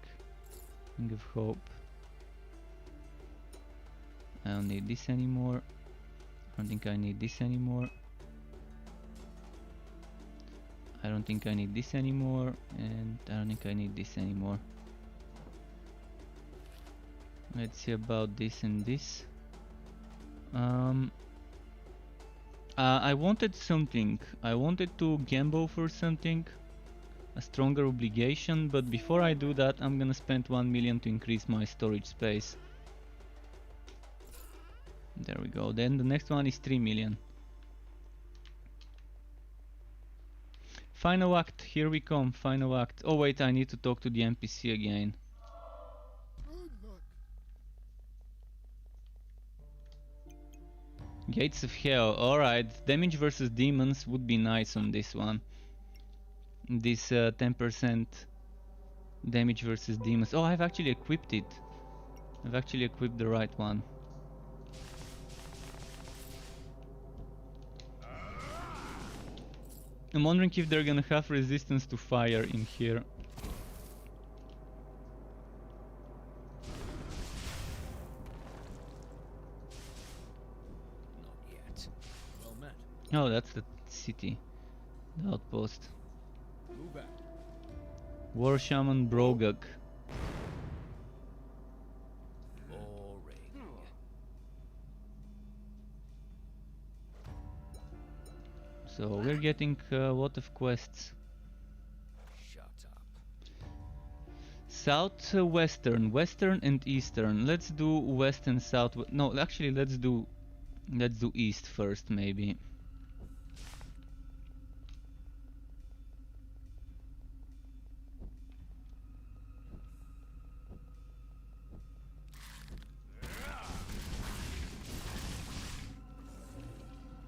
Speaker 1: Ring of Hope. I don't need this anymore. I don't think I need this anymore. I don't think I need this anymore, and I don't think I need this anymore. Let's see about this and this. I wanted something. I wanted to gamble for something, a stronger obligation, but before I do that, I'm gonna spend 1 million to increase my storage space. There we go. Then the next one is 3 million. Final act, here we come, final act. Oh wait, I need to talk to the NPC again. Gates of Hell, alright. Damage versus demons would be nice on this one. This 10% damage versus demons. Oh, I've actually equipped it. I've actually equipped the right one. I'm wondering if they're gonna have resistance to fire in here.
Speaker 2: Not yet. Well met.
Speaker 1: Oh, that's the city. The outpost.
Speaker 2: Move out.
Speaker 1: War Shaman Brogug.
Speaker 2: Boring.
Speaker 1: So we're getting a lot of quests.
Speaker 2: Shut up.
Speaker 1: South, western, western and eastern. Let's do west and south. No, actually, let's do east first, maybe.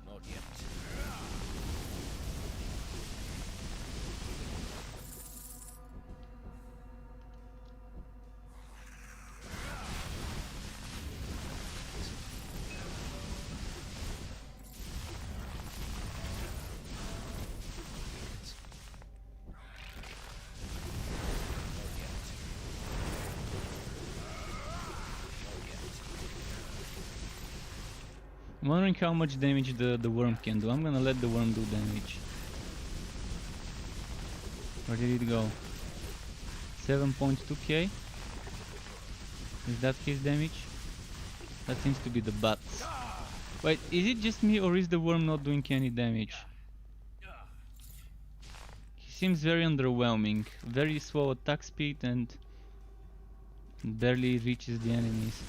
Speaker 2: Not yet.
Speaker 1: I'm wondering how much damage the worm can do. I'm gonna let the worm do damage. Where did it go? 7.2k? Is that his damage? That seems to be the bats. Wait, is it just me or is the worm not doing any damage? He seems very underwhelming. Very slow attack speed and barely reaches the enemies.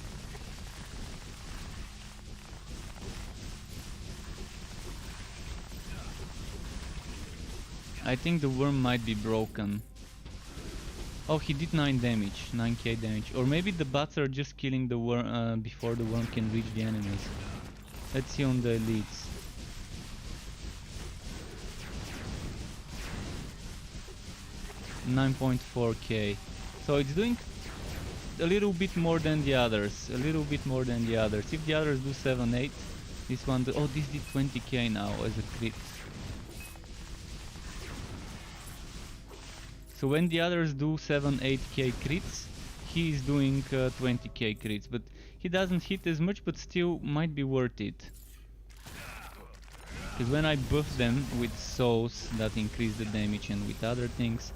Speaker 1: I think the worm might be broken. Oh, he did 9 damage, 9k damage. Or maybe the bats are just killing the worm before the worm can reach the enemies. Let's see on the elites. $9.4k. So it's doing a little bit more than the others. A little bit more than the others. If the others do 7, 8, this one... Oh, this did 20k now as a crit. So when the others do 7, 8k crits, he is doing 20k crits, but he doesn't hit as much, but still might be worth it. Because when I buff them with souls that increase the damage and with other things,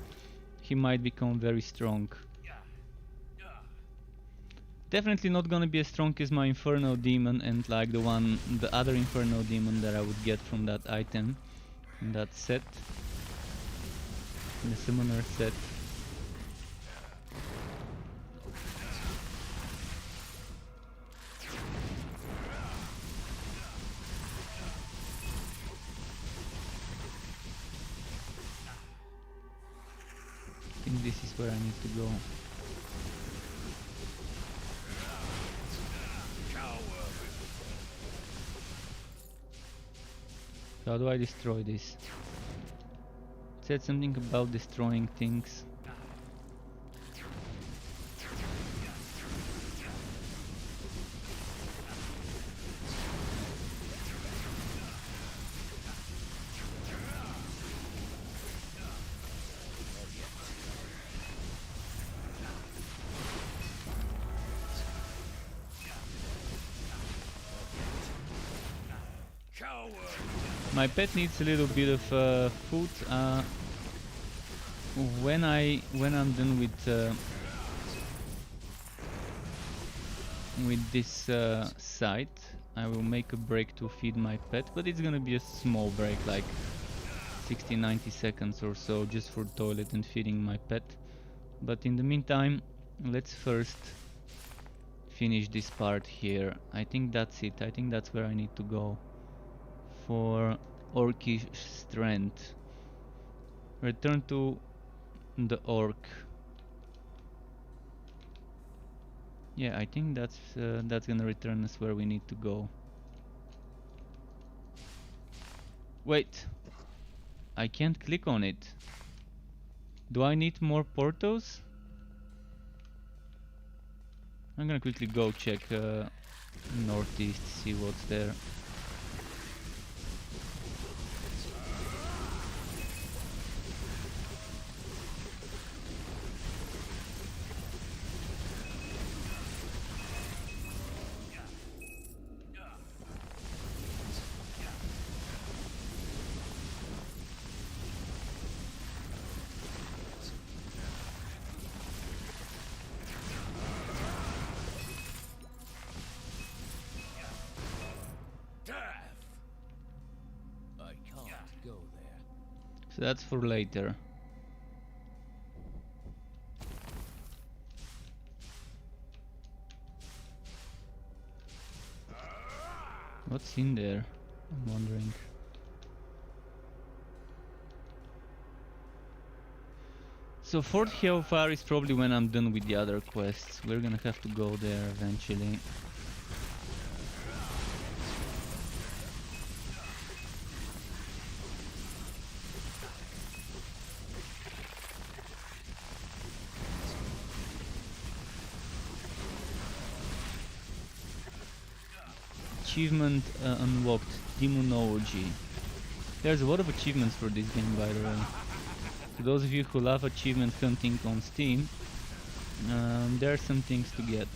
Speaker 1: he might become very strong. Definitely not gonna be as strong as my Inferno Demon and like the other Inferno Demon that I would get from that item in that set. The summoner set. I think this is where I need to go. How do I destroy this? It said something about destroying things. My pet needs a little bit of food. When I'm done with this site, I will make a break to feed my pet, but it's gonna be a small break, like 60-90 seconds or so, just for toilet and feeding my pet. But in the meantime, let's first finish this part here. I think that's it. I think that's where I need to go for orcish strength. Return to the orc. Yeah, I think that's gonna return us where we need to go. Wait, I can't click on it. Do I need more portals? I'm gonna quickly go check northeast, see what's there. So that's for later. What's in there? I'm wondering. So Fort Hellfire is probably when I'm done with the other quests. We're gonna have to go there eventually. Achievement unlocked, Demonology. There's a lot of achievements for this game, by the way. For those of you who love achievement hunting on Steam, there are some things to get.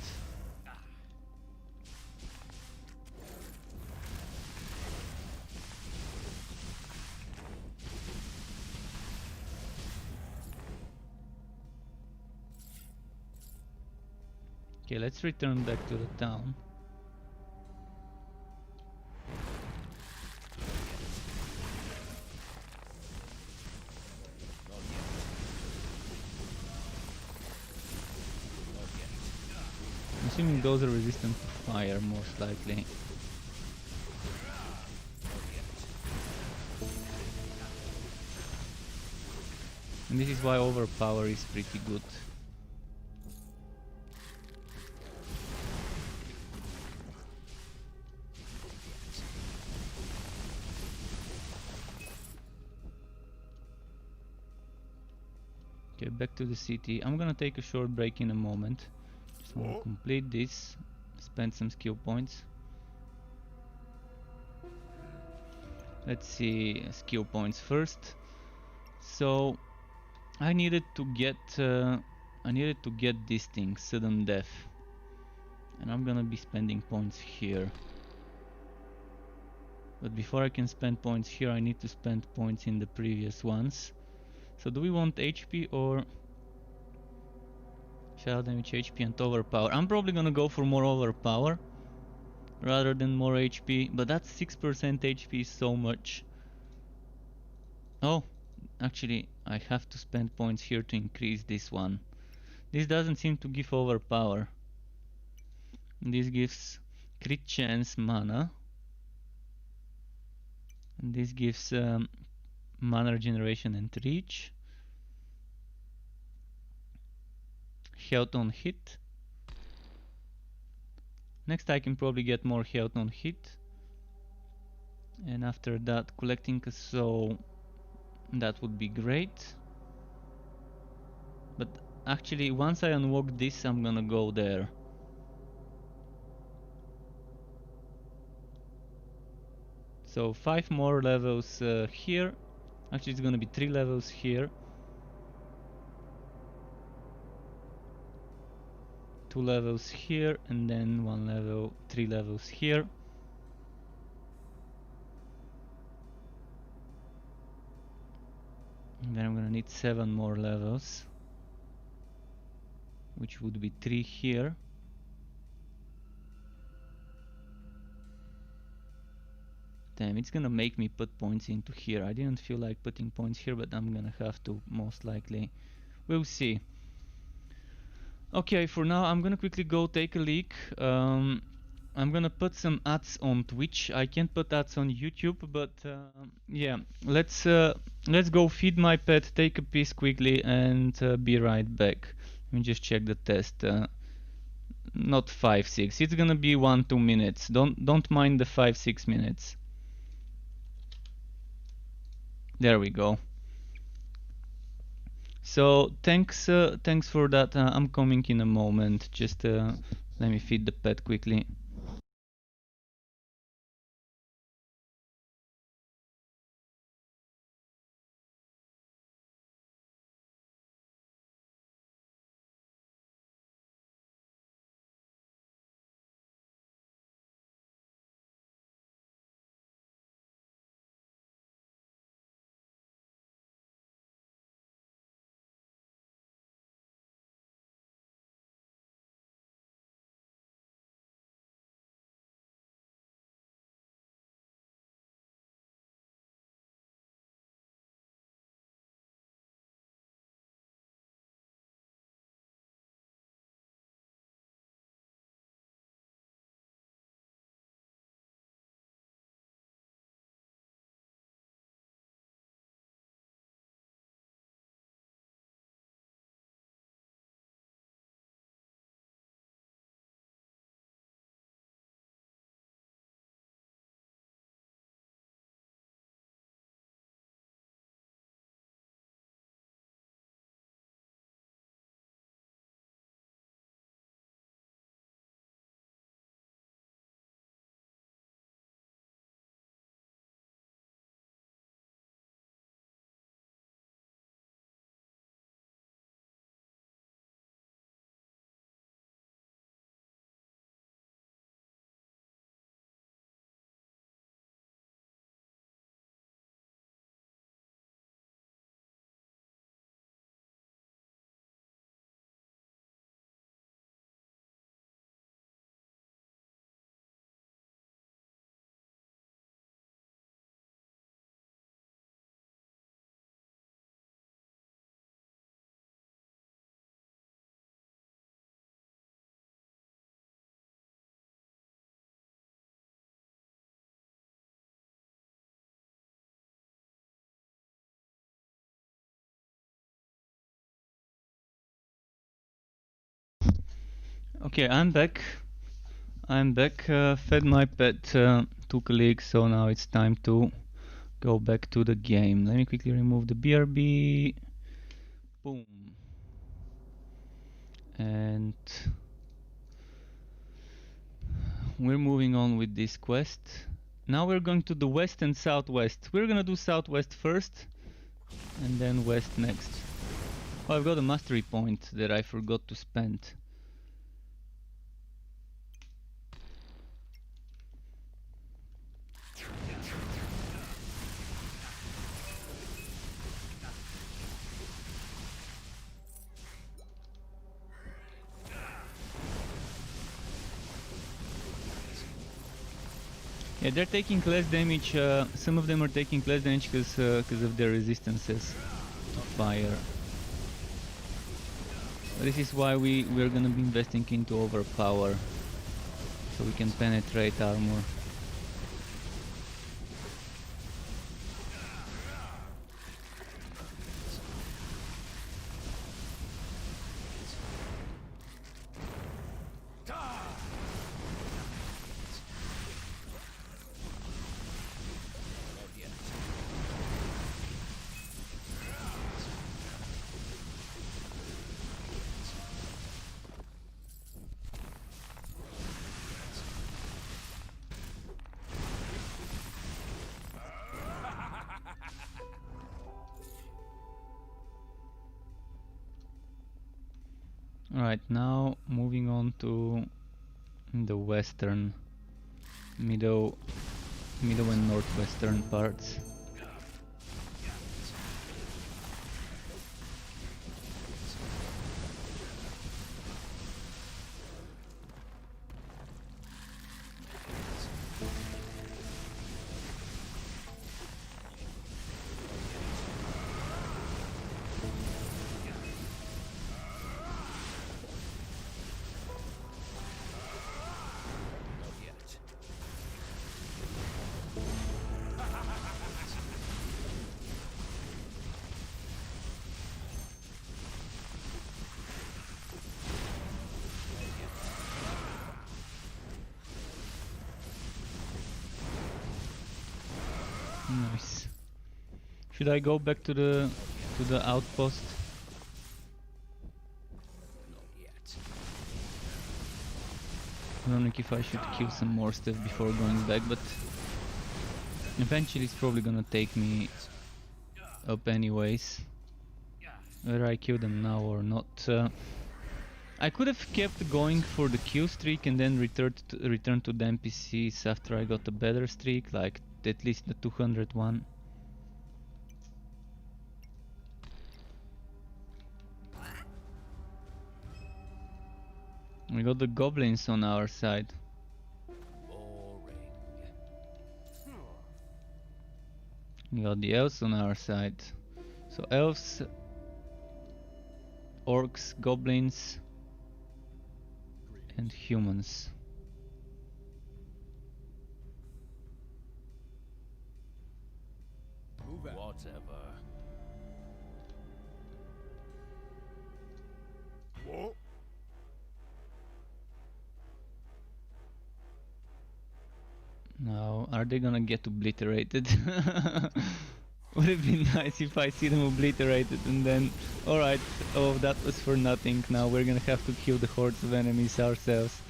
Speaker 1: Okay, let's return back to the town. I'm assuming those are resistant to fire, most likely. And this is why overpower is pretty good. Okay, back to the city. I'm gonna take a short break in a moment. Just wanna complete this, spend some skill points. Let's see, skill points first. So I needed to get this thing, sudden death, and I'm gonna be spending points here. But before I can spend points here, I need to spend points in the previous ones. So do we want HP or shadow damage, HP and overpower? I'm probably gonna go for more overpower rather than more HP, but that's 6% HP is so much. Oh, actually I have to spend points here to increase this one. This doesn't seem to give overpower. This gives crit chance mana. And this gives mana regeneration and reach. Health on hit. Next I can probably get more health on hit. And after that collecting a soul, that would be great. But actually once I unlock this, I'm gonna go there. So 5 more levels here. Actually it's gonna be 3 levels here. 2 levels here, and then 1 level, 3 levels here. Then I'm gonna need 7 more levels, which would be 3 here. Damn, it's gonna make me put points into here. I didn't feel like putting points here, but I'm gonna have to, most likely. We'll see. Okay, for now I'm gonna quickly go take a leak. I'm gonna put some ads on Twitch. I can't put ads on YouTube, but yeah, let's go feed my pet, take a piss quickly, and be right back. Let me just check the test. Not 5-6. It's gonna be 1-2 minutes. Don't mind the 5-6 minutes. There we go. So thanks for that. I'm coming in a moment. Just let me feed the pet quickly. Okay, I'm back. Fed my pet, took a leak, so now it's time to go back to the game. Let me quickly remove the BRB. Boom. And we're moving on with this quest. Now we're going to the west and southwest. We're gonna do southwest first, and then west next. Oh, I've got a mastery point that I forgot to spend. Yeah, they're taking less damage. Some of them are taking less damage because of their resistances to fire. This is why we're gonna be investing into overpower, so we can penetrate armor. Alright, now moving on to the western, middle and northwestern parts. Nice. Should I go back to the outpost?
Speaker 2: Not yet.
Speaker 1: I don't know if I should kill some more stuff before going back, but eventually it's probably gonna take me up anyways. Whether I kill them now or not. I could have kept going for the kill streak and then return to the NPCs after I got a better streak, like at least the 201. We got the goblins on our side.
Speaker 2: Boring.
Speaker 1: We got the elves on our side. So elves, orcs, goblins, and humans.
Speaker 2: Whatever.
Speaker 3: What?
Speaker 1: Now, are they gonna get obliterated? Would it be nice if I see them obliterated and then, alright, oh that was for nothing, now we're gonna have to kill the hordes of enemies ourselves.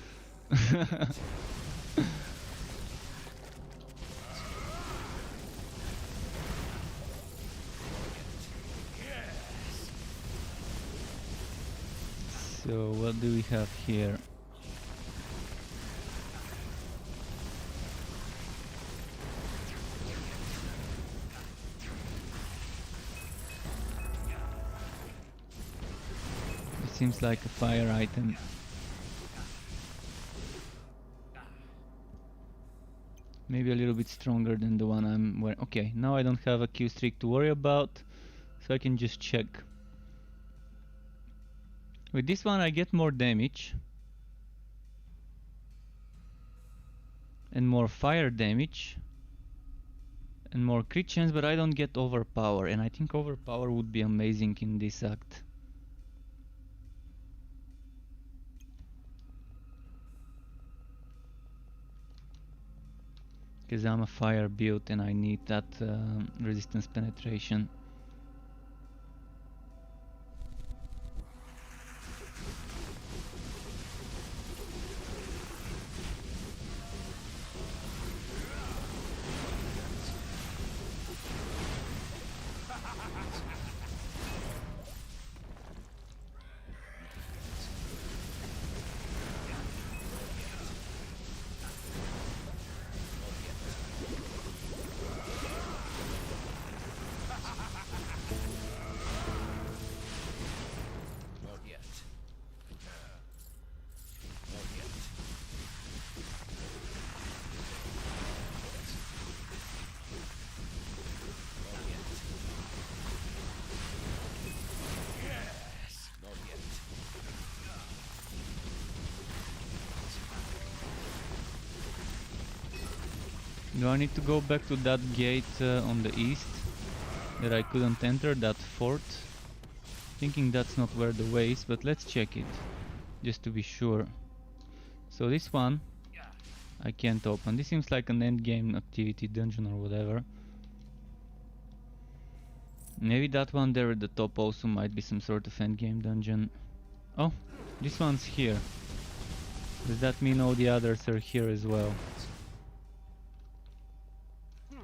Speaker 1: So what do we have here? It seems like a fire item. Maybe a little bit stronger than the one I'm wearing. Okay, now I don't have a Q streak to worry about, so I can just check. With this one I get more damage and more fire damage and more crit chance, but I don't get overpower, and I think overpower would be amazing in this act. Because I'm a fire build and I need that resistance penetration.
Speaker 2: Not yet. Not yet. Not yet. Yes. Not yet.
Speaker 1: Do I need to go back to that gate on the east that I couldn't enter, that fort? Thinking that's not where the way is, but let's check it, just to be sure. So this one I can't open. This seems like an endgame activity, dungeon or whatever. Maybe that one there at the top also might be some sort of endgame dungeon. Oh, this one's here. Does that mean all the others are here as well?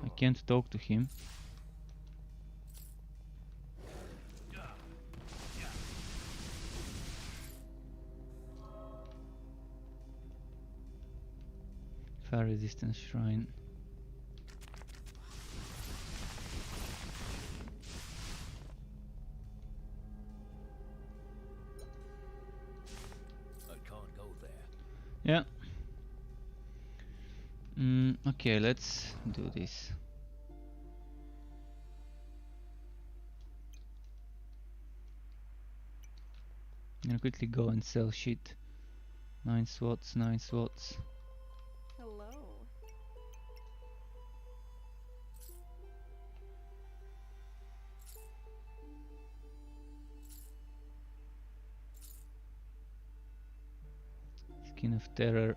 Speaker 1: I can't talk to him. Fire resistance shrine.
Speaker 2: I can't go there.
Speaker 1: Yeah. Okay, let's do this. I'm gonna quickly go and sell shit. 9 slots, 9 slots.
Speaker 5: Hello.
Speaker 1: Skin of Terror.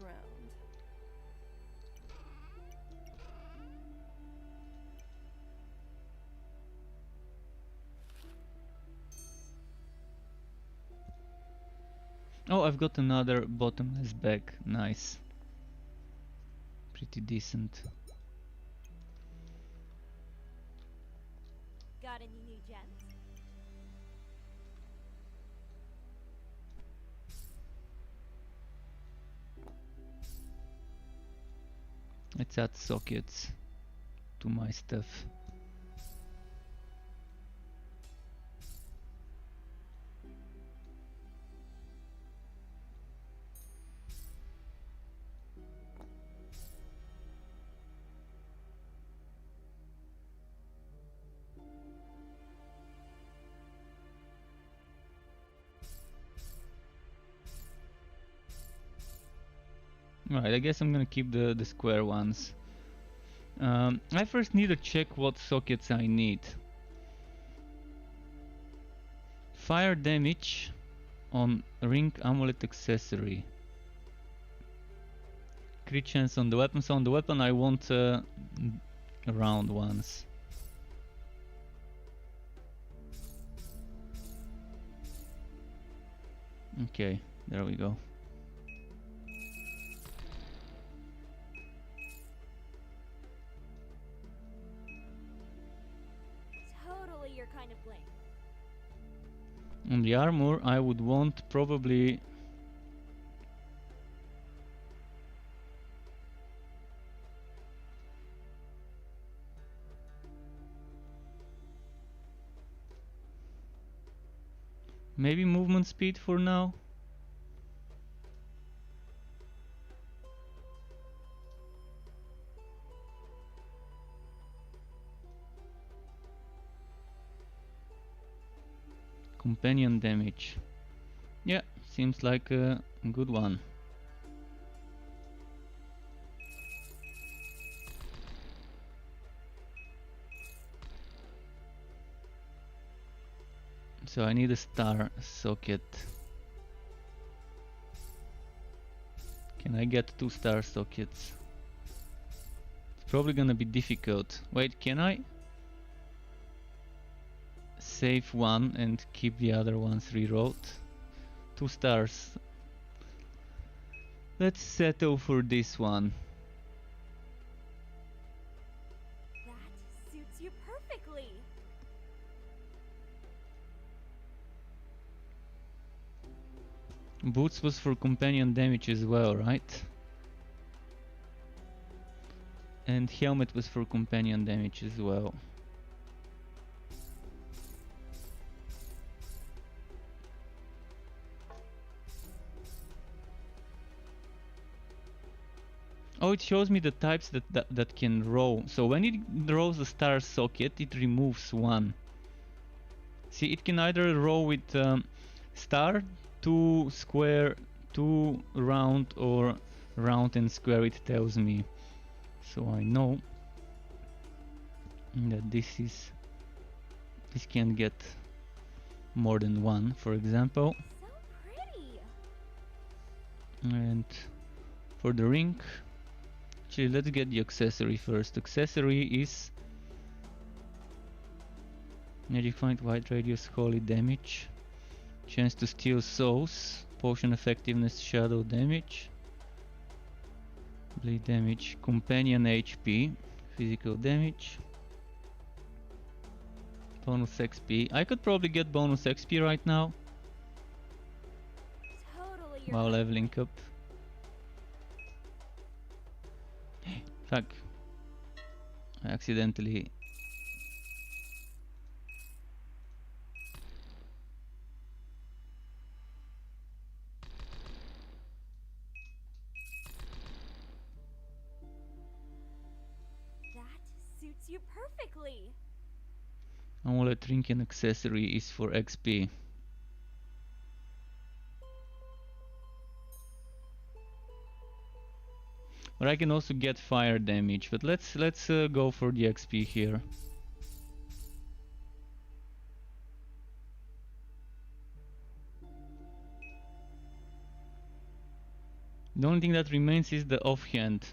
Speaker 5: around.
Speaker 1: Oh, I've got another bottomless bag. Nice. Pretty decent.
Speaker 6: Got any new gems?
Speaker 1: Let's add sockets to my stuff. Right, I guess I'm gonna keep the square ones. I first need to check what sockets I need. Fire damage on ring amulet accessory. Crit chance on the weapon. So on the weapon I want round ones. Okay, there we go.
Speaker 6: Totally your kind of bling.
Speaker 1: On the armor I would want probably maybe movement speed for now. Companion damage. Yeah, seems like a good one. So I need a star socket. Can I get 2 star sockets? It's probably gonna be difficult. Wait, can I save one and keep the other ones rewrote? 2 stars. Let's settle for this one.
Speaker 6: That suits you perfectly.
Speaker 1: Boots was for companion damage as well, right? And helmet was for companion damage as well. Oh, it shows me the types that can row. So when it rows a star socket, it removes one. See, it can either row with star, 2 square, 2 round, or round and square, it tells me. So I know that this can get more than one, for example.
Speaker 6: So pretty.
Speaker 1: And for the ring, actually let's get the accessory first. Accessory is Refined White Radius Holy Damage, chance to steal souls, potion effectiveness, shadow damage, bleed damage, companion HP, physical damage, bonus XP. I could probably get bonus XP right now
Speaker 6: Totally your
Speaker 1: while
Speaker 6: kind of
Speaker 1: leveling up. Fuck. I accidentally...
Speaker 6: That suits you perfectly.
Speaker 1: Amulet ring and accessory is for XP. But I can also get fire damage. But let's go for the XP here. The only thing that remains is the offhand.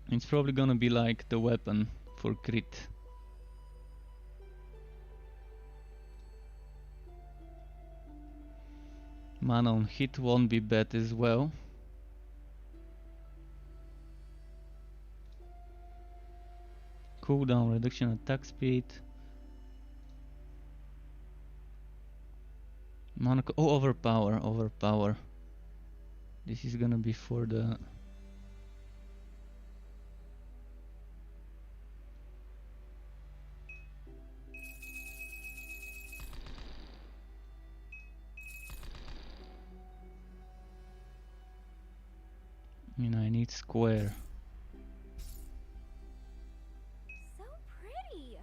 Speaker 1: It's probably gonna be like the weapon for crit. Mana on hit won't be bad as well. Cooldown, reduction attack speed. Mana overpower. This is gonna be for the... And I need square.
Speaker 6: So pretty.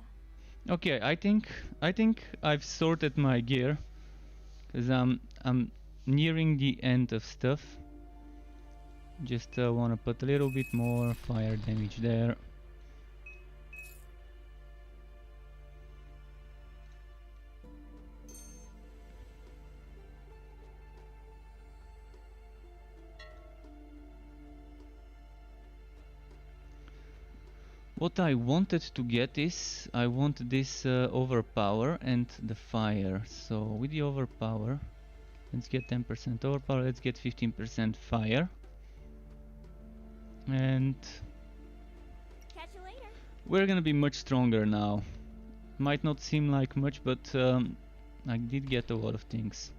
Speaker 1: Okay, I think I've sorted my gear, cause I'm nearing the end of stuff. Just wanna put a little bit more fire damage there. What I wanted to get is, I want this overpower and the fire. So with the overpower, let's get 10% overpower, let's get 15% fire. And
Speaker 6: Catch you later.
Speaker 1: we're gonna be much stronger now. Might not seem like much, but I did get a lot of things.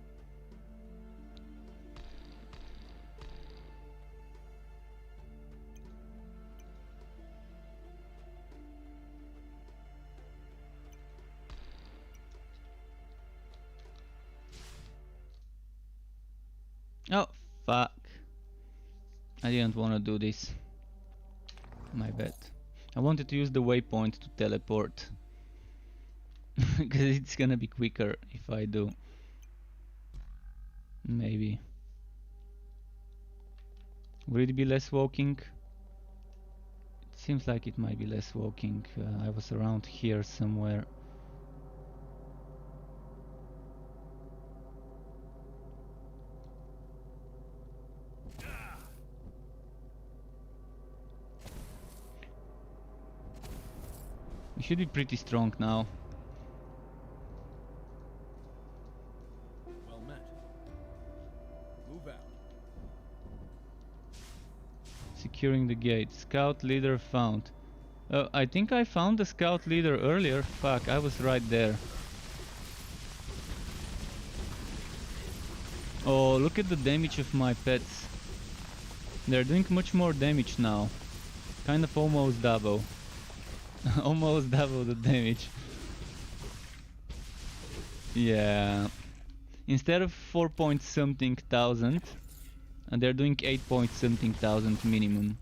Speaker 1: Oh, fuck. I didn't want to do this. My bad. I wanted to use the waypoint to teleport. Because it's gonna be quicker if I do. Maybe. Will it be less walking? It seems like it might be less walking. I was around here somewhere. We should be pretty strong now.
Speaker 3: Well met. Move out.
Speaker 1: Securing the gate. Scout leader found. I think I found the scout leader earlier. Fuck, I was right there. Oh, look at the damage of my pets. They're doing much more damage now. Kind of almost double. Almost double the damage. Yeah. Instead of 4 point something thousand, and they're doing 8 point something thousand minimum.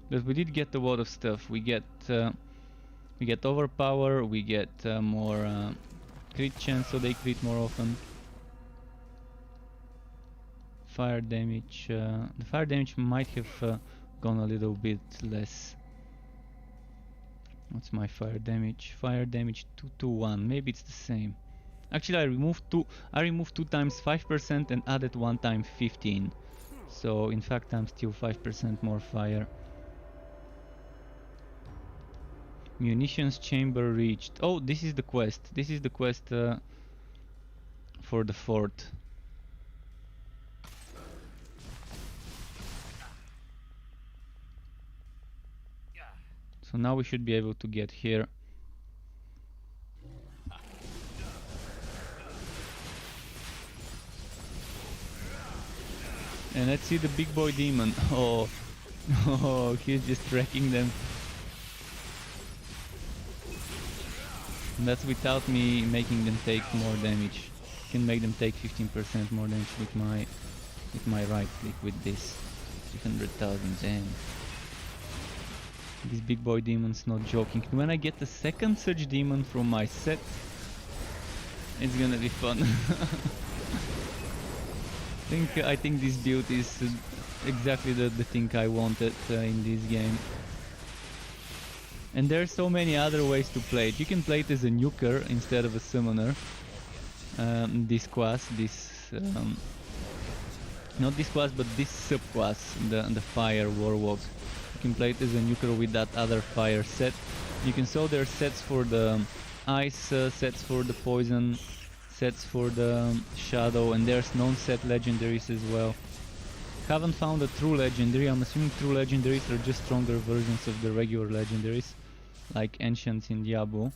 Speaker 1: But we did get a lot of stuff. We get overpower. We get more crit chance, so they crit more often. Fire damage. The fire damage might have gone a little bit less. What's my fire damage? Fire damage 221. Maybe it's the same. Actually, I removed 2 times 5% and added 1 time 15. So in fact, I'm still 5% more fire. Munitions chamber reached. Oh, this is the quest. This is the quest for the fort. So now we should be able to get here. And let's see the big boy demon. Oh, oh, he's just tracking them. And that's without me making them take more damage. Can make them take 15% more damage with my right click with this. 300,000, damn. This big boy demon's not joking. When I get the second such demon from my set, it's gonna be fun. I think this build is exactly the thing I wanted in this game. And there's so many other ways to play it. You can play it as a nuker instead of a summoner. This class, not this class, but this subclass, the fire warlocks. You can play it as a nuker with that other fire set. You can saw their sets for the ice, sets for the poison, sets for the shadow, and there's non-set legendaries as well. Haven't found a true legendary. I'm assuming true legendaries are just stronger versions of the regular legendaries, like ancients in Diablo.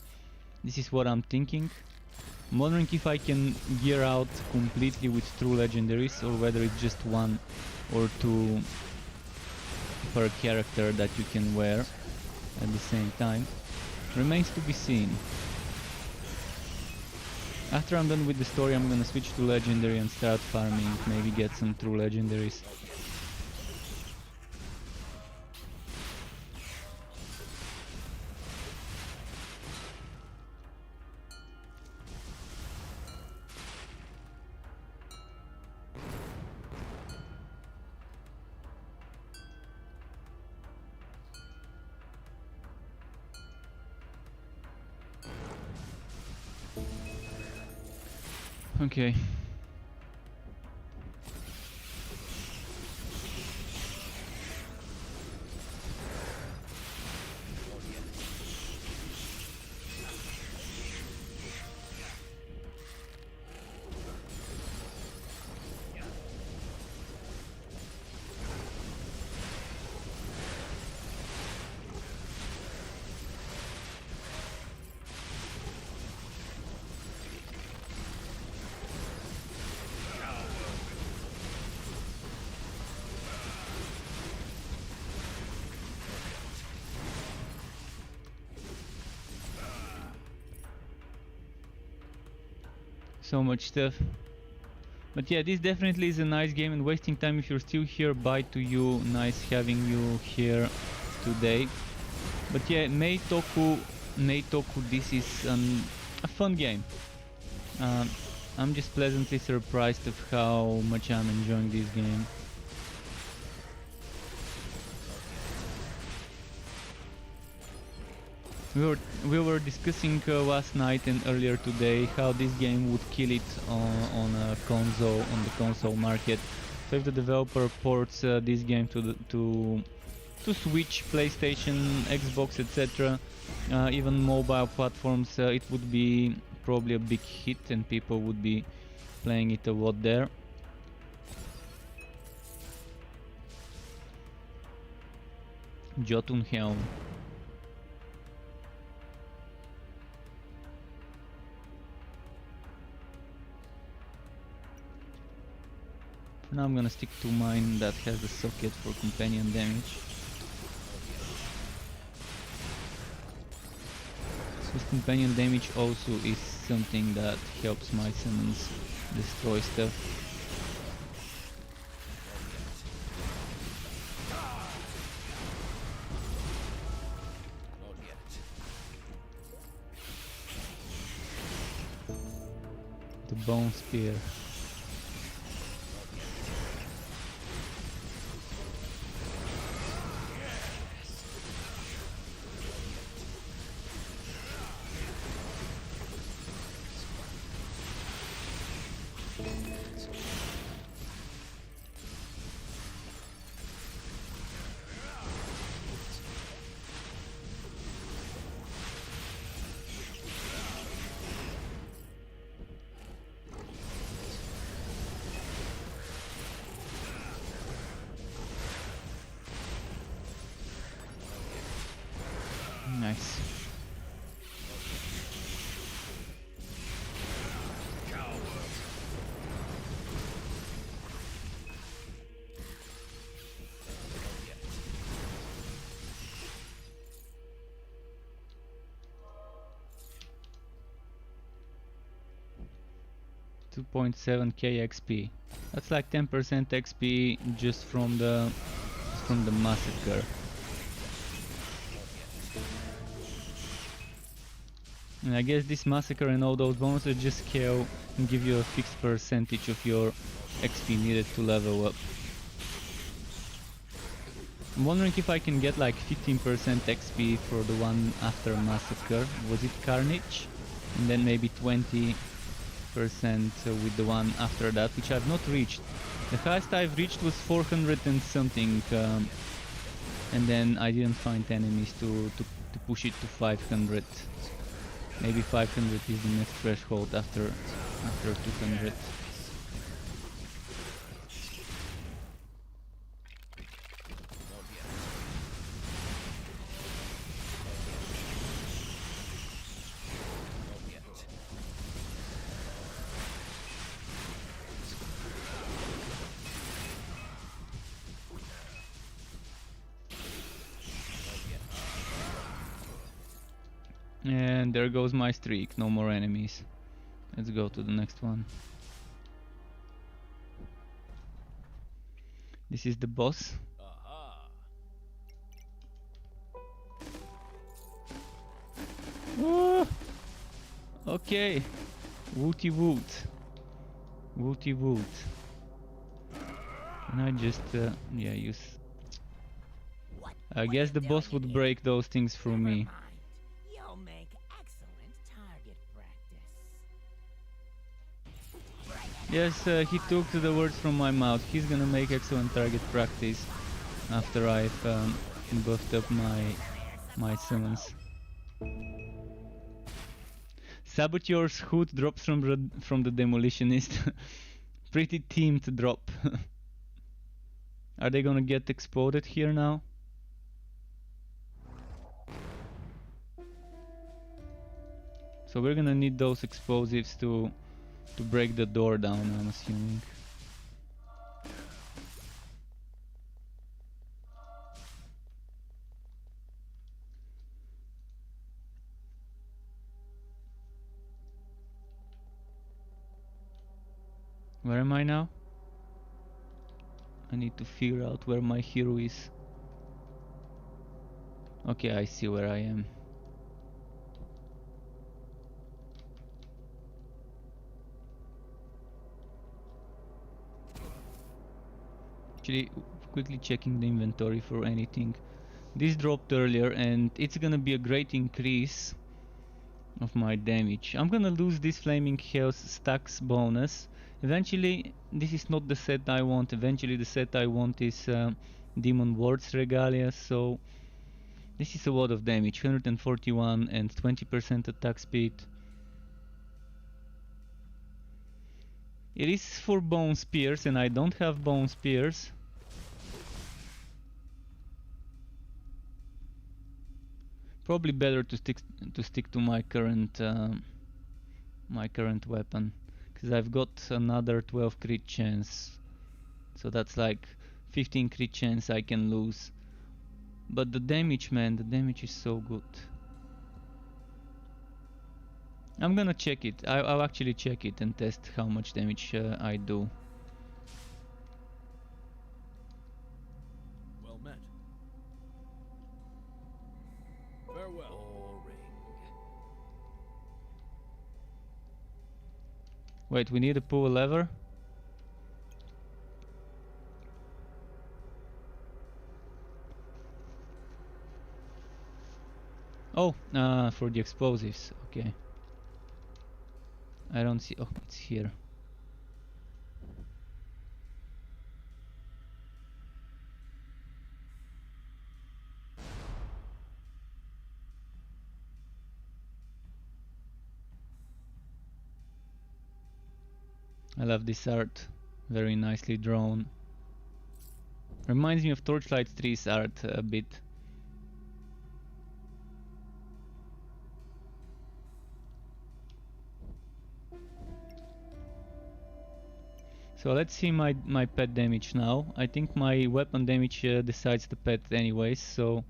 Speaker 1: This is what I'm thinking. I'm wondering if I can gear out completely with true legendaries, or whether it's just one or two per character that you can wear at the same time. Remains to be seen. After I'm done with the story, I'm gonna switch to legendary and start farming, maybe get some true legendaries. Okay. So much stuff. But yeah, this definitely is a nice game, and wasting time if you're still here, bye to you. Nice having you here today. But yeah, Meitoku, this is a fun game. I'm just pleasantly surprised of how much I'm enjoying this game. We were discussing last night and earlier today how this game would kill it on a console, on the console market. So if the developer ports this game to Switch, PlayStation, Xbox, etc., even mobile platforms, it would be probably a big hit and people would be playing it a lot there. Jotunhelm. For now I'm gonna stick to mine that has the socket for companion damage. So companion damage also is something that helps my summons destroy stuff. The bone spear. Nice. $2.7k XP. That's like 10% XP just from the massacre. And I guess this massacre and all those bonuses just scale and give you a fixed percentage of your XP needed to level up. I'm wondering if I can get like 15% XP for the one after Massacre. Was it Carnage? And then maybe 20% with the one after that, which I've not reached. The highest I've reached was 400 and something, and then I didn't find enemies to push it to 500. Maybe 500 is the next threshold after 200. And there goes my streak, no more enemies. Let's go to the next one. This is the boss. Woo! Okay, wooty woot. Wooty woot. And I just, yeah, use... I guess the boss would break those things for me.
Speaker 7: You'll make excellent target practice.
Speaker 1: Yes, he took the words from my mouth. He's gonna make excellent target practice after I've buffed up my summons. Saboteur's hood drops from the demolitionist. Pretty themed drop. Are they gonna get exploded here now? So we're gonna need those explosives to break the door down, I'm assuming. Where am I now? I need to figure out where my hero is. Okay, I see where I am. Actually, quickly checking the inventory for anything. This dropped earlier and it's gonna be a great increase of my damage. I'm gonna lose this Flaming Hell's stacks bonus. Eventually, this is not the set I want. Eventually the set I want is Demon Ward's Regalia, so this is a lot of damage. 141 and 20% attack speed. It is for Bone Spears and I don't have Bone Spears. Probably better to stick to my current weapon, because I've got another 12 crit chance, so that's like 15 crit chance I can lose. But the damage, man, the damage is so good. I'm gonna check it. I'll actually check it and test how much damage I do.
Speaker 8: Well met. Farewell.
Speaker 1: Wait, we need to pull a lever? Oh, for the explosives, okay. I don't see, oh, it's here. I love this art, very nicely drawn. Reminds me of Torchlight 3's art a bit. So let's see my pet damage now. I think my weapon damage decides the pet anyways, so...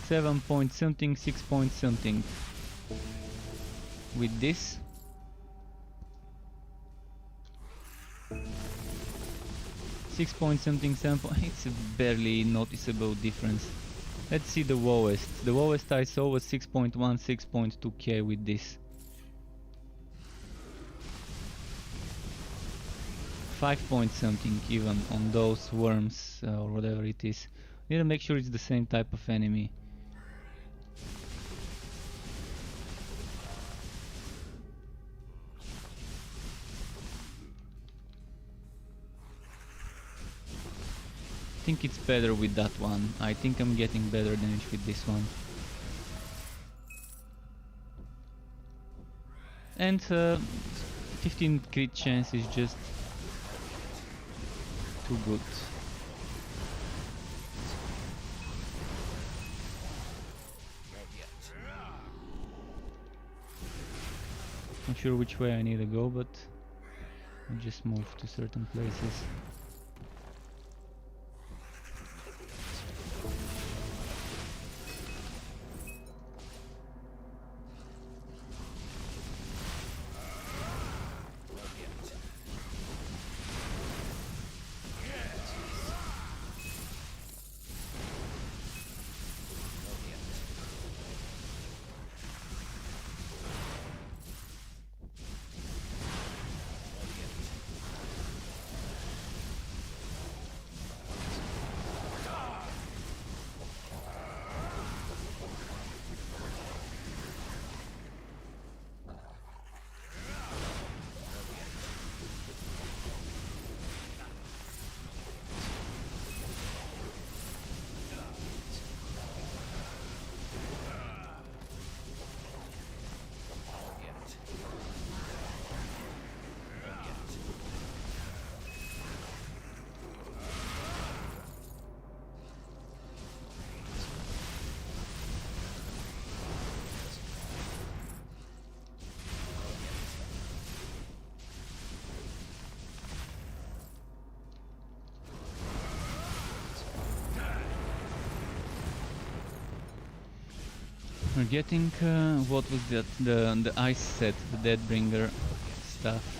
Speaker 1: Seven point something, 6 point something. With this. Six point something, 7 point... It's a barely noticeable difference. Let's see the lowest. The lowest I saw was 6.1, 6.2k with this. 5 point something even on those worms or whatever it is. Need to make sure it's the same type of enemy. I think it's better with that one. I think I'm getting better damage with this one. And 15 crit chance is just too good. Not sure which way I need to go, but I'll just move to certain places. We're getting what was that? The ice set, the Deadbringer stuff.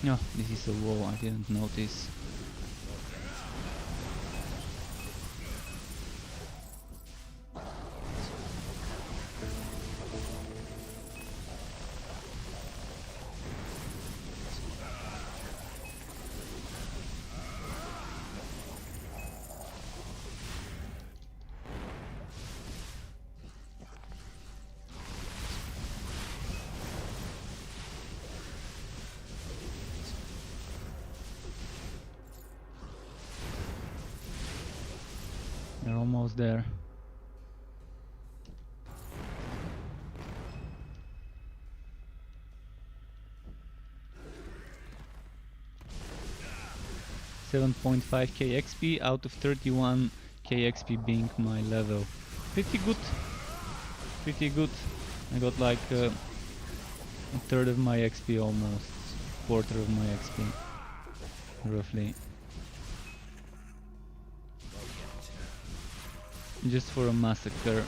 Speaker 1: No, this is a wall, I didn't notice. We're almost there. $7.5k XP out of 31k XP being my level. Pretty good. Pretty good. I got like a third of my XP almost. Quarter of my XP. Roughly. Just for a massacre.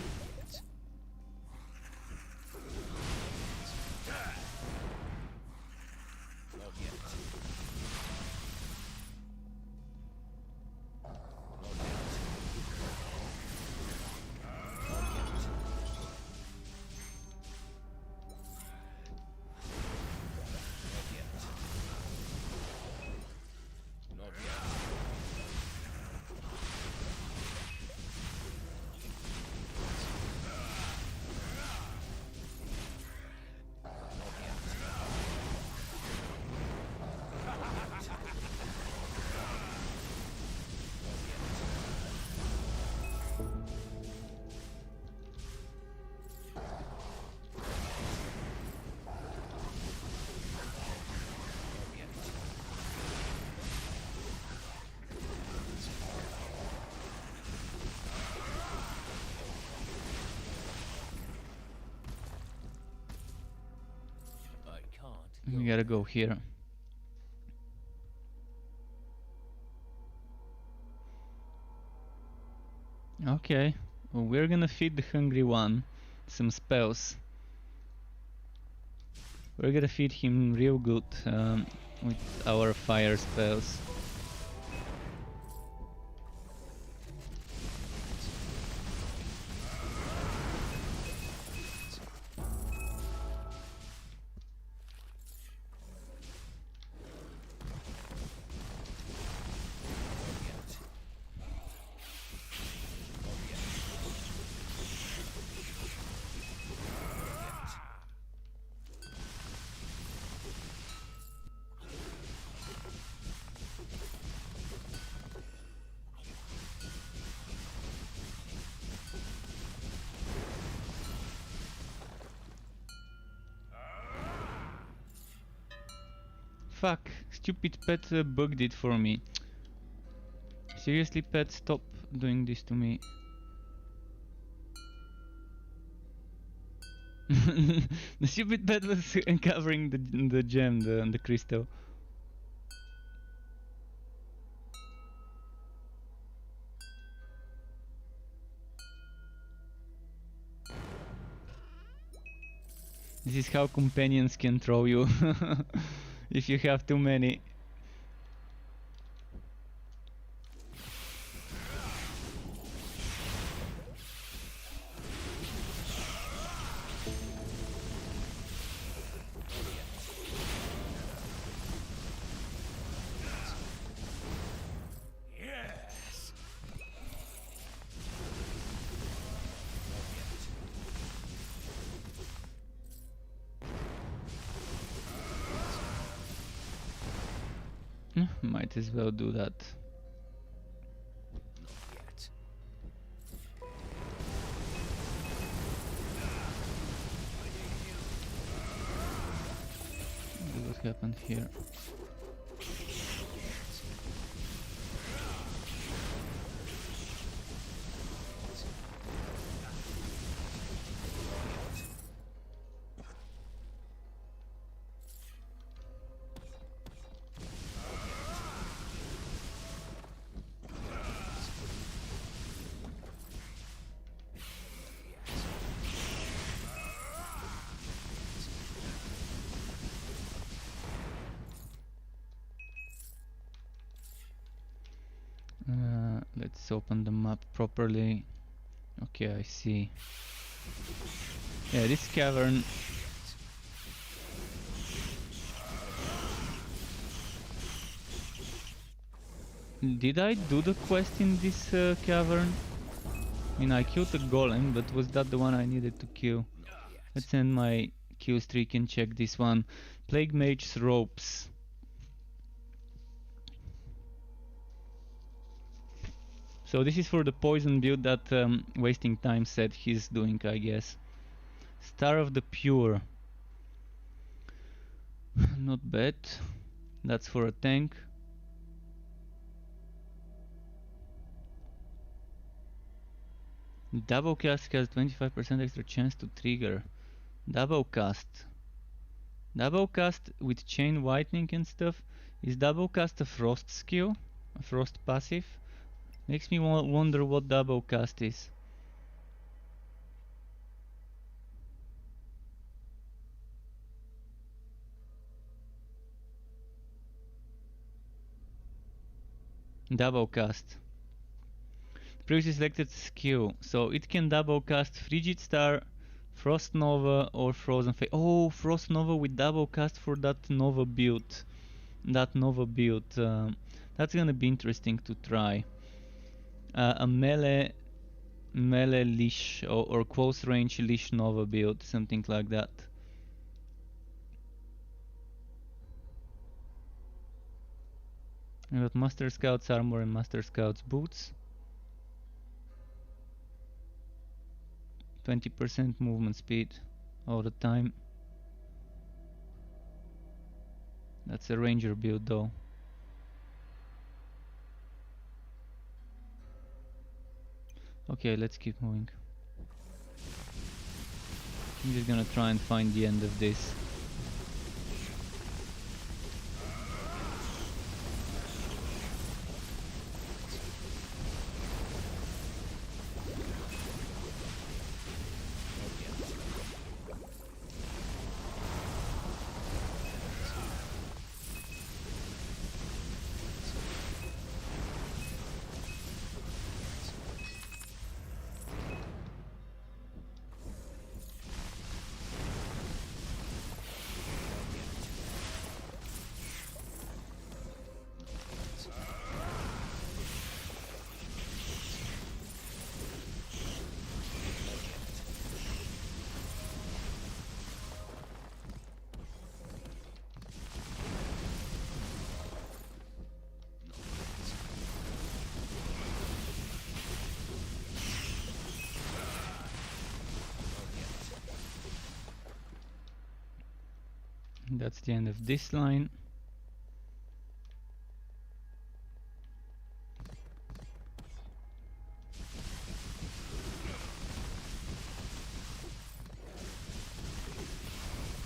Speaker 1: We gotta go here. Okay, well, we're gonna feed the hungry one some spells. We're gonna feed him real good with our fire spells. Fuck, stupid pet bugged it for me. Seriously, pet, stop doing this to me. The stupid pet was covering the gem, the crystal. This is how companions can throw you if you have too many.
Speaker 2: Yes.
Speaker 1: Might as well do that.
Speaker 2: Not yet.
Speaker 1: What happened here? Let's open the map properly. Okay, I see. Yeah, this cavern. Did I do the quest in this cavern? I mean, I killed the golem, but was that the one I needed to kill? Let's end my kill streak and check this one. Plague Mage's Ropes. So this is for the poison build that Wasting Time said he's doing, I guess. Star of the Pure. Not bad. That's for a tank. Double cast has 25% extra chance to trigger. Double cast. Double cast with chain whitening and stuff. Is double cast a frost skill? A frost passive? Makes me wonder what double cast is. Double cast. Previously selected skill, so it can double cast Frigid Star, Frost Nova, or Frozen Fate. Oh, Frost Nova with double cast for that Nova build. That's gonna be interesting to try. A melee leash or close range leash Nova build, something like that. I got Master Scout's armor and Master Scout's boots. 20% movement speed all the time. That's a ranger build though. Okay, let's keep moving. I'm just gonna try and find the end of this. That's the end of this line.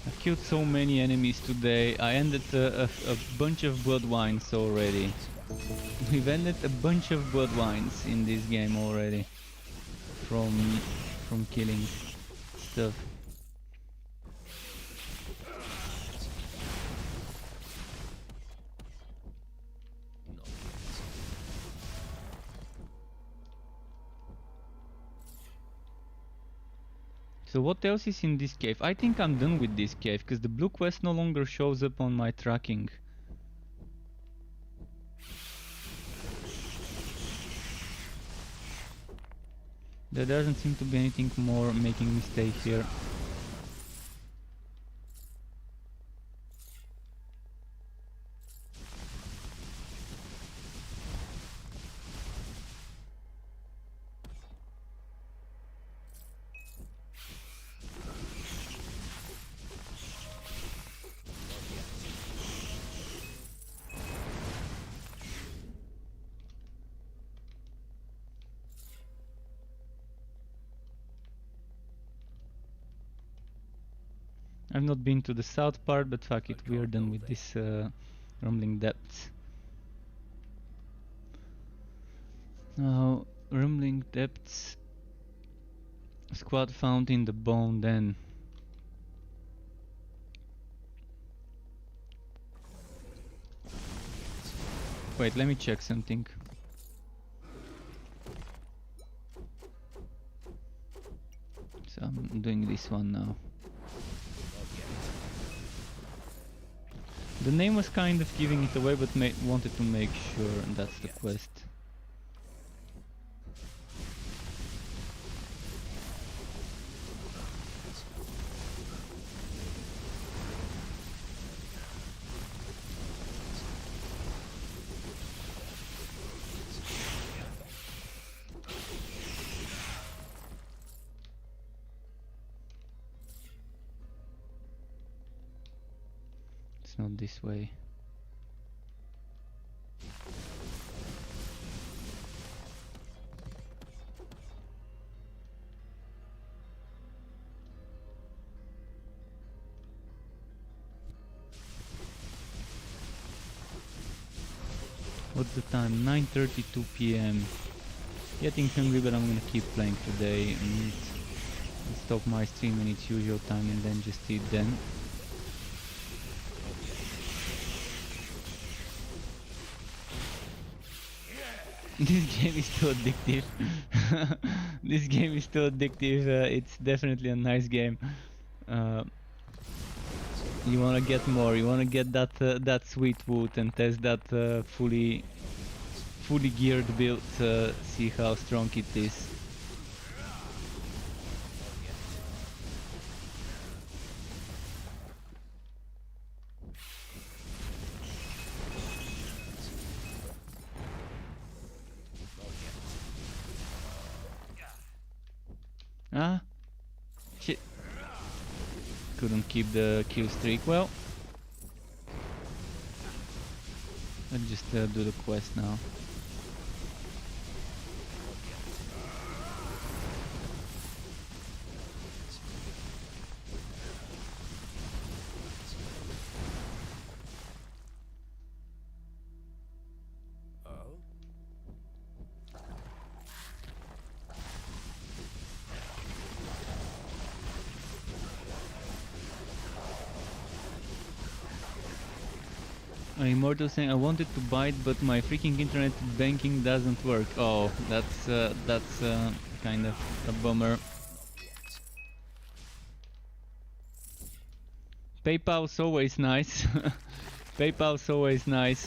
Speaker 1: I killed so many enemies today. I ended a bunch of blood wines already. We've ended a bunch of blood wines in this game already. From killing stuff. So what else is in this cave? I think I'm done with this cave, because the blue quest no longer shows up on my tracking. There doesn't seem to be anything more making me stay here. I've not been to the south part, but fuck it, we're done with this rumbling depths. Now, rumbling depths. Squad found in the bone den. Wait, let me check something. So I'm doing this one now. The name was kind of giving it away, but wanted to make sure that's the quest. It's not this way. What's the time? 9:32 p.m. Getting hungry, but I'm gonna keep playing today and stop my stream in its usual time and then just eat then. This game is so addictive. This game is so addictive. It's definitely a nice game. You wanna get more. You wanna get that sweet wood and test that fully geared build. See how strong it is. Ah, shit. Couldn't keep the kill streak. Well, let's just do the quest now. Immortal saying I wanted to buy it, but my freaking internet banking doesn't work. Oh, that's kind of a bummer. PayPal's always nice. PayPal's always nice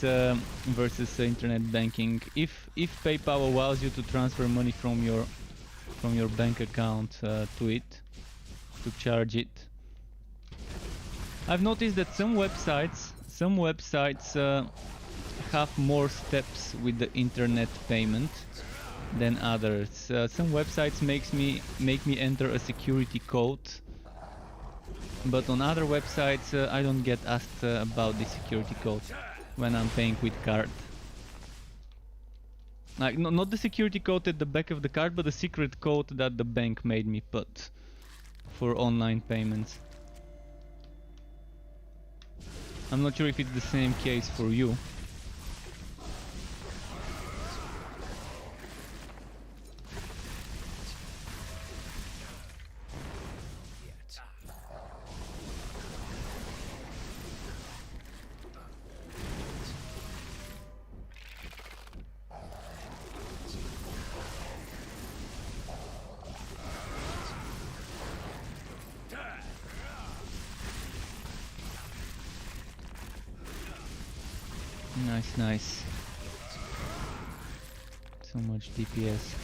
Speaker 1: versus internet banking. If PayPal allows you to transfer money from your bank account to it, to charge it. I've noticed that some websites have more steps with the internet payment than others. Some websites make me enter a security code But on other websites, I don't get asked about the security code when I'm paying with card. Like, not the security code at the back of the card, but the secret code that the bank made me put for online payments. I'm not sure if it's the same case for you. Nice, nice. So much DPS.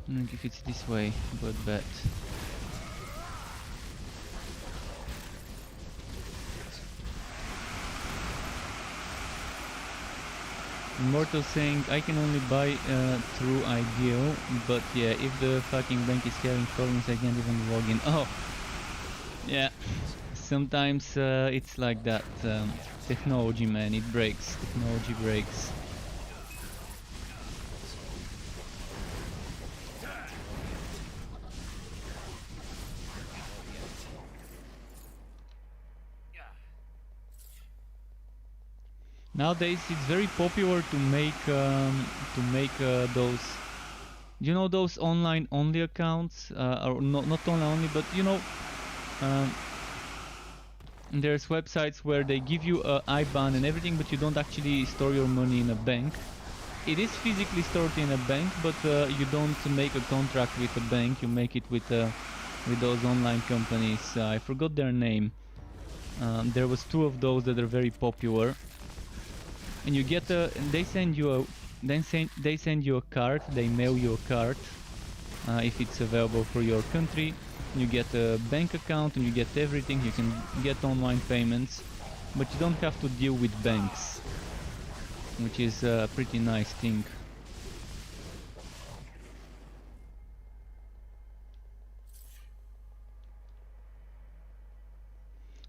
Speaker 1: Like if it's this way, but bet. Immortal saying I can only buy through Ideal, but yeah, if the fucking bank is having problems, I can't even log in. Oh, yeah. Sometimes it's like that. Technology, man, it breaks. Technology breaks. Nowadays, it's very popular to make those, you know, those online only accounts, or not online only, but you know, there's websites where they give you a IBAN and everything, but you don't actually store your money in a bank. It is physically stored in a bank, but you don't make a contract with a bank. You make it with those online companies. I forgot their name. There was two of those that are very popular. And you get they send you a, they send you a card, they mail you a card, if it's available for your country. You get a bank account and you get everything, you can get online payments, but you don't have to deal with banks, which is a pretty nice thing.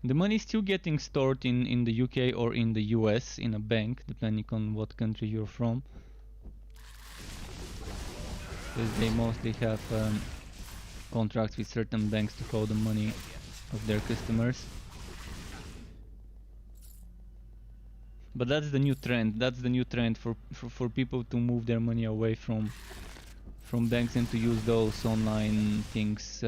Speaker 1: The money is still getting stored in the UK or in the US in a bank, depending on what country you're from. Because they mostly have contracts with certain banks to hold the money of their customers. But that's the new trend. That's the new trend for people to move their money away from banks and to use those online things.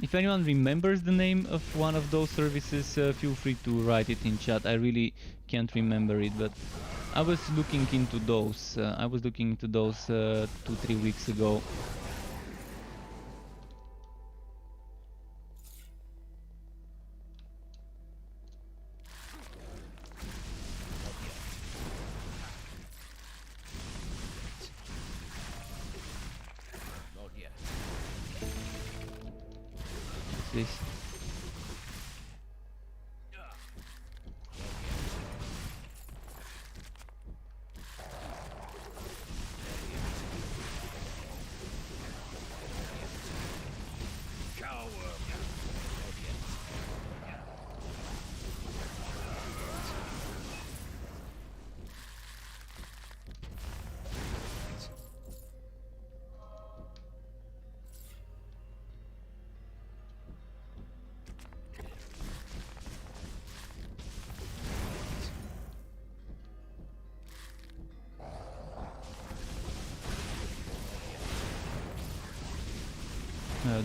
Speaker 1: If anyone remembers the name of one of those services, feel free to write it in chat. I really can't remember it, but I was looking into those. 2-3 weeks ago. This.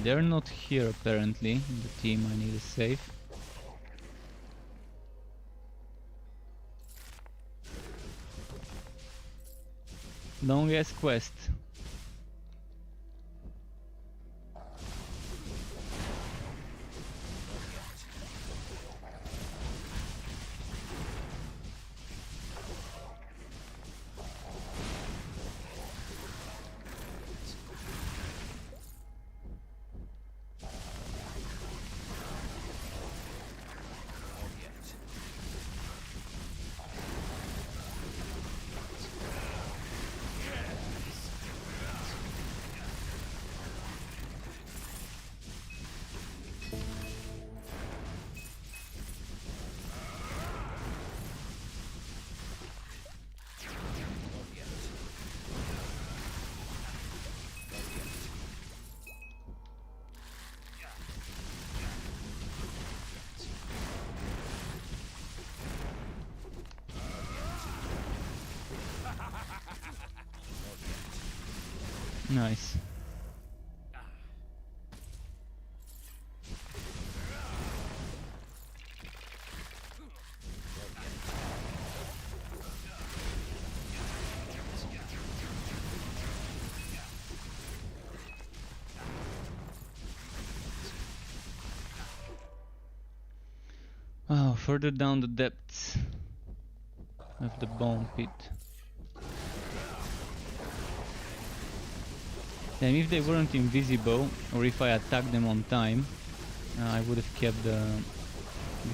Speaker 1: They're not here apparently. The team I need a save. Longest quest. Nice. Oh, further down the depths of the bone pit. Damn, if they weren't invisible, or if I attacked them on time, I would have kept the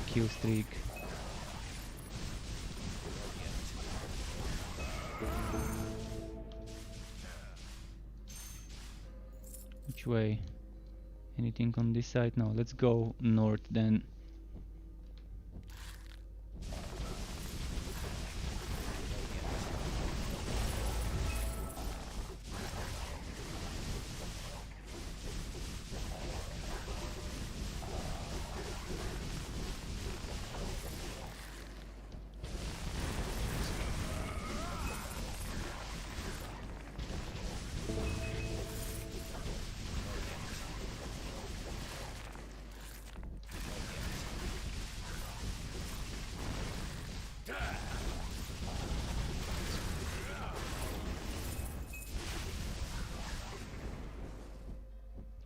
Speaker 1: kill streak. Which way? Anything on this side? No, let's go north then.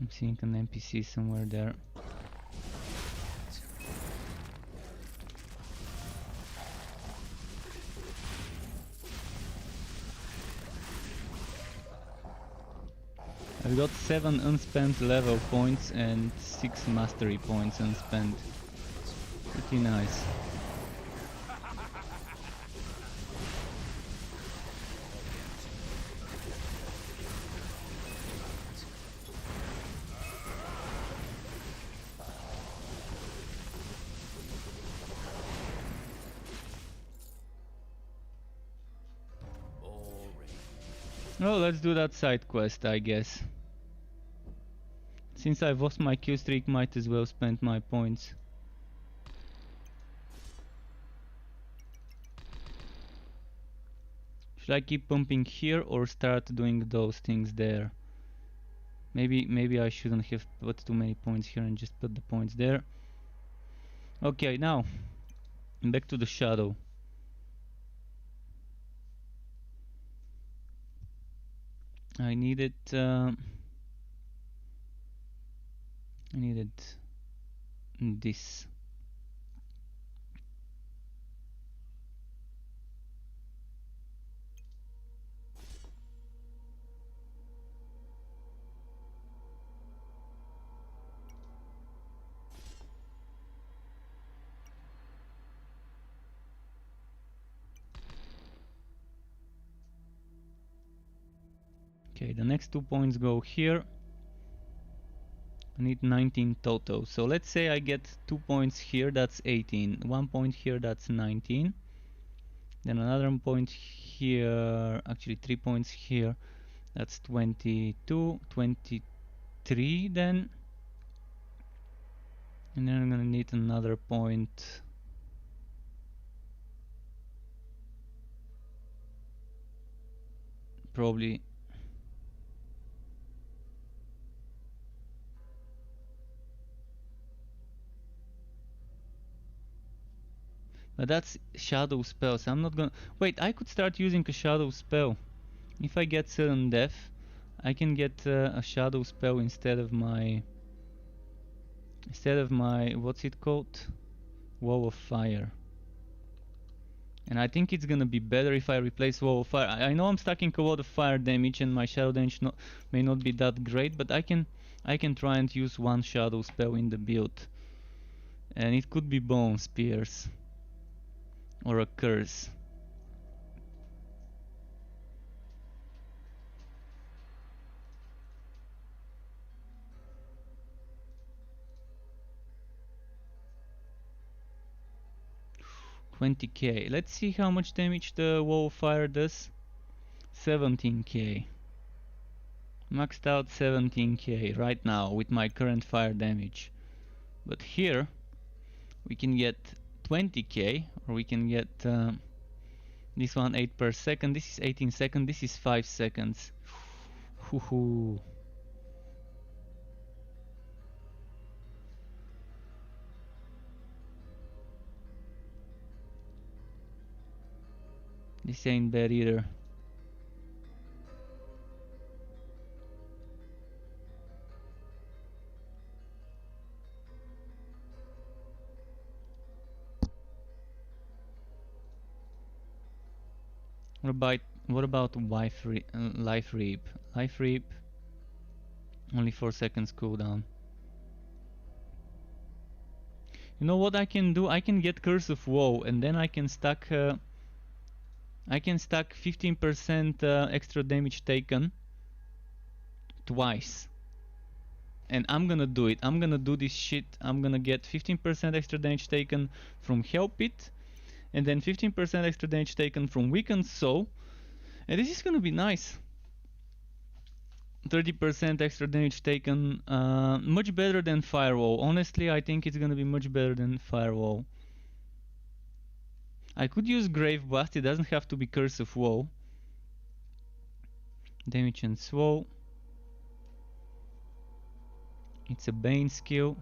Speaker 1: I'm seeing an NPC somewhere there. I've got 7 unspent level points and 6 mastery points unspent. Pretty nice. Well, let's do that side quest, I guess. Since I've lost my kill streak, might as well spend my points. Should I keep pumping here or start doing those things there? Maybe I shouldn't have put too many points here and just put the points there. Okay, now back to the shadow. I needed this. Okay, the next 2 points go here. I need 19 total. So let's say I get 2 points here, that's 18. 1 point here, that's 19. Then another point here, actually 3 points here, that's 22, 23 then. And then I'm gonna need another point. Probably. But that's shadow spell, so I'm not gonna... Wait, I could start using a shadow spell. If I get sudden death, I can get a shadow spell instead of my... what's it called? Wall of Fire. And I think it's gonna be better if I replace Wall of Fire. I know I'm stacking a lot of fire damage and my shadow damage may not be that great, but I can try and use one shadow spell in the build. And it could be Bone Spears. Or a curse. $20k. Let's see how much damage the wall of fire does. 17k. Maxed out 17k right now with my current fire damage. But here we can get 20k, or we can get this one 8 per second. This is 18 seconds. This is 5 seconds. Hoo hoo. This ain't bad either. What about life reap? Life reap only 4 seconds cooldown. You know what I can do? I can get Curse of Woe and then I can stack 15% extra damage taken twice. And I'm gonna do it. I'm gonna do this shit. I'm gonna get 15% extra damage taken from Help It, and then 15% extra damage taken from Weakened Soul. And this is gonna be nice. 30% extra damage taken, much better than Firewall. Honestly, I think it's gonna be much better than Firewall. I could use Grave Blast, it doesn't have to be Curse of Woe. Damage and Swoll. It's a Bane skill.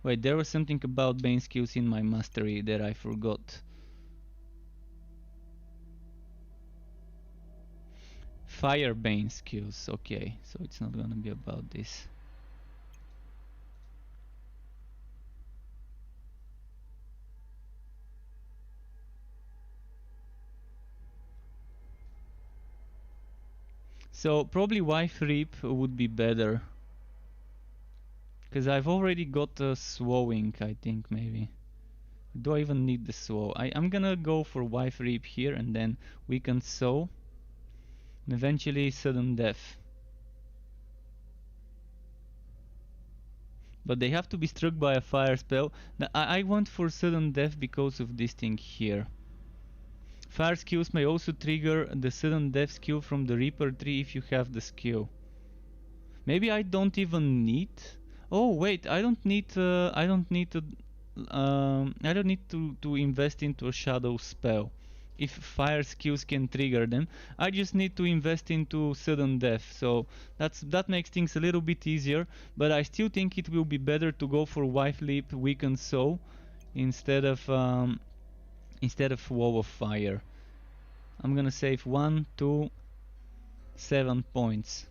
Speaker 1: Wait, there was something about Bane skills in my mastery that I forgot. Fire Bane skills, okay, so it's not gonna be about this. So probably Wife Reap would be better. Because I've already got a Swowing, I think, maybe. Do I even need the Swow? I'm gonna go for Wife Reap here and then Weakened Soul. And eventually Sudden Death. But they have to be struck by a fire spell. I went for Sudden Death because of this thing here. Fire skills may also trigger the Sudden Death skill from the Reaper tree if you have the skill. Maybe I don't even need... Oh wait, I don't need to invest into a shadow spell. If fire skills can trigger them, I just need to invest into Sudden Death. So that makes things a little bit easier, but I still think it will be better to go for Wife Leap, Weakened Soul instead of Wall of Fire. I'm gonna save 1, 2, 7 points.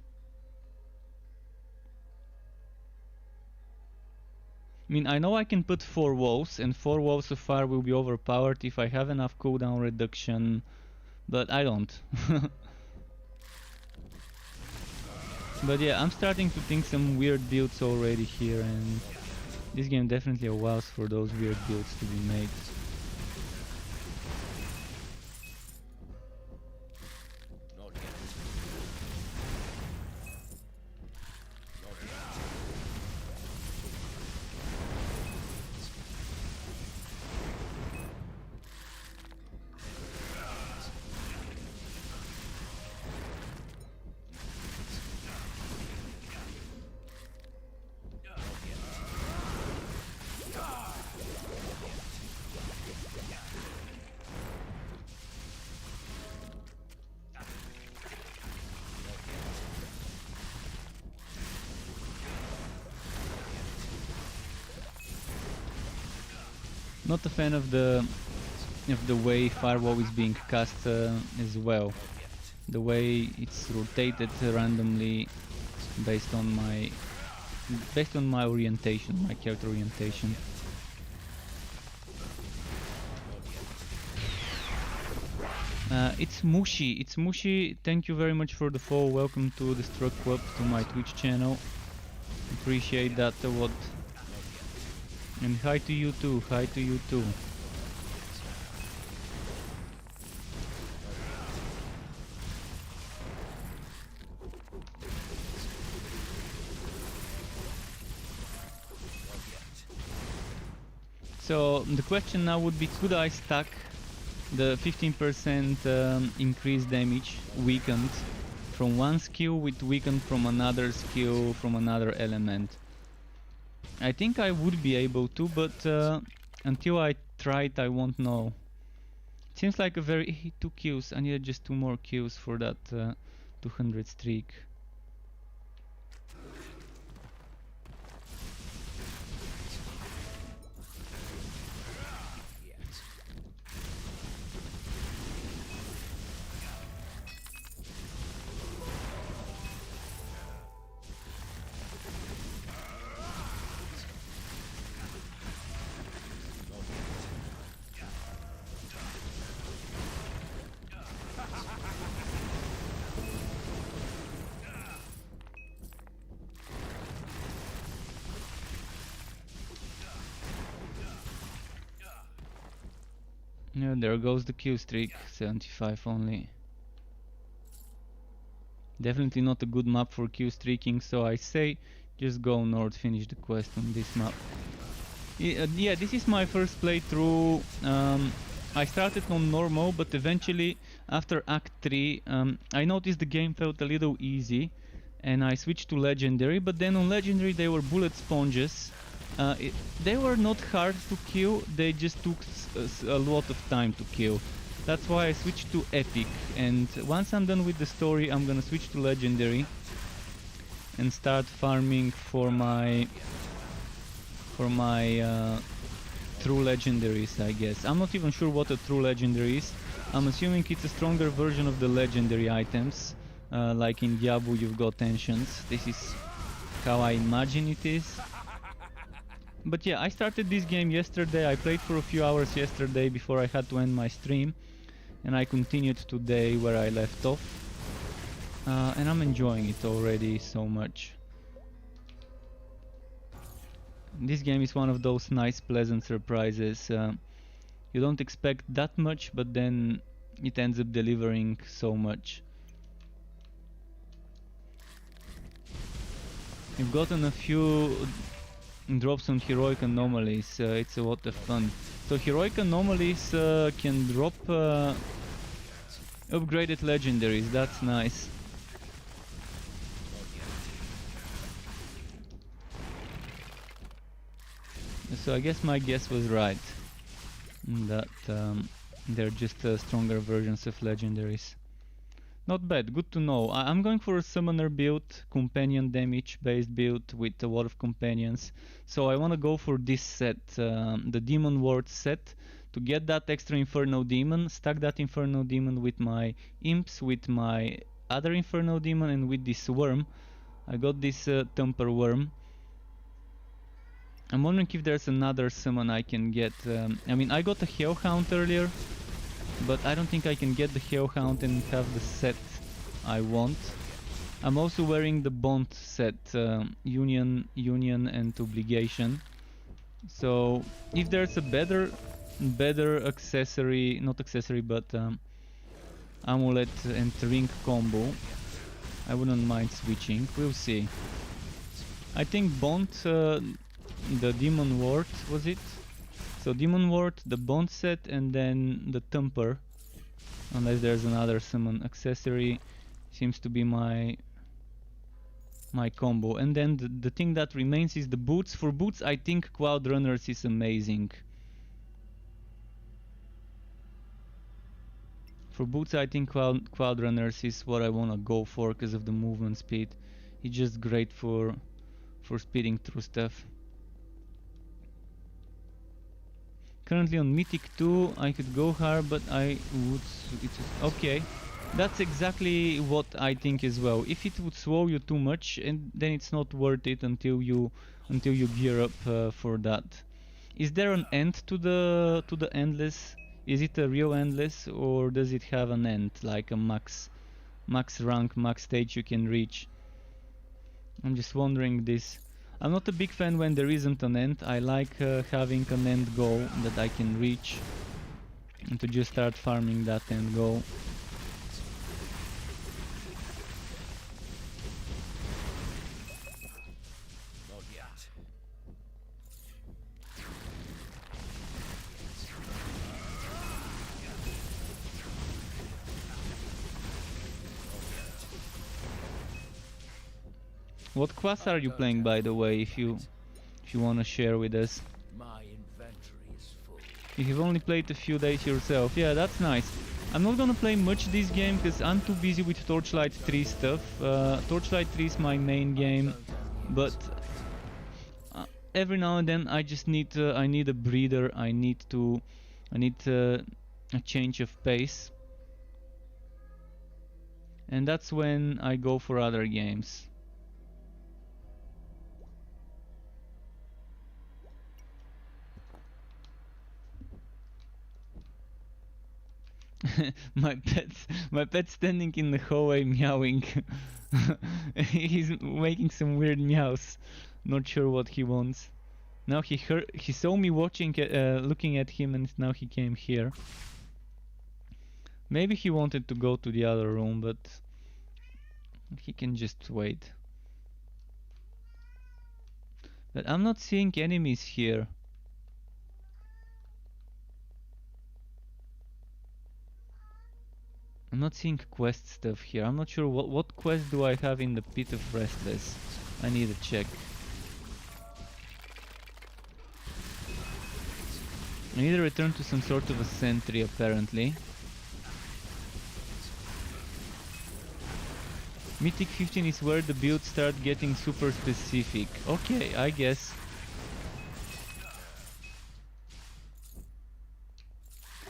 Speaker 1: I mean, I know I can put 4 walls, and 4 walls of fire will be overpowered if I have enough cooldown reduction, but I don't. But yeah, I'm starting to think some weird builds already here, and this game definitely allows for those weird builds to be made. Not a fan of the way Firewall is being cast as well. The way it's rotated randomly based on my orientation, my character orientation. It's Mushi, thank you very much for the follow. Welcome to the Struck Club, to my Twitch channel. Appreciate that a lot. And hi to you too, hi to you too. So the question now would be, could I stack the 15% increased damage weakened from one skill with weakened from another skill from another element? I think I would be able to, but until I try it, I won't know. Seems like a very 2 kills. I needed just 2 more kills for that 200 streak. Yeah, there goes the kill streak, 75 only. Definitely not a good map for kill streaking, so I say just go north, finish the quest on this map. Yeah, this is my first playthrough. I started on normal, but eventually after Act 3 I noticed the game felt a little easy and I switched to Legendary, but then on Legendary they were bullet sponges. They were not hard to kill, they just took a lot of time to kill. That's why I switched to Epic, and once I'm done with the story I'm gonna switch to Legendary and start farming for my true legendaries, I guess. I'm not even sure what a true legendary is. I'm assuming it's a stronger version of the legendary items, like in Diablo you've got ancients. This is how I imagine it is. But yeah, I started this game yesterday. I played for a few hours yesterday before I had to end my stream, and I continued today where I left off, and I'm enjoying it already so much. This game is one of those nice pleasant surprises. You don't expect that much, but then it ends up delivering so much. We've gotten a few drops on heroic anomalies. It's a lot of fun. So heroic anomalies can drop upgraded legendaries. That's nice. So I guess my guess was right, that they're just stronger versions of legendaries. Not bad, good to know. I'm going for a summoner build, companion damage based build with a lot of companions. So I want to go for this set, the Demon Ward set, to get that extra Inferno Demon, stack that Inferno Demon with my imps, with my other Inferno Demon, and with this worm. I got this Thumper Worm. I'm wondering if there's another summon I can get. I mean, I got a Hellhound earlier, but I don't think I can get the Hellhound and have the set I want. I'm also wearing the Bond set, Union and Obligation. So if there's a better accessory, not accessory, but amulet and ring combo, I wouldn't mind switching. We'll see. I think Bond, the Demon Ward, was it? So Demon Ward, the Bond set, and then the Thumper, unless there's another summon accessory, seems to be my combo. And then the thing that remains is the boots. For boots I think Cloud Runners is amazing. For boots I think Cloud Runners is what I wanna go for because of the movement speed. It's just great for speeding through stuff. Currently on Mythic 2, I could go hard, but I would... okay, that's exactly what I think as well. If it would slow you too much, and then it's not worth it until you gear up for that. Is there an end to the endless? Is it a real endless, or does it have an end, like a max rank, max stage you can reach? I'm just wondering this. I'm not a big fan when there isn't an end. I like having an end goal that I can reach and to just start farming that end goal.
Speaker 2: Not yet.
Speaker 1: What class are you playing, by the way, if you want to share with us?
Speaker 2: My inventory is full.
Speaker 1: You've only played a few days yourself. Yeah, that's nice. I'm not gonna play much this game because I'm too busy with Torchlight 3 stuff. Torchlight 3 is my main game, but every now and then I just need I need a breather. I need a change of pace, and that's when I go for other games. my pet's standing in the hallway meowing. He's making some weird meows. Not sure what he wants. Now he saw me watching, looking at him, and now he came here. Maybe he wanted to go to the other room, but he can just wait. But I'm not seeing enemies here. I'm not seeing quest stuff here. I'm not sure what quest do I have in the Pit of Restless. I need to check. I need to return to some sort of a sentry apparently. Mythic 15 is where the builds start getting super specific. Okay, I guess.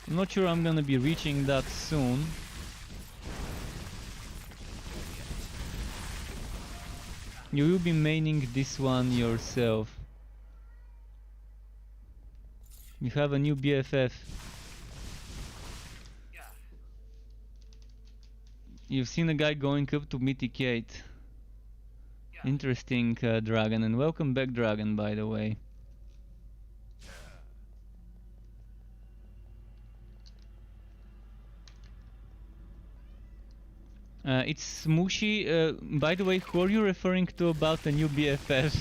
Speaker 1: I'm not sure I'm gonna be reaching that soon. You will be maining this one yourself. You have a new BFF. You've seen a guy going up to Mythic 8. Interesting, Dragon, and welcome back, Dragon, by the way. It's Smooshy. By the way, who are you referring to about the new BFF?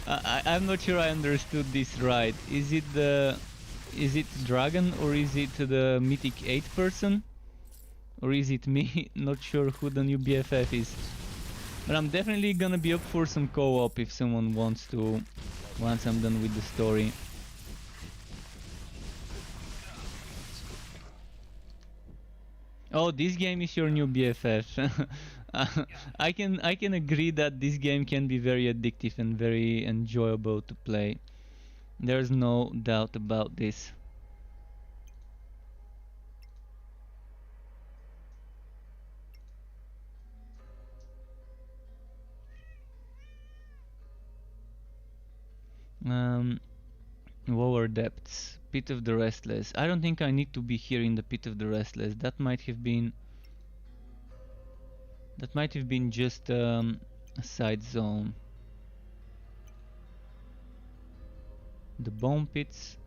Speaker 1: I'm not sure I understood this right. Is it Dragon or is it the Mythic 8 person? Or is it me? Not sure who the new BFF is. But I'm definitely gonna be up for some co-op if someone wants to, once I'm done with the story. Oh, this game is your new BFF. I can agree that this game can be very addictive and very enjoyable to play. There's no doubt about this. Lower depths, Pit of the Restless. I don't think I need to be here in the Pit of the Restless. That might have been just a side zone. The Bone Pits,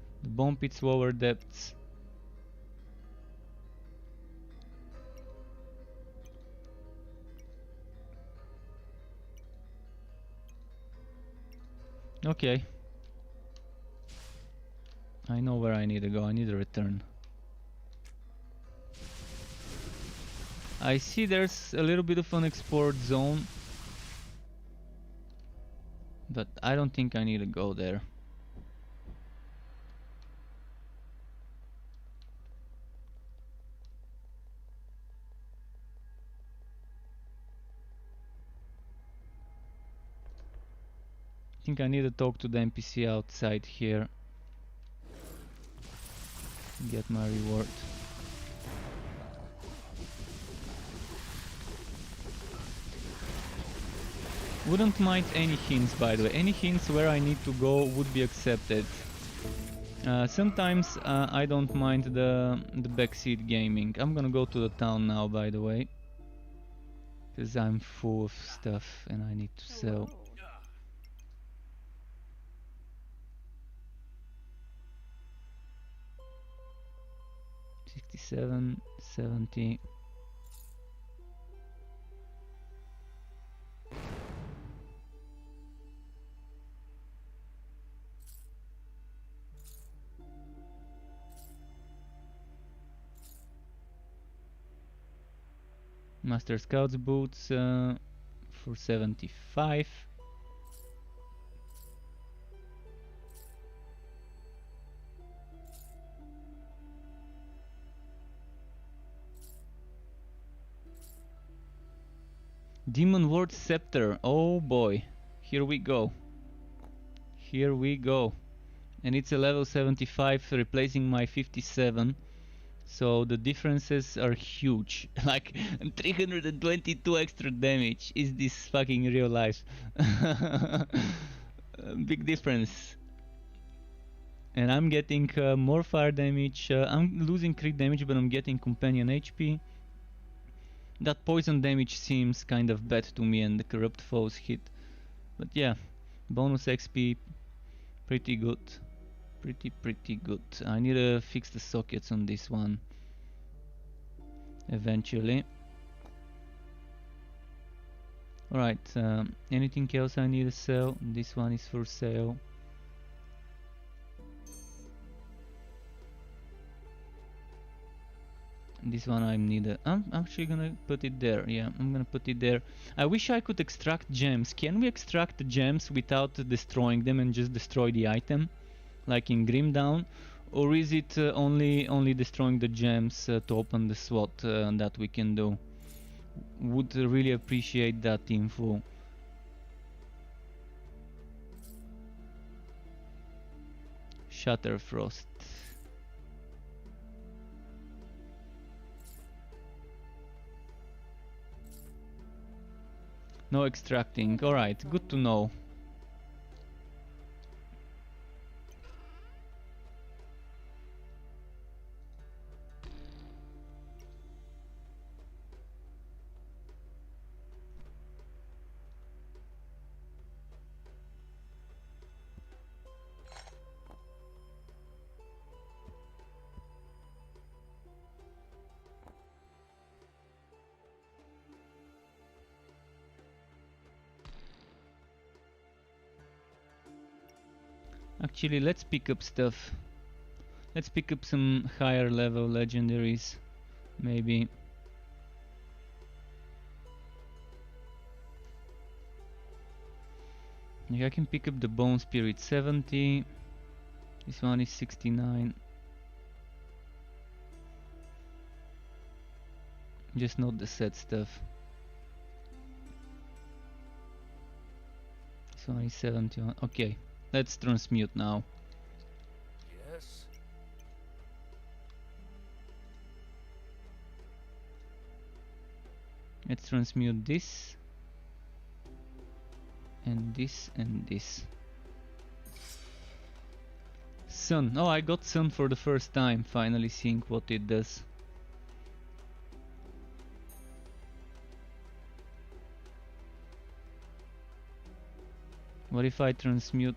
Speaker 1: lower depths. Okay. I know where I need to go. I need to return. I see there's a little bit of an explored zone, but I don't think I need to go there. I think I need to talk to the NPC outside here. Get my reward. Wouldn't mind any hints, by the way. Any hints where I need to go would be accepted. Sometimes I don't mind the backseat gaming. I'm gonna go to the town now, by the way, because I'm full of stuff and I need to sell. 67, 70. Master Scout's boots for 75. Demon Ward Scepter. Oh boy. Here we go. Here we go. And it's a level 75 replacing my 57. So the differences are huge. Like 322 extra damage. Is this fucking real life? Big difference. And I'm getting more fire damage. I'm losing crit damage, but I'm getting companion HP. That poison damage seems kind of bad to me, and the corrupt foes hit. But yeah, bonus XP, pretty good. Pretty good. I need to fix the sockets on this one eventually. Alright, anything else I need to sell? This one is for sale. This one I need. I'm actually gonna put it there. Yeah, I'm gonna put it there. I wish I could extract gems. Can we extract the gems without destroying them and just destroy the item, like in Grimdown, or is it only destroying the gems to open the slot that we can do? Would really appreciate that info. Shutterfrost. No extracting. Alright, good to know. Actually, let's pick up stuff. Let's pick up some higher level legendaries, maybe. Yeah, I can pick up the Bone Spirit 70. This one is 69. Just not the set stuff. This one is 71. Okay. Let's transmute now.
Speaker 2: Yes.
Speaker 1: Let's transmute this and this and this. Sun. Oh, I got Sun for the first time, finally seeing what it does. What if I transmute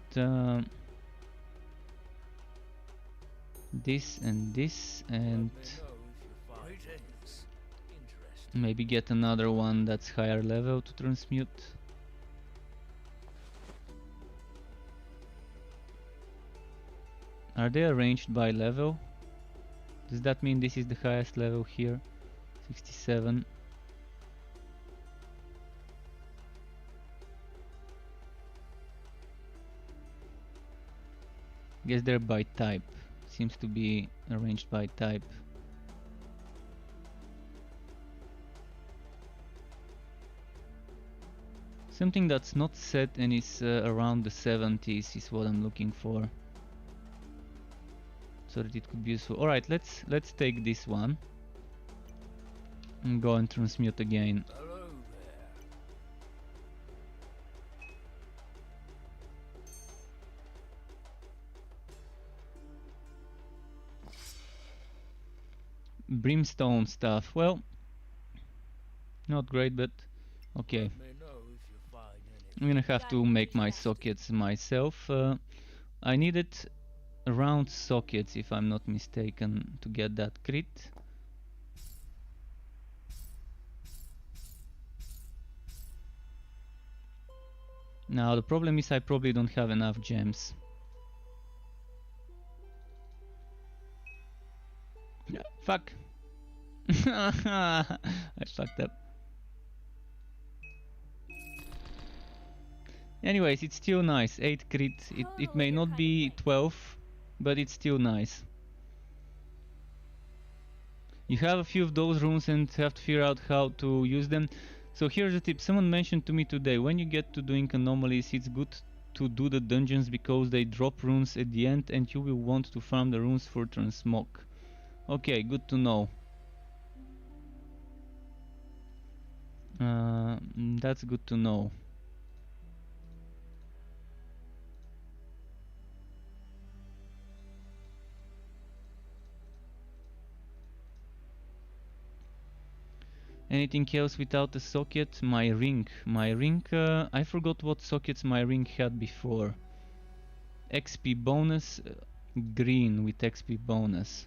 Speaker 1: this and this and maybe get another one that's higher level to transmute? Are they arranged by level? Does that mean this is the highest level here? 67. Guess they're by type. Seems to be arranged by type. Something that's not set and is around the 70s is what I'm looking for, so that it could be useful. Alright, let's take this one and go and transmute again.
Speaker 2: Hello
Speaker 1: Brimstone stuff, well, not great, but okay.
Speaker 2: there. Let me know if you find anything.
Speaker 1: I'm gonna have to make my sockets myself. I needed round sockets, if I'm not mistaken, to get that crit. Now the problem is I probably don't have enough gems. Fuck! I fucked up. Anyways, it's still nice. 8 crit. It may not be 12, but it's still nice. You have a few of those runes and have to figure out how to use them. So here's a tip. Someone mentioned to me today, when you get to doing anomalies, it's good to do the dungeons because they drop runes at the end and you will want to farm the runes for transmog. Okay, good to know. That's good to know. Anything else without a socket? My ring. I forgot what sockets my ring had before. XP bonus, green with XP bonus.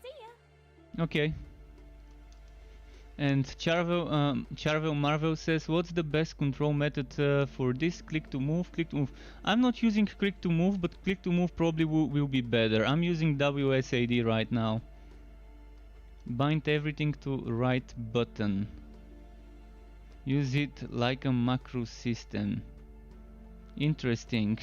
Speaker 6: See ya.
Speaker 1: Okay. And Charvel Marvel says, what's the best control method for this? Click to move, click to move. I'm not using click to move, but click to move probably will be better. I'm using WSAD right now. Bind everything to right button. Use it like a macro system. Interesting.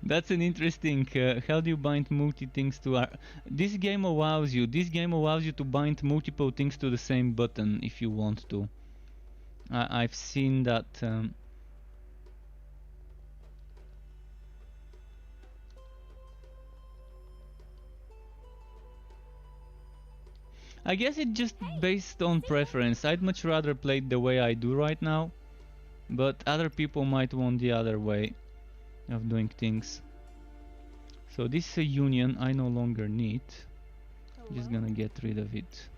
Speaker 1: That's an interesting. How do you bind multi things to? This game allows you. This game allows you to bind multiple things to the same button if you want to. I've seen that. I guess it's just based on preference. I'd much rather play it the way I do right now, but other people might want the other way of doing things. So this is a union I no longer need. Just gonna get rid of it.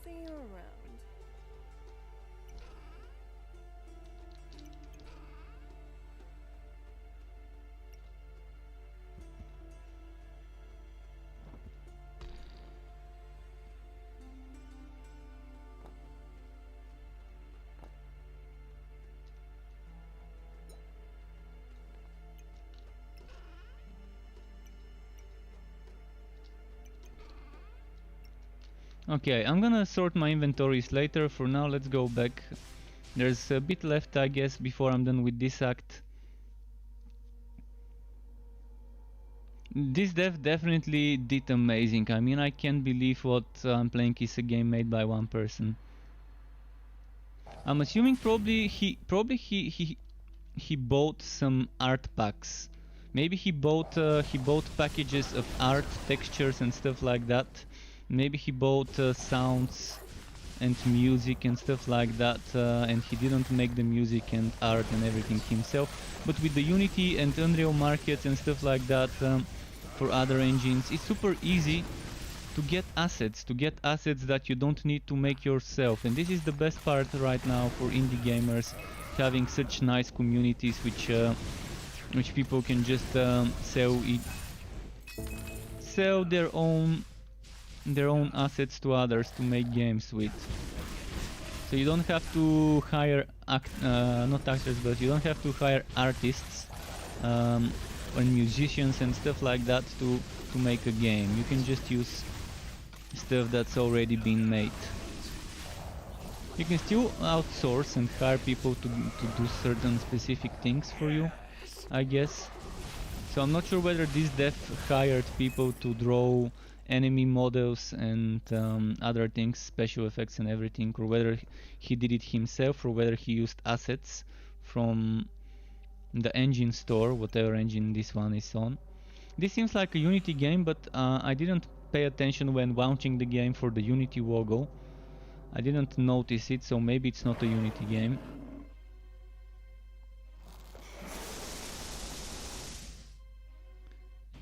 Speaker 5: See you around.
Speaker 1: Okay, I'm gonna sort my inventories later. For now, let's go back. There's a bit left, I guess, before I'm done with this act. This dev definitely did amazing. I mean, I can't believe what I'm playing is a game made by one person. I'm assuming probably he bought some art packs. Maybe he bought packages of art, textures and stuff like that. Maybe he bought sounds and music and stuff like that, and he didn't make the music and art and everything himself. But with the Unity and Unreal markets and stuff like that, for other engines, it's super easy to get assets that you don't need to make yourself. And this is the best part right now for indie gamers, having such nice communities which people can just sell their own assets to others to make games with. So you don't have to hire not actors, but you don't have to hire artists or musicians and stuff like that to make a game. You can just use stuff that's already been made. You can still outsource and hire people to do certain specific things for you, I guess. So I'm not sure whether this dev hired people to draw enemy models and other things, special effects and everything, or whether he did it himself, or whether he used assets from the engine store, whatever engine this one is on. This seems like a Unity game, but I didn't pay attention when launching the game for the Unity logo. I didn't notice it, so maybe it's not a Unity game.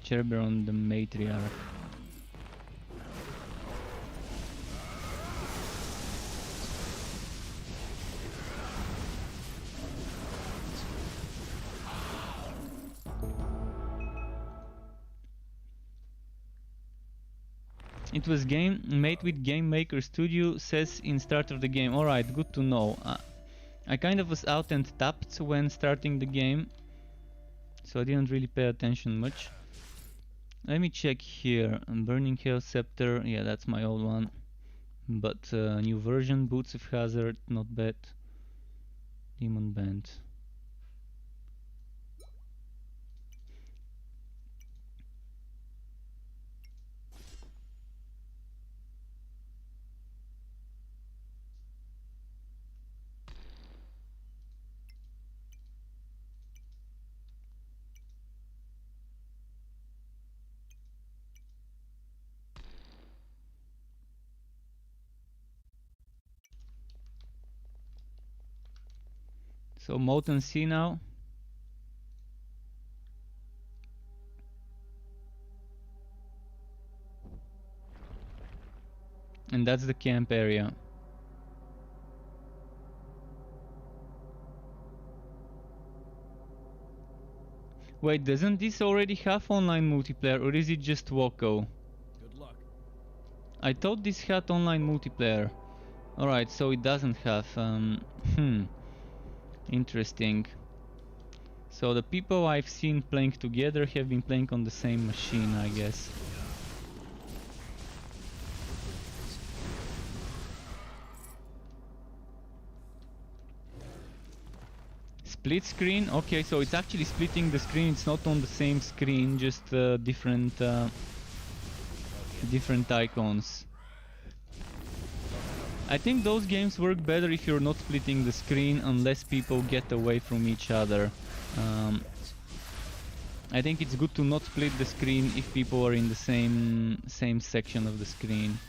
Speaker 1: Cerberon the Matriarch. It was game made with Game Maker Studio, says in start of the game. Alright, good to know. I kind of was out and tapped when starting the game, so I didn't really pay attention much. Let me check here. Burning Hell Scepter, yeah, that's my old one. But new version, Boots of Hazard, not bad. Demon Band. So Molten Sea now. And that's the camp area. Wait, doesn't this already have online multiplayer, or is it just Woko?
Speaker 8: Good luck.
Speaker 1: I thought this had online multiplayer. Alright, so it doesn't have, interesting. So the people I've seen playing together have been playing on the same machine, I guess. Split screen? Okay, so it's actually splitting the screen, it's not on the same screen, just different icons. I think those games work better if you're not splitting the screen unless people get away from each other. I think it's good to not split the screen if people are in the same section of the screen,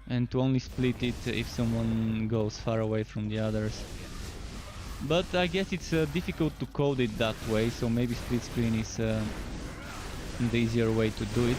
Speaker 1: and to only split it if someone goes far away from the others. But I guess it's difficult to code it that way, so maybe split screen is the easier way to do it.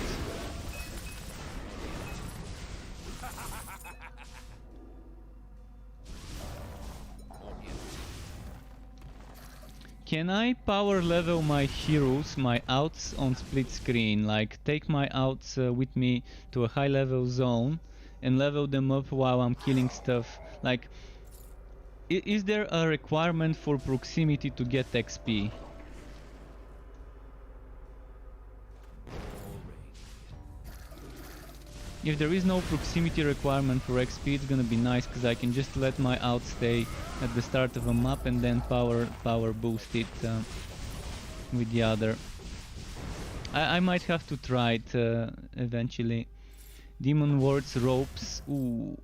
Speaker 1: Can I power level my heroes, my outs on split screen? Like take my outs with me to a high level zone and level them up while I'm killing stuff? Like, is there a requirement for proximity to get XP? If there is no proximity requirement for XP, it's gonna be nice, because I can just let my out stay at the start of a map and then power boost it with the other. I might have to try it eventually. Demon Wards ropes, ooh,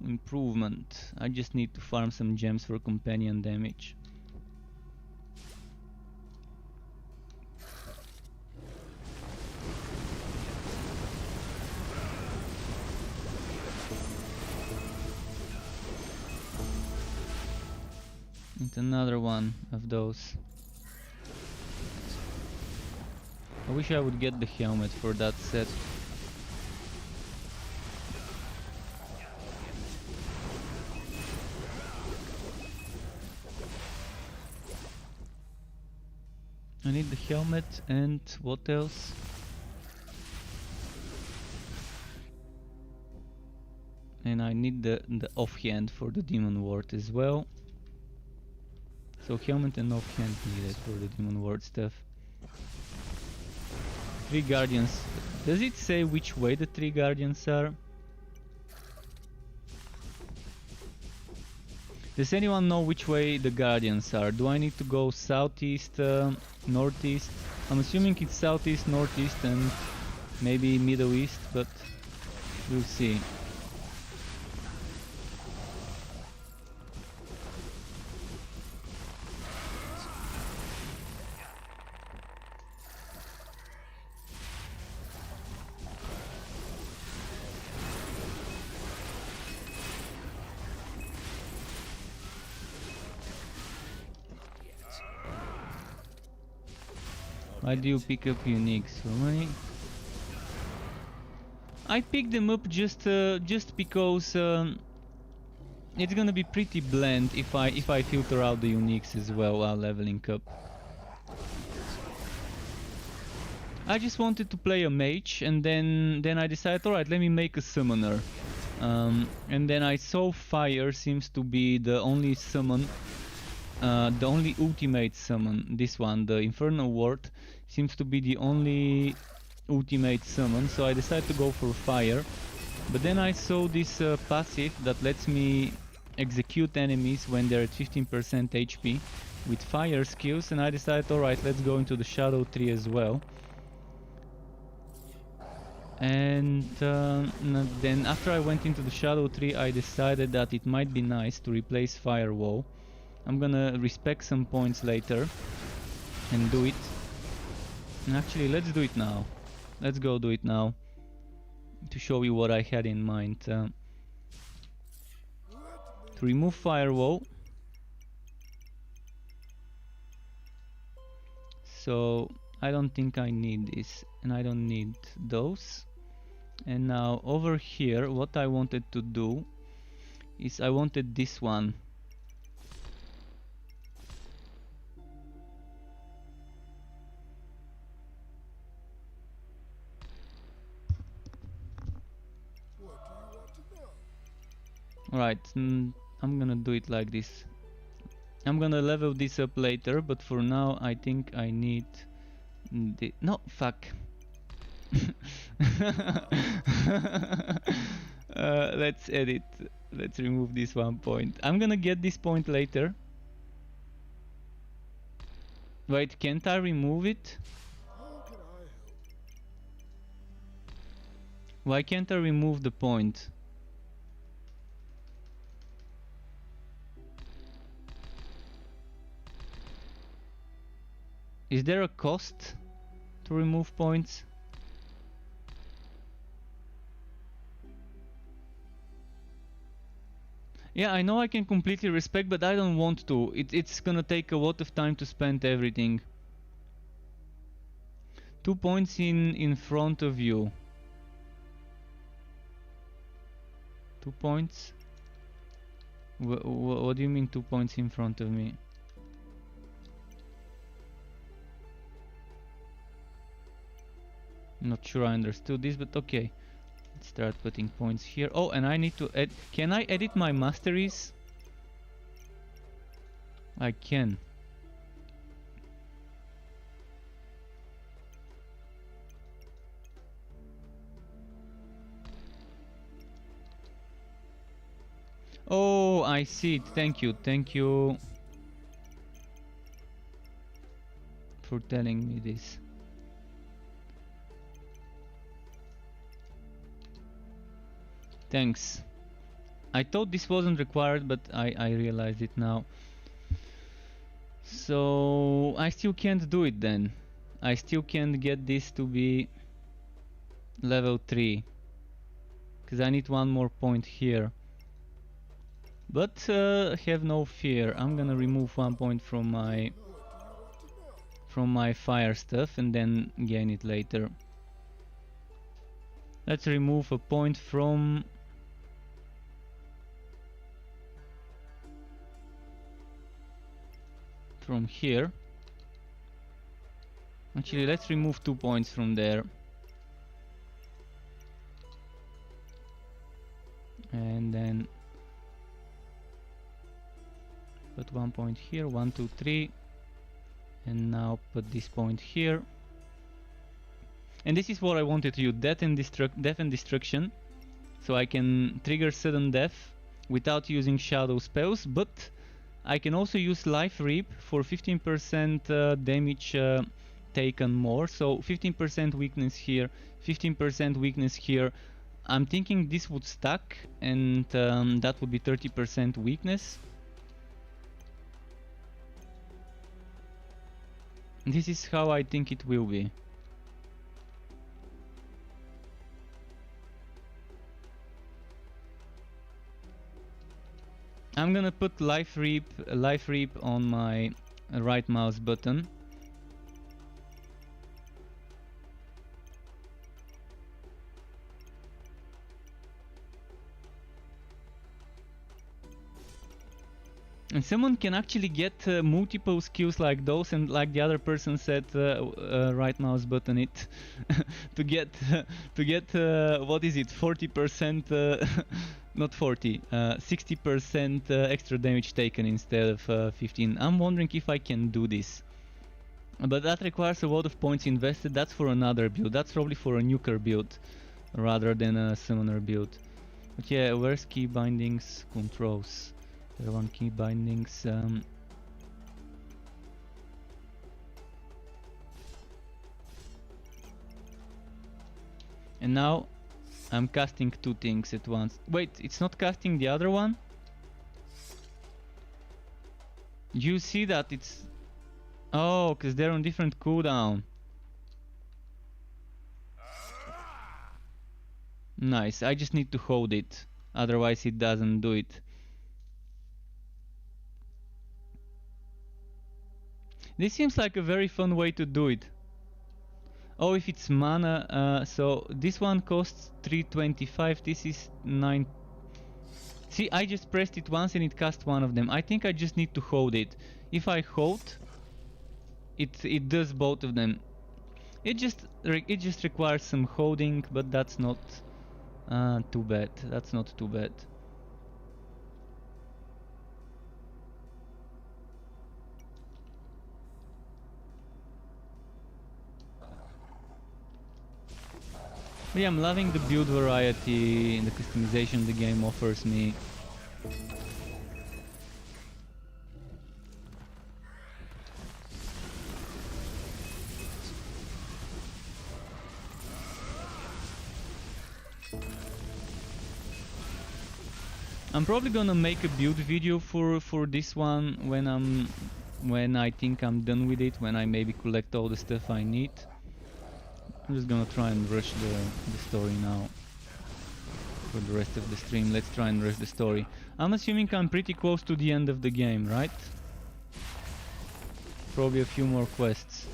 Speaker 1: improvement. I just need to farm some gems for companion damage. It's another one of those. I wish I would get the helmet for that set. I need the helmet, and what else? And I need the offhand for the demon ward as well. So helmet and offhand needed for the demon ward stuff. 3 guardians. Does it say which way the 3 guardians are? Does anyone know which way the guardians are? Do I need to go southeast, northeast? I'm assuming it's southeast, northeast, and maybe middle east, but we'll see. Why do you pick up uniques? So many? I picked them up just because it's gonna be pretty bland if I filter out the uniques as well while leveling up. I just wanted to play a mage, and then I decided, alright, let me make a summoner. And then I saw fire seems to be the only summon, the only ultimate summon. This one, the Infernal Ward, seems to be the only ultimate summon, so I decided to go for fire. But then I saw this passive that lets me execute enemies when they're at 15% HP with fire skills, and I decided, alright, let's go into the Shadow Tree as well. And then after I went into the Shadow Tree, I decided that it might be nice to replace Firewall. I'm gonna respec some points later and do it. And actually, let's do it now. Let's go do it now to show you what I had in mind. To remove Firewall. So I don't think I need this, and I don't need those. And now over here, what I wanted to do is I wanted this one. Alright, I'm gonna do it like this. I'm gonna level this up later, but for now I think I need the... No, fuck. Let's edit. Let's remove this 1 point. I'm gonna get this point later. Wait, can't I remove it? Why can't I remove the point? Is there a cost to remove points? Yeah, I know I can completely respect, but I don't want to. It's gonna take a lot of time to spend everything. 2 points in front of you. 2 points? What do you mean 2 points in front of me? Not sure I understood this, but okay. Let's start putting points here. Oh, and I need to add... Can I edit my masteries? I can. Oh, I see it. Thank you. Thank you for telling me this. Thanks. I thought this wasn't required, but I realized it now. So I still can't do it then. I still can't get this to be level 3. Because I need 1 more point here. But have no fear. I'm gonna remove 1 point from my fire stuff and then gain it later. Let's remove a point from here. Actually, let's remove 2 points from there. And then put 1 point here, 1, 2, 3. And now put this point here. And this is what I wanted to use, death and destruction. So I can trigger sudden death without using shadow spells, but I can also use Life Reap for 15% damage taken more. So 15% weakness here, 15% weakness here. I'm thinking this would stack, and that would be 30% weakness. This is how I think it will be. I'm gonna put Life Reap on my right mouse button. And someone can actually get multiple skills like those, and like the other person said, right mouse button it to get what is it, 40%, not 40, 60% extra damage taken instead of 15. I'm wondering if I can do this, but that requires a lot of points invested. That's for another build. That's probably for a nuker build rather than a summoner build. But yeah, where's key bindings? Controls. There are one key bindings. And now I'm casting two things at once. Wait, it's not casting the other one? You see that it's... Oh, because they're on different cooldown. Nice, I just need to hold it. Otherwise it doesn't do it. This seems like a very fun way to do it. Oh, if it's mana, so this one costs 325, this is 9. See, I just pressed it once and it cast one of them. I think I just need to hold it. If I hold, it does both of them. It just requires some holding, but that's not too bad. That's not too bad. But yeah, I'm loving the build variety and the customization the game offers me. I'm probably gonna make a build video for this one when I think I'm done with it, when I maybe collect all the stuff I need. I'm just gonna try and rush the story now for the rest of the stream. Let's try and rush the story. I'm assuming I'm pretty close to the end of the game, right? Probably a few more quests.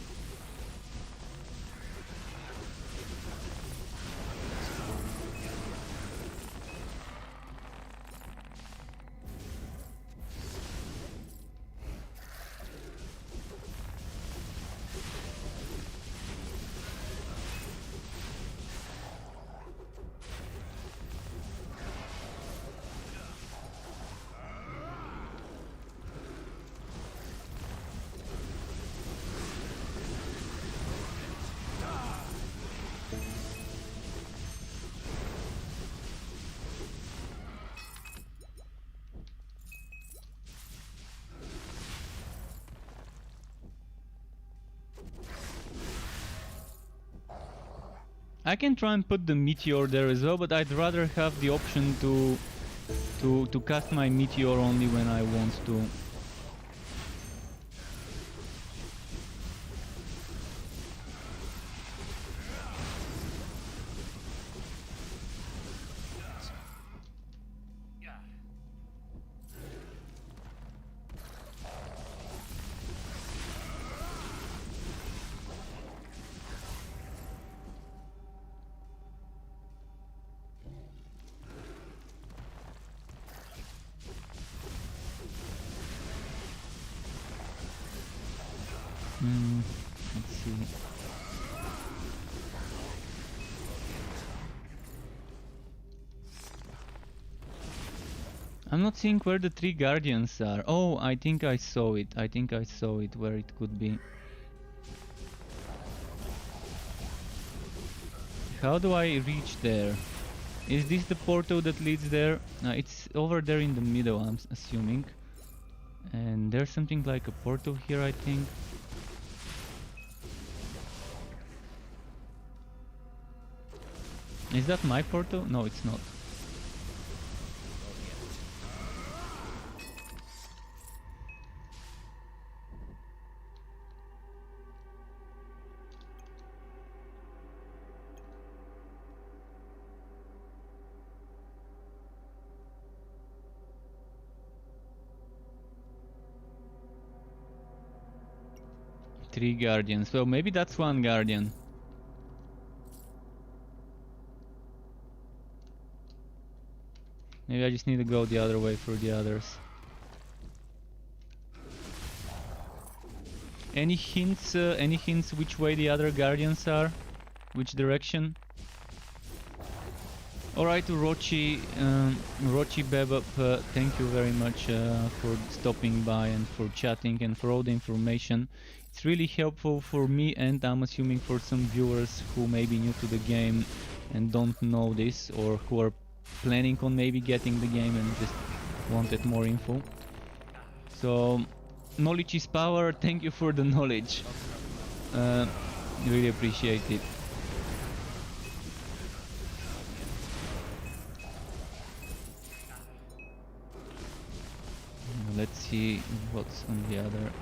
Speaker 1: I can try and put the meteor there as well, but I'd rather have the option to cast my meteor only when I want to. Let's see. I'm not seeing where the three guardians are. Oh, I think I saw it. I think I saw it where it could be. How do I reach there? Is this the portal that leads there? It's over there in the middle, I'm assuming. And there's something like a portal here, I think. Is that my portal? No, it's not. Three guardians. Well, maybe that's one guardian. Maybe I just need to go the other way for the others. Any hints? Any hints which way the other guardians are? Which direction? Alright, Rochi, Bebop, thank you very much for stopping by and for chatting and for all the information. It's really helpful for me, and I'm assuming for some viewers who may be new to the game and don't know this, or who are planning on maybe getting the game and just wanted more info. So, knowledge is power. Thank you for the knowledge. Really appreciate it. Let's see what's on the other.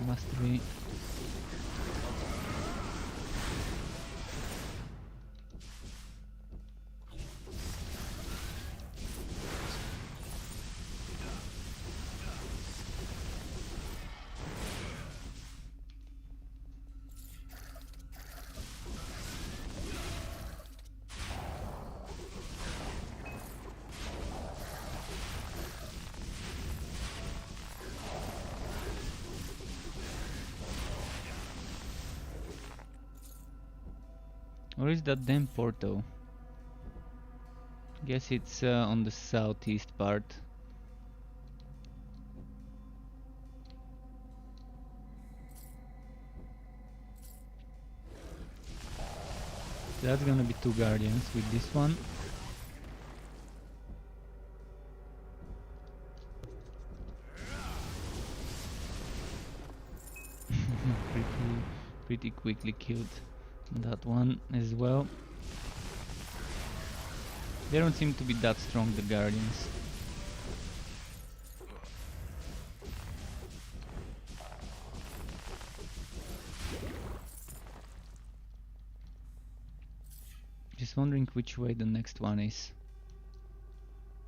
Speaker 1: Must be. Where is that damn portal? Guess it's on the southeast part. That's gonna be 2 guardians with this one. pretty quickly killed that one as well. They don't seem to be that strong, the guardians. Just wondering which way the next one is.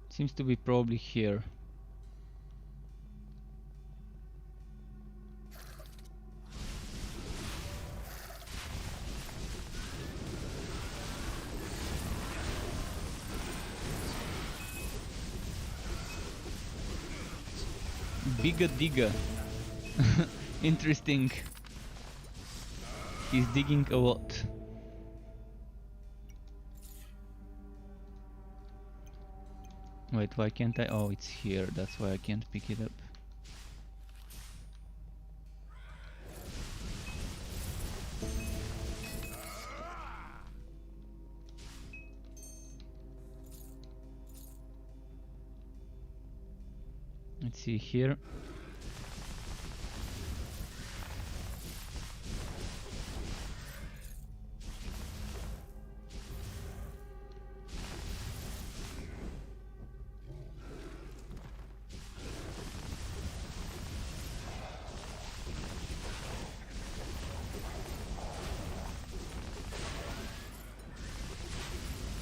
Speaker 1: Seems to be probably here. Bigger digger. Interesting. He's digging a lot. Wait, why can't I? Oh, it's here. That's why I can't pick it up. Let's see here.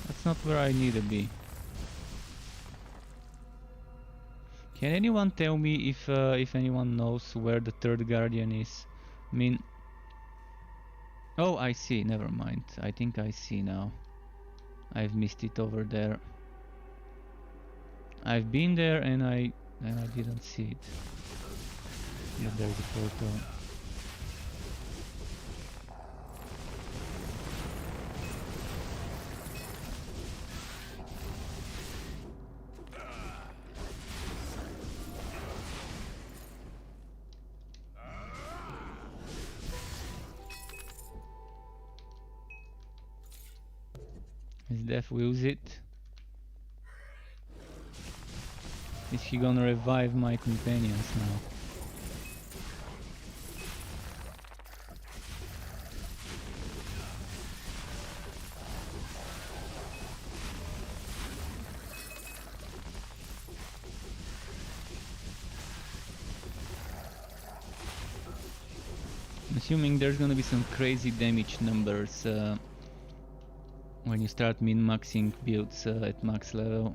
Speaker 1: That's not where I need to be. Can anyone tell me if anyone knows where the third guardian is? I mean... Oh, I see. Never mind. I think I see now. I've missed it over there. I've been there and I didn't see it. Yeah, there's a portal. His death wills it. Is he gonna revive my companions now? I'm assuming there's gonna be some crazy damage numbers when you start min-maxing builds at max level.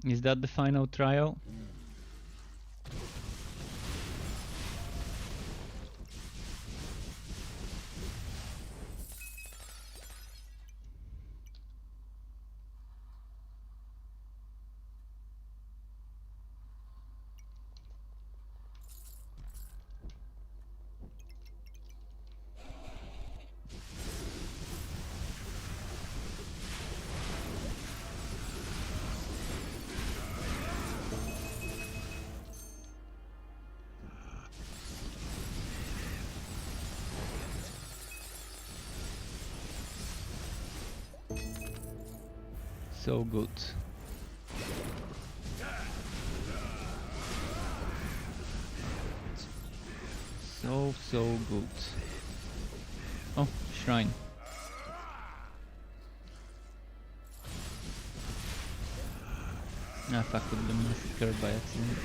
Speaker 1: Is that the final trial? So good. So good. Oh, shrine. Ah, fuck, with the massacre by accident.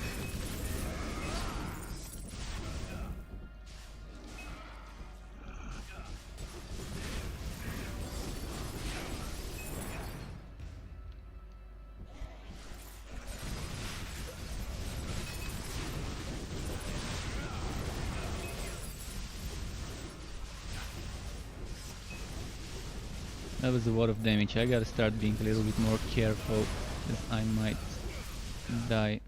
Speaker 1: That was a lot of damage. I gotta start being a little bit more careful, as I might die.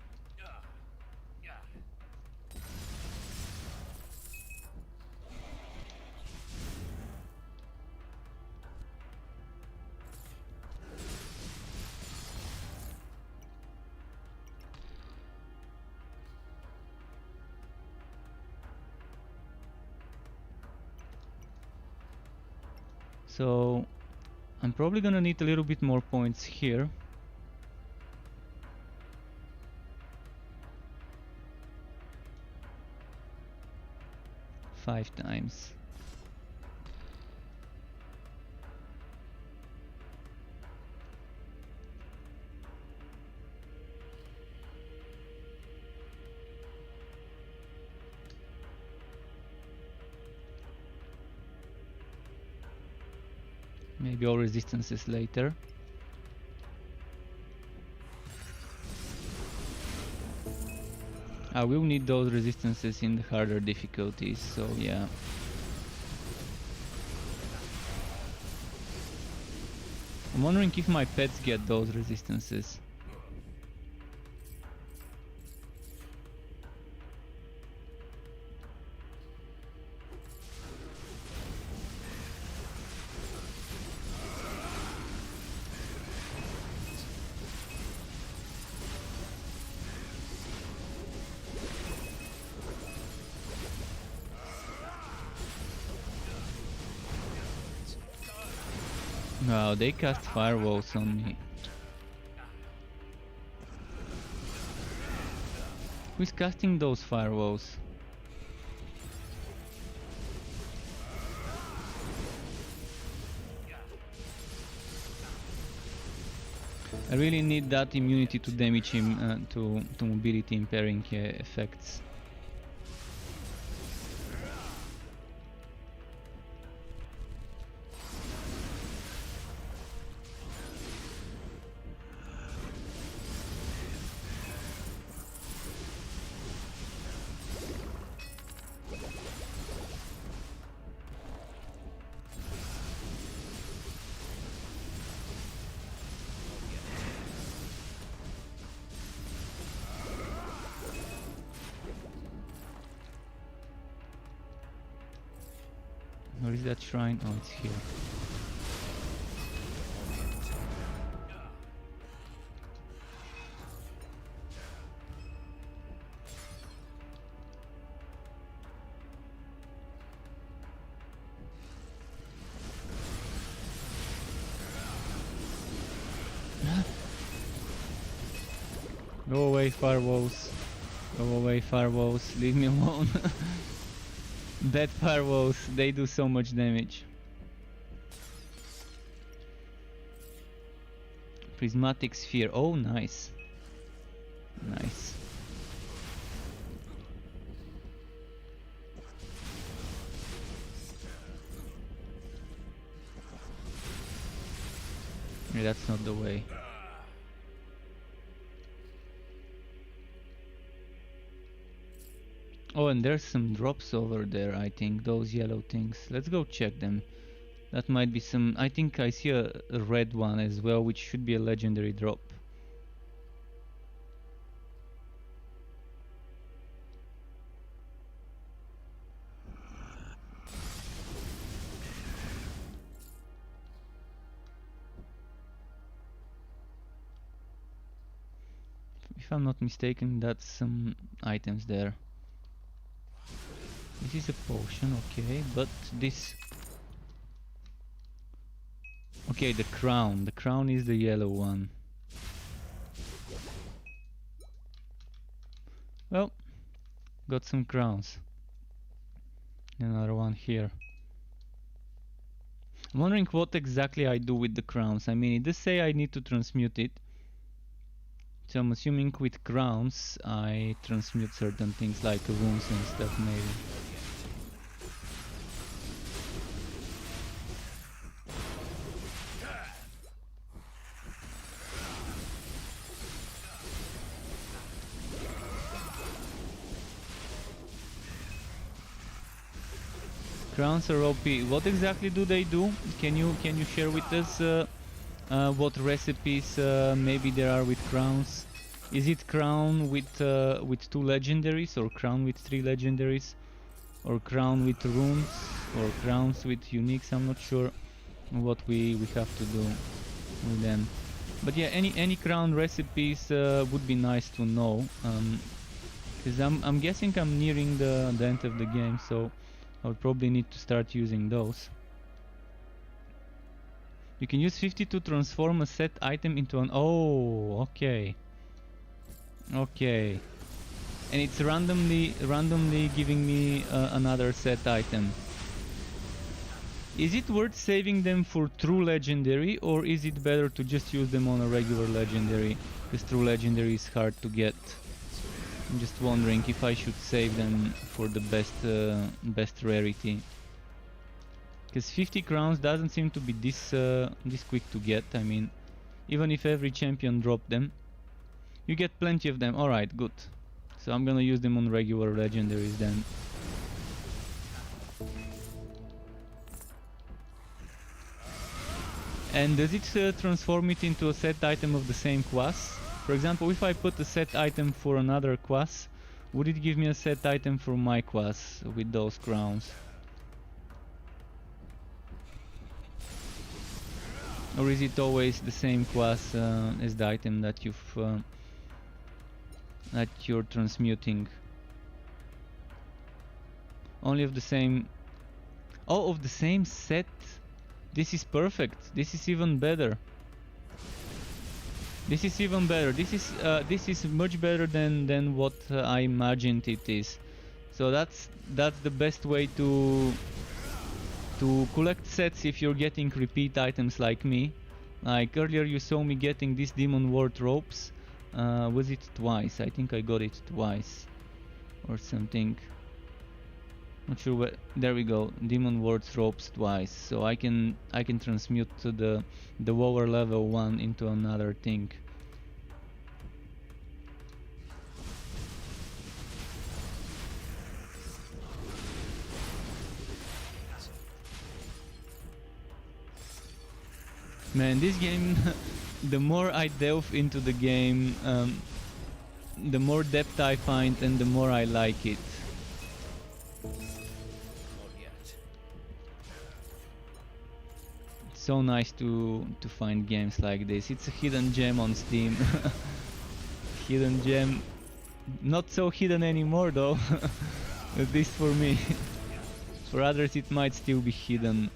Speaker 1: So I'm probably gonna need a little bit more points here. Five times. Maybe all resistances later. I will need those resistances in the harder difficulties, so yeah. I'm wondering if my pets get those resistances. Wow, they cast firewalls on me. Who's casting those firewalls? I really need that immunity to damage him, to mobility impairing effects. Where is that shrine? Oh, it's here. Go away, firewalls. Go away, firewalls. Leave me alone. Bad firewalls, they do so much damage. Prismatic sphere. Oh, nice. Nice. Yeah, that's not the way. Oh, and there's some drops over there, I think, those yellow things. Let's go check them. That might be some... I think I see a red one as well, which should be a legendary drop. If I'm not mistaken, that's some items there. This is a potion, okay, but this... Okay, the crown. The crown is the yellow one. Well, got some crowns. Another one here. I'm wondering what exactly I do with the crowns. I mean, it does say I need to transmute it. So I'm assuming with crowns I transmute certain things like wounds and stuff maybe. Crowns are OP. What exactly do they do? Can you share with us what recipes maybe there are with crowns? Is it crown with 2 legendaries, or crown with 3 legendaries, or crown with runes, or crowns with uniques? I'm not sure what we have to do with them. But yeah, any crown recipes would be nice to know, because I'm guessing I'm nearing the end of the game, so I'll probably need to start using those. You can use 50 to transform a set item into an... Oh, okay. Okay. And it's randomly giving me another set item. Is it worth saving them for true legendary, or is it better to just use them on a regular legendary? Because true legendary is hard to get. I'm just wondering if I should save them for the best rarity. Because 50 crowns doesn't seem to be this quick to get. I mean, even if every champion dropped them, you get plenty of them. Alright, good. So I'm gonna use them on regular legendaries then. And does it transform it into a set item of the same class? For example, if I put a set item for another class, would it give me a set item for my class with those crowns? Or is it always the same class as the item that you're transmuting? Only of the same... Oh, of the same set? This is perfect. This is even better. This is even better. This is much better than what I imagined it is. So that's the best way to collect sets if you're getting repeat items like me. Like earlier you saw me getting these Demon Ward ropes. Was it twice? I think I got it twice or something. Not sure where. There we go. Demon Ward ropes twice. So I can transmute to the lower level one into another thing. Man, this game, the more I delve into the game, the more depth I find and the more I like it. It's so nice to find games like this. It's a hidden gem on Steam. Hidden gem. Not so hidden anymore though. At least for me. For others it might still be hidden.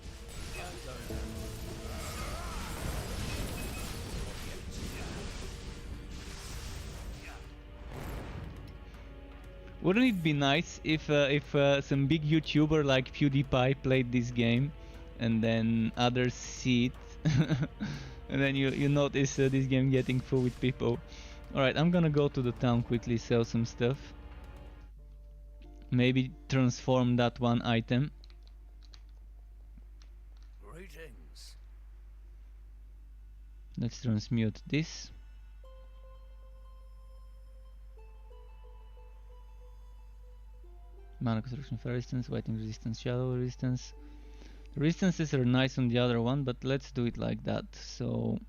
Speaker 1: Wouldn't it be nice if some big YouTuber like PewDiePie played this game, and then others see it, and then you notice this game getting full with people. Alright, I'm gonna go to the town quickly, sell some stuff. Maybe transform that one item.
Speaker 2: Greetings.
Speaker 1: Let's transmute this. Mana construction, fire resistance, lightning resistance, shadow resistance. The resistances are nice on the other one, but let's do it like that. So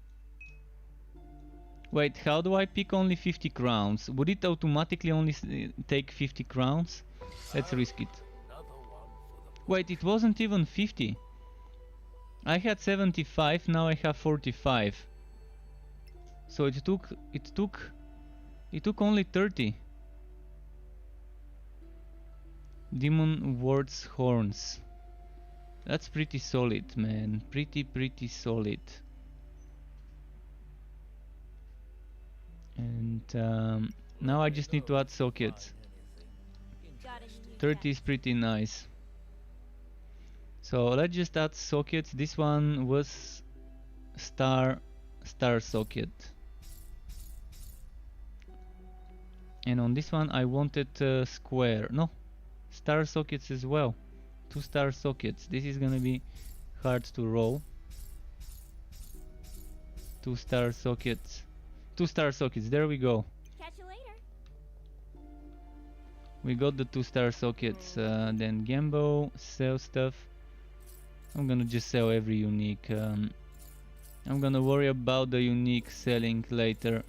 Speaker 1: wait, how do I pick only 50 crowns? Would it automatically only take 50 crowns? Let's risk it.
Speaker 2: Another one for the
Speaker 1: Wait, it wasn't even 50. I had 75, now I have 45. So it took only 30. Demon Ward's Horns. That's pretty solid, man. Pretty solid. And now I just need to add sockets.
Speaker 6: Got a unique
Speaker 1: 30 is pretty nice. So let's just add sockets. This one was star socket. And on this one I wanted square. No, star sockets as well. 2 star sockets. This is gonna be hard to roll. 2 star sockets. 2 star sockets. There we go.
Speaker 6: Catch you later.
Speaker 1: We got the 2 star sockets. Then Gambo, sell stuff. I'm gonna just sell every unique. I'm gonna worry about the unique selling later.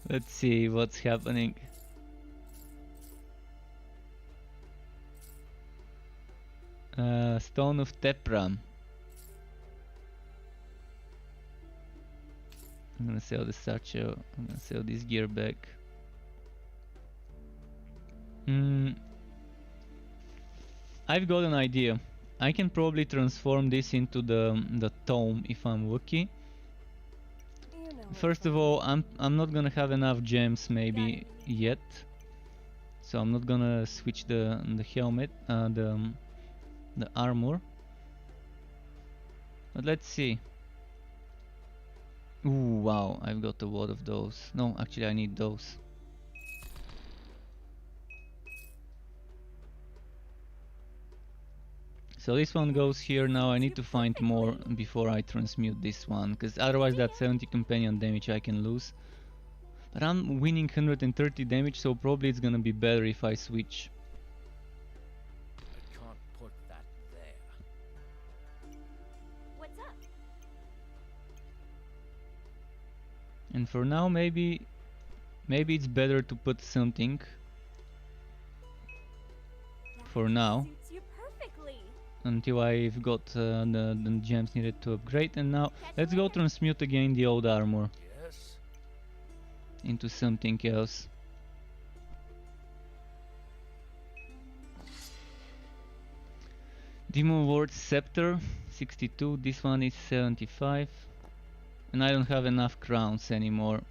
Speaker 1: Let's see what's happening. Stone of Tepra. I'm gonna sell the satchel. I'm gonna sell this gear back. I've got an idea. I can probably transform this into the tome if I'm lucky.
Speaker 5: You know where to
Speaker 1: First of
Speaker 5: find
Speaker 1: all,
Speaker 5: me.
Speaker 1: I'm not gonna have enough gems maybe yet, so I'm not gonna switch the helmet, the armor. But let's see. Ooh, wow! I've got a lot of those. No, actually, I need those. So this one goes here. Now I need to find more before I transmute this one, because otherwise that 70 companion damage I can lose. But I'm winning 130 damage, so probably it's gonna be better if I switch.
Speaker 2: I can't put that there.
Speaker 6: What's up?
Speaker 1: And for now, maybe it's better to put something. For now,
Speaker 6: Suits you perfectly.
Speaker 1: until I've got the gems needed to upgrade. And now let's go transmute again the old armor
Speaker 2: Yes.
Speaker 1: into something else. Demon Ward Scepter 62. This one is 75. And I don't have enough crowns anymore.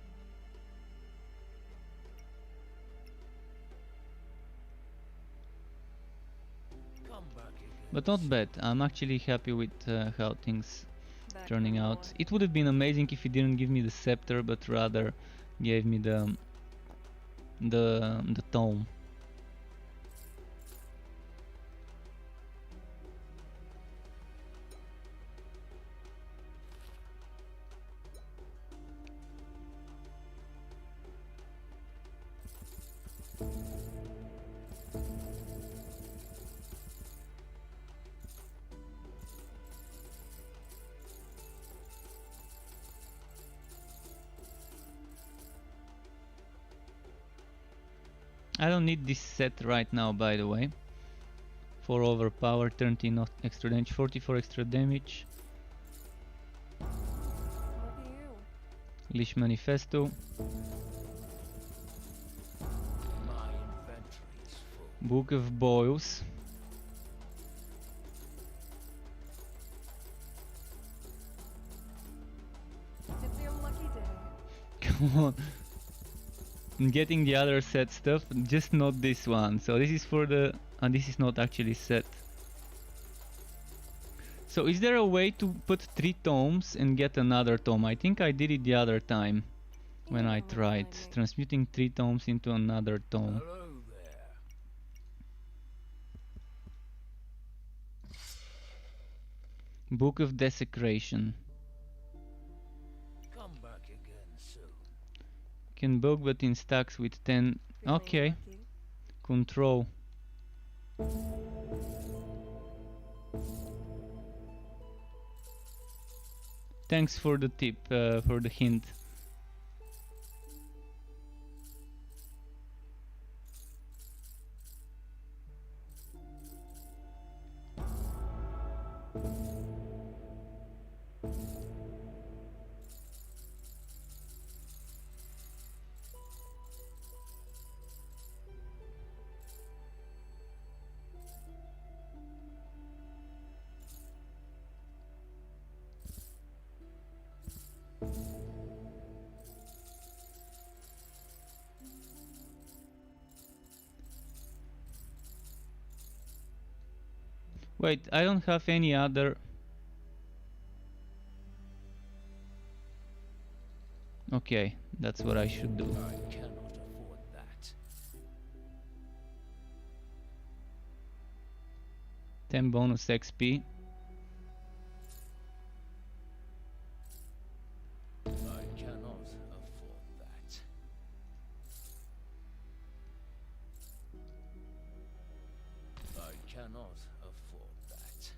Speaker 2: Come back again.
Speaker 1: But not bad. I'm actually happy with how things
Speaker 5: Back
Speaker 1: turning
Speaker 5: for
Speaker 1: out.
Speaker 5: more.
Speaker 1: It would have been amazing if he didn't give me the scepter, but rather gave me the tome. I don't need this set right now, by the way. 4 overpower, 30 not extra damage, 44 extra damage.
Speaker 5: Look at you.
Speaker 1: Leash Manifesto,
Speaker 2: My inventory is full.
Speaker 1: Book of Boils.
Speaker 5: It's your lucky day.
Speaker 1: Come on. I'm getting the other set stuff, just not this one. So this is for the... and this is not actually set. So is there a way to put 3 tomes and get another tome? I think I did it the other time when
Speaker 5: You
Speaker 1: I
Speaker 5: know where to
Speaker 1: tried
Speaker 5: find me.
Speaker 1: transmuting 3 tomes into another tome.
Speaker 2: Hello there.
Speaker 1: Book of Desecration.
Speaker 2: Come back again soon.
Speaker 1: Can bulk but in stacks with 10.
Speaker 5: Feeling
Speaker 1: Okay.
Speaker 5: lucky?
Speaker 1: control. Thanks for the tip, for the hint. Wait, I don't have any other. Okay, that's what I should do.
Speaker 2: I cannot afford that.
Speaker 1: 10 bonus XP.
Speaker 2: I cannot afford that. I cannot afford that.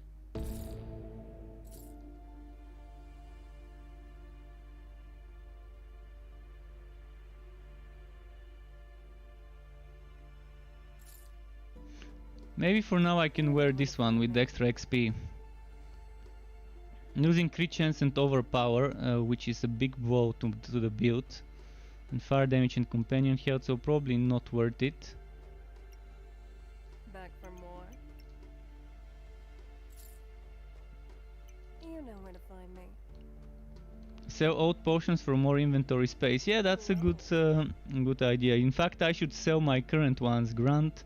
Speaker 1: Maybe for now I can wear this one with the extra XP. Losing crit chance and overpower, which is a big blow to the build. And fire damage and companion health, so probably not worth it.
Speaker 5: Back for more? You know where to find me.
Speaker 1: Sell old potions for more inventory space. Yeah, that's a good idea. In fact, I should sell my current ones. Grant,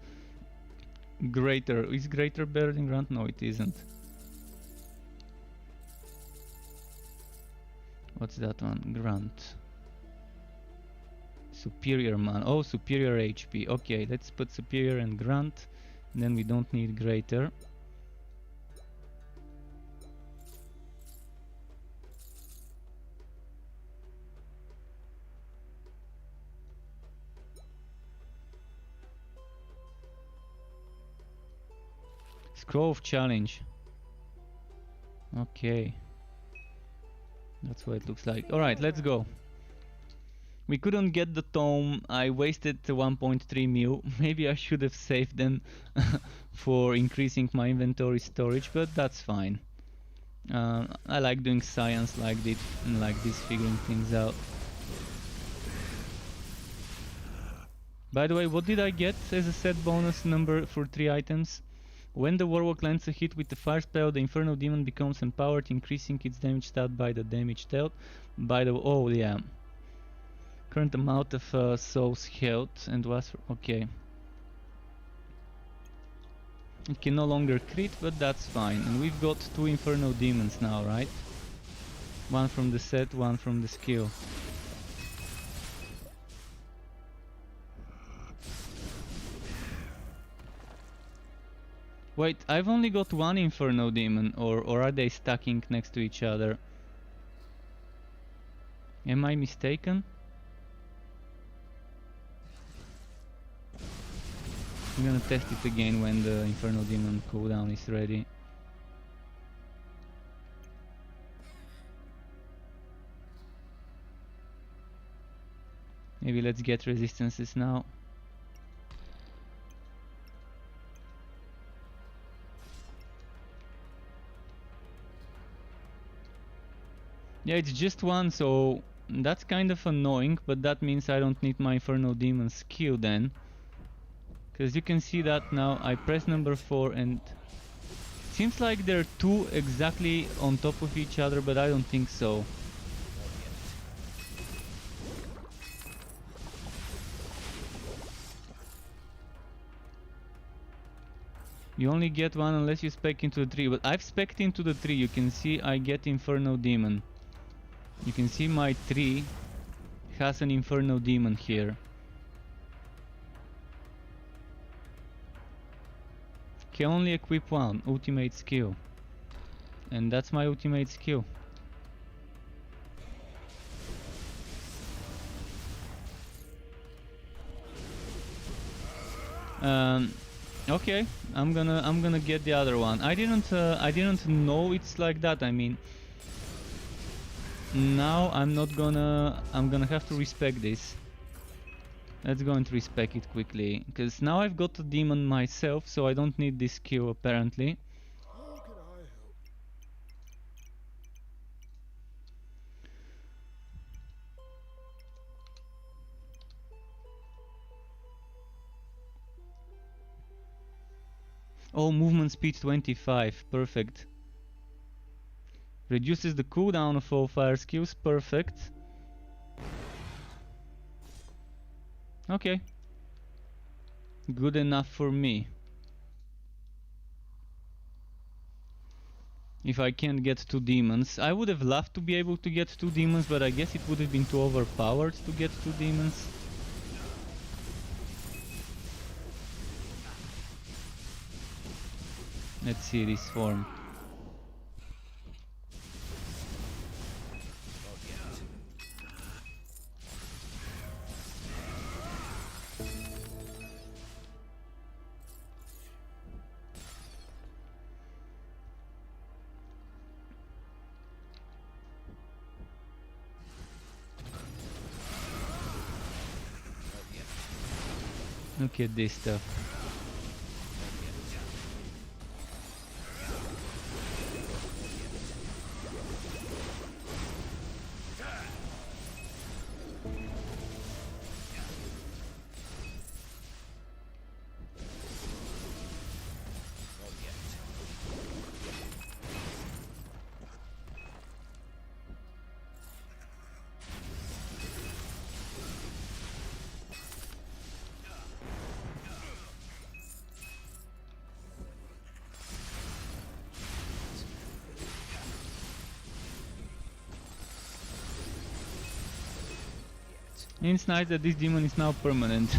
Speaker 1: greater. Is greater better than grant? No, it isn't. What's that one? Grant. Superior man. Oh, superior HP. Okay, let's put superior and grant. And then we don't need greater. Scroll of challenge. Okay. That's what it looks like. Alright, let's go. We couldn't get the tome. I wasted 1.3 mil. Maybe I should have saved them for increasing my inventory storage, but that's fine. I like doing science like this, figuring things out. By the way, what did I get as a set bonus number for 3 items? When the Warlock lands a hit with the fire spell, the Inferno Demon becomes empowered, increasing its damage stat by the damage dealt. By the oh yeah, current amount of soul's health and was okay. It can no longer crit, but that's fine. And we've got 2 Inferno Demons now, right? One from the set, one from the skill. Wait, I've only got 1 Inferno Demon, or are they stacking next to each other? Am I mistaken? I'm gonna test it again when the Inferno Demon cooldown is ready. Maybe let's get resistances now. Yeah, it's just 1, so that's kind of annoying, but that means I don't need my Inferno Demon skill then. Because you can see that now I press number 4 and seems like they're 2 exactly on top of each other, but I don't think so. You only get 1 unless you spec into the 3, but I've specced into the 3. You can see I get Inferno Demon. You can see my 3 has an Inferno Demon here. Can only equip 1 ultimate skill, and that's my ultimate skill. Okay, I'm gonna get the other one. I didn't know it's like that. I mean, now I'm gonna have to respect this. Let's go and respec it quickly, because now I've got a demon myself, so I don't need this skill apparently.
Speaker 3: How can I help?
Speaker 1: Oh, movement speed 25, perfect. Reduces the cooldown of all fire skills, perfect. Okay. Good enough for me. If I can't get 2 demons. I would have loved to be able to get 2 demons, but I guess it would have been too overpowered to get 2 demons. Let's see this form. Look at this stuff. It's nice that this demon is now permanent.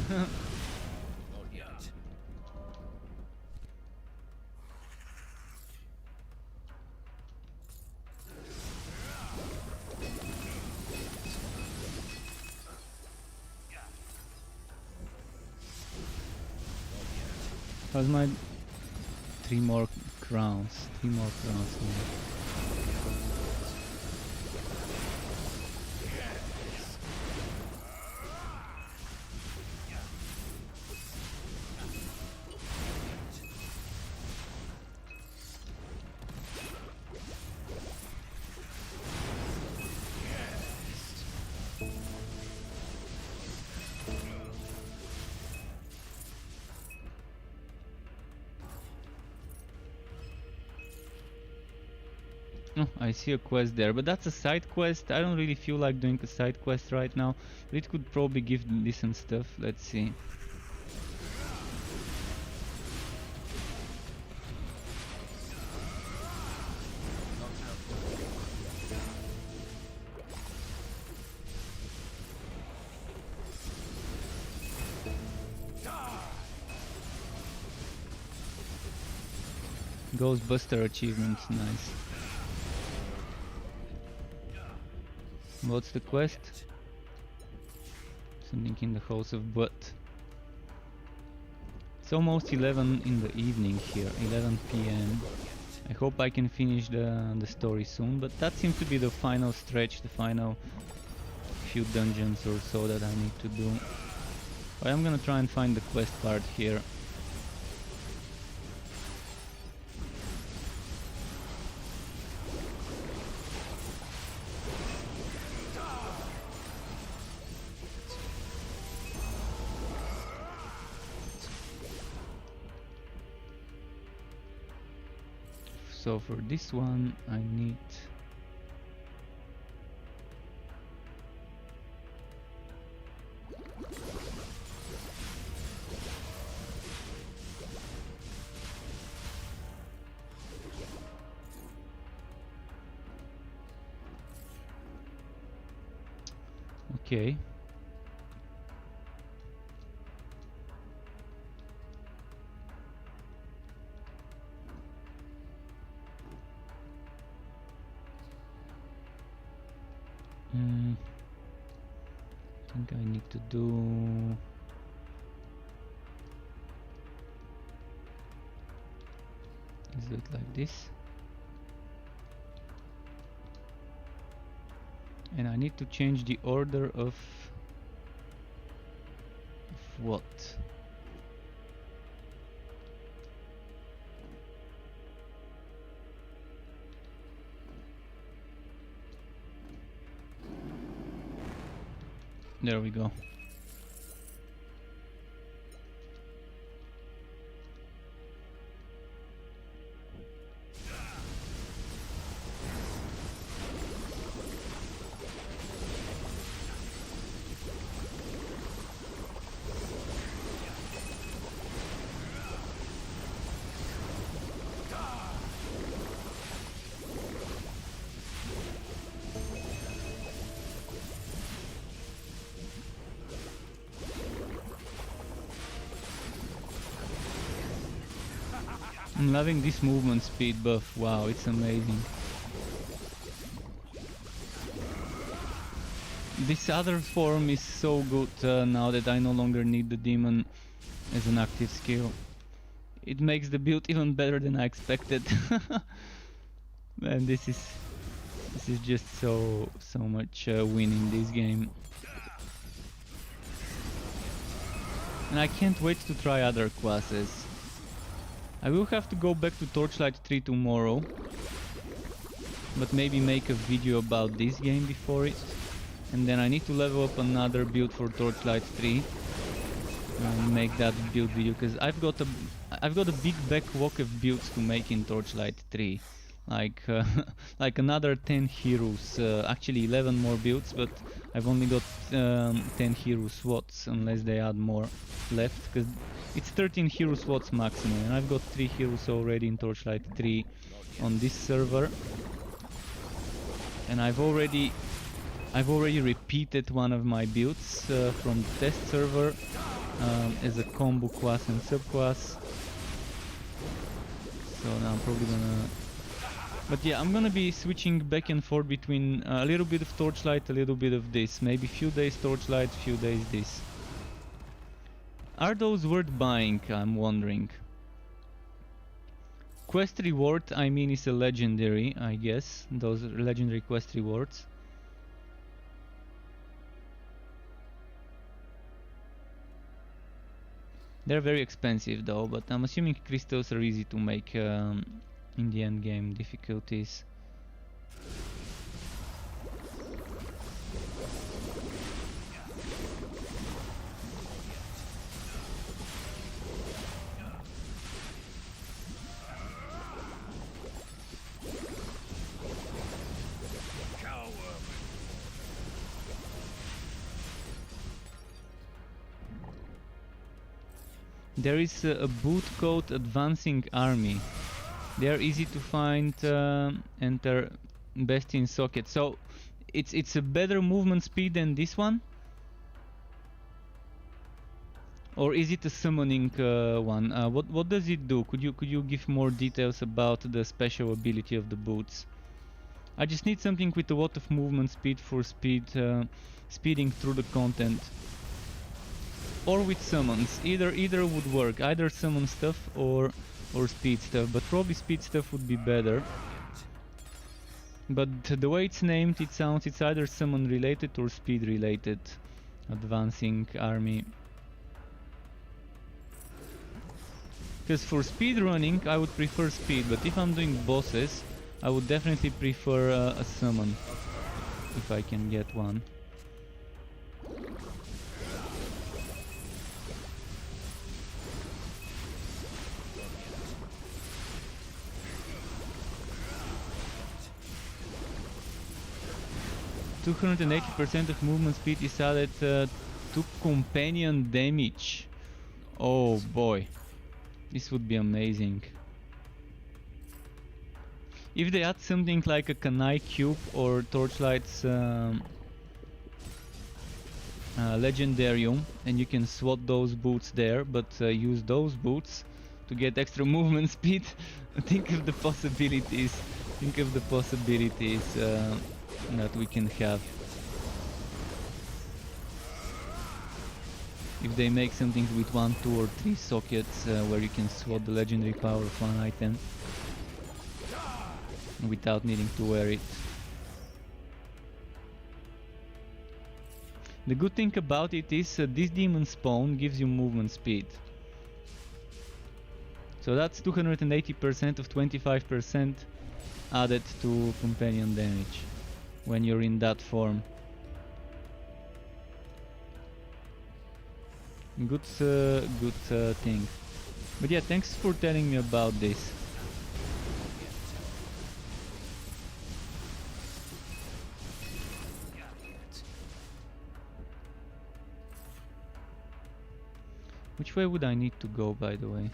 Speaker 1: How's my 3 more crowns? 3 more crowns more. Oh, I see a quest there, but that's a side quest. I don't really feel like doing a side quest right now, but it could probably give decent stuff. Let's see. Ghostbuster achievement, nice. What's the quest? Something in the House of Blood. It's almost 11 in the evening here, 11 PM. I hope I can finish the story soon, but that seems to be the final stretch, the final few dungeons or so that I need to do. But I'm gonna try and find the quest part here. So for this one I need okay. I think I need to do Let's do it like this. And I need to change the order of what? There we go. I'm loving this movement speed buff. Wow, it's amazing. This other form is so good now that I no longer need the demon as an active skill. It makes the build even better than I expected. Man, this is just so much win in this game. And I can't wait to try other classes. I will have to go back to Torchlight 3 tomorrow, but maybe make a video about this game before it. And then I need to level up another build for Torchlight 3 and make that build video, because I've got a big backlog of builds to make in Torchlight 3. Like like another 10 heroes, actually 11 more builds, but I've only got 10 hero slots unless they add more left, because it's 13 hero slots maximum, and I've got 3 heroes already in Torchlight 3 on this server. And I've already repeated one of my builds from the test server as a combo class and subclass. So now I'm probably gonna... But yeah, I'm gonna be switching back and forth between a little bit of Torchlight, a little bit of this. Maybe few days Torchlight, few days this. Are those worth buying, I'm wondering. Quest reward, I mean, is a legendary, I guess. Those legendary quest rewards. They're very expensive though, but I'm assuming crystals are easy to make in the end game difficulties. There is a boot called Advancing Army. They are easy to find and they're best in socket. So it's a better movement speed than this one? Or is it a summoning one? What does it do? Could you give more details about the special ability of the boots? I just need something with a lot of movement speed for speeding through the content. Or with summons. Either would work. Either summon stuff or speed stuff, but probably speed stuff would be better. But the way it's named, it sounds it's either summon related or speed related. Advancing Army. Because for speed running I would prefer speed, but if I'm doing bosses I would definitely prefer a summon if I can get one. %80 of movement speed is added to companion damage. Oh boy, this would be amazing. If they add something like a Kanai Cube or Torchlight's Legendarium, and you can swap those boots there, but use those boots to get extra movement speed, think of the possibilities. That we can have. If they make something with 1, 2 or 3 sockets where you can swap the legendary power of one item. without needing to wear it. The good thing about it is this demon spawn gives you movement speed. So that's 280% of 25% added to companion damage when you're in that form. Good thing. But yeah, thanks for telling me about this. Which way would I need to go, by the way?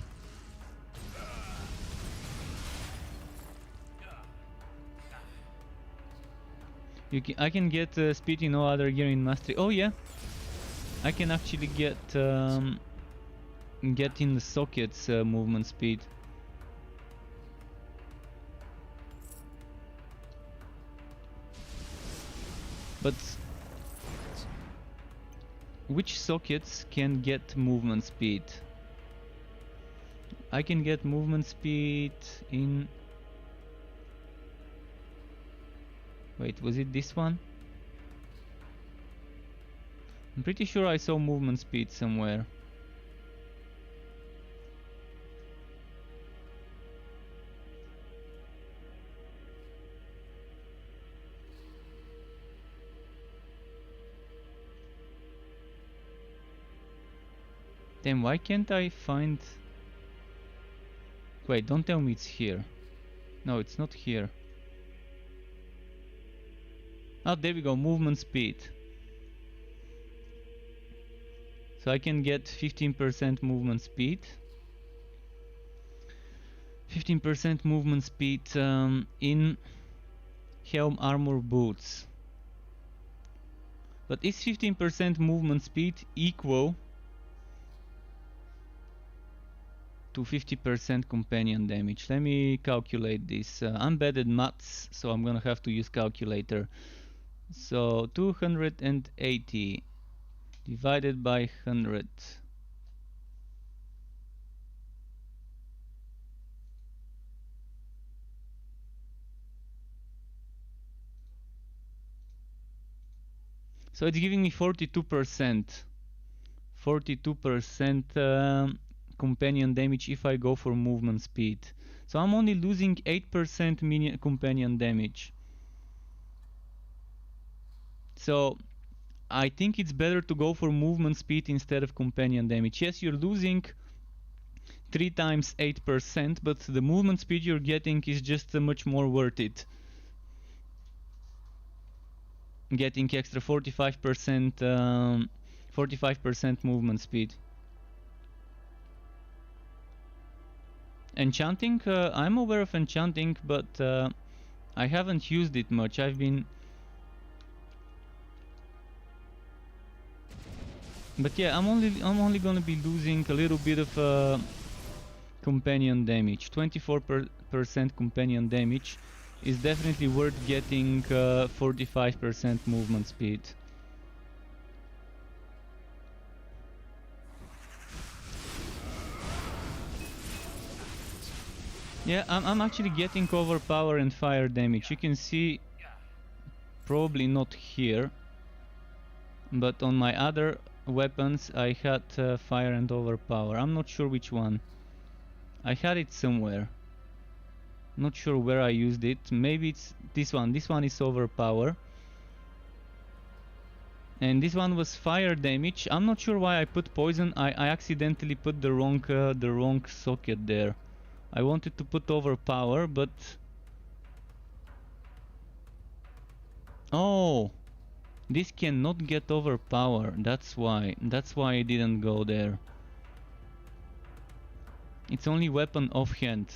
Speaker 1: I can get speed in no other gear in mastery. Oh yeah, I can actually get in the sockets movement speed. But which sockets can get movement speed? I can get movement speed in... Wait, was it this one? I'm pretty sure I saw movement speed somewhere. Then why can't I find... Wait, don't tell me it's here. No, it's not here. Oh, there we go, movement speed. So I can get 15% movement speed. 15% movement speed in helm, armor, boots. But is 15% movement speed equal to 50% companion damage? Let me calculate this. I'm bad at maths, so I'm gonna have to use calculator. So 280 divided by 100. So it's giving me 42%. 42% companion damage if I go for movement speed. So I'm only losing 8% companion damage. So I think it's better to go for movement speed instead of companion damage. Yes, you're losing 3 times 8%, but the movement speed you're getting is just much more worth it. Getting extra 45% movement speed. Enchanting, I'm aware of enchanting, but I haven't used it much. But yeah, I'm only gonna be losing a little bit of companion damage. 24% companion damage is definitely worth getting 45% movement speed. Yeah, I'm actually getting overpower and fire damage. You can see, probably not here, but on my other weapons I had fire and overpower. I'm not sure which one. I had it somewhere. Not sure where I used it. Maybe it's this one. This one is overpower. And this one was fire damage. I'm not sure why I put poison. I accidentally put the wrong socket there. I wanted to put overpower, but... Oh! This cannot get overpower. That's why I didn't go there. It's only weapon offhand.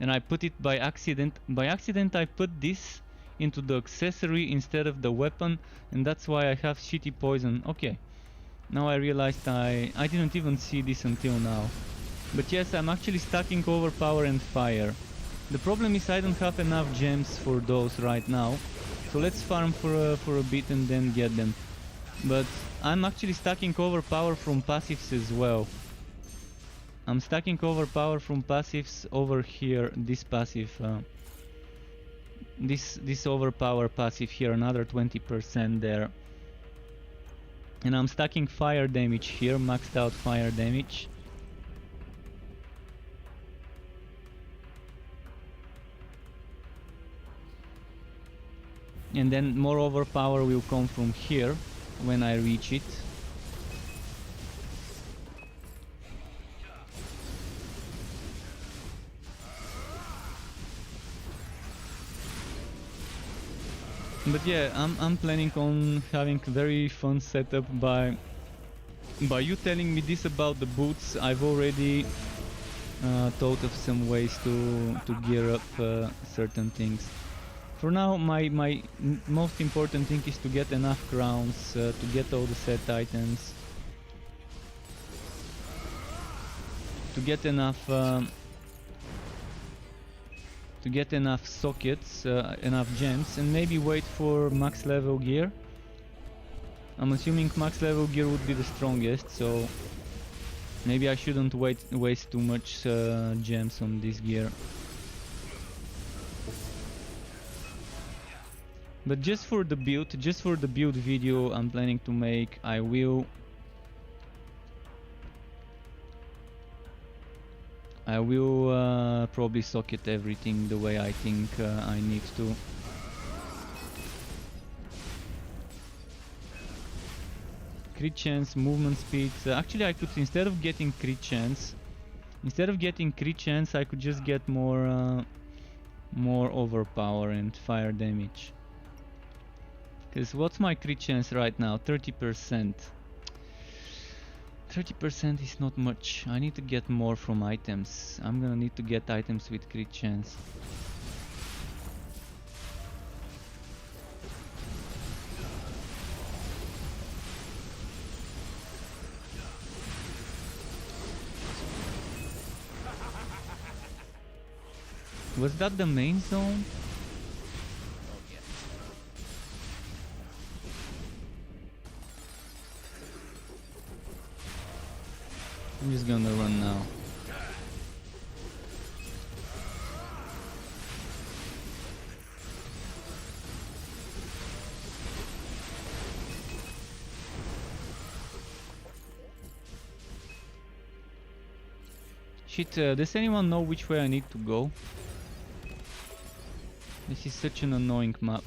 Speaker 1: And I put it by accident. By accident I put this into the accessory instead of the weapon, and that's why I have shitty poison. Okay. Now I realized I didn't even see this until now. But yes, I'm actually stacking overpower and fire. The problem is I don't have enough gems for those right now. So let's farm for a bit and then get them. But I'm actually stacking overpower from passives as well. I'm stacking overpower from passives over here, this passive. this overpower passive here, another 20% there. And I'm stacking fire damage here, maxed out fire damage. And then more overpower will come from here when I reach it. But yeah, I'm planning on having a very fun setup. By you telling me this about the boots, I've already thought of some ways to gear up certain things. For now, my most important thing is to get enough crowns, to get all the set items, to get enough sockets, enough gems, and maybe wait for max level gear. I'm assuming max level gear would be the strongest, so maybe I shouldn't waste too much gems on this gear. But just for the build video I'm planning to make, I will probably socket everything the way I think I need to. Crit chance, movement speed. Actually, I could, instead of getting crit chance, I could just get more overpower and fire damage. Because what's my crit chance right now? 30%. 30% is not much. I need to get more from items. I'm gonna need to get items with crit chance. Was that the main zone? I'm just gonna run now. Shit, does anyone know which way I need to go? This is such an annoying map.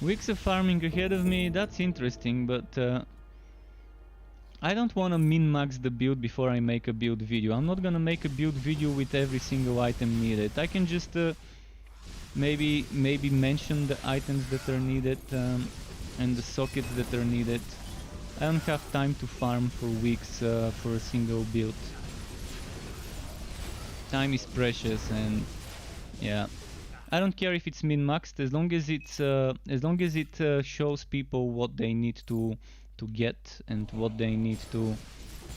Speaker 1: Weeks of farming ahead of me, that's interesting, but I don't want to min-max the build before I make a build video. I'm not gonna make a build video with every single item needed. I can just maybe mention the items that are needed and the sockets that are needed. I don't have time to farm for weeks for a single build. Time is precious, and yeah. I don't care if it's min-maxed, as long as it shows people what they need to get and what they need to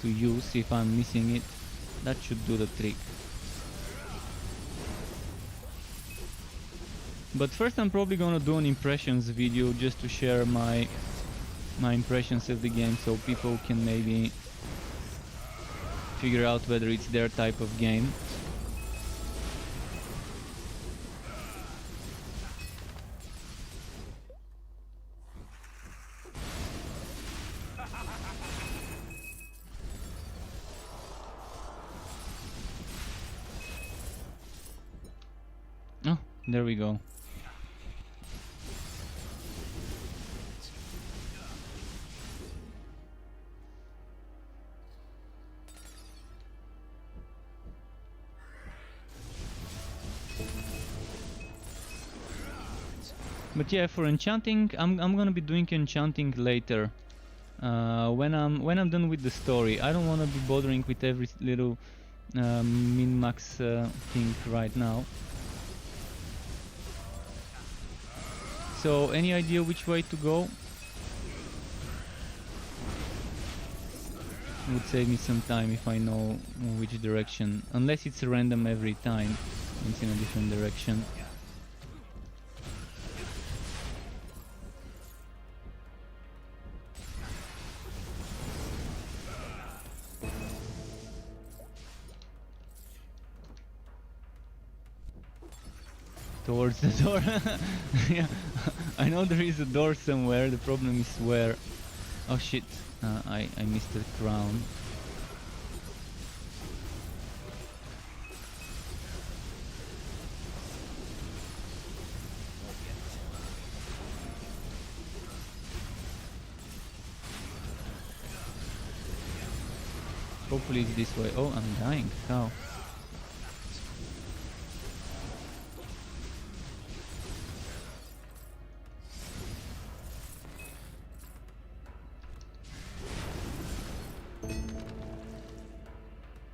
Speaker 1: use. If I'm missing it, that should do the trick. But first I'm probably gonna do an impressions video just to share my impressions of the game, so people can maybe figure out whether it's their type of game. Oh, there we go. But yeah, for enchanting, I'm gonna be doing enchanting later. When I'm done with the story. I don't wanna be bothering with every little min-max thing right now. So, any idea which way to go? It would save me some time if I know which direction. Unless it's random every time, it's in a different direction. towards the door. Yeah, I know there is a door somewhere. The problem is where. Oh shit! I missed the crown. Hopefully it's this way. Oh, I'm dying. How?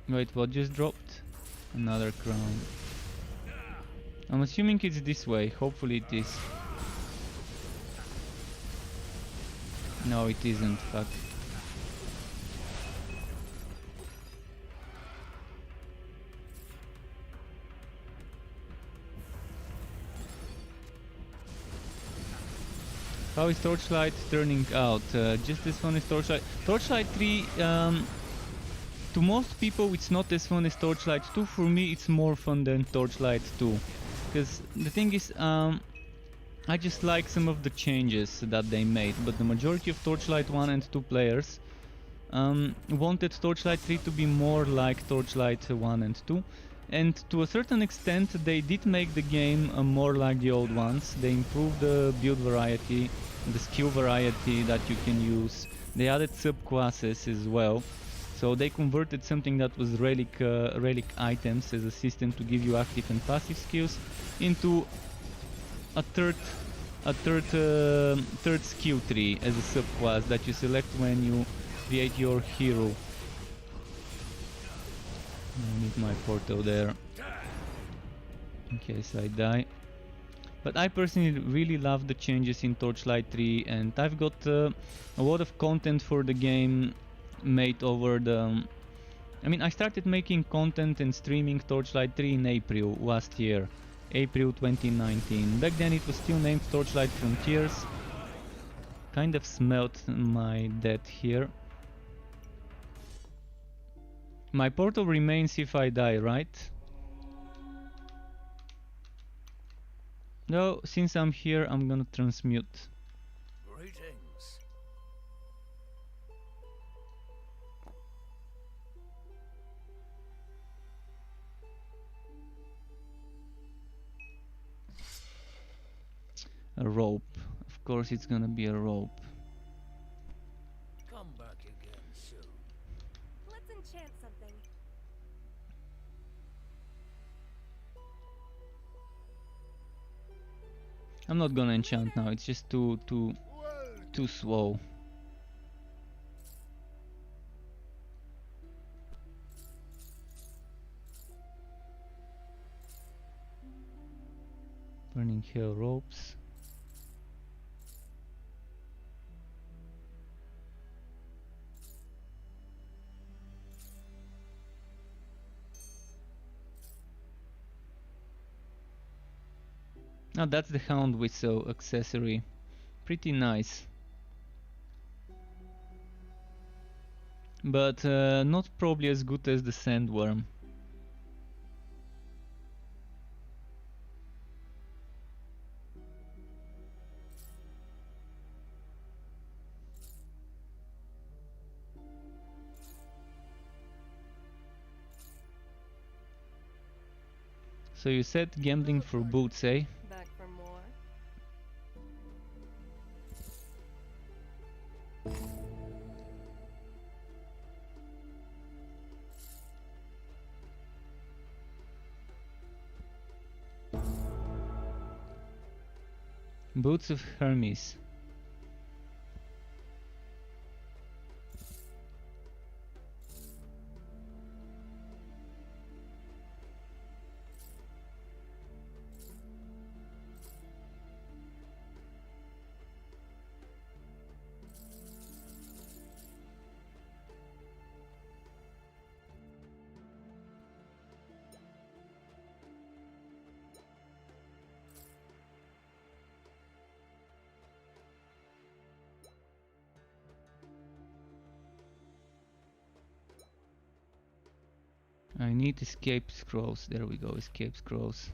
Speaker 1: Wait, what just dropped? Another crown. I'm assuming it's this way. Hopefully it is. No, it isn't. Fuck. How is Torchlight turning out? Just as fun as Torchlight. Torchlight 3, to most people it's not as fun as Torchlight 2. For me it's more fun than Torchlight 2. Because the thing is, I just like some of the changes that they made. But the majority of Torchlight 1 and 2 players wanted Torchlight 3 to be more like Torchlight 1 and 2. And to a certain extent they did make the game more like the old ones. They improved the build variety, the skill variety that you can use. They added subclasses as well. So they converted something that was relic items as a system to give you active and passive skills into a third skill tree as a subclass that you select when you create your hero. I need my portal there in case I die. But I personally really love the changes in Torchlight 3, and I've got a lot of content for the game made over the... I mean, I started making content and streaming Torchlight 3 in April last year. April 2019. Back then it was still named Torchlight Frontiers. Kind of smelt my death here. My portal remains if I die, right? No, since I'm here, I'm gonna transmute.
Speaker 2: Greetings.
Speaker 1: A rope. Of course it's gonna be a rope.
Speaker 2: Come back again soon.
Speaker 5: Let's enchant something.
Speaker 1: I'm not gonna enchant now, it's just too slow. Burning Hell ropes. Now that's the Hound Whistle accessory. Pretty nice. But not probably as good as the Sandworm. So you said gambling for boots, eh?
Speaker 5: Back for more.
Speaker 1: Boots of Hermes. I need escape scrolls. There we go, escape scrolls.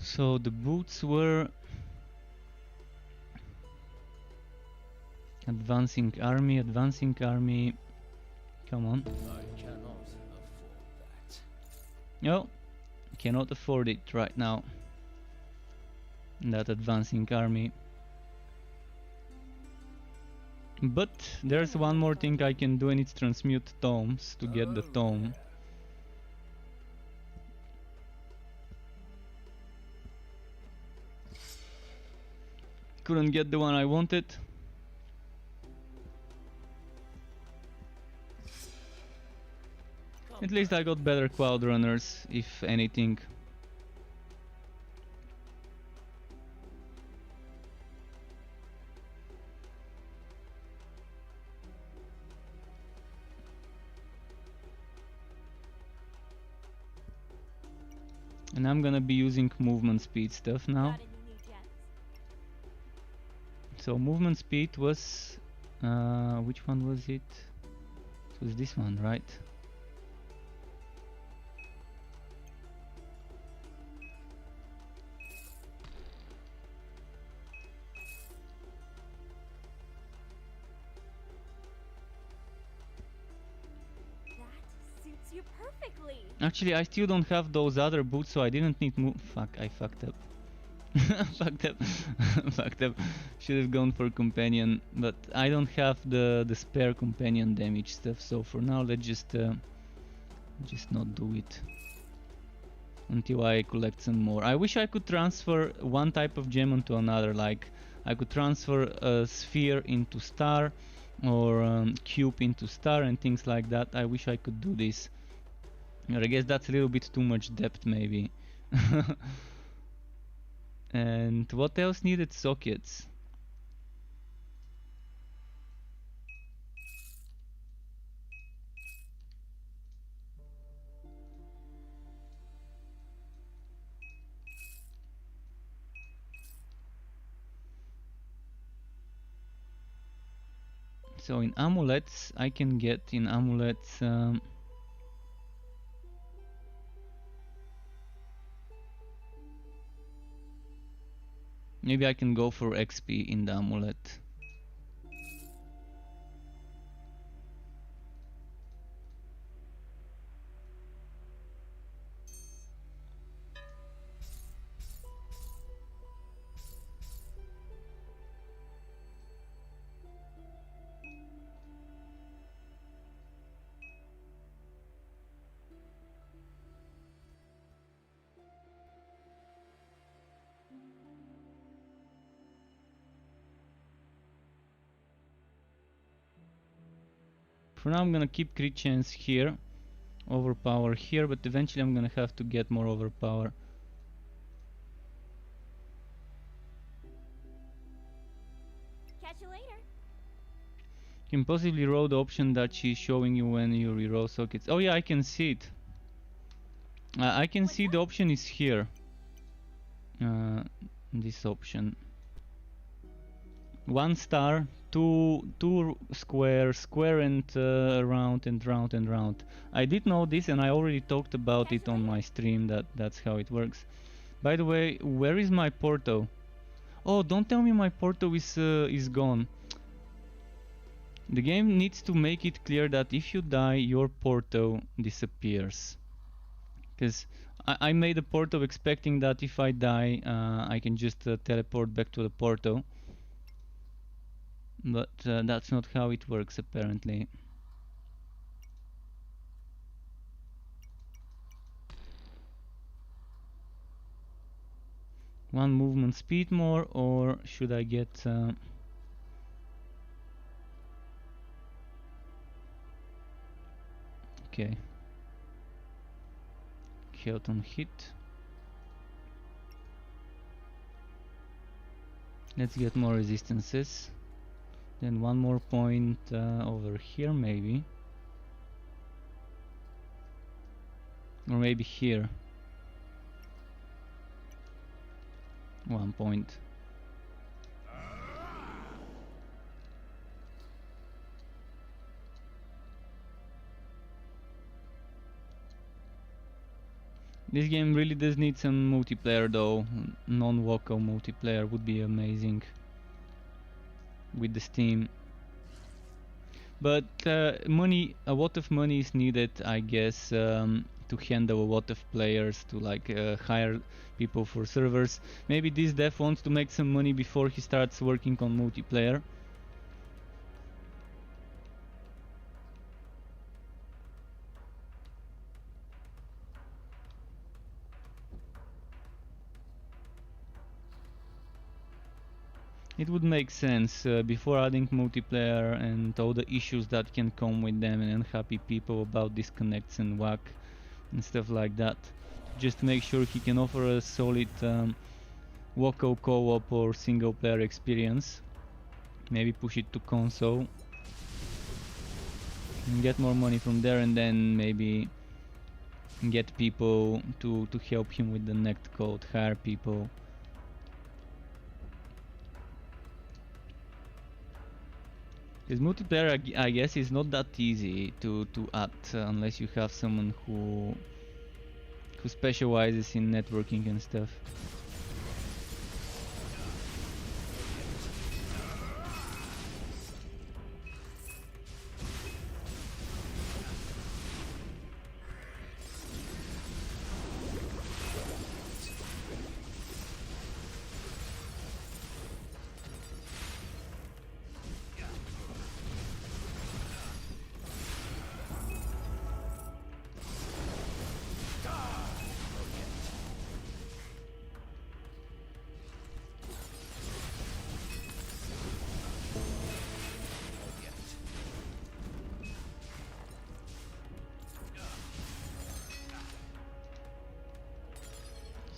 Speaker 1: So the boots were advancing army. Come on.
Speaker 8: I cannot afford that.
Speaker 1: No, cannot afford it right now. That advancing army. But there's one more thing I can do, and it's transmute tomes to get the tome. Couldn't get the one I wanted. At least I got better quad runners, if anything. And I'm gonna be using movement speed stuff now.
Speaker 6: Got any new gems?
Speaker 1: So movement speed was... which one was it? It was this one, right?
Speaker 6: That suits you perfectly.
Speaker 1: Actually, I still don't have those other boots, so I didn't need Fuck, I fucked up. Fucked up. Fucked up. Should have gone for companion, but I don't have the spare companion damage stuff, so for now let's just not do it until I collect some more. I wish I could transfer one type of gem onto another, like I could transfer a sphere into star or cube into star and things like that. I wish I could do this. But I guess that's a little bit too much depth maybe. And what else needed sockets? So in amulets, I can get in amulets maybe I can go for XP in the amulet. For now I'm gonna keep crit chance here, overpower here, but eventually I'm gonna have to get more overpower.
Speaker 6: Catch you later.
Speaker 1: You can possibly roll the option that she's showing you when you reroll sockets. Oh yeah, I can see it. I can see the option is here. This option. 1 star, two square, square and round and round and round. I did know this and I already talked about it on my stream, that's how it works. By the way, where is my Porto? Oh, don't tell me my Porto is gone. The game needs to make it clear that if you die, your Porto disappears. Because I made a Porto expecting that if I die, I can just teleport back to the Porto. But that's not how it works apparently. One movement speed more, or should I get... okay. Health on hit. Let's get more resistances. Then one more point over here maybe. Or maybe here. 1 point. This game really does need some multiplayer though. Non-Woko multiplayer would be amazing with the Steam. But money, a lot of money is needed, I guess, to handle a lot of players, to like hire people for servers. Maybe this dev wants to make some money before he starts working on multiplayer. It would make sense before adding multiplayer and all the issues that can come with them and unhappy people about disconnects and whack and stuff like that. Just make sure he can offer a solid local co-op or single player experience. Maybe push it to console and get more money from there, and then maybe get people to help him with the netcode, hire people. Because multiplayer, I guess, is not that easy to add unless you have someone who specializes in networking and stuff.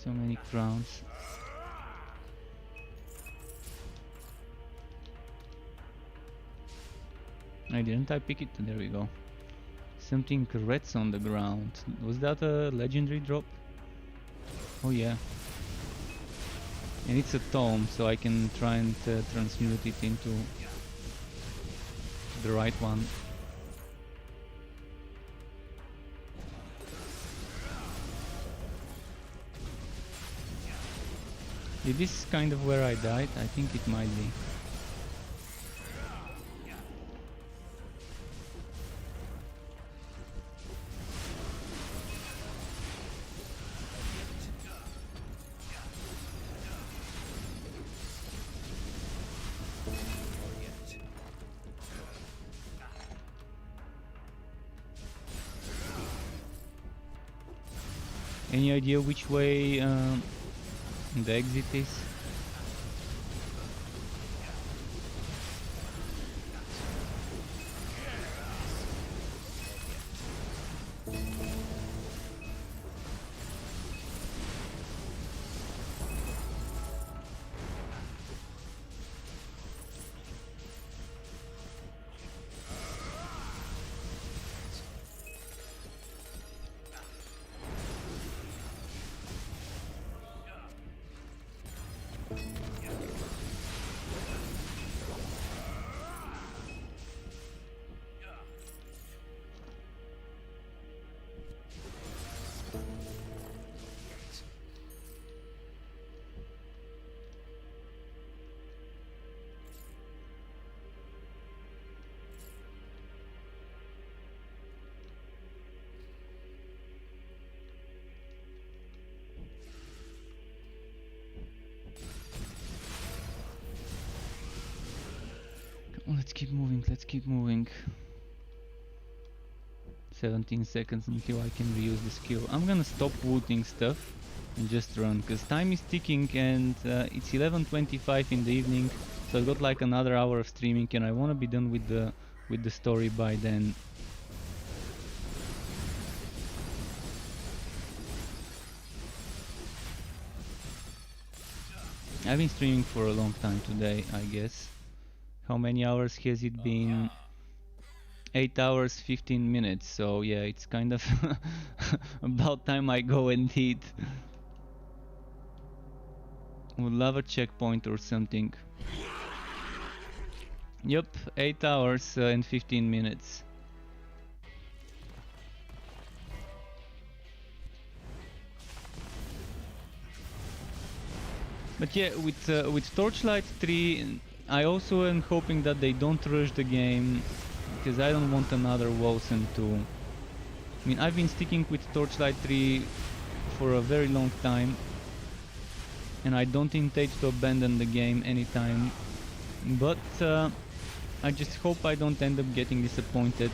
Speaker 1: So many crowns. Didn't I pick it? There we go. Something red's on the ground. Was that a legendary drop? Oh yeah. And it's a tome, so I can try and transmute it into the right one. Is this kind of where I died? I think it might be. Any idea which way the exit is? Let's keep moving, let's keep moving. 17 seconds until I can reuse the skill. I'm gonna stop looting stuff and just run, because time is ticking and it's 11:25 in the evening, so I've got like another hour of streaming and I wanna be done with the story by then. I've been streaming for a long time today, I guess. How many hours has it been? 8 hours 15 minutes, so yeah, it's kind of about time I go and eat. Would love a checkpoint or something. Yep, 8 hours and 15 minutes. But yeah, with Torchlight 3, I also am hoping that they don't rush the game, because I don't want another Wilson 2. I mean, I've been sticking with Torchlight 3 for a very long time, and I don't intend to abandon the game anytime. But I just hope I don't end up getting disappointed.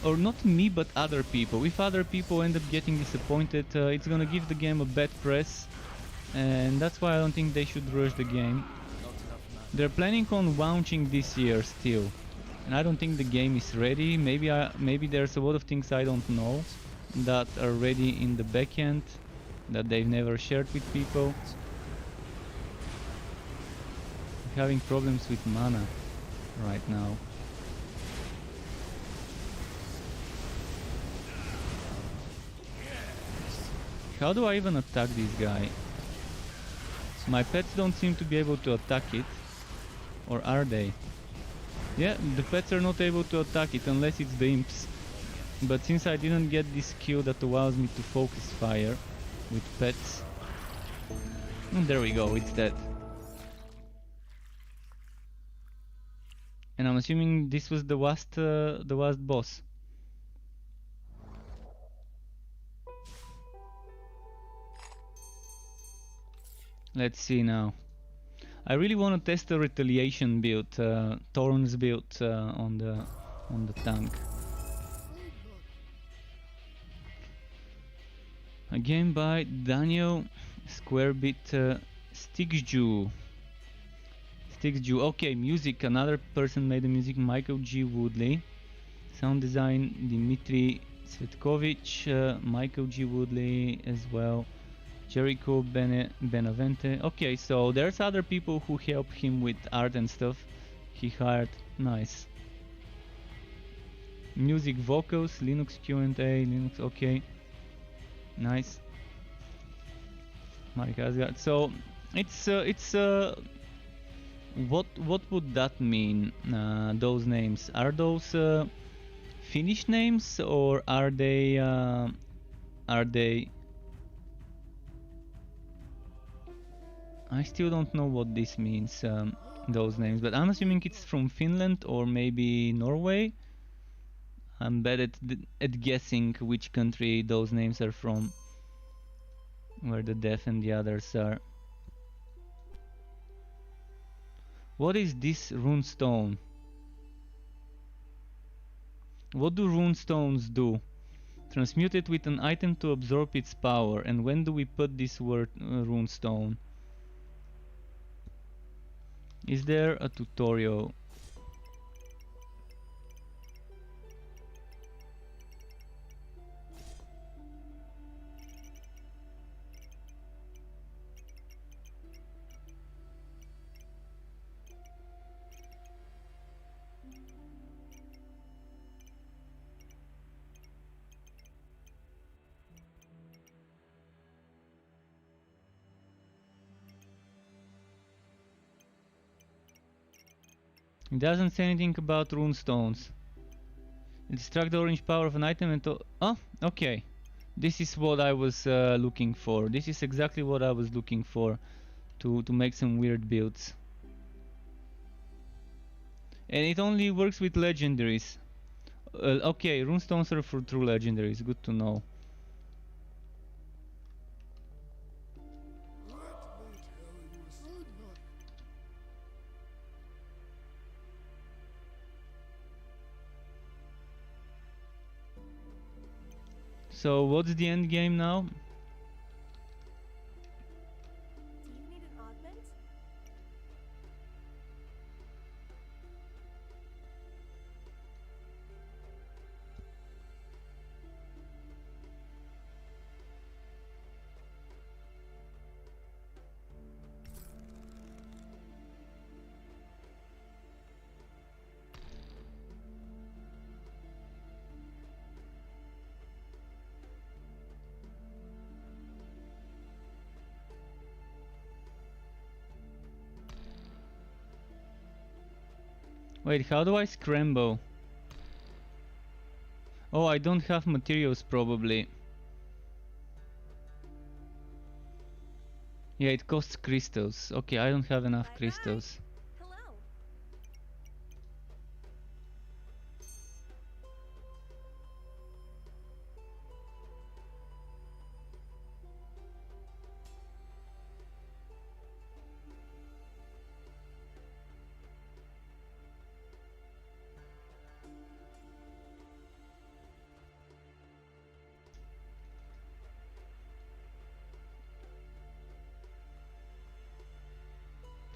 Speaker 1: Or not me, but other people. If other people end up getting disappointed, it's gonna give the game a bad press, and that's why I don't think they should rush the game. They're planning on launching this year still, and I don't think the game is ready. Maybe there's a lot of things I don't know that are ready in the backend that they've never shared with people. I'm having problems with mana right now. How do I even attack this guy? My pets don't seem to be able to attack it. Or are they? Yeah, the pets are not able to attack it unless it's the imps. But since I didn't get this skill that allows me to focus fire with pets... And there we go, it's dead. And I'm assuming this was the last boss. Let's see now. I really want to test the retaliation build, Thorns build on the tank. A game by Daniel Squarebit Sticksju. Okay, music. Another person made the music. Michael G. Woodley. Sound design. Dmitry Svetkovich. Michael G. Woodley as well. Jericho Benavente. Okay, so there's other people who help him with art and stuff. He hired. Nice. Music, vocals, Linux Q&A, Linux. Okay. Nice. Mark Asgard. So it's what would that mean? Those names, are those Finnish names, or are they I still don't know what this means, those names, but I'm assuming it's from Finland or maybe Norway. I'm bad at guessing which country those names are from, where the deaf and the others are. What is this runestone? What do runestones do? Transmute it with an item to absorb its power. And when do we put this word runestone? Is there a tutorial? It doesn't say anything about runestones. Extract the orange power of an item and oh, okay. This is what I was looking for. This is exactly what I was looking for to make some weird builds. And it only works with legendaries. Okay, runestones are for true legendaries. Good to know. So what's the end game now?
Speaker 5: Do you need an augment?
Speaker 1: Wait, how do I scramble? Oh, I don't have materials probably. Yeah, it costs crystals. Okay, I don't have enough
Speaker 6: Bye-bye.
Speaker 1: crystals.
Speaker 6: Hello.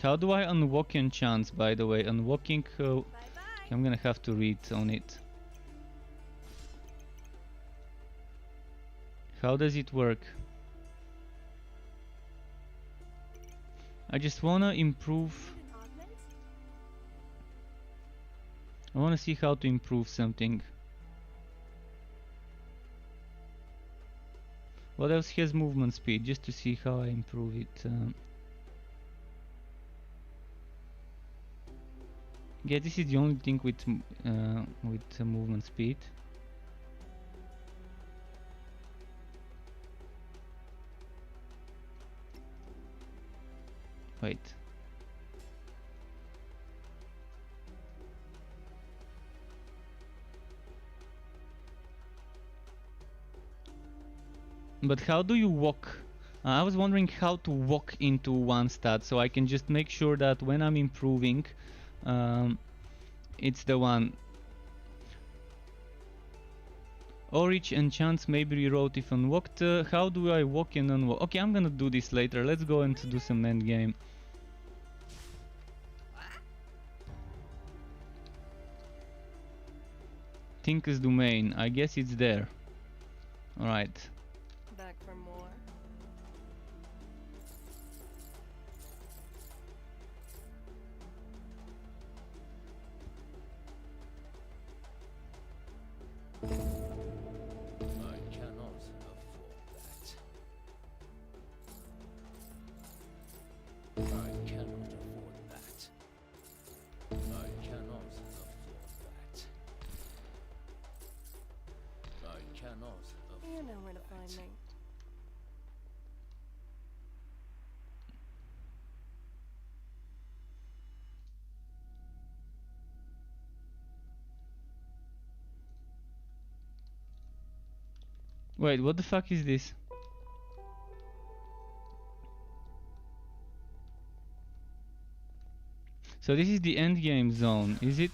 Speaker 1: How do I unlock enchants, by the way? Unlocking...
Speaker 6: Bye-bye.
Speaker 1: I'm gonna have to read on it. How does it work? I just wanna improve...
Speaker 6: An augment?
Speaker 1: I wanna see how to improve something. What else has movement speed? Just to see how I improve it. Yeah, this is the only thing with movement speed. Wait. But how do you walk? I was wondering how to walk into one stat, so I can just make sure that when I'm improving, it's the one. Orich enchants may be rewrote if unlocked. How do I walk and unlock? Okay, I'm gonna do this later. Let's go and do some endgame. Tinker's domain. I guess it's there. Alright.
Speaker 5: Back for more.
Speaker 8: I cannot afford that. I cannot afford that. I cannot afford that. I cannot afford
Speaker 5: You know where to find
Speaker 8: that.
Speaker 5: me.
Speaker 1: Wait, what the fuck is this? So this is the endgame zone, is it?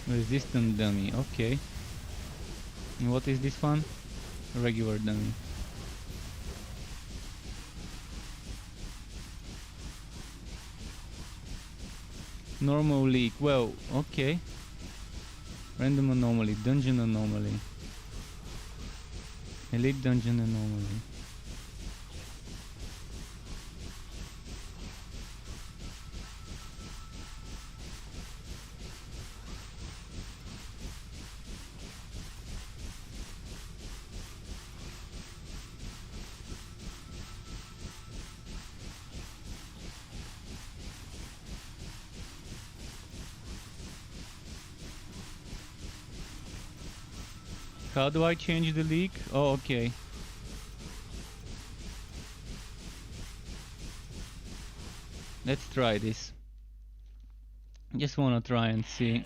Speaker 1: Resistant dummy, okay. And what is this one? Regular dummy. Normal leak, well, okay. Random anomaly, dungeon anomaly. Elite dungeon anomaly. How do I change the leak? Oh, okay. Let's try this. Just wanna try and see.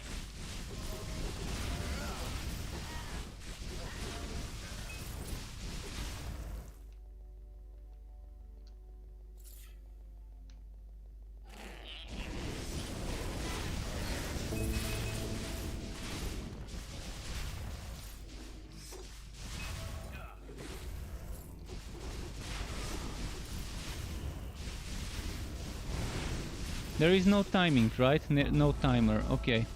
Speaker 1: There is no timing, right? No timer, okay.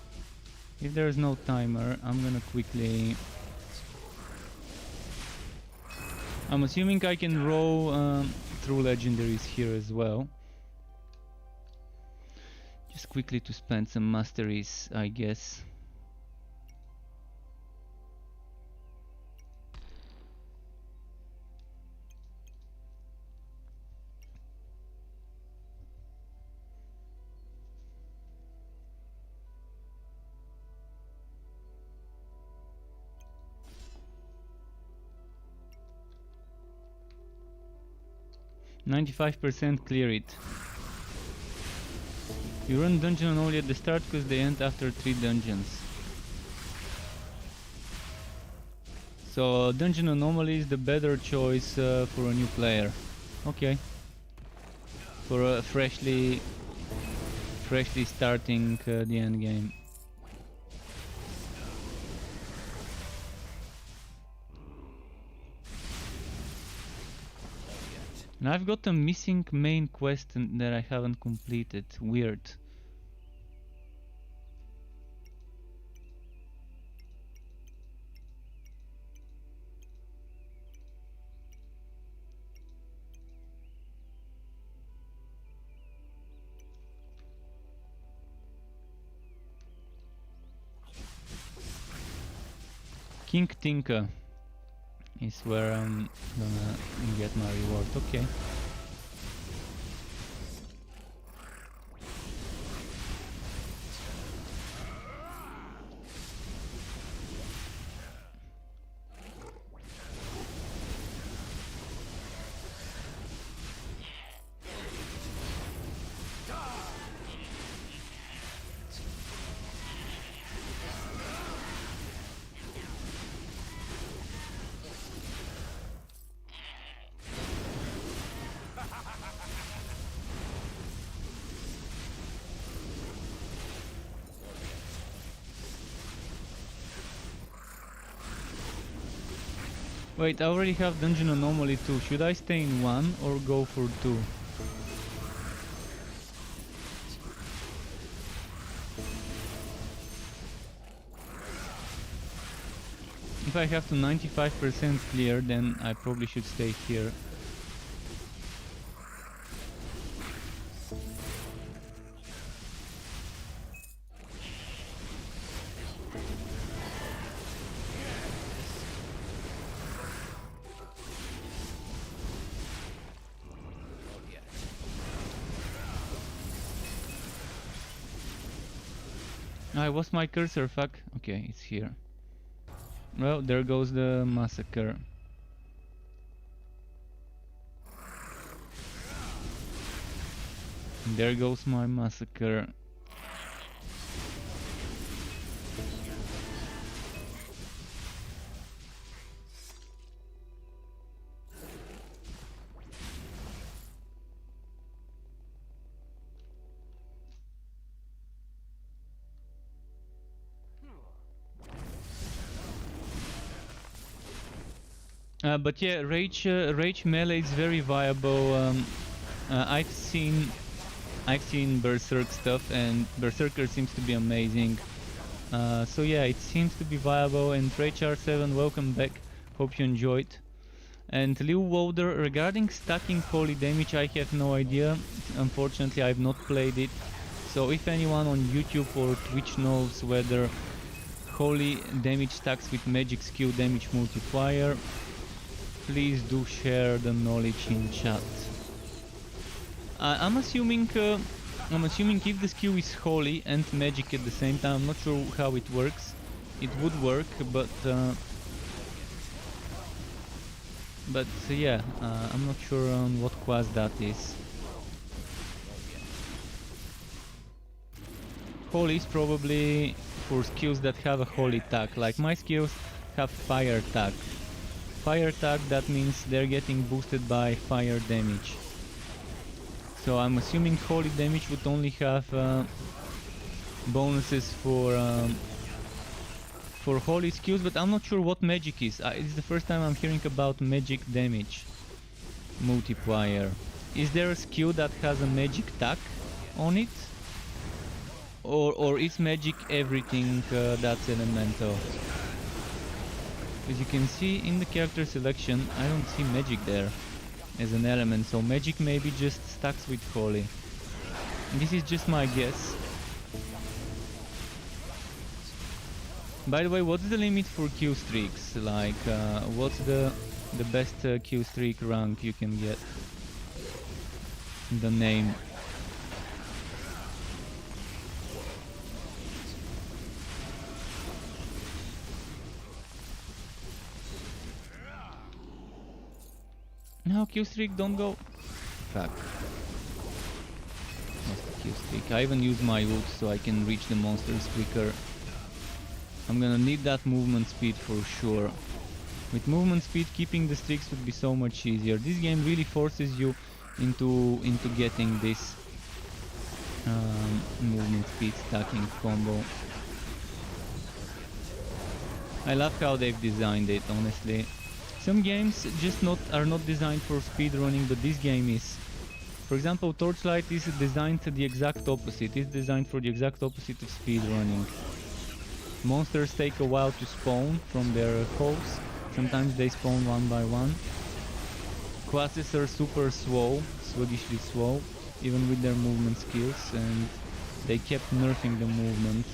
Speaker 1: If there is no timer, I'm gonna quickly... I'm assuming I can roll through legendaries here as well. Just quickly to spend some masteries, I guess. 95% clear it. You run dungeon only at the start because they end after 3 dungeons. So dungeon anomaly is the better choice for a new player. Okay. For a freshly starting the end game. And I've got a missing main quest that I haven't completed. Weird. King Tinka is where I'm gonna get my reward. Okay. Wait, I already have Dungeon Anomaly 2. Should I stay in 1 or go for 2? If I have to 95% clear, then I probably should stay here. I lost my cursor, fuck. Okay, it's here. Well, there goes the massacre. There goes my massacre. But yeah, rage melee is very viable. I've seen Berserk stuff, and Berserker seems to be amazing. So yeah, it seems to be viable. And Rage R7, welcome back. Hope you enjoyed. And Liu Wolder, regarding stacking holy damage, I have no idea. Unfortunately, I've not played it. So if anyone on YouTube or Twitch knows whether holy damage stacks with magic skill damage multiplier, please do share the knowledge in chat. I'm assuming if the skill is holy and magic at the same time. I'm not sure how it works. It would work, but yeah, I'm not sure on what class that is. Holy is probably for skills that have a holy tag. Like my skills have fire tag. Fire tag, that means they're getting boosted by fire damage. So I'm assuming holy damage would only have bonuses for holy skills, but I'm not sure what magic is. It's the first time I'm hearing about magic damage multiplier. Is there a skill that has a magic tag on it? Or is magic everything that's elemental? As you can see in the character selection, I don't see magic there as an element, so magic maybe just stacks with holy. This is just my guess. By the way, what's the limit for kill streaks? Like, what's the best kill streak rank you can get? The name. No, kill streak, don't go. fuck. Lost the kill streak. I even use my ult so I can reach the monsters quicker. I'm gonna need that movement speed for sure. With movement speed, keeping the streaks would be so much easier. This game really forces you into getting this movement speed stacking combo. I love how they've designed it, honestly. Some games just are not designed for speedrunning, but this game is. For example, Torchlight is designed to the exact opposite. It's designed for the exact opposite of speedrunning. Monsters take a while to spawn from their holes. Sometimes they spawn one by one. Classes are super slow, sluggishly slow, even with their movement skills, and they kept nerfing the movement.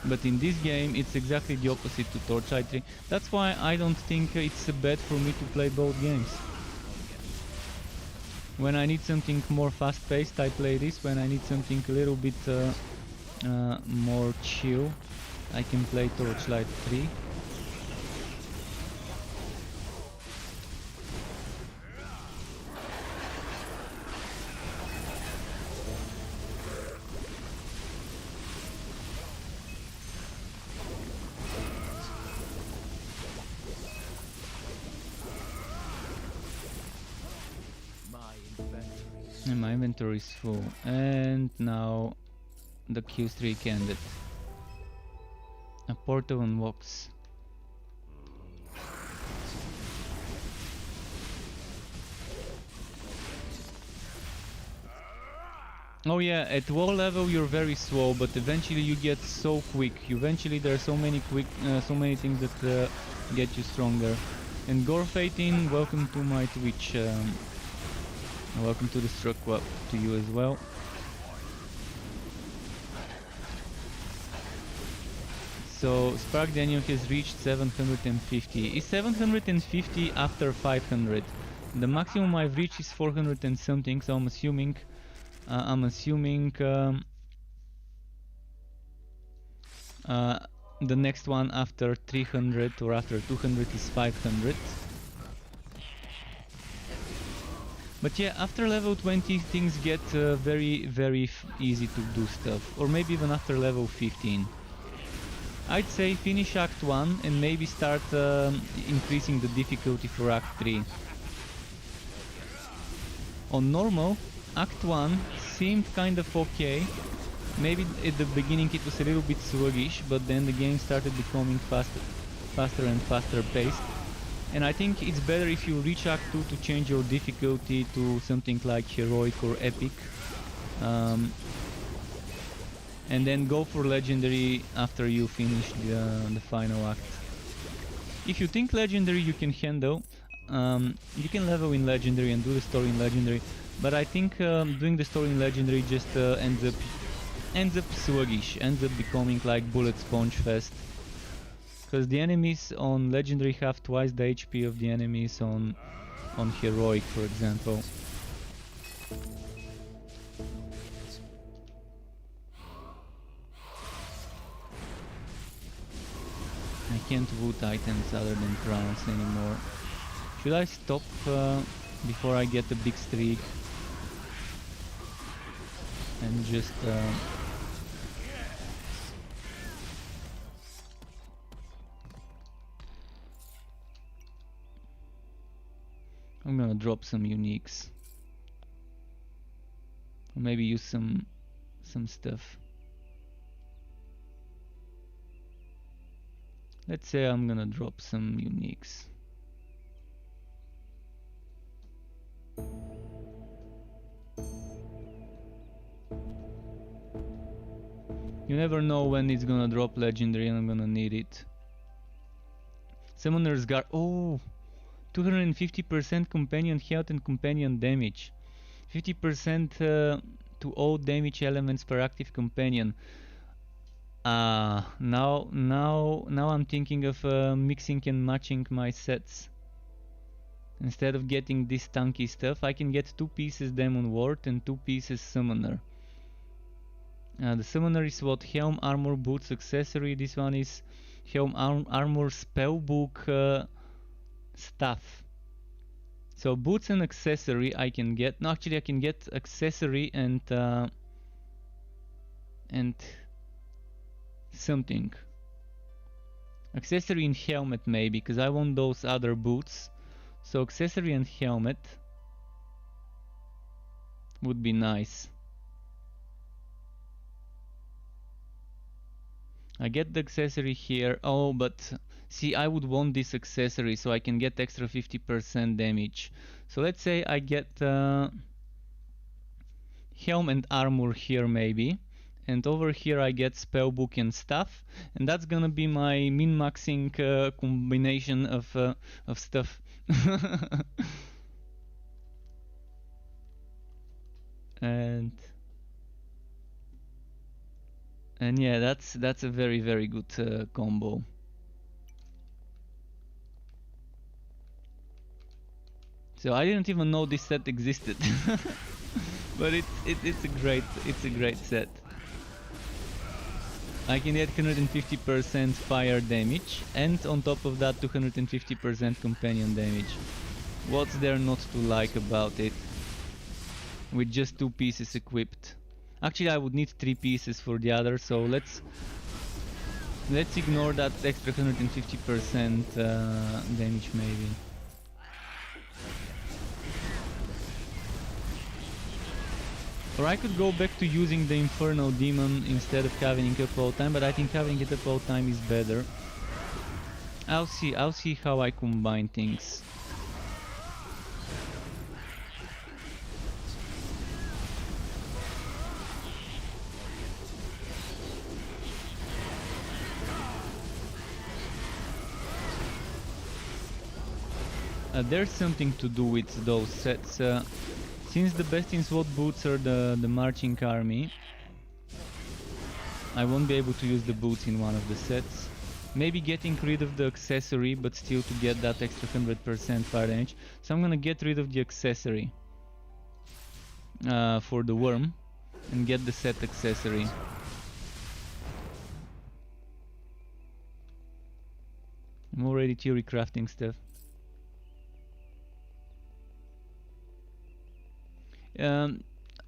Speaker 1: But in this game, it's exactly the opposite to Torchlight 3. That's why I don't think it's bad for me to play both games. When I need something more fast-paced, I play this. When I need something a little bit more chill, I can play Torchlight 3. And my inventory is full, and now the kill streak ended. A portal unlocks. Oh yeah, at low level you're very slow, but eventually you get so quick. Eventually there are so many things that get you stronger. And Gore18, welcome to my Twitch. Welcome to the Struck Club to you as well. So Spark Daniel has reached 750. Is 750 after 500? The maximum I've reached is 400 and something, so I'm assuming the next one after 300 or after 200 is 500. But yeah, after level 20 things get very easy to do stuff, or maybe even after level 15. I'd say finish Act 1 and maybe start increasing the difficulty for Act 3. On normal, Act 1 seemed kind of okay. Maybe at the beginning it was a little bit sluggish, but then the game started becoming faster and faster paced. And I think it's better if you reach Act 2 to change your difficulty to something like Heroic or Epic. And then go for Legendary after you finish the final act. If you think Legendary you can handle, you can level in Legendary and do the story in Legendary. But I think doing the story in Legendary just ends up sluggish, ends up becoming like Bullet Sponge Fest. Because the enemies on Legendary have twice the HP of the enemies on Heroic, for example. I can't loot items other than crowns anymore. Should I stop before I get a big streak? And just... I'm gonna drop some uniques. Or maybe use some stuff. Let's say I'm gonna drop some uniques. You never know when it's gonna drop legendary and I'm gonna need it. Summoner's Guard. Oh! 250% companion health and companion damage. 50% to all damage elements per active companion. Now I'm thinking of mixing and matching my sets. Instead of getting this tanky stuff, I can get 2 pieces Demon Ward and 2 pieces Summoner. The Summoner is what? Helm, Armor, Boots, Accessory. This one is Helm, Armor, Spellbook, stuff. So boots and accessory I can get. No, actually I can get accessory and something. Accessory and helmet maybe, because I want those other boots. So accessory and helmet would be nice. I get the accessory here. Oh, but see, I would want this accessory so I can get extra 50% damage. So let's say I get helm and armor here maybe. And over here I get spellbook and stuff. And that's gonna be my min-maxing combination of stuff. and yeah, that's a very good combo. So I didn't even know this set existed, but it's a great set. I can get 150% fire damage, and on top of that 250% companion damage. What's there not to like about it? With just 2 pieces equipped. Actually, I would need 3 pieces for the other, so let's ignore that extra 150% damage maybe. Or I could go back to using the Infernal Demon instead of having it up all time, but I think having it up all time is better. I'll see how I combine things. There's something to do with those sets. Since the best in SWAT boots are the marching army, I won't be able to use the boots in one of the sets. Maybe getting rid of the accessory, but still to get that extra 100% fire damage. So I'm gonna get rid of the accessory for the worm and get the set accessory. I'm already theory crafting stuff.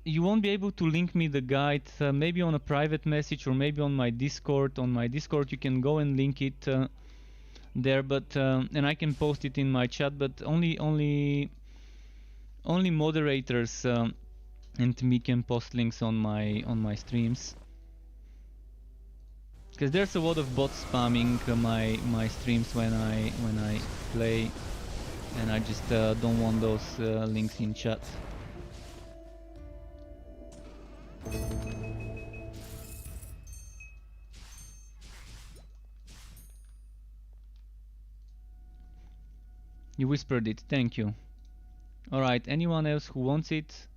Speaker 1: You won't be able to link me the guide, maybe on a private message or maybe on my Discord. On my Discord you can go and link it there, but and I can post it in my chat, but only moderators and me can post links on my streams. Because there's a lot of bots spamming my streams when I play, and I just don't want those links in chat. You whispered it, thank you. Alright, anyone else who wants it,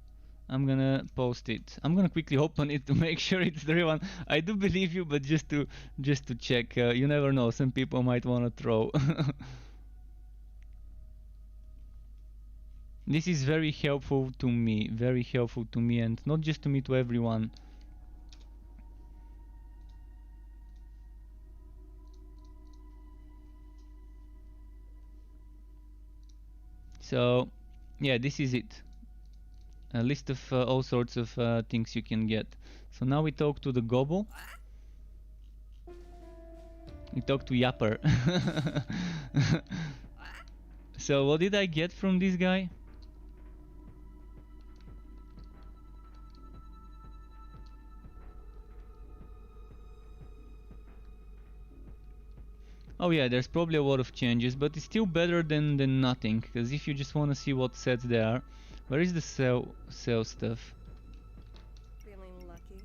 Speaker 1: I'm gonna post it. I'm gonna quickly open it to make sure it's the real one. I do believe you, but just to check. You never know, some people might wanna throw. This is very helpful to me, and not just to me, to everyone. So, yeah, this is it. A list of all sorts of things you can get. So now we talk to the Gobble. We talk to Yapper. So what did I get from this guy? Oh yeah, there's probably a lot of changes, but it's still better than nothing, because if you just want to see what sets there are. Where is the sell stuff?
Speaker 5: Feeling lucky?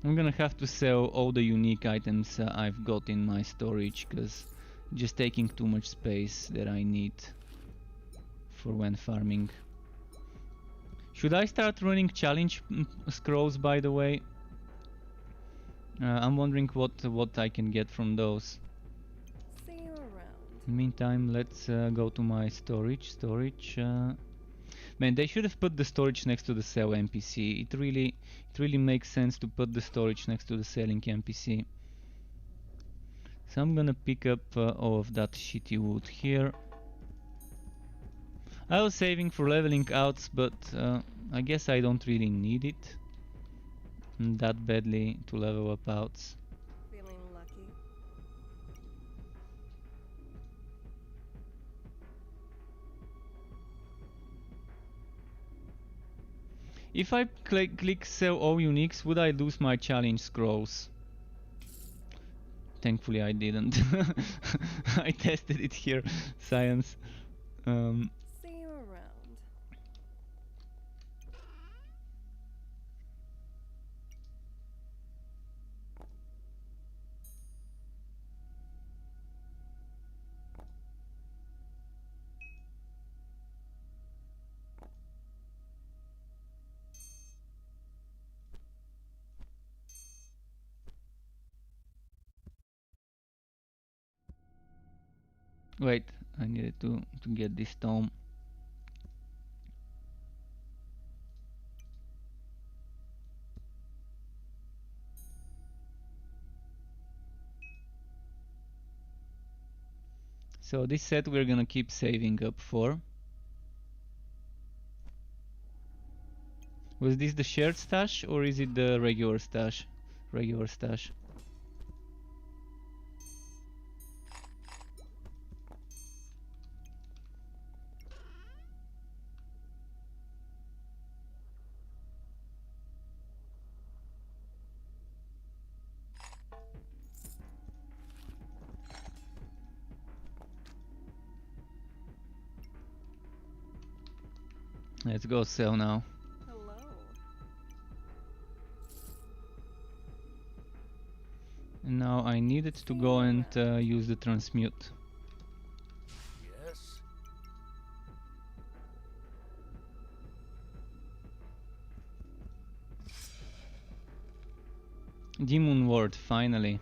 Speaker 1: I'm gonna have to sell all the unique items I've got in my storage, because just taking too much space that I need for when farming. Should I start running challenge scrolls, by the way? I'm wondering what I can get from those.
Speaker 5: See you around.
Speaker 1: Meantime, let's go to my storage. Man, they should have put the storage next to the sell NPC. It really makes sense to put the storage next to the selling NPC. So I'm gonna pick up all of that shitty wood here. I was saving for leveling outs, but I guess I don't really need it that badly to level up outs.
Speaker 5: Feeling lucky?
Speaker 1: If I click sell all uniques, would I lose my challenge scrolls? Thankfully I didn't. I tested it here, science.
Speaker 5: See you around.
Speaker 1: Wait, I needed to get this tome. So this set we're gonna keep saving up for. Was this the shared stash or is it the regular stash? Regular stash. Let's go sell now.
Speaker 5: Hello.
Speaker 1: And now I needed to go and use the transmute.
Speaker 8: Yes?
Speaker 1: Demon Ward, finally.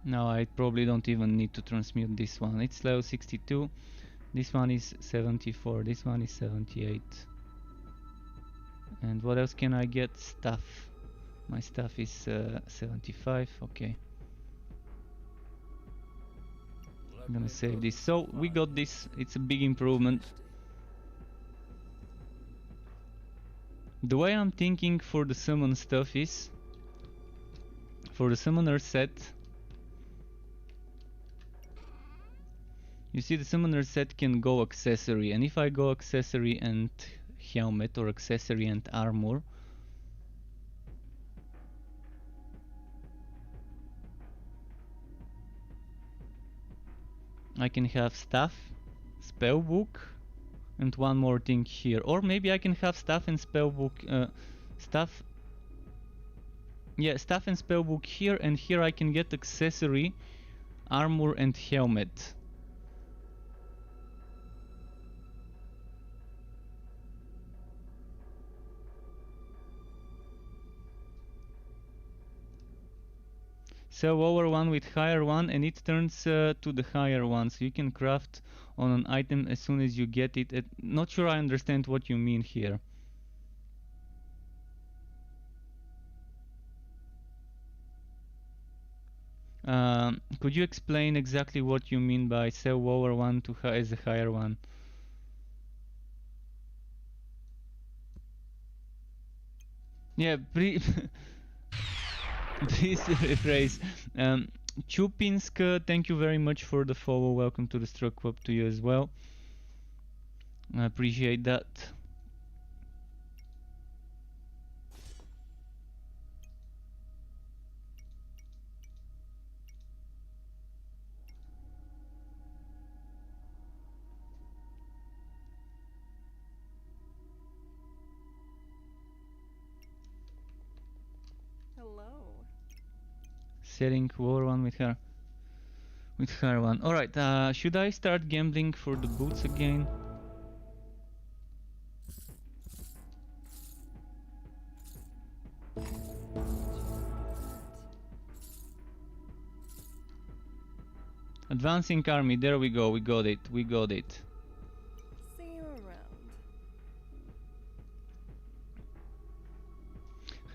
Speaker 1: Now I probably don't even need to transmute this one. It's level 62. This one is 74. This one is 78. And what else can I get? Stuff. My stuff is 75. Okay. I'm gonna save this. So we got this. It's a big improvement. The way I'm thinking for the summon stuff is, for the summoner set, you see the summoner set can go accessory, and if I go accessory and helmet or accessory and armor, I can have staff, spellbook, and one more thing here. Or maybe I can have staff and spellbook, staff. Yeah, staff and spellbook here, and here I can get accessory, armor and helmet. Sell lower one with higher one, and it turns to the higher one, so you can craft on an item as soon as you get it. Not sure I understand what you mean here. Could you explain exactly what you mean by sell lower one to as a higher one? Yeah, please rephrase. Chupinsk, thank you very much for the follow. Welcome to the Struck Club to you as well. I appreciate that.
Speaker 5: Hello.
Speaker 1: Selling lower one with her. With her one. Alright, should I start gambling for the boots again? Advancing army, there we go, we got it, we got it.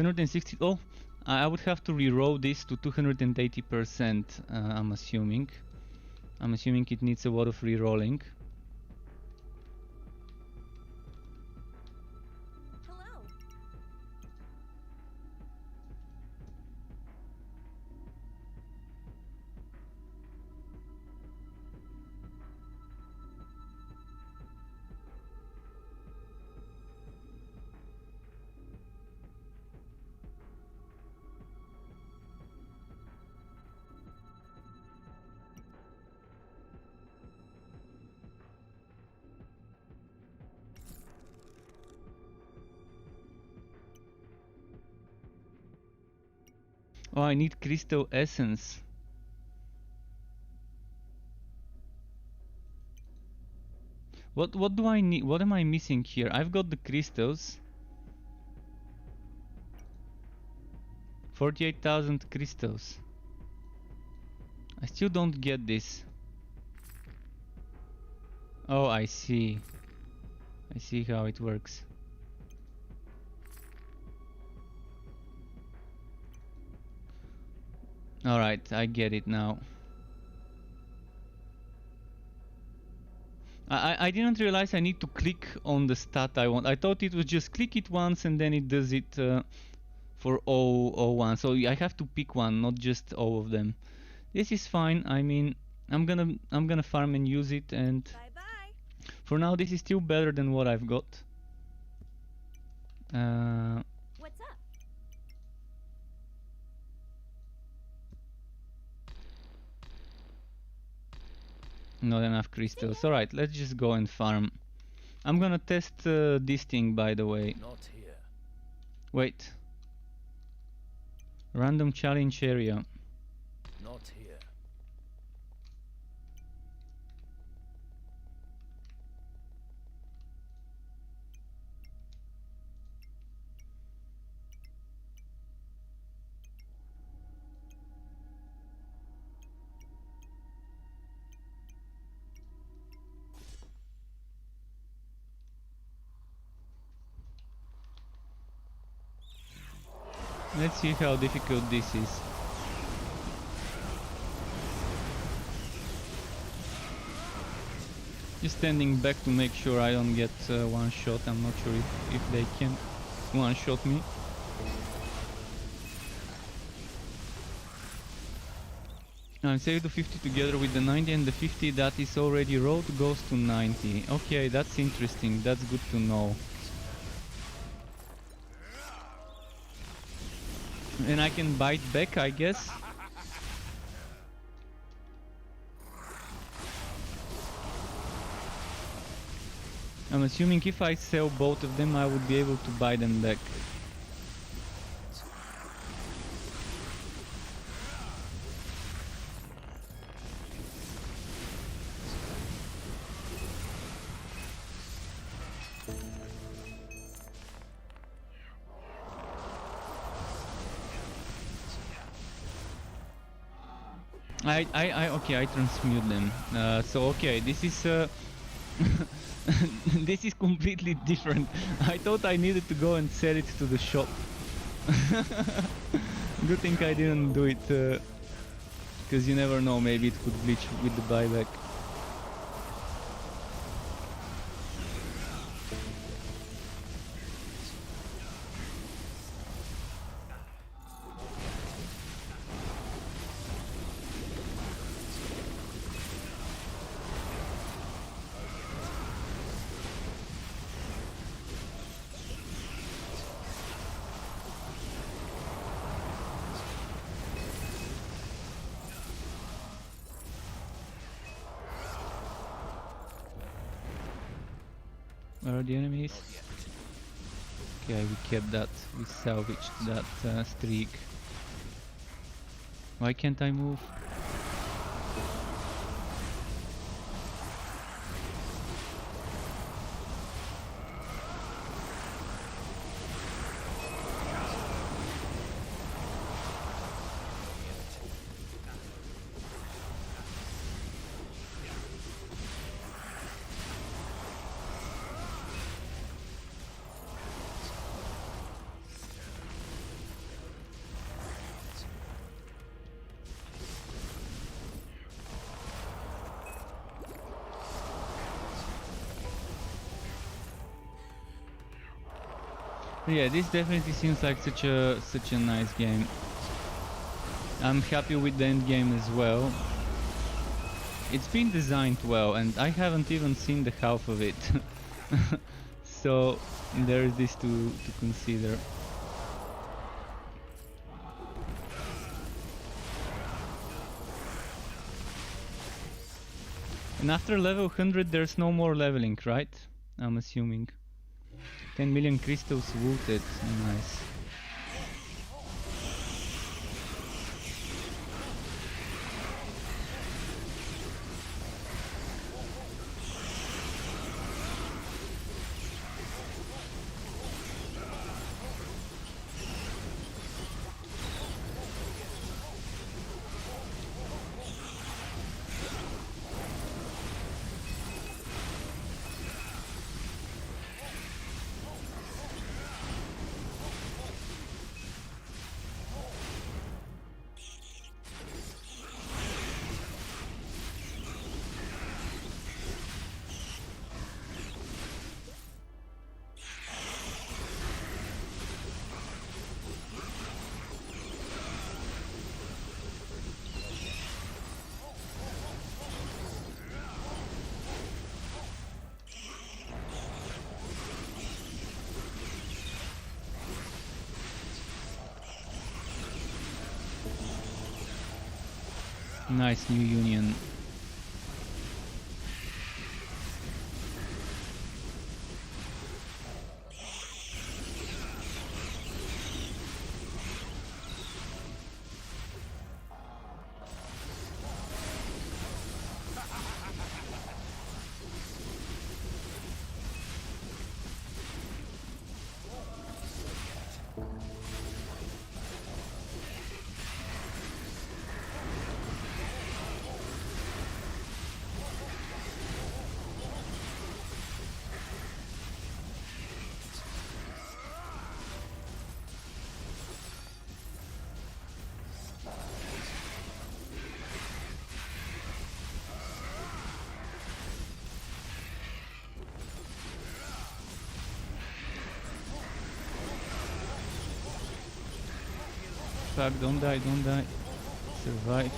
Speaker 1: 160. Oh, I would have to reroll this to 280%. I'm assuming. I'm assuming it needs a lot of rerolling.
Speaker 6: Hello.
Speaker 1: Oh, I need crystal essence. What do I need? What am I missing here? I've got the crystals. 48,000 crystals. I still don't get this. Oh, I see. I see how it works. Alright, I get it now. I didn't realize I need to click on the stat I want. I thought it was just click it once and then it does it for all one. So I have to pick one, not just all of them. This is fine. I mean, I'm gonna farm and use it, and
Speaker 6: Bye bye.
Speaker 1: for now this is still better than what I've got.
Speaker 6: What's up?
Speaker 1: Not enough crystals. Alright, let's just go and farm. I'm gonna test this thing, by the way.
Speaker 8: Not here.
Speaker 1: Wait. Random challenge area.
Speaker 8: Not here.
Speaker 1: Let's see how difficult this is. Just standing back to make sure I don't get one shot. I'm not sure if they can one shot me. I'm saved to 50 together with the 90, and the 50 that is already rolled goes to 90. Okay, that's interesting. That's good to know. And I can bite back, I guess. I'm assuming if I sell both of them, I would be able to buy them back. Okay, I transmute them. So okay, this is this is completely different. I thought I needed to go and sell it to the shop. Good thing I didn't do it, because you never know, maybe it could glitch with the buyback. Where are the enemies? Okay, we kept that. We salvaged that streak. Why can't I move? Yeah, this definitely seems like such a nice game. I'm happy with the end game as well. It's been designed well, and I haven't even seen the half of it. So there is this to consider. And after level 100 there's no more leveling, right? I'm assuming. 10 million crystals looted. Nice. Nice new union. Fuck, don't die, don't die. Survive.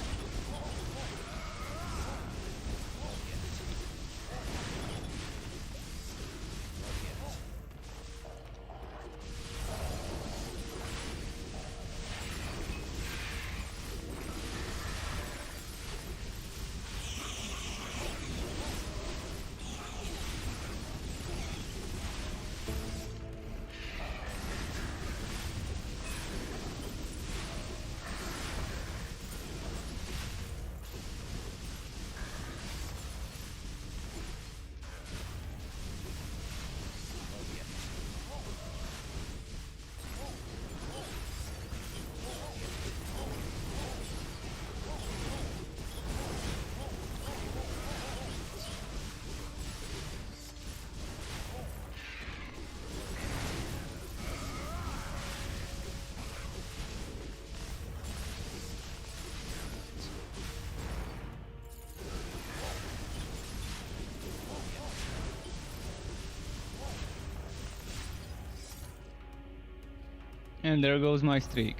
Speaker 1: And there goes my streak.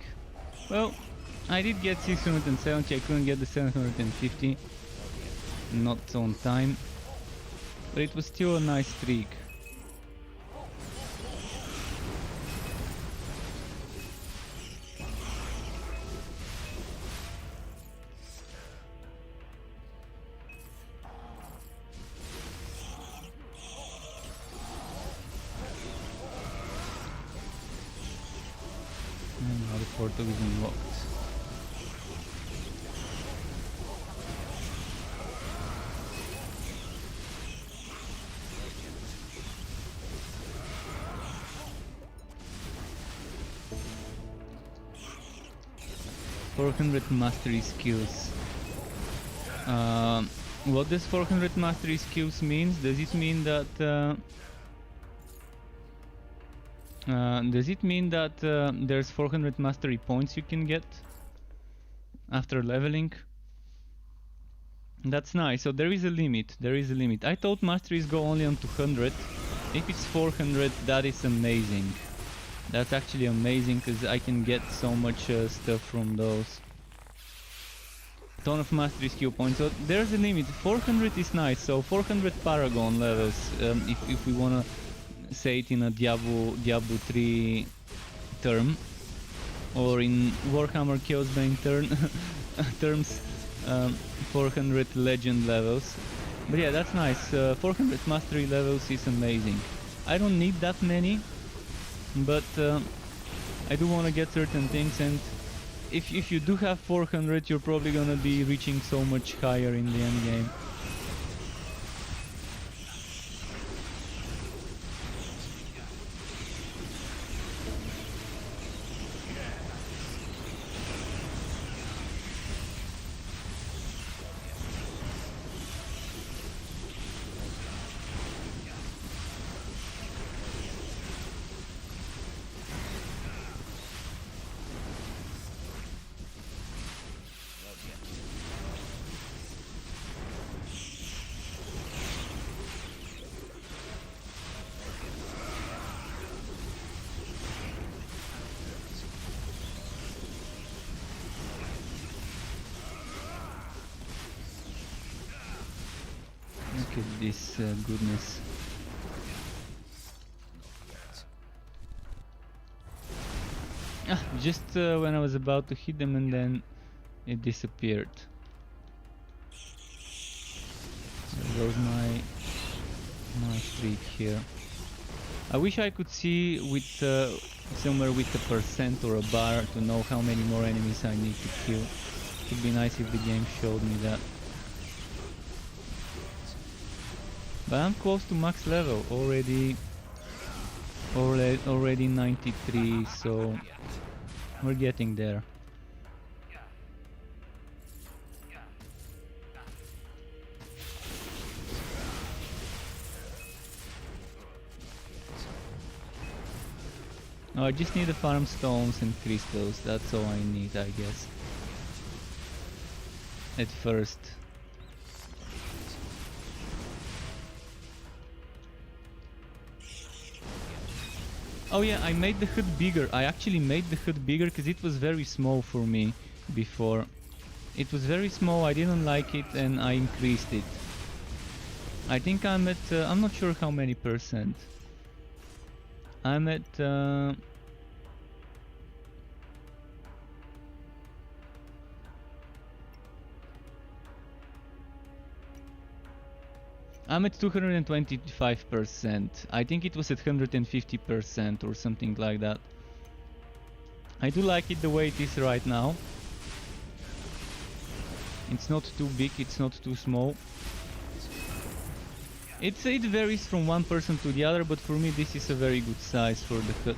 Speaker 1: Well, I did get 670, I couldn't get the 750. Not on time. But it was still a nice streak. And now the portal is unlocked. "400 mastery skills." What does 400 mastery skills means? Does it mean that there's 400 mastery points you can get after leveling? That's nice. So there is a limit. There is a limit. I thought masteries go only on 200. If it's 400, that is amazing. That's actually amazing because I can get so much stuff from those. Ton of mastery skill points. So there's a limit. 400 is nice. So 400 Paragon levels. If we wanna say it in a Diablo 3 term, or in Warhammer Chaosbane terms, 400 legend levels. But yeah, that's nice. 400 mastery levels is amazing. I don't need that many, but I do want to get certain things, and if you do have 400, you're probably gonna be reaching so much higher in the end game. Look at this goodness. Just when I was about to hit them, and then it disappeared. There goes my streak here. I wish I could see with somewhere with a percent or a bar to know how many more enemies I need to kill. It would be nice if the game showed me that. But I'm close to max level already. Already 93, so we're getting there. Oh, I just need to farm stones and crystals, that's all I need, I guess. At first. Oh yeah, I made the HUD bigger. I actually made the HUD bigger because it was very small for me before. It was very small, I didn't like it, and I increased it. I think I'm at, I'm not sure how many percent. I'm at, I'm at 225%. I think it was at 150% or something like that. I do like it the way it is right now. It's not too big, it's not too small. It varies from one person to the other, but for me this is a very good size for the HUD.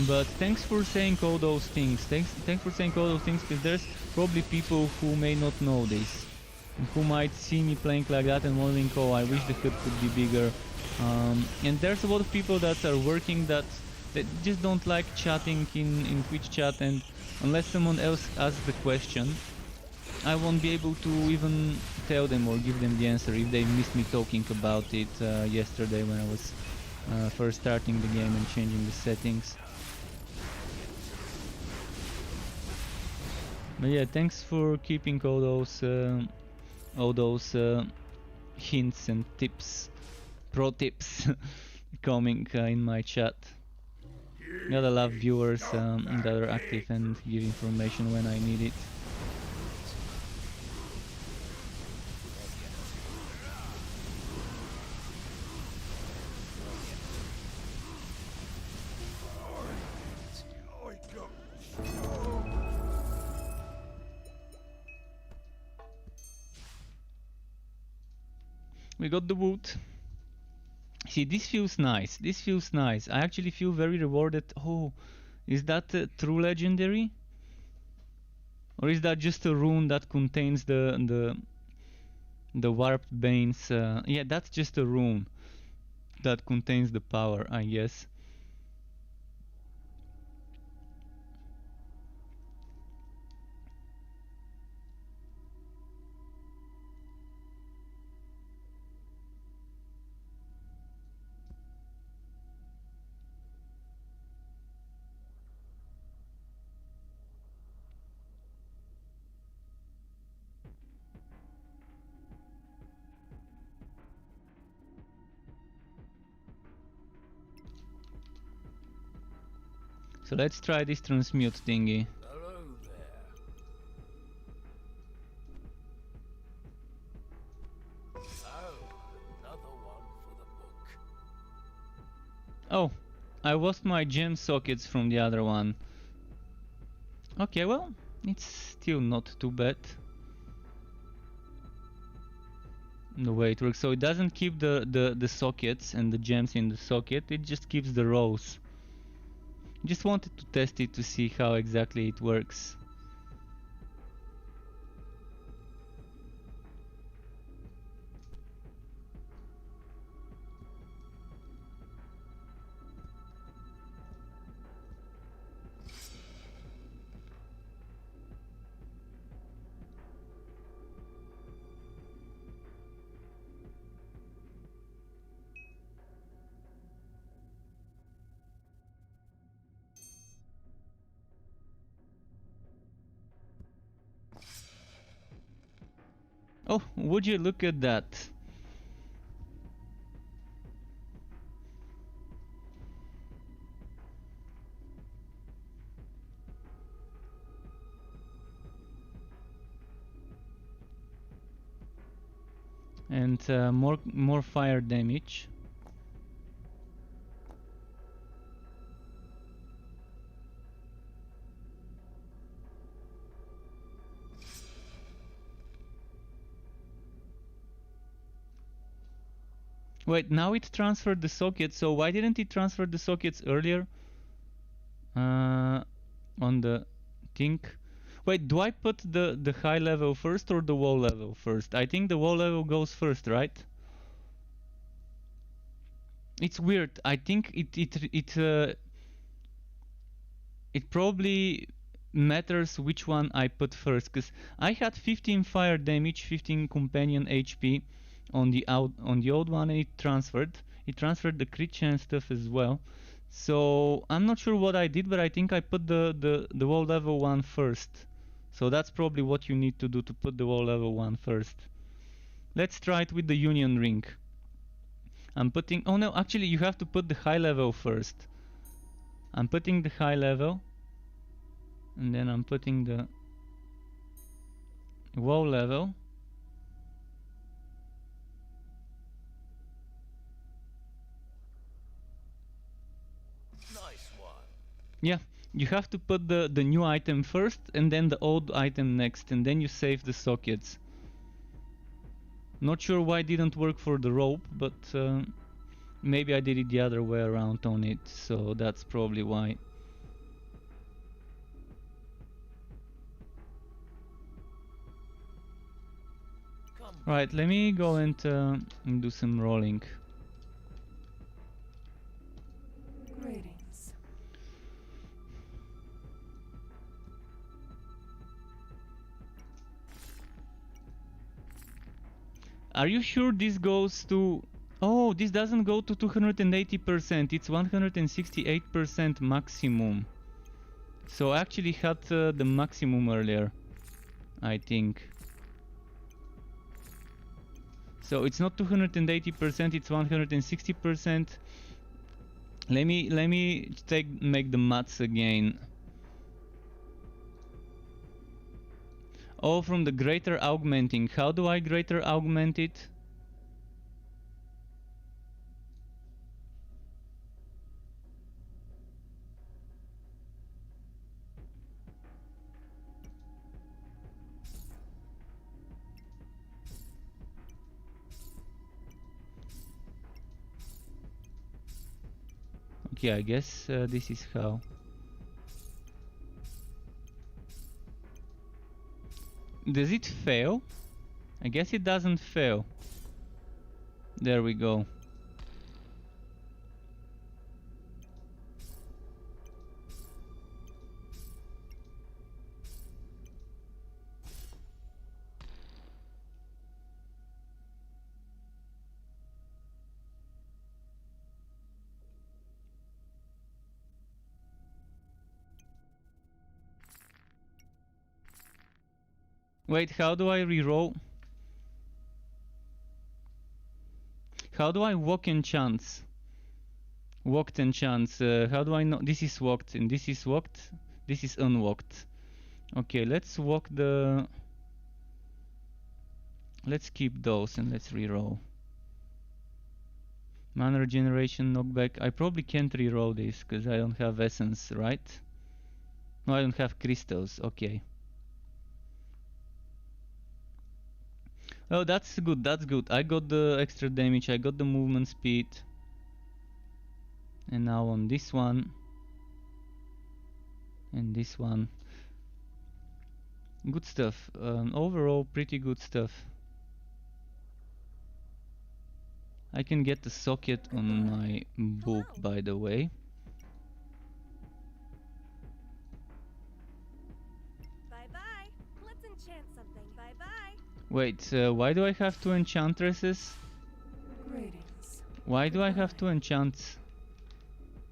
Speaker 1: But thanks for saying all those things. Thanks for saying all those things, because there's probably people who may not know this, who might see me playing like that and wondering, oh, I wish the HUD could be bigger. And there's a lot of people that are working that just don't like chatting in Twitch chat, and unless someone else asks the question, I won't be able to even tell them or give them the answer if they missed me talking about it yesterday when I was first starting the game and changing the settings. But yeah, thanks for keeping all those hints and tips, pro tips, coming in my chat. Gotta love viewers that are active and give information when I need it. We got the wood. See, this feels nice. This feels nice. I actually feel very rewarded. Oh, is that a true legendary? Or is that just a rune that contains the warped banes? Yeah, that's just a rune that contains the power, I guess. So let's try this transmute thingy.
Speaker 8: Hello there. Oh, another one for the book.
Speaker 1: Oh, I lost my gem sockets from the other one. Okay, well, it's still not too bad. The way it works, so it doesn't keep the sockets and the gems in the socket, it just keeps the rows. Just wanted to test it to see how exactly it works. Oh, would you look at that? And more fire damage. Wait, now it transferred the sockets, so why didn't it transfer the sockets earlier? On the thing. Wait, do I put the high level first or the wall level first? I think the wall level goes first, right? It's weird. I think it probably matters which one I put first, because I had 15 fire damage, 15 companion HP on the old one, and it transferred. It transferred the crit chance stuff as well. So I'm not sure what I did, but I think I put the wall level one first. So that's probably what you need to do, to put the wall level one first. Let's try it with the union ring. I'm putting, oh no, actually you have to put the high level first. I'm putting the high level, and then I'm putting the wall level.
Speaker 8: Nice one.
Speaker 1: Yeah, you have to put the new item first and then the old item next, and then you save the sockets. Not sure why it didn't work for the rope, but maybe I did it the other way around on it, so that's probably why. Right, let me go and do some rolling.
Speaker 5: Greetings.
Speaker 1: Are you sure this goes to... Oh, this doesn't go to 280%, it's 168% maximum. So I actually had the maximum earlier, I think. So it's not 280%, it's 160%. Let me make the maths again. Oh, from the greater augmenting. How do I greater augment it? Okay, I guess this is how. Does it fail? I guess it doesn't fail. There we go. Wait, how do I reroll? How do I walk enchants? Walked enchants. How do I know? This is walked and this is walked. This is unwalked. Okay, let's walk the... Let's keep those and let's reroll. Mana regeneration, knockback. I probably can't reroll this because I don't have essence, right? No, I don't have crystals. Okay. Oh, that's good. That's good. I got the extra damage. I got the movement speed. And now on this one. And this one. Good stuff. Overall, pretty good stuff. I can get the socket on my book, by the way.
Speaker 5: Bye-bye. Let's enchant something. Bye-bye.
Speaker 1: Wait, why do I have two enchantresses?
Speaker 5: Greetings.
Speaker 1: Why do I have two enchants?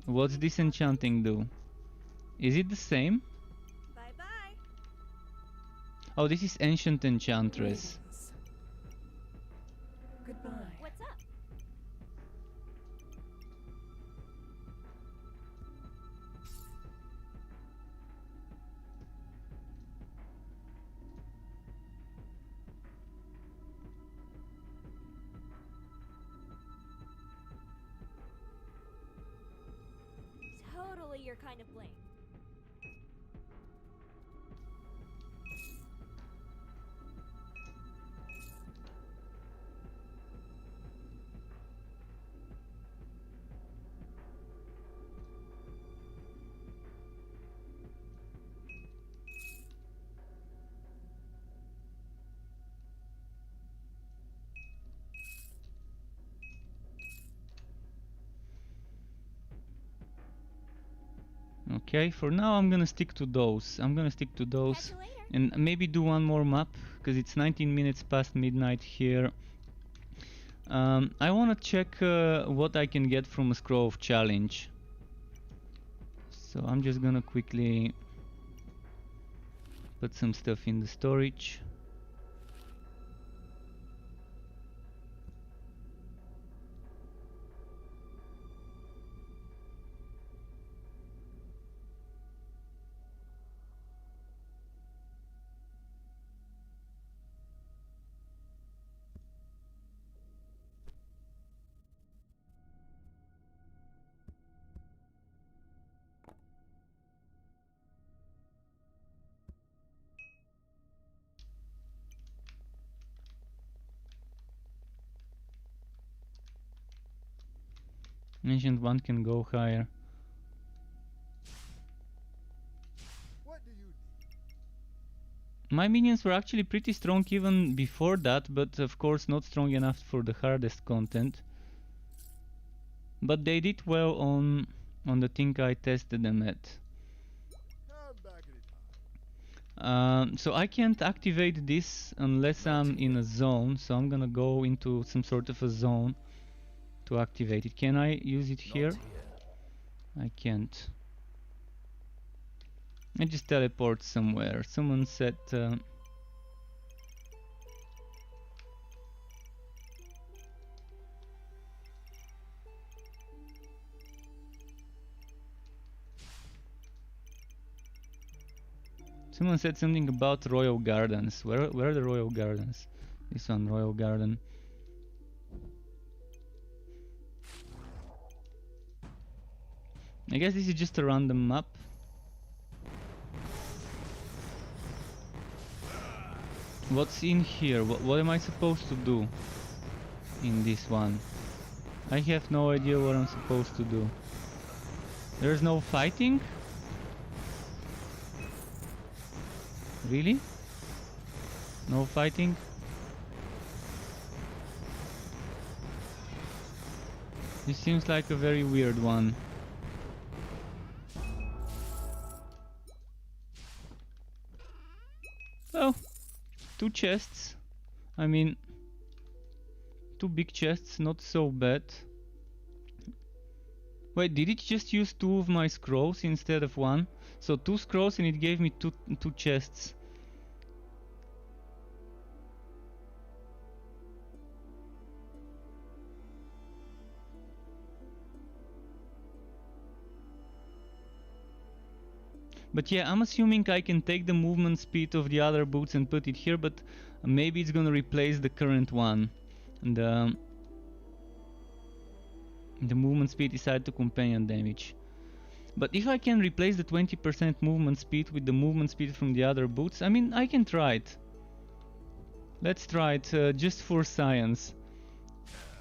Speaker 1: What's this enchanting do? Is it the same?
Speaker 5: Bye-bye.
Speaker 1: Oh, this is ancient enchantress.
Speaker 5: Greetings. Goodbye.
Speaker 6: What's up? Totally your kind of blame.
Speaker 1: Okay, for now I'm gonna stick to those. I'm gonna stick to
Speaker 6: Catch
Speaker 1: those.
Speaker 6: you later.
Speaker 1: And maybe do one more map, because it's 19 minutes past midnight here. I wanna check what I can get from a Scroll of Challenge. So I'm just gonna quickly put some stuff in the storage. Ancient one can go higher.
Speaker 3: What do you need?
Speaker 1: My minions were actually pretty strong even before that, but of course not strong enough for the hardest content. But they did well on the thing I tested them at.
Speaker 3: Come back anytime.
Speaker 1: So I can't activate this unless I'm in a zone, so I'm gonna go into some sort of a zone to activate it. Can I use it here?
Speaker 8: Not here.
Speaker 1: I can't. I just teleport somewhere. Someone said someone said something about Royal Gardens. Where are the Royal Gardens? This one, Royal Garden. I guess this is just a random map. What's in here? What am I supposed to do in this one? I have no idea what I'm supposed to do. There's no fighting? Really? No fighting? This seems like a very weird one. Oh, two chests. I mean, two big chests, not so bad. Wait, did it just use two of my scrolls instead of one? So two scrolls and it gave me two chests. But yeah, I'm assuming I can take the movement speed of the other boots and put it here, but maybe it's gonna replace the current one. And the movement speed is added to companion damage. But if I can replace the 20% movement speed with the movement speed from the other boots, I mean, I can try it. Let's try it just for science.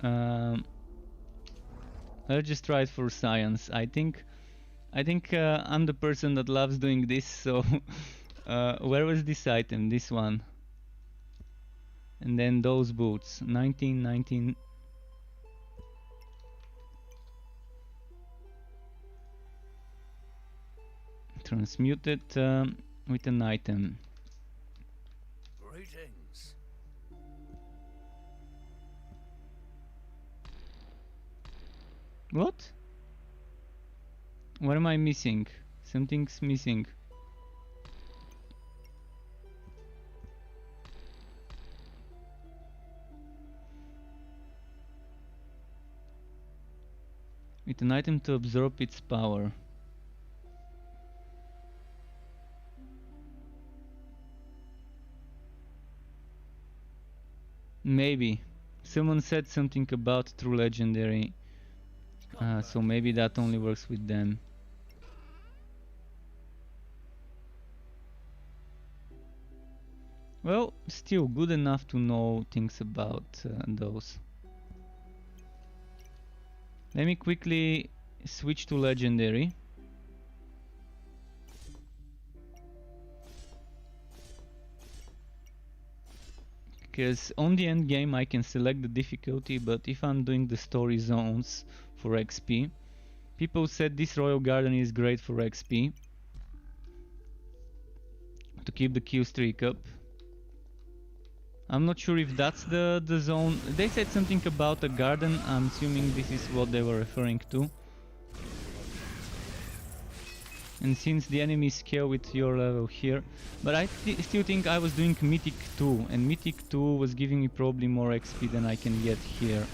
Speaker 1: Let's just try it for science. I think I'm the person that loves doing this. So where was this item? This one. And then those boots. 19. Transmute it with an item.
Speaker 8: Greetings.
Speaker 1: What? What am I missing? Something's missing. With an item to absorb its power. Maybe. Someone said something about true legendary. So maybe that only works with them. Well, still good enough to know things about those. Let me quickly switch to legendary. Because on the end game I can select the difficulty, but if I'm doing the story zones for XP, people said this Royal Garden is great for XP to keep the kill streak up. I'm not sure if that's the zone. They said something about a garden. I'm assuming this is what they were referring to. And since the enemy scale with your level here, but I still think I was doing Mythic 2, and Mythic 2 was giving me probably more XP than I can get here.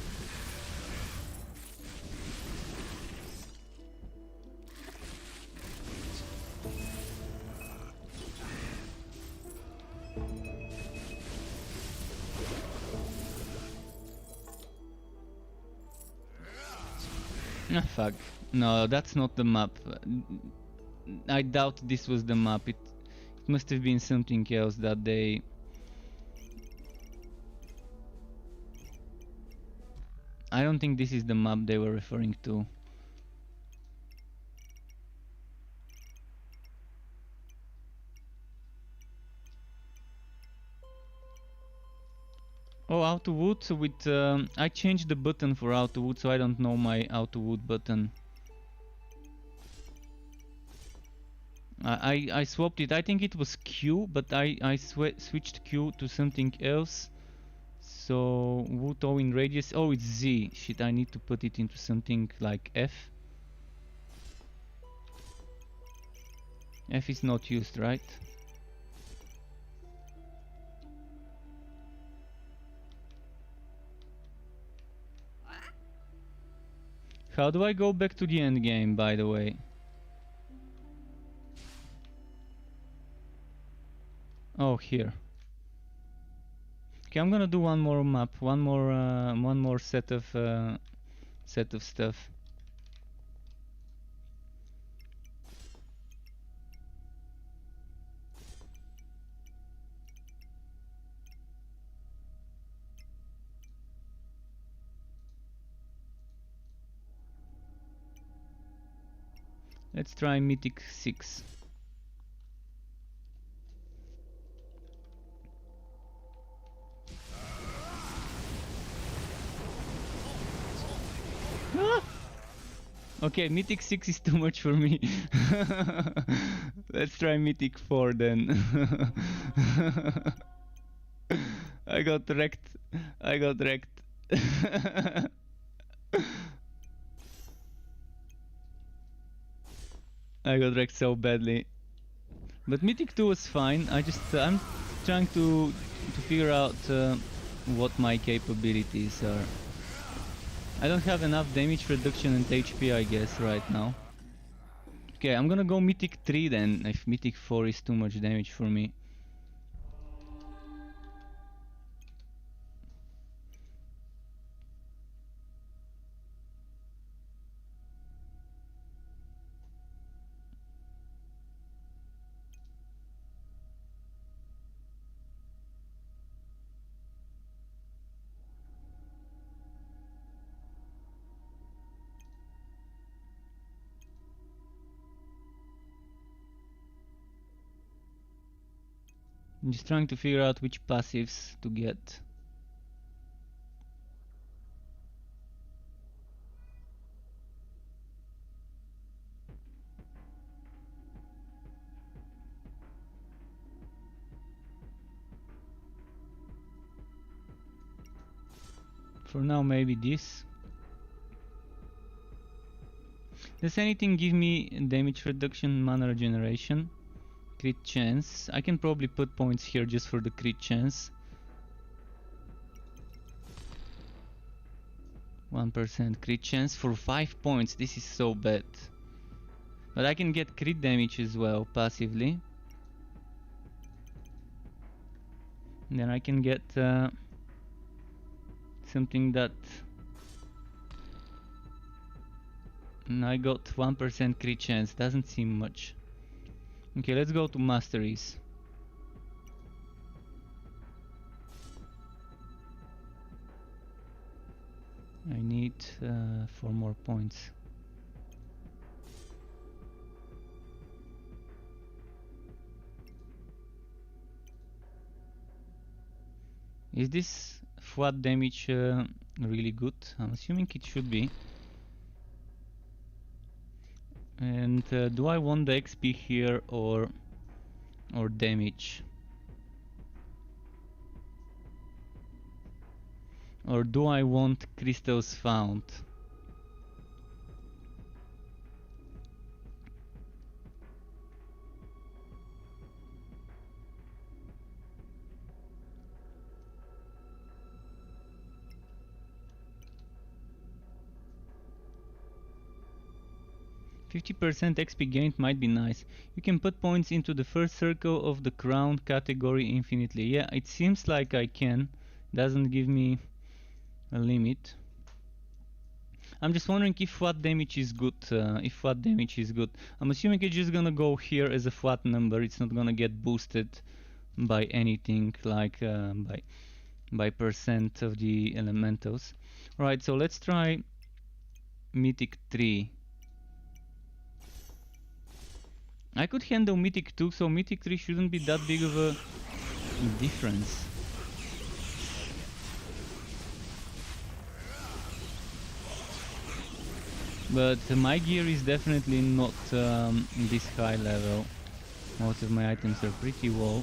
Speaker 1: Ah, fuck. No, that's not the map. I doubt this was the map. It must have been something else that they... I don't think this is the map they were referring to. Oh, auto wood with... I changed the button for auto wood, so I don't know my auto wood button. I swapped it. I think it was Q, but I switched Q to something else. So wood in radius. Oh, it's Z. Shit, I need to put it into something like F. F is not used, right? How do I go back to the end game, by the way? Oh, here. Okay, I'm gonna do one more map, one more set of stuff. Let's try Mythic 6. Ah! Okay, Mythic 6 is too much for me. Let's try Mythic 4 then. I got wrecked. I got wrecked. I got wrecked so badly. But Mythic 2 was fine. I'm trying to figure out what my capabilities are. I don't have enough damage reduction and HP, I guess, right now. Okay, I'm gonna go Mythic 3 then, if Mythic 4 is too much damage for me. I'm just trying to figure out which passives to get. For now, maybe this. Does anything give me damage reduction, mana regeneration, crit chance? I can probably put points here just for the crit chance. 1% crit chance for 5 points. This is so bad. But I can get crit damage as well passively. And then I can get something that I got 1% crit chance. Doesn't seem much. Okay, let's go to masteries. I need 4 more points. Is this flat damage really good? I'm assuming it should be. And do I want the XP here or damage? Or do I want crystals found? %, XP gained might be nice. You can put points into the first circle of the crown category infinitely. Yeah, it seems like I can. Doesn't give me a limit. I'm just wondering if flat damage is good. I'm assuming it's just gonna go here as a flat number. It's not gonna get boosted by anything like by % of the elementals. Right, so let's try Mythic 3. I could handle Mythic 2, so Mythic 3 shouldn't be that big of a difference. But my gear is definitely not this high level. Most of my items are pretty low.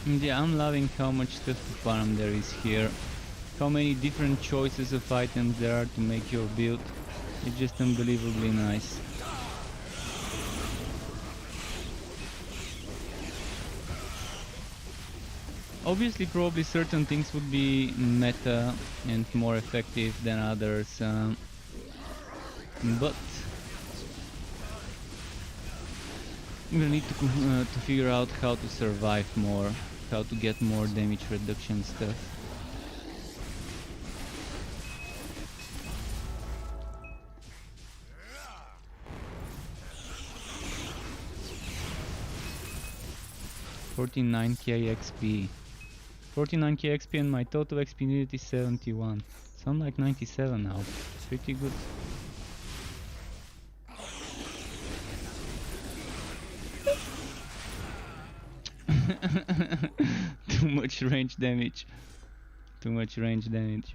Speaker 1: Yeah, I'm loving how much stuff to farm there is here. How many different choices of items there are to make your build. It's just unbelievably nice. Obviously, probably certain things would be meta and more effective than others, but I'm gonna need to figure out how to survive more. how to get more damage reduction stuff. $49k XP. 49k XP and my total XP needed is 71. So I'm like 97 now. Pretty good. Too much range damage. Too much range damage.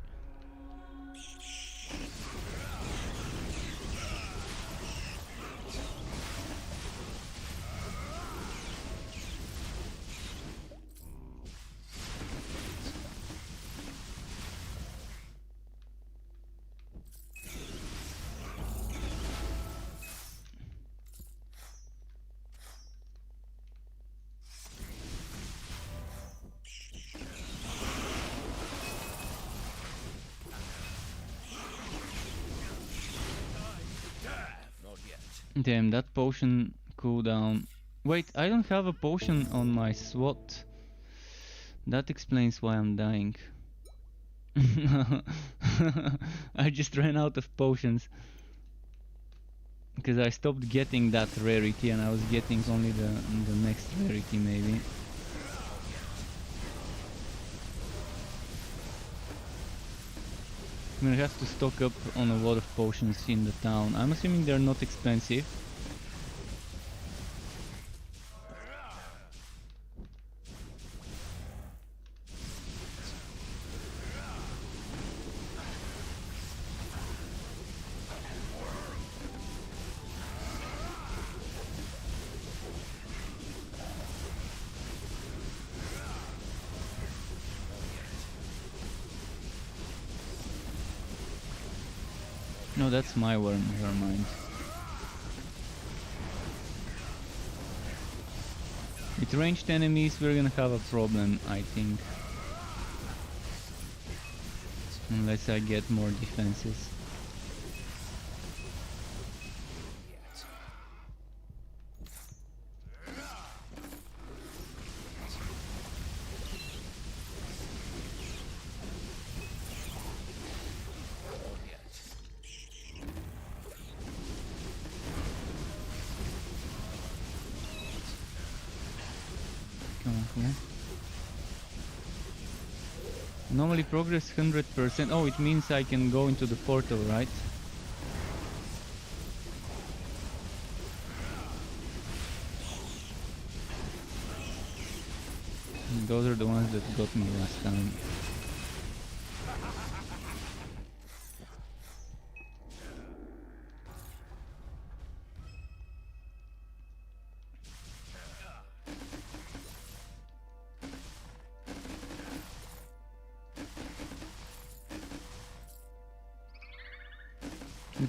Speaker 1: Damn, that potion cooldown. Wait, I don't have a potion on my SWAT. That explains why I'm dying. I just ran out of potions. Because I stopped getting that rarity and I was getting only the next rarity maybe. I'm gonna have to stock up on a lot of potions in the town. I'm assuming they're not expensive. No, that's my worm, never mind. With ranged enemies we're gonna have a problem, I think. Unless I get more defenses. Normally progress 100%. Oh, it means I can go into the portal, right? Those are the ones that got me last time.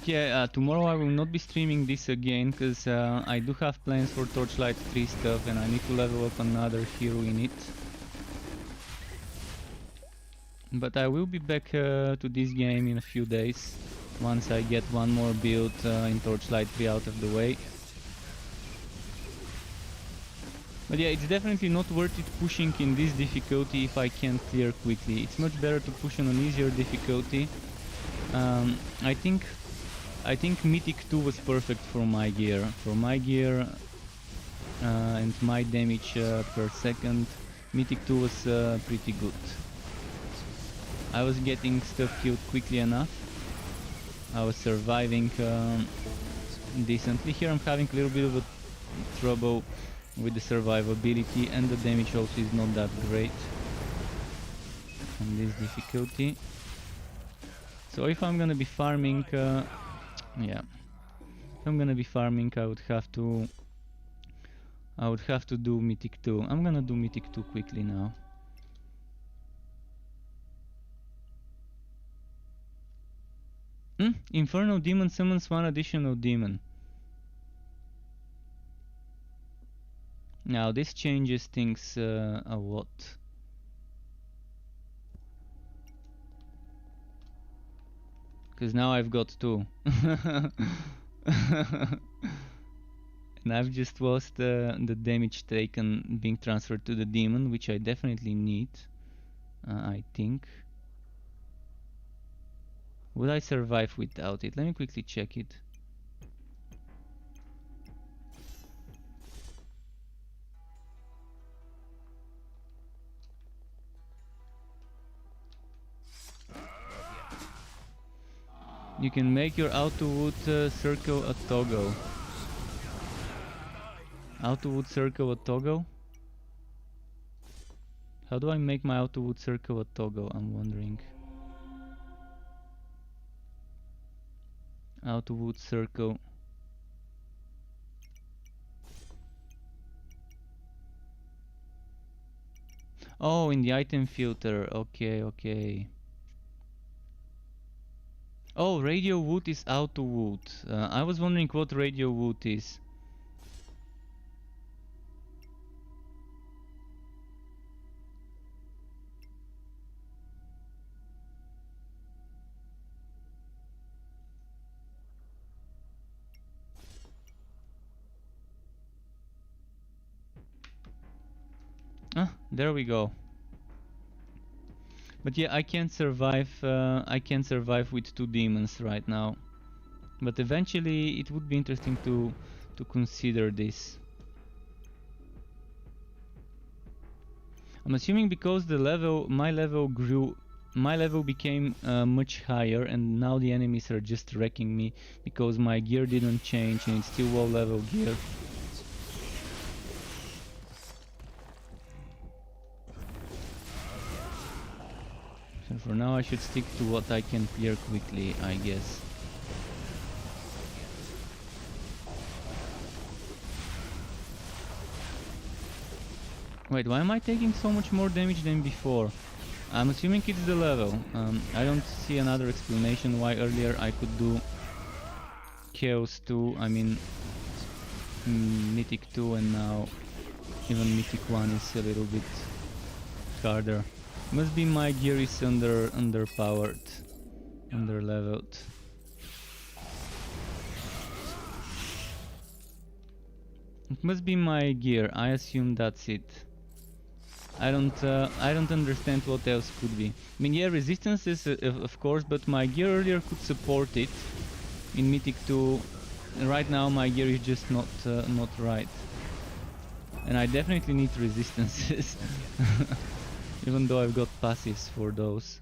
Speaker 1: Yeah, tomorrow I will not be streaming this again because I do have plans for Torchlight 3 stuff and I need to level up another hero in it. But I will be back to this game in a few days once I get one more build in Torchlight 3 out of the way. But yeah, it's definitely not worth it pushing in this difficulty if I can clear quickly. It's much better to push on an easier difficulty. I think Mythic 2 was perfect for my gear. For my gear and my damage per second, Mythic 2 was pretty good. I was getting stuff killed quickly enough. I was surviving decently. Here I'm having a little bit of a trouble with the survivability, and the damage also is not that great on this difficulty. So if I'm gonna be farming, yeah, if I'm gonna be farming, I would have to do Mythic 2. I'm gonna do Mythic 2 quickly now. Inferno Demon summons one additional demon. Now this changes things a lot. Because now I've got 2. I've just lost the damage taken being transferred to the demon, which I definitely need. I think. Would I survive without it? Let me quickly check it. You can make your auto wood circle a toggle. Auto wood circle a toggle? How do I make my auto wood circle a toggle? I'm wondering. Auto wood circle. Oh, in the item filter. Okay, okay. Oh, radio wood is auto wood. I was wondering what radio wood is. Ah, there we go. But yeah, I can't survive. I can't survive with 2 demons right now. But eventually, it would be interesting to consider this. I'm assuming because my level grew, my level became much higher, and now the enemies are just wrecking me because my gear didn't change and it's still low level gear. So for now I should stick to what I can clear quickly, I guess. Wait, why am I taking so much more damage than before? I'm assuming it's the level. I don't see another explanation why earlier I could do Chaos 2, I mean Mythic 2, and now even Mythic 1 is a little bit harder. Must be my gear is underpowered, underleveled. It must be my gear. I assume that's it. I don't understand what else could be. I mean, yeah, resistances of course, but my gear earlier could support it in Mythic 2. Right now my gear is just not right, and I definitely need resistances. Even though I've got passives for those.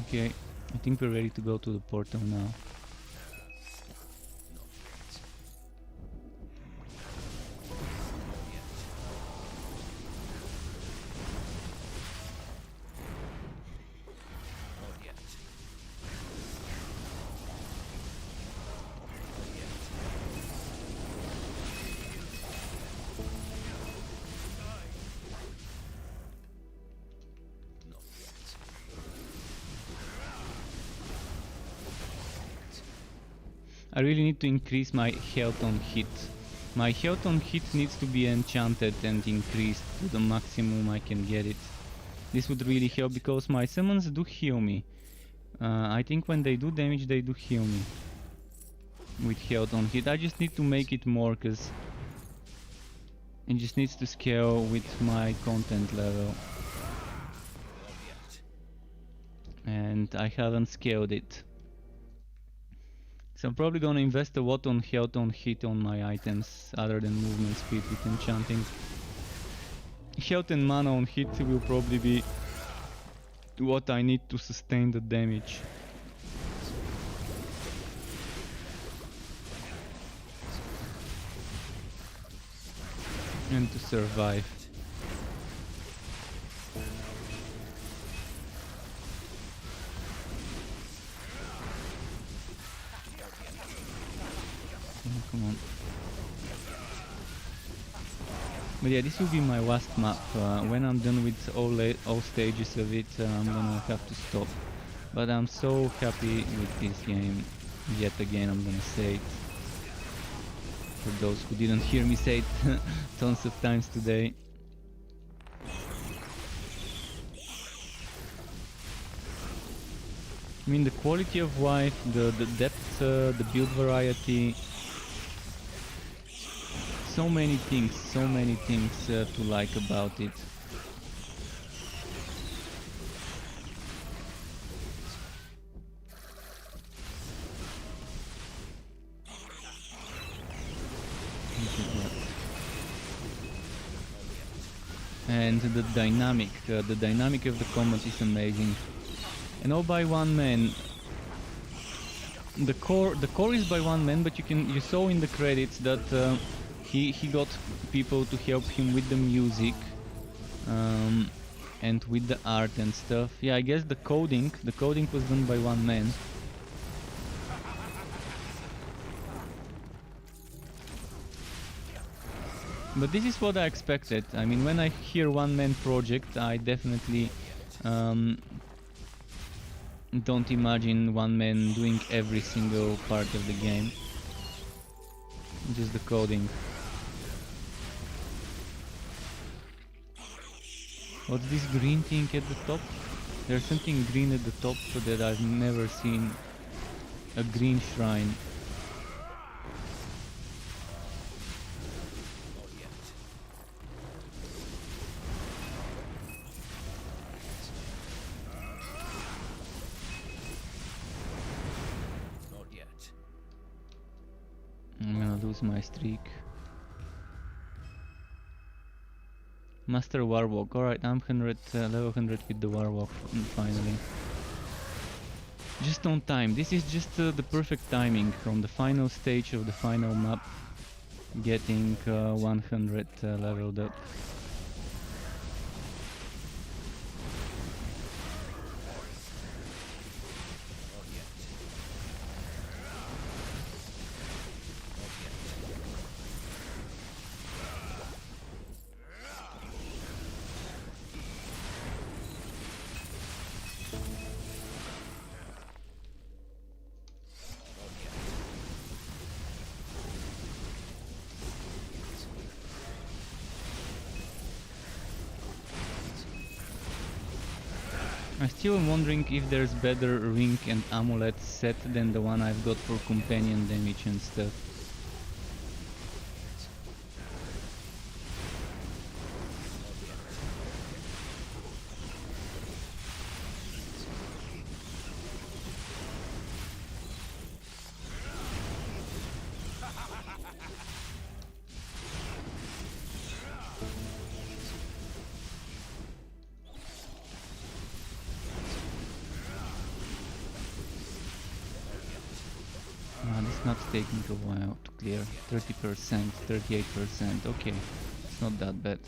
Speaker 1: Okay, I think we're ready to go to the portal now. I really need to increase my health on hit. My health on hit needs to be enchanted and increased to the maximum I can get it. This would really help because my summons do heal me. I think when they do damage they do heal me with health on hit. I just need to make it more because it just needs to scale with my content level. and I haven't scaled it. So I'm probably gonna invest a lot on health on hit on my items other than movement speed with enchanting. Health and mana on hit will probably be what I need to sustain the damage. And to survive. Oh, come on. But yeah, this will be my last map. When I'm done with all stages of it, I'm gonna have to stop. But I'm so happy with this game. Yet again, I'm gonna say it. For those who didn't hear me say it tons of times today. I mean, the quality of life, the depth, the build variety, so many things to like about it. And the dynamic of the combat is amazing. And all by one man. The core is by one man, but you saw in the credits that he got people to help him with the music and with the art and stuff. Yeah, I guess the coding was done by one man. But this is what I expected. I mean, when I hear one-man project, I definitely don't imagine one man doing every single part of the game. Just the coding. What's this green thing at the top? There's something green at the top that I've never seen. A green shrine. I'm gonna lose my streak. Master Warwalk. Alright, I'm level 100 with the Warwalk finally. Just on time. This is just the perfect timing from the final stage of the final map. Getting 100 leveled up. I still am wondering if there's better ring and amulet set than the one I've got for companion damage and stuff. This map's taking a while to clear. 30%, 38%, okay. It's not that bad.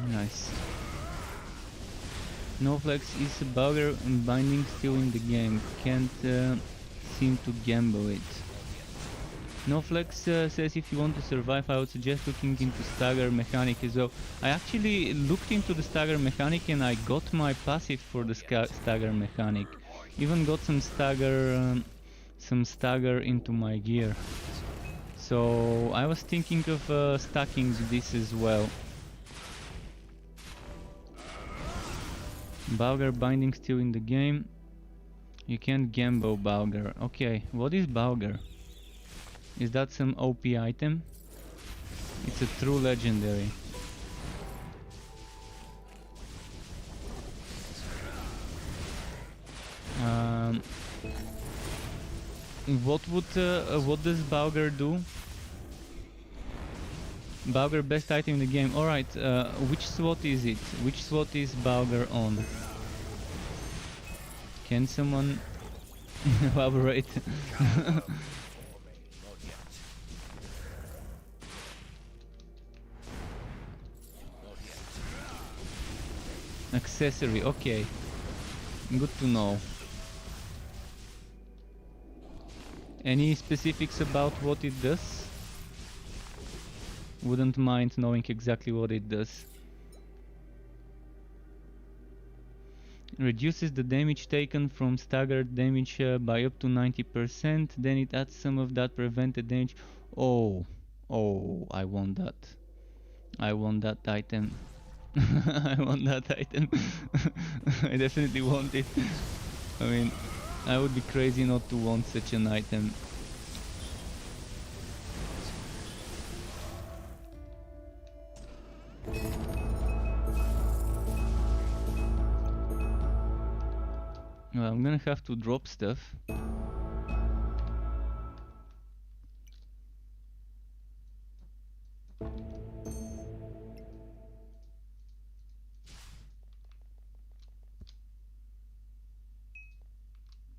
Speaker 1: Nice. Noflex is a bugger and binding still in the game. Can't seem to gamble it. Noflex says if you want to survive, I would suggest looking into stagger mechanic as well. I actually looked into the stagger mechanic and I got my passive for the stagger mechanic. Even got some stagger into my gear. So I was thinking of stacking this as well. Balgar binding still in the game. You can't gamble Balgar. Okay, what is Balgar? Is that some OP item? It's a true legendary. What does Balgar do? Balgar best item in the game. Alright, which SWAT is it? Which SWAT is Balgar on? Can someone elaborate? Accessory, okay. Good to know. Any specifics about what it does? Wouldn't mind knowing exactly what it does. Reduces the damage taken from staggered damage by up to 90%. Then it adds some of that prevented damage. Oh, I want that. I want that item. I want that item. I definitely want it. I mean, I would be crazy not to want such an item. Well, I'm gonna have to drop stuff.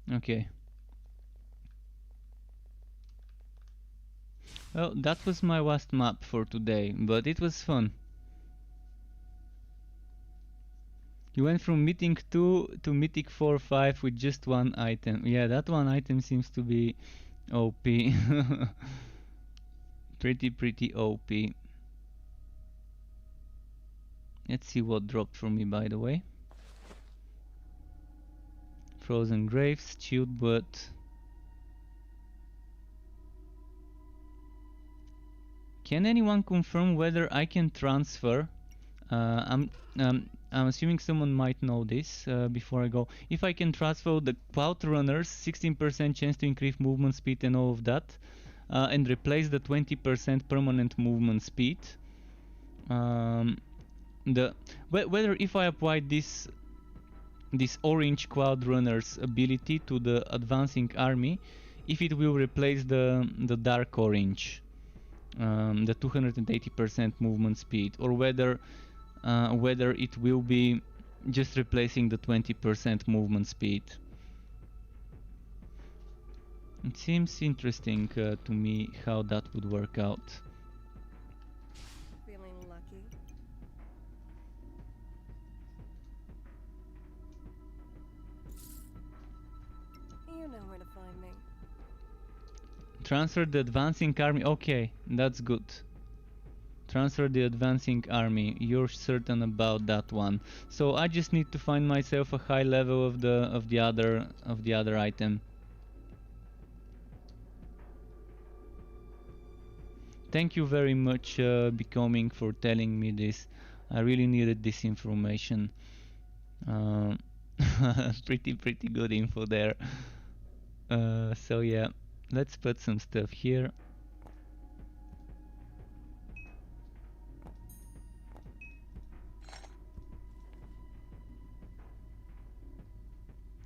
Speaker 1: Okay. Well, that was my last map for today, but it was fun. You went from Mythic 2 to Mythic 4-5 with just one item. Yeah, that one item seems to be OP. Pretty OP. Let's see what dropped for me, by the way. Frozen Graves, Chilled Blood. Can anyone confirm whether I can transfer? I'm assuming someone might know this before I go. If I can transfer the Cloud Runners, 16% chance to increase movement speed and all of that, and replace the 20% permanent movement speed. Whether if I apply this orange Cloud Runners ability to the advancing army, if it will replace the dark orange, the 280% movement speed, or whether it will be just replacing the 20% movement speed. It seems interesting to me how that would work out.
Speaker 5: Feeling lucky? You know where to find me.
Speaker 1: Transfer the advancing army. Okay, that's good. Transfer the advancing army. You're certain about that one. So I just need to find myself a high level of the other item. Thank you very much, Becoming, for telling me this. I really needed this information. Pretty good info there. So yeah, let's put some stuff here.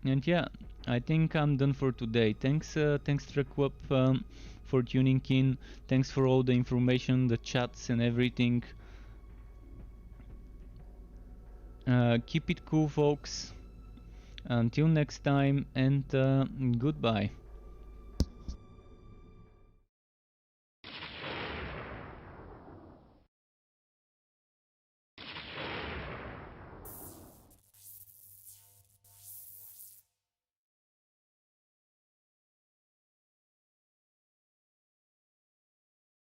Speaker 1: And yeah, I think I'm done for today. Thanks Trekkup, for tuning in. Thanks for all the information, the chats and everything. Keep it cool, folks. Until next time, and goodbye.